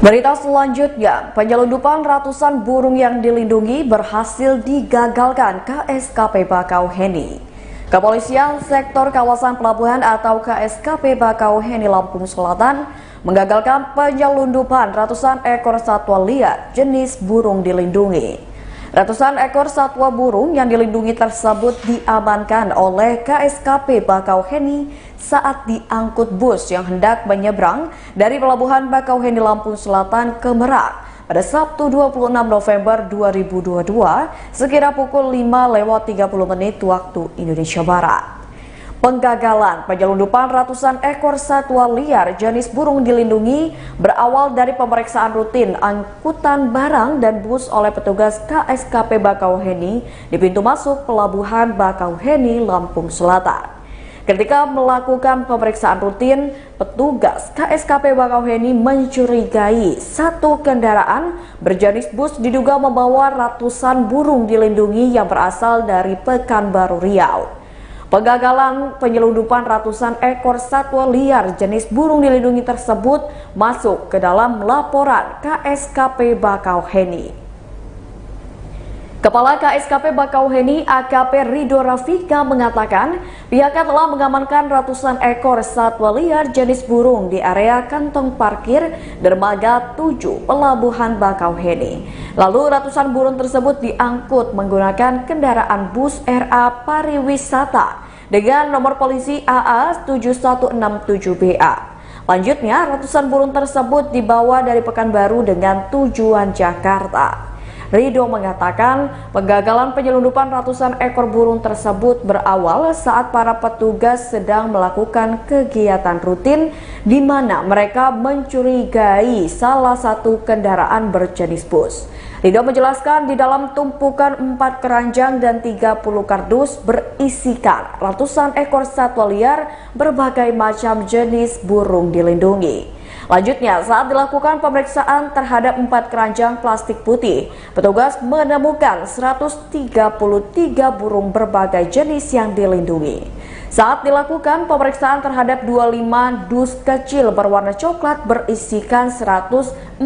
Berita selanjutnya, penyelundupan ratusan burung yang dilindungi berhasil digagalkan KSKP Bakauheni. Kepolisian Sektor Kawasan Pelabuhan atau KSKP Bakauheni Lampung Selatan menggagalkan penyelundupan ratusan ekor satwa liar jenis burung dilindungi. Ratusan ekor satwa burung yang dilindungi tersebut diamankan oleh KSKP Bakauheni saat diangkut bus yang hendak menyeberang dari Pelabuhan Bakauheni Lampung Selatan ke Merak pada Sabtu 26 November 2022 sekira pukul 5:30 waktu Indonesia Barat. Penggagalan penyelundupan ratusan ekor satwa liar jenis burung dilindungi berawal dari pemeriksaan rutin angkutan barang dan bus oleh petugas KSKP Bakauheni di pintu masuk Pelabuhan Bakauheni Lampung Selatan. Ketika melakukan pemeriksaan rutin, petugas KSKP Bakauheni mencurigai satu kendaraan berjenis bus diduga membawa ratusan burung dilindungi yang berasal dari Pekanbaru Riau. Penggagalan penyelundupan ratusan ekor satwa liar jenis burung dilindungi tersebut masuk ke dalam laporan KSKP Bakauheni. Kepala KSKP Bakauheni AKP Rido Rafika mengatakan pihaknya telah mengamankan ratusan ekor satwa liar jenis burung di area kantong parkir dermaga 7 Pelabuhan Bakauheni. Lalu ratusan burung tersebut diangkut menggunakan kendaraan bus RA Pariwisata dengan nomor polisi AA 7167BA. Lanjutnya, ratusan burung tersebut dibawa dari Pekanbaru dengan tujuan Jakarta. Rido mengatakan penggagalan penyelundupan ratusan ekor burung tersebut berawal saat para petugas sedang melakukan kegiatan rutin di mana mereka mencurigai salah satu kendaraan berjenis bus. Rido menjelaskan di dalam tumpukan 4 keranjang dan 30 kardus berisikan ratusan ekor satwa liar berbagai macam jenis burung dilindungi. Lanjutnya, saat dilakukan pemeriksaan terhadap 4 keranjang plastik putih, petugas menemukan 133 burung berbagai jenis yang dilindungi. Saat dilakukan pemeriksaan terhadap 25 dus kecil berwarna coklat berisikan 149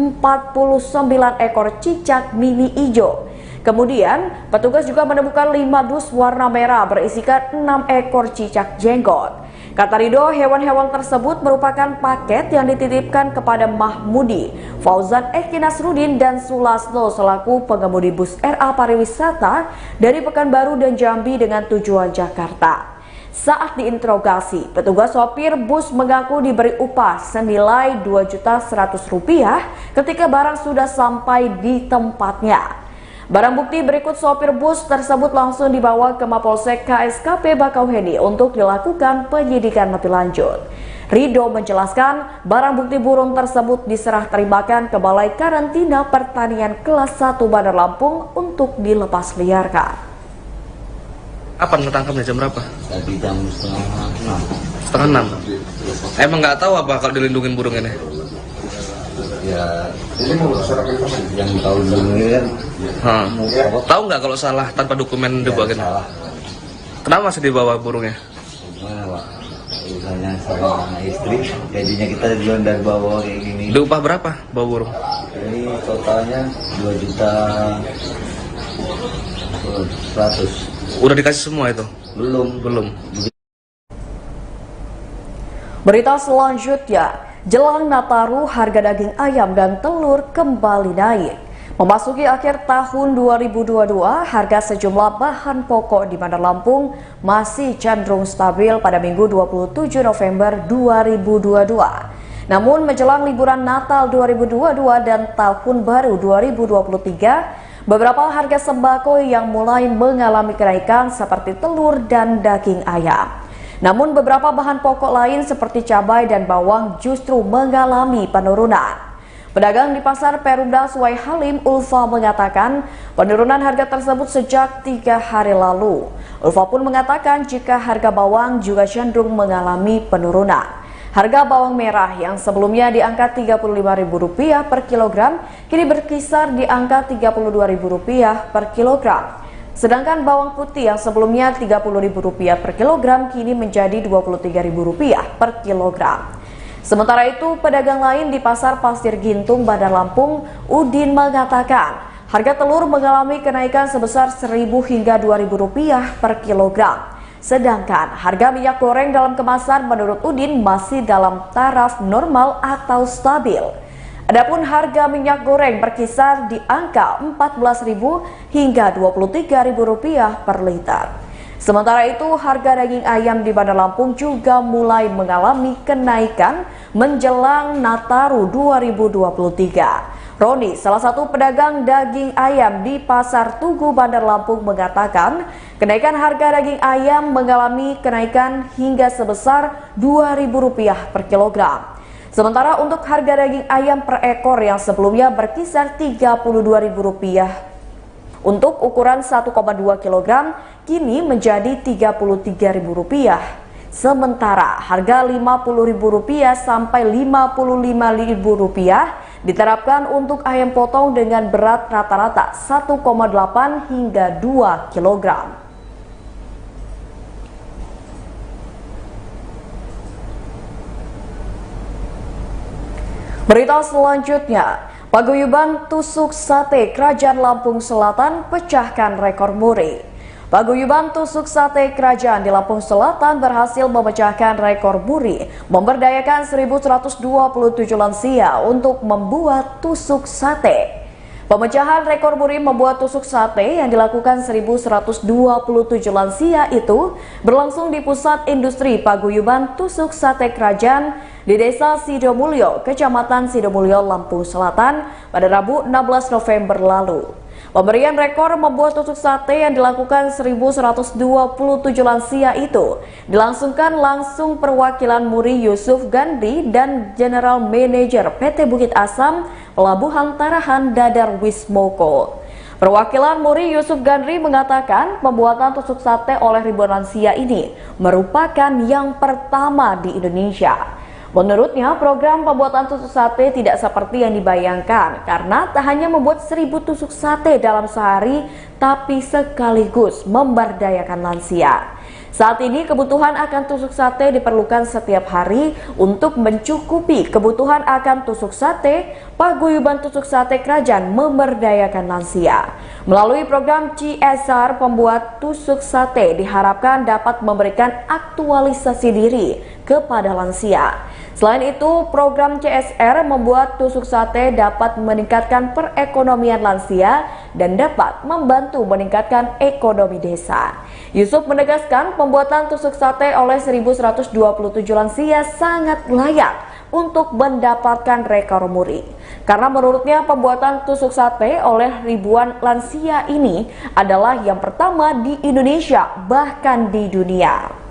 ekor cicak mini ijo. Kemudian, petugas juga menemukan 5 dus warna merah berisikan 6 ekor cicak jenggot. Kata Rido, hewan-hewan tersebut merupakan paket yang dititipkan kepada Mahmudi, Fauzan Eki Nasruddin, dan Sulasno selaku pengemudi bus RA pariwisata dari Pekanbaru dan Jambi dengan tujuan Jakarta. Saat diinterogasi, petugas sopir bus mengaku diberi upah senilai Rp2.100.000 ketika barang sudah sampai di tempatnya. Barang bukti berikut sopir bus tersebut langsung dibawa ke Mapolsek KSKP Bakauheni untuk dilakukan penyidikan lebih lanjut. Rido menjelaskan barang bukti burung tersebut diserah terimakan ke Balai Karantina Pertanian kelas 1 Bandar Lampung untuk dilepas liarkan. Apa ketangkapnya jam berapa? Tadi jam Setengah 6. Emang nggak tahu apa kalau dilindungin burung ini? Ya, yang tahu dulu kan. Tahu nggak kalau salah tanpa dokumen dibawa gini? Kenapa masih dibawa burungnya? Gimana Pak? Urusannya sama istri, gajinya kita jual dari bawah kayak gini. Diupah berapa bawa burung? Ini totalnya 2.100.000. Udah dikasih semua itu? Belum. Berita selanjutnya. Jelang Nataru, harga daging ayam dan telur kembali naik. Memasuki akhir tahun 2022, harga sejumlah bahan pokok di Bandar Lampung masih cenderung stabil pada Minggu 27 November 2022. Namun menjelang liburan Natal 2022 dan Tahun Baru 2023, beberapa harga sembako yang mulai mengalami kenaikan seperti telur dan daging ayam. Namun beberapa bahan pokok lain seperti cabai dan bawang justru mengalami penurunan. Pedagang di Pasar Perumda Suai Halim, Ulfa, mengatakan penurunan harga tersebut sejak 3 hari lalu. Ulfa pun mengatakan jika harga bawang juga cenderung mengalami penurunan. Harga bawang merah yang sebelumnya di angka Rp35.000 per kilogram kini berkisar di angka Rp32.000 per kilogram. Sedangkan bawang putih yang sebelumnya Rp30.000 per kilogram kini menjadi Rp23.000 per kilogram. Sementara itu, pedagang lain di Pasar Pasir Gintung, Bandar Lampung, Udin, mengatakan harga telur mengalami kenaikan sebesar Rp1.000 hingga Rp2.000 per kilogram. Sedangkan harga minyak goreng dalam kemasan menurut Udin masih dalam taraf normal atau stabil. Adapun harga minyak goreng berkisar di angka Rp14.000 hingga Rp23.000 per liter. Sementara itu, harga daging ayam di Bandar Lampung juga mulai mengalami kenaikan menjelang Nataru 2023. Roni, salah satu pedagang daging ayam di Pasar Tugu Bandar Lampung, mengatakan kenaikan harga daging ayam mengalami kenaikan hingga sebesar Rp2.000 per kilogram. Sementara untuk harga daging ayam per ekor yang sebelumnya berkisar Rp32.000 untuk ukuran 1,2 kg kini menjadi Rp33.000. Sementara harga Rp50.000 sampai Rp55.000 diterapkan untuk ayam potong dengan berat rata-rata 1,8 hingga 2 kg. Berita selanjutnya, paguyuban tusuk sate Kerajaan Lampung Selatan pecahkan rekor muri. Paguyuban tusuk sate Kerajaan di Lampung Selatan berhasil memecahkan rekor muri, memberdayakan 1.127 lansia untuk membuat tusuk sate. Pemecahan rekor muri membuat tusuk sate yang dilakukan 1.127 lansia itu berlangsung di Pusat Industri Paguyuban Tusuk Sate Kerajaan di Desa Sidomulyo, Kecamatan Sidomulyo, Lampung Selatan pada Rabu 16 November lalu. Pemberian rekor membuat tusuk sate yang dilakukan 1.127 lansia itu dilangsungkan langsung perwakilan Muri Yusuf Gandri dan General Manager PT Bukit Asam Pelabuhan Tarahan Dadar Wismoko. Perwakilan Muri Yusuf Gandri mengatakan pembuatan tusuk sate oleh ribuan lansia ini merupakan yang pertama di Indonesia. Menurutnya, program pembuatan tusuk sate tidak seperti yang dibayangkan karena tak hanya membuat 1.000 tusuk sate dalam sehari, tapi sekaligus memberdayakan lansia. Saat ini kebutuhan akan tusuk sate diperlukan setiap hari untuk mencukupi kebutuhan akan tusuk sate. Paguyuban Tusuk Sate Kerajaan Memberdayakan Lansia melalui program CSR pembuat tusuk sate diharapkan dapat memberikan aktualisasi diri kepada lansia. Selain itu, program CSR membuat tusuk sate dapat meningkatkan perekonomian lansia dan dapat membantu meningkatkan ekonomi desa. Yusuf menegaskan pembuatan tusuk sate oleh 1.127 lansia sangat layak untuk mendapatkan rekor muri. Karena menurutnya pembuatan tusuk sate oleh ribuan lansia ini adalah yang pertama di Indonesia bahkan di dunia.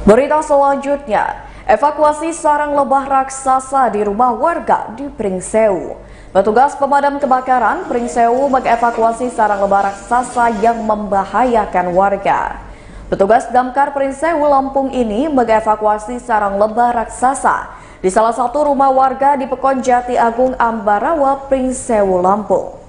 Berita selanjutnya, evakuasi sarang lebah raksasa di rumah warga di Pringsewu. Petugas pemadam kebakaran Pringsewu mengevakuasi sarang lebah raksasa yang membahayakan warga. Petugas damkar Pringsewu Lampung ini mengevakuasi sarang lebah raksasa di salah satu rumah warga di Pekon Jati Agung Ambarawa, Pringsewu, Lampung.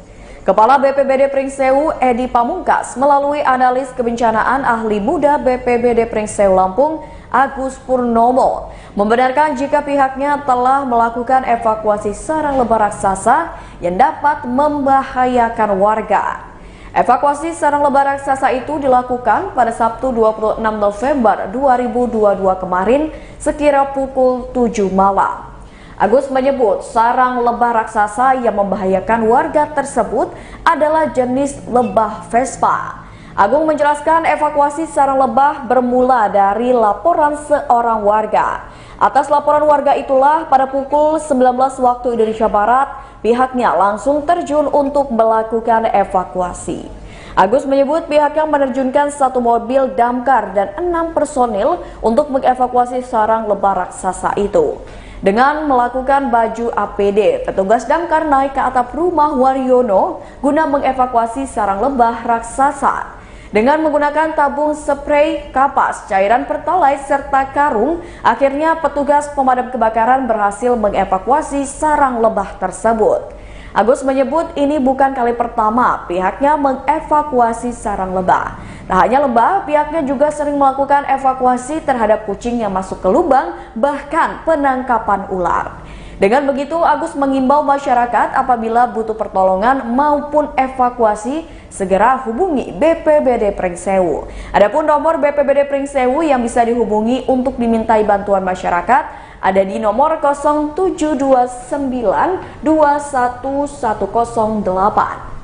Kepala BPBD Pringsewu Edi Pamungkas melalui analis kebencanaan ahli muda BPBD Pringsewu Lampung Agus Purnomo membenarkan jika pihaknya telah melakukan evakuasi sarang lebah raksasa yang dapat membahayakan warga. Evakuasi sarang lebah raksasa itu dilakukan pada Sabtu 26 November 2022 kemarin sekira pukul 7 malam. Agus menyebut sarang lebah raksasa yang membahayakan warga tersebut adalah jenis lebah Vespa. Agung menjelaskan evakuasi sarang lebah bermula dari laporan seorang warga. Atas laporan warga itulah pada pukul 19 waktu Indonesia Barat, pihaknya langsung terjun untuk melakukan evakuasi. Agus menyebut pihaknya menerjunkan 1 mobil damkar dan 6 personil untuk mengevakuasi sarang lebah raksasa itu. Dengan melakukan baju APD, petugas damkar naik ke atap rumah Waryono guna mengevakuasi sarang lebah raksasa. Dengan menggunakan tabung spray, kapas, cairan pertalite, serta karung, akhirnya petugas pemadam kebakaran berhasil mengevakuasi sarang lebah tersebut. Agus menyebut ini bukan kali pertama pihaknya mengevakuasi sarang lebah. Tak hanya lebah, pihaknya juga sering melakukan evakuasi terhadap kucing yang masuk ke lubang, bahkan penangkapan ular. Dengan begitu, Agus mengimbau masyarakat apabila butuh pertolongan maupun evakuasi, segera hubungi BPBD Pringsewu. Adapun nomor BPBD Pringsewu yang bisa dihubungi untuk dimintai bantuan masyarakat ada di nomor 0729 21108.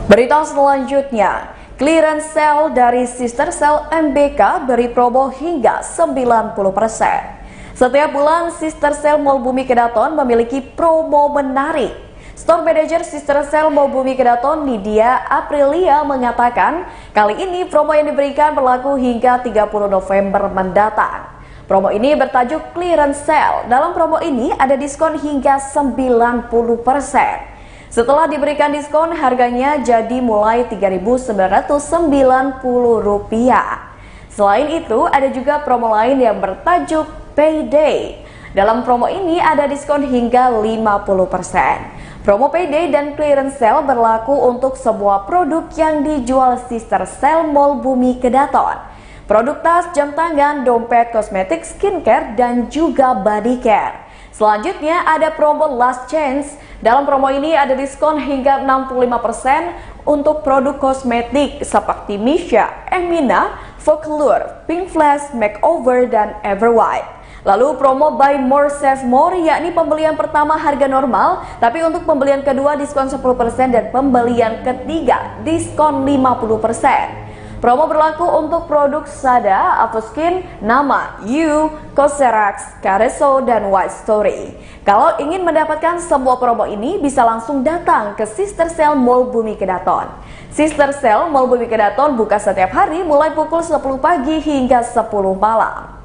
Berita selanjutnya, clearance sale dari sister sale MBK beri promo hingga 90%. Setiap bulan sister sale Mall Bumi Kedaton memiliki promo menarik. Store Manager Sister Sale Mall Bumi Kedaton Nidia Aprilia mengatakan, kali ini promo yang diberikan berlaku hingga 30 November mendatang. Promo ini bertajuk clearance sale. Dalam promo ini ada diskon hingga 90%. Setelah diberikan diskon, harganya jadi mulai Rp3.990. Selain itu, ada juga promo lain yang bertajuk Payday. Dalam promo ini ada diskon hingga 50%. Promo Payday dan clearance sale berlaku untuk semua produk yang dijual Sister Sale Mall Bumi Kedaton. Produk tas, jam tangan, dompet, kosmetik, skincare, dan juga body care. Selanjutnya ada promo Last Chance. Dalam promo ini ada diskon hingga 65% untuk produk kosmetik seperti Misha, Emina, Folklore, Pink Flash, Makeover, dan Everwhite. Lalu promo Buy More Save More, yakni pembelian pertama harga normal, tapi untuk pembelian kedua diskon 10% dan pembelian ketiga diskon 50%. Promo berlaku untuk produk Sada, Avoskin, Nama, You, Cosrx, Careso, dan White Story. Kalau ingin mendapatkan semua promo ini, bisa langsung datang ke Sister Sale Mall Bumi Kedaton. Sister Sale Mall Bumi Kedaton buka setiap hari mulai pukul 10 pagi hingga 10 malam.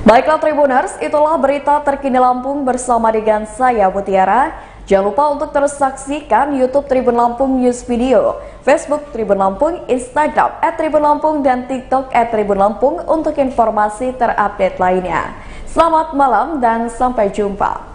Baiklah Tribuners, itulah berita terkini Lampung bersama dengan saya Mutiara. Jangan lupa untuk terus saksikan YouTube Tribun Lampung News Video, Facebook Tribun Lampung, Instagram @tribunlampung, dan TikTok @tribunlampung untuk informasi terupdate lainnya. Selamat malam dan sampai jumpa.